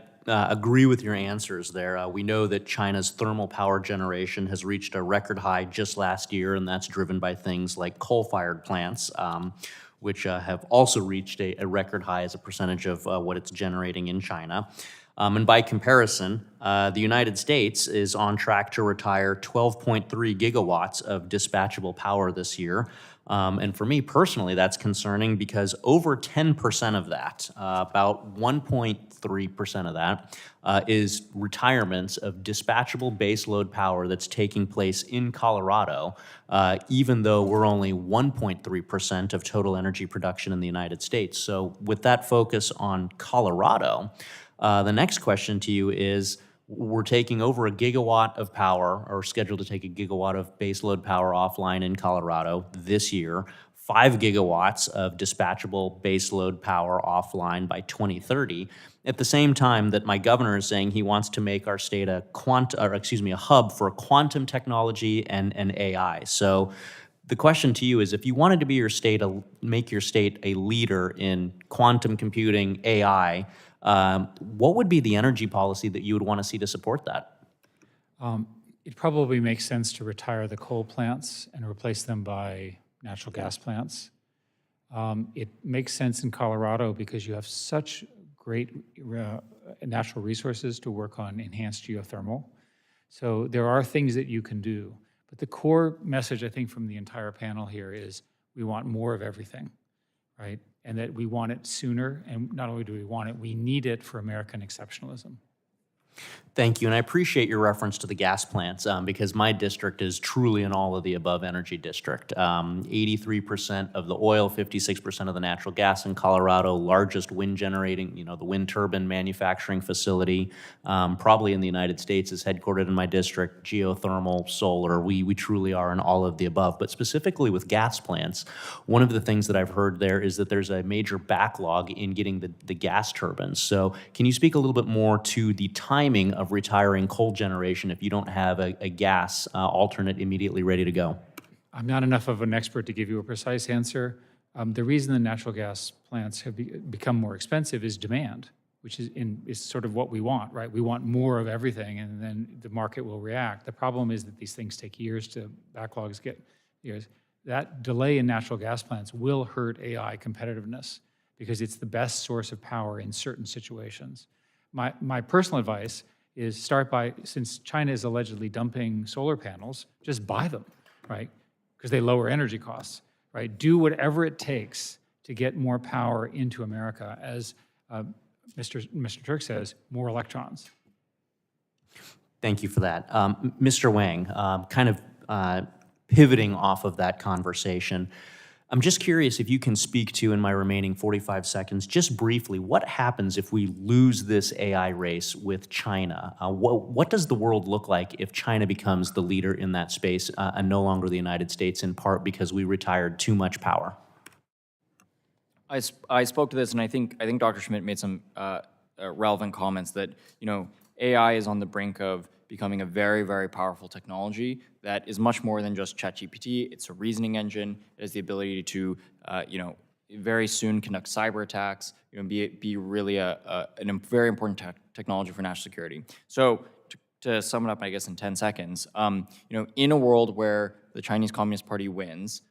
agree with your answers there. We know that China's thermal power generation has reached a record high just last year, and that's driven by things like coal-fired plants, which have also reached a record high as a percentage of what it's generating in China. And by comparison, the United States is on track to retire 12.3 gigawatts of dispatchable power this year. And for me personally, that's concerning because over 10% of that, about 1.3% of that, is retirements of dispatchable baseload power that's taking place in Colorado, even though we're only 1.3% of total energy production in the United States. So with that focus on Colorado, the next question to you is, we're taking over a gigawatt of power, or scheduled to take a gigawatt of baseload power offline in Colorado this year, 5 gigawatts of dispatchable baseload power offline by 2030, at the same time that my governor is saying he wants to make our state a hub for quantum technology and AI. So the question to you is, if you wanted to be make your state a leader in quantum computing, AI, what would be the energy policy that you would want to see to support that? It probably makes sense to retire the coal plants and replace them by natural gas plants. It makes sense in Colorado because you have such great natural resources to work on enhanced geothermal. So there are things that you can do. But the core message, I think, from the entire panel here is we want more of everything, right? And that we want it sooner, and not only do we want it, we need it for American exceptionalism. Thank you, and I appreciate your reference to the gas plants because my district is truly an all of the above energy district. 83% of the oil, 56% of the natural gas in Colorado, largest wind generating, the wind turbine manufacturing facility, probably in the United States, is headquartered in my district, geothermal, solar. We truly are an all of the above. But specifically with gas plants, one of the things that I've heard there is that there's a major backlog in getting the gas turbines. So can you speak a little bit more to the timing of retiring coal generation if you don't have a gas alternate immediately ready to go? I'm not enough of an expert to give you a precise answer. The reason the natural gas plants have become more expensive is demand, which is sort of what we want, right? We want more of everything, and then the market will react. The problem is that these things take years to, backlogs get years. That delay in natural gas plants will hurt AI competitiveness because it's the best source of power in certain situations. My personal advice is since China is allegedly dumping solar panels, just buy them, right? Because they lower energy costs, right? Do whatever it takes to get more power into America, as Mr. Turk says, more electrons. Thank you for that. Mr. Wang, kind of pivoting off of that conversation, I'm just curious if you can speak to, in my remaining 45 seconds, just briefly, what happens if we lose this AI race with China? What does the world look like if China becomes the leader in that space and no longer the United States, in part because we retired too much power? I spoke to this, and I think Dr. Schmidt made some relevant comments that AI is on the brink of becoming a very, very powerful technology that is much more than just ChatGPT. It's a reasoning engine. It has the ability to, very soon conduct cyber attacks. Be really a very important technology for national security. So to sum it up, I guess in 10 seconds, in a world where the Chinese Communist Party wins,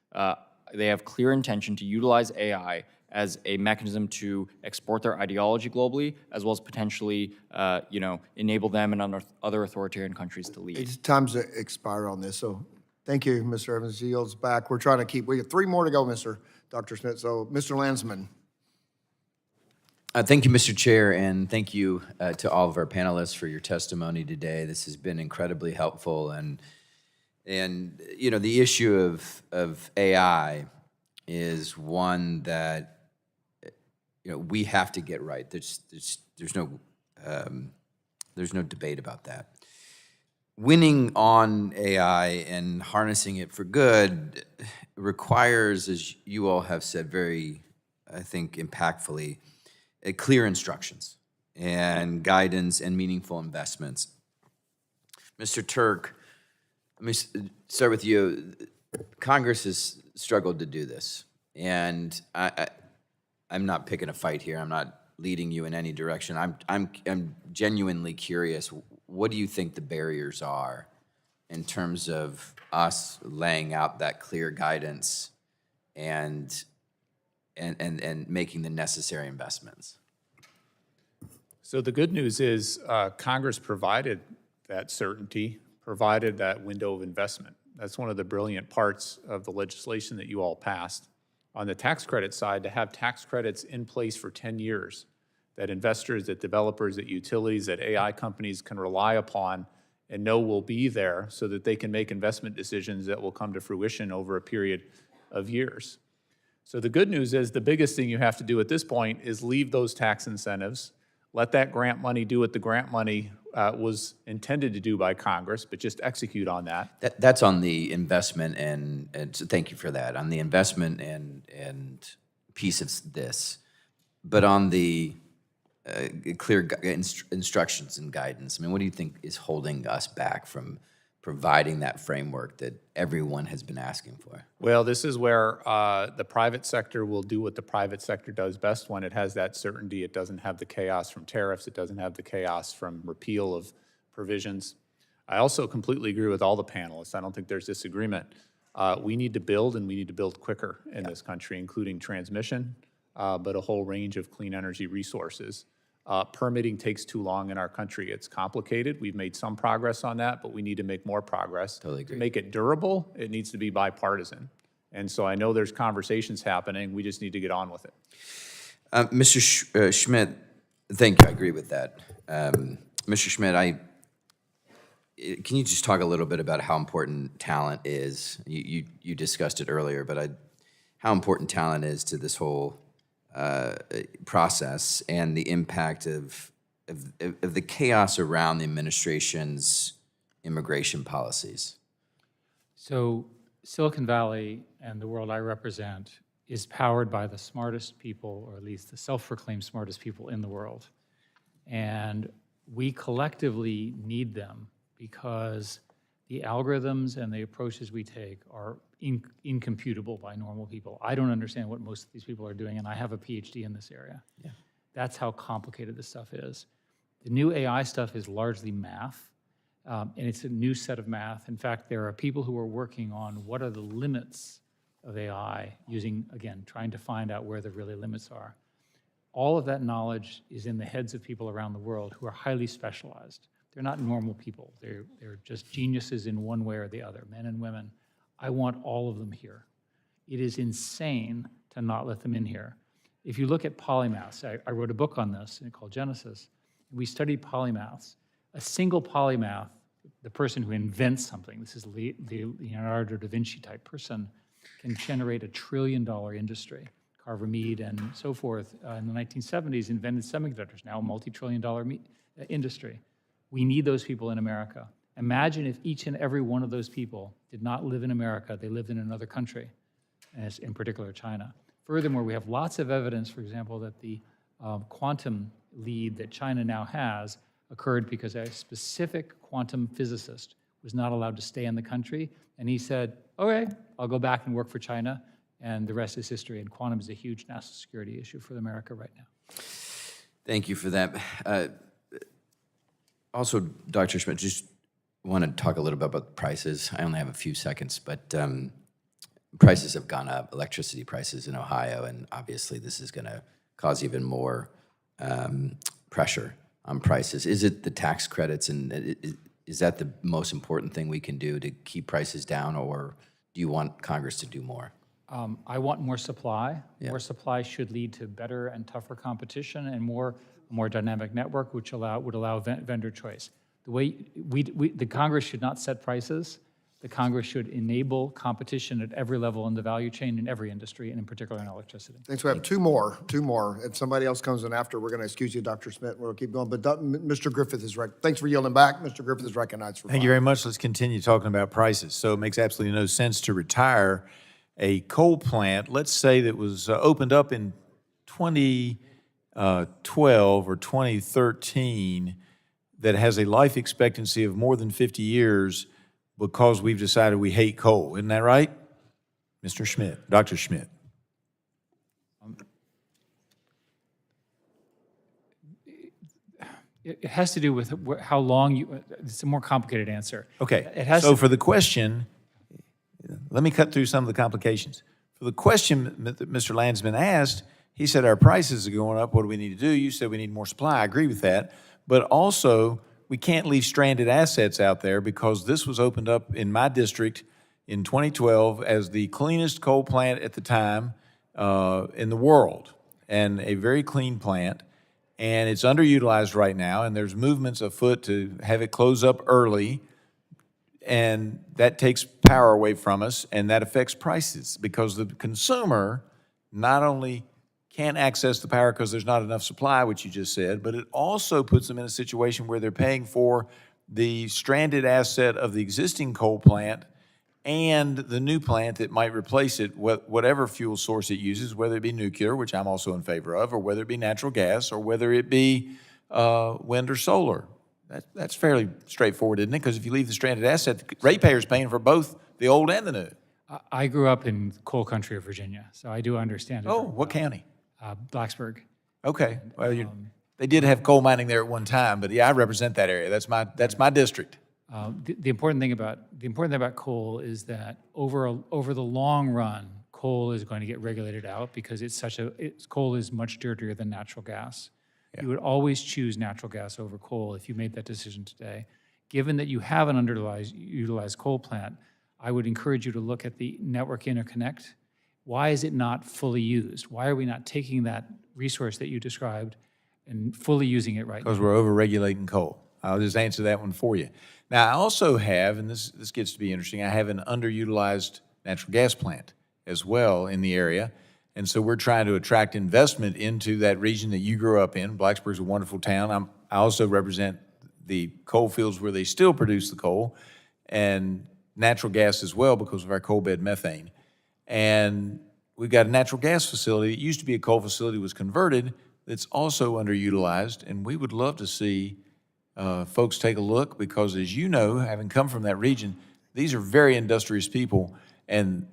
they have clear intention to utilize AI as a mechanism to export their ideology globally, as well as potentially, enable them and other authoritarian countries to lead. It's time's expired on this, so thank you, Mr. Evans. Yields back. We're trying to we have 3 more to go, Dr. Schmidt. So, Mr. Landsman. Thank you, Mr. Chair, and thank you to all of our panelists for your testimony today. This has been incredibly helpful, and the issue of AI is one that we have to get right. There's no debate about that. Winning on AI and harnessing it for good requires, as you all have said very, I think, impactfully, clear instructions and guidance and meaningful investments. Mr. Turk, let me start with you. Congress has struggled to do this, and I'm not picking a fight here. I'm not leading you in any direction. I'm genuinely curious. What do you think the barriers are in terms of us laying out that clear guidance and making the necessary investments? So the good news is Congress provided that certainty, provided that window of investment. That's one of the brilliant parts of the legislation that you all passed. On the tax credit side, to have tax credits in place for 10 years that investors, that developers, that utilities, that AI companies can rely upon and know will be there so that they can make investment decisions that will come to fruition over a period of years. So the good news is the biggest thing you have to do at this point is leave those tax incentives, let that grant money do what the grant money was intended to do by Congress, but just execute on that. That's on the investment, and so thank you for that, on the investment and piece of this. But on the clear instructions and guidance, I mean, what do you think is holding us back from providing that framework that everyone has been asking for? Well, this is where the private sector will do what the private sector does best when it has that certainty. It doesn't have the chaos from tariffs. It doesn't have the chaos from repeal of provisions. I also completely agree with all the panelists. I don't think there's disagreement. We need to build, and we need to build quicker in this country, including transmission, but a whole range of clean energy resources. Permitting takes too long in our country. It's complicated. We've made some progress on that, but we need to make more progress. Totally agree. To make it durable, it needs to be bipartisan. And so I know there's conversations happening. We just need to get on with it. Mr. Schmidt, thank you. I agree with that. Mr. Schmidt, can you just talk a little bit about how important talent is? You discussed it earlier, but how important talent is to this whole process and the impact of the chaos around the administration's immigration policies? So Silicon Valley and the world I represent is powered by the smartest people, or at least the self-proclaimed smartest people in the world. And we collectively need them because the algorithms and the approaches we take are incomputable by normal people. I don't understand what most of these people are doing, and I have a PhD in this area. Yeah. That's how complicated this stuff is. The new AI stuff is largely math, and it's a new set of math. In fact, there are people who are working on what are the limits of AI using, again, trying to find out where the really limits are. All of that knowledge is in the heads of people around the world who are highly specialized. They're not normal people. They're just geniuses in one way or the other, men and women. I want all of them here. It is insane to not let them in here. If you look at polymaths, I wrote a book on this called Genesis. We studied polymaths. A single polymath, the person who invents something, this is the Leonardo da Vinci type person, can generate $1 trillion industry. Carver Mead and so forth in the 1970s invented semiconductors, now a multi-trillion-dollar industry. We need those people in America. Imagine if each and every one of those people did not live in America, they lived in another country, as in particular China. Furthermore, we have lots of evidence, for example, that the quantum lead that China now has occurred because a specific quantum physicist was not allowed to stay in the country, and he said, okay, I'll go back and work for China, and the rest is history, and quantum is a huge national security issue for America right now. Thank you for that. Also, Dr. Schmidt, just want to talk a little bit about prices. I only have a few seconds, but prices have gone up, electricity prices in Ohio, and obviously this is going to cause even more pressure on prices. Is it the tax credits, and is that the most important thing we can do to keep prices down, or do you want Congress to do more? I want more supply. Yeah. More supply should lead to better and tougher competition and more dynamic network, which would allow vendor choice. The way the Congress should not set prices. The Congress should enable competition at every level in the value chain in every industry, and in particular in electricity. Thanks. We have two more. If somebody else comes in after, we're going to excuse you, Dr. Schmidt. We'll keep going. But Mr. Griffith is thanks for yielding back. Mr. Griffith is recognized for Thank you very much. Let's continue talking about prices. So it makes absolutely no sense to retire a coal plant, let's say that was opened up in 2012 or 2013, that has a life expectancy of more than 50 years because we've decided we hate coal. Isn't that right? Mr. Schmidt, Dr. Schmidt. It has to do with how long it's a more complicated answer. Okay, so for the question, let me cut through some of the complications. For the question that Mr. Landsman asked, he said our prices are going up. What do we need to do? You said we need more supply. I agree with that. But also, we can't leave stranded assets out there because this was opened up in my district in 2012 as the cleanest coal plant at the time in the world, and a very clean plant. And it's underutilized right now, and there's movements afoot to have it close up early, and that takes power away from us, and that affects prices because the consumer not only can't access the power because there's not enough supply, which you just said, but it also puts them in a situation where they're paying for the stranded asset of the existing coal plant and the new plant that might replace it, whatever fuel source it uses, whether it be nuclear, which I'm also in favor of, or whether it be natural gas, or whether it be wind or solar. That's fairly straightforward, isn't it? Because if you leave the stranded asset, the ratepayer's paying for both the old and the new. I grew up in coal country of Virginia, so I do understand it. Oh, what county? Blacksburg. Okay. Well, they did have coal mining there at one time, but yeah, I represent that area. That's my district. The important thing about coal is that over the long run, coal is going to get regulated out because coal is much dirtier than natural gas. Yeah. You would always choose natural gas over coal if you made that decision today. Given that you have an underutilized coal plant, I would encourage you to look at the network interconnect. Why is it not fully used? Why are we not taking that resource that you described and fully using it right now? Because we're over-regulating coal. I'll just answer that one for you. Now, I also have, and this gets to be interesting, I have an underutilized natural gas plant as well in the area. And so we're trying to attract investment into that region that you grew up in. Blacksburg's a wonderful town. I also represent the coal fields where they still produce the coal, and natural gas as well because of our coal bed methane. And we've got a natural gas facility. It used to be a coal facility, was converted, that's also underutilized, and we would love to see folks take a look because, as you know, having come from that region, these are very industrious people, and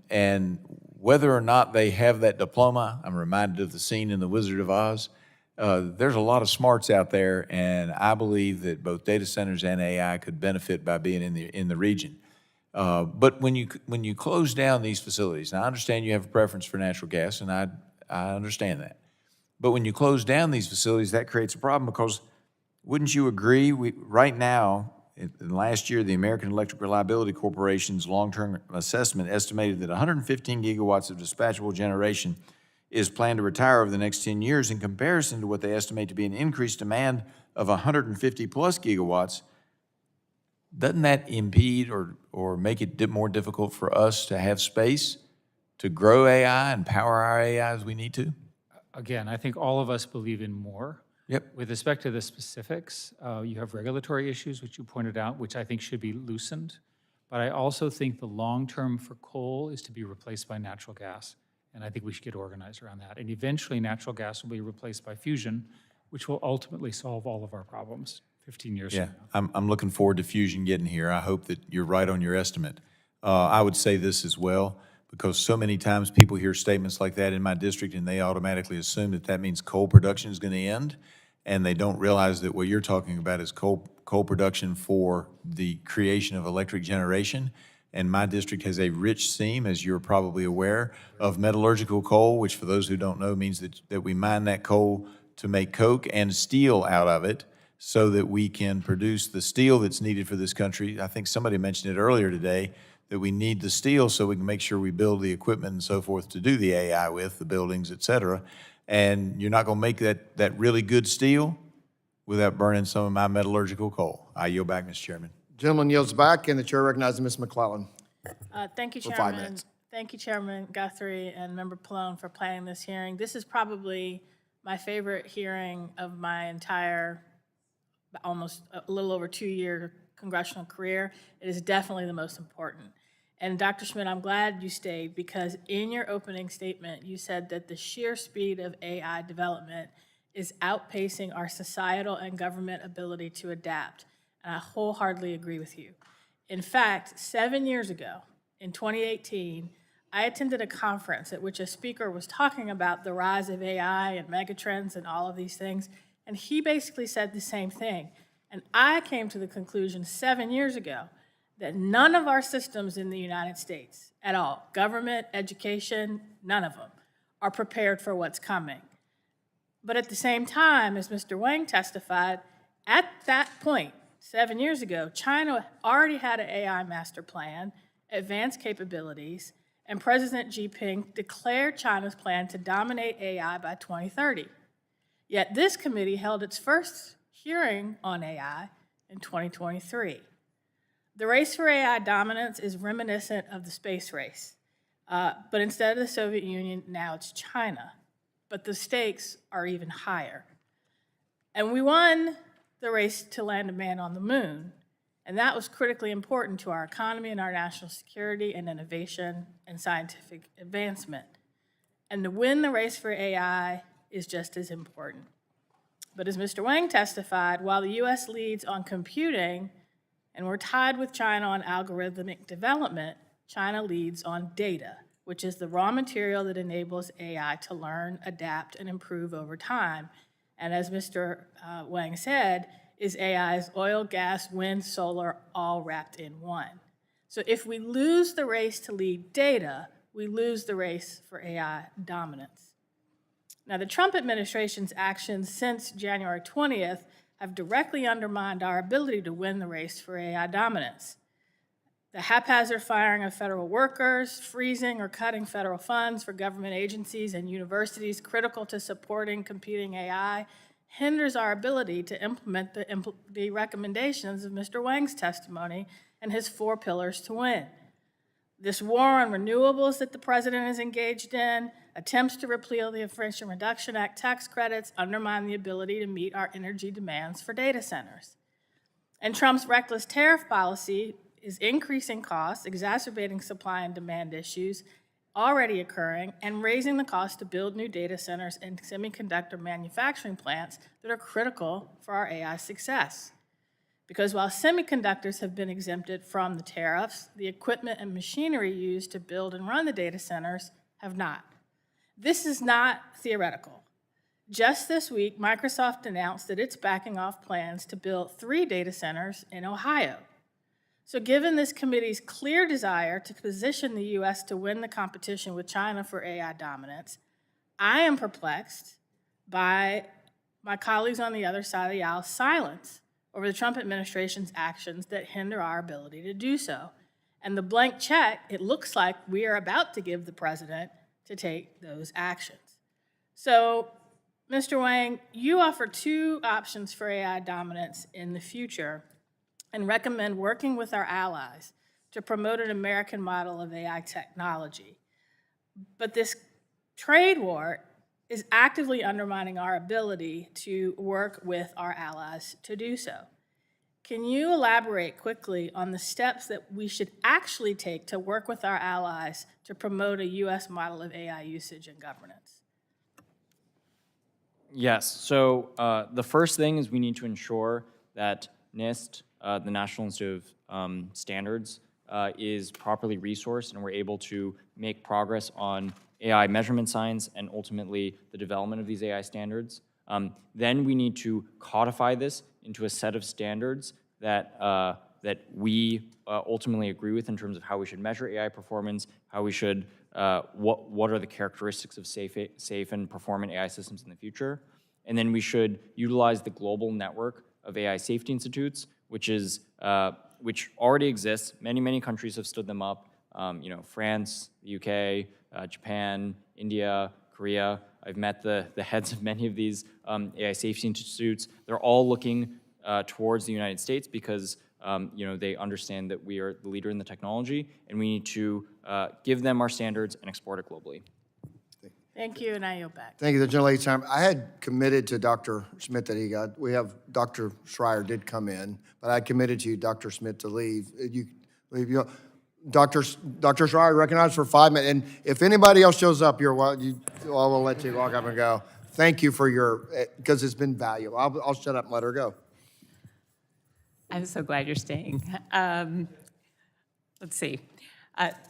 whether or not they have that diploma, I'm reminded of the scene in The Wizard of Oz. There's a lot of smarts out there, and I believe that both data centers and AI could benefit by being in the region. But when you close down these facilities, and I understand you have a preference for natural gas, and I understand that. But when you close down these facilities, that creates a problem because wouldn't you agree? Right now, in last year, the American Electric Reliability Corporation's long-term assessment estimated that 115 gigawatts of dispatchable generation is planned to retire over the next 10 years in comparison to what they estimate to be an increased demand of 150 plus gigawatts. Doesn't that impede or make it more difficult for us to have space to grow AI and power our AI as we need to? Again, I think all of us believe in more. Yep. With respect to the specifics, you have regulatory issues, which you pointed out, which I think should be loosened. But I also think the long term for coal is to be replaced by natural gas. And I think we should get organized around that. And eventually, natural gas will be replaced by fusion, which will ultimately solve all of our problems 15 years from now. I'm looking forward to fusion getting here. I hope that you're right on your estimate. I would say this as well, because so many times people hear statements like that in my district and they automatically assume that that means coal production is going to end, and they don't realize that what you're talking about is coal production for the creation of electric generation. And my district has a rich seam, as you're probably aware, of metallurgical coal, which for those who don't know means that we mine that coal to make coke and steel out of it so that we can produce the steel that's needed for this country. I think somebody mentioned it earlier today, that we need the steel so we can make sure we build the equipment and so forth to do the AI with, the buildings, et cetera. And you're not going to make that really good steel without burning some of my metallurgical coal. I yield back, Mr. Chairman. Gentleman yields back, and the chair recognizes Ms. McClellan. Thank you, For 5 Chairman. minutes. Thank you, Chairman Guthrie and Member Pallone for planning this hearing. This is probably my favorite hearing of my entire, almost a little over 2-year congressional career. It is definitely the most important. And Dr. Schmidt, I'm glad you stayed because in your opening statement, you said that the sheer speed of AI development is outpacing our societal and government ability to adapt. And I wholeheartedly agree with you. In fact, 7 years ago, in 2018, I attended a conference at which a speaker was talking about the rise of AI and megatrends and all of these things, and he basically said the same thing. And I came to the conclusion 7 years ago that none of our systems in the United States at all, government, education, none of them, are prepared for what's coming. But at the same time, as Mr. Wang testified, at that point, 7 years ago, China already had an AI master plan, advanced capabilities, and President Xi Jinping declared China's plan to dominate AI by 2030. Yet this committee held its first hearing on AI in 2023. The race for AI dominance is reminiscent of the space race, but instead of the Soviet Union, now it's China. But the stakes are even higher. And we won the race to land a man on the moon, and that was critically important to our economy and our national security and innovation and scientific advancement. And to win the race for AI is just as important. But as Mr. Wang testified, while the US leads on computing, and we're tied with China on algorithmic development, China leads on data, which is the raw material that enables AI to learn, adapt, and improve over time. And as Mr. Wang said, is AI's oil, gas, wind, solar, all wrapped in one. So if we lose the race to lead data, we lose the race for AI dominance. Now, the Trump administration's actions since January 20th have directly undermined our ability to win the race for AI dominance. The haphazard firing of federal workers, freezing or cutting federal funds for government agencies and universities critical to supporting competing AI, hinders our ability to implement the recommendations of Mr. Wang's testimony and his 4 pillars to win. This war on renewables that the president is engaged in, attempts to repeal the Inflation Reduction Act tax credits, undermine the ability to meet our energy demands for data centers. And Trump's reckless tariff policy is increasing costs, exacerbating supply and demand issues already occurring, and raising the cost to build new data centers and semiconductor manufacturing plants that are critical for our AI success. Because while semiconductors have been exempted from the tariffs, the equipment and machinery used to build and run the data centers have not. This is not theoretical. Just this week, Microsoft announced that it's backing off plans to build 3 data centers in Ohio. So given this committee's clear desire to position the U.S. to win the competition with China for AI dominance, I am perplexed by my colleagues on the other side of the aisle's silence over the Trump administration's actions that hinder our ability to do so. And the blank check, it looks like we are about to give the president to take those actions. So, Mr. Wang, you offer 2 options for AI dominance in the future and recommend working with our allies to promote an American model of AI technology. But this trade war is actively undermining our ability to work with our allies to do so. Can you elaborate quickly on the steps that we should actually take to work with our allies to promote a U.S. model of AI usage and governance? Yes, so the first thing is we need to ensure that NIST, the National Institute of Standards, is properly resourced and we're able to make progress on AI measurement science and ultimately the development of these AI standards. Then we need to codify this into a set of standards that, that we ultimately agree with in terms of how we should measure AI performance, how we should, what are the characteristics of safe and performant AI systems in the future. And then we should utilize the global network of AI safety institutes, which is, which already exists. Many countries have stood them up. You know, France, the UK, Japan, India, Korea. I've met the heads of many of these AI safety institutes. They're all looking towards the United States because you know, they understand that we are the leader in the technology, and we need to give them our standards and export it globally. Thank you, and I yield back. Thank you, the gentlelady's time. I had committed to Dr. Schmidt that he got, we have, Dr. Schreier did come in, but I committed to you, Dr. Schmidt, to leave. You leave, you, Dr. Schreier, recognized for 5 minutes, and if anybody else shows up, I will let you walk up and go. Thank you for your, because it's been valuable. I'll shut up and let her go. I'm so glad you're staying. Let's see.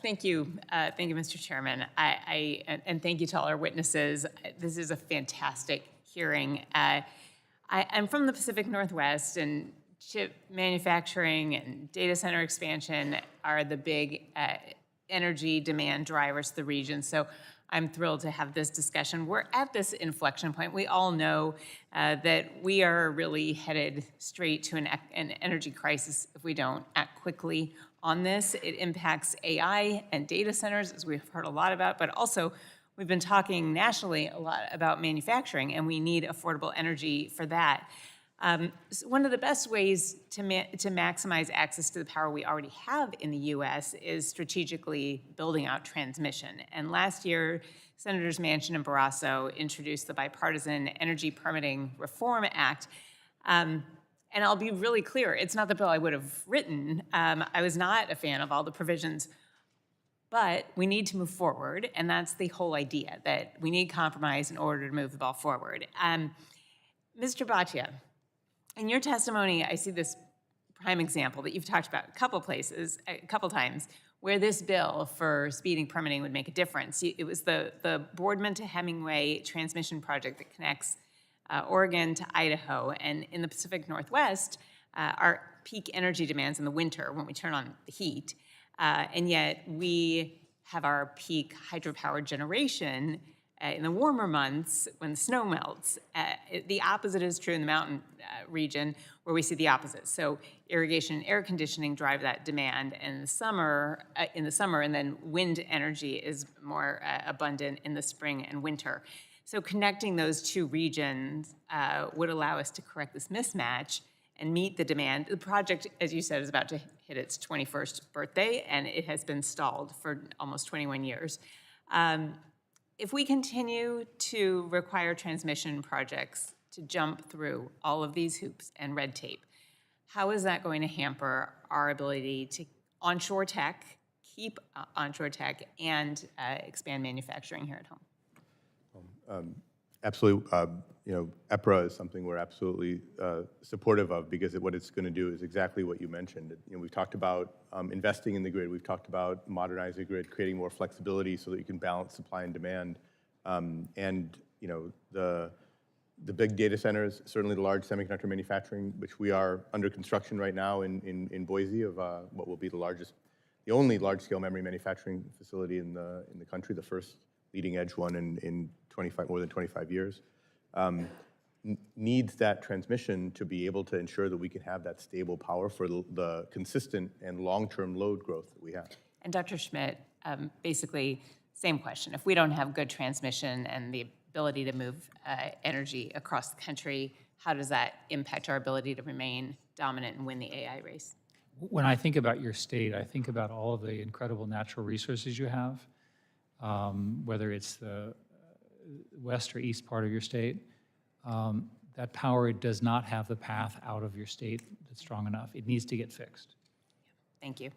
Thank you, Mr. Chairman. And thank you to all our witnesses. This is a fantastic hearing. I'm from the Pacific Northwest, and chip manufacturing and data center expansion are the big energy demand drivers to the region. So I'm thrilled to have this discussion. We're at this inflection point. We all know that we are really headed straight to an energy crisis if we don't act quickly on this. It impacts AI and data centers, as we've heard a lot about, but also we've been talking nationally a lot about manufacturing, and we need affordable energy for that. So one of the best ways to maximize access to the power we already have in the U.S. is strategically building out transmission. And last year, Senators Manchin and Barrasso introduced the Bipartisan Energy Permitting Reform Act. And I'll be really clear, it's not the bill I would have written. I was not a fan of all the provisions, but we need to move forward, and that's the whole idea, that we need compromise in order to move the ball forward. Mr. Batia, in your testimony, I see this prime example that you've talked about a couple places, a couple times, where this bill for speeding permitting would make a difference. It was the Broadband to Hemingway transmission project that connects Oregon to Idaho, and in the Pacific Northwest, our peak energy demands in the winter when we turn on the heat, and yet we have our peak hydropower generation in the warmer months when the snow melts. The opposite is true in the mountain region where we see the opposite. So irrigation and air conditioning drive that demand in the summer, and then wind energy is more abundant in the spring and winter. So connecting those two regions would allow us to correct this mismatch and meet the demand. The project, as you said, is about to hit its 21st birthday, and it has been stalled for almost 21 years. If we continue to require transmission projects to jump through all of these hoops and red tape, how is that going to hamper our ability to onshore tech, keep onshore tech, and expand manufacturing here at home? Absolutely. EPRA is something we're absolutely supportive of because what it's going to do is exactly what you mentioned. We've talked about investing in the grid. We've talked about modernizing the grid, creating more flexibility so that you can balance supply and demand. The big data centers, certainly the large semiconductor manufacturing, which we are under construction right now in Boise of what will be the only large-scale memory manufacturing facility in the country, the first leading-edge one in more than 25 years, needs that transmission to be able to ensure that we can have that stable power for the consistent and long-term load growth that we have. And Dr. Schmidt, basically, same question. If we don't have good transmission and the ability to move energy across the country, how does that impact our ability to remain dominant and win the AI race? When I think about your state, I think about all of the incredible natural resources you have, whether it's the west or east part of your state. That power does not have the path out of your state that's strong enough. It needs to get fixed. Thank you.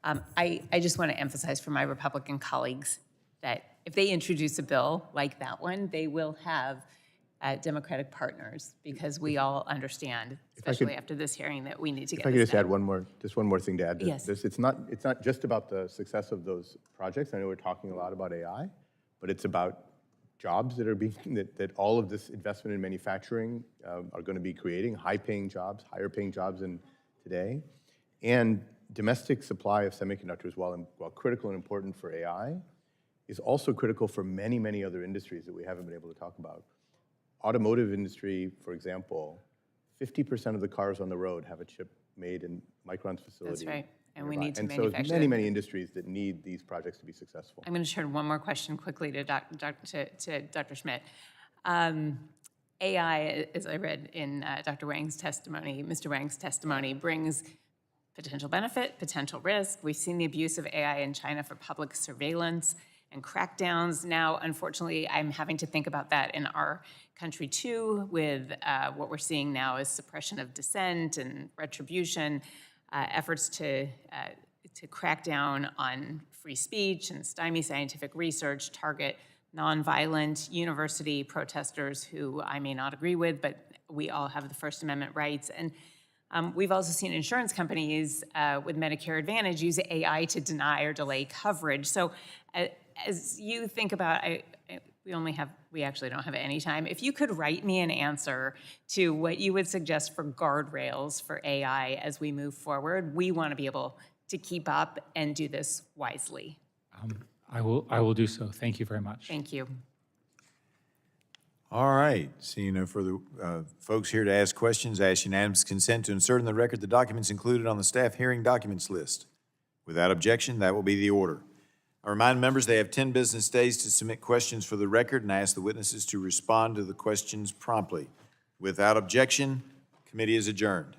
I just want to emphasize for my Republican colleagues that if they introduce a bill like that one, they will have Democratic partners because we all understand, especially after this hearing, that we need to get If I could this just add done. one more thing to add to Yes. this. It's not just about the success of those projects. I know we're talking a lot about AI, but it's about jobs that are that all of this investment in manufacturing are going to be creating high-paying jobs, higher-paying jobs than today, and domestic supply of semiconductors, while critical and important for AI, is also critical for many, many other industries that we haven't been able to talk about. Automotive industry, for example, 50% of the cars on the road have a chip made in Micron's facility. That's right, and we nearby. need to And manufacture so many, that. many industries that need these projects to be successful. I'm going to turn one more question quickly to Dr. Schmidt. AI, as I read in Dr. Wang's testimony, Mr. Wang's testimony, brings potential benefit, potential risk. We've seen the abuse of AI in China for public surveillance and crackdowns. Now, unfortunately, I'm having to think about that in our country too, with what we're seeing now is suppression of dissent and retribution, efforts to crack down on free speech and stymie scientific research, target nonviolent university protesters who I may not agree with, but we all have the First Amendment rights. And we've also seen insurance companies with Medicare Advantage use AI to deny or delay coverage. So as you think about, we actually don't have any time. If you could write me an answer to what you would suggest for guardrails for AI as we move forward, we want to be able to keep up and do this wisely. I will do so. Thank you very much. Thank you. All right, seeing no further folks here to ask questions, I ask unanimous consent to insert in the record the documents included on the staff hearing documents list. Without objection, that will be the order. I remind members they have 10 business days to submit questions for the record, and I ask the witnesses to respond to the questions promptly. Without objection, committee is adjourned.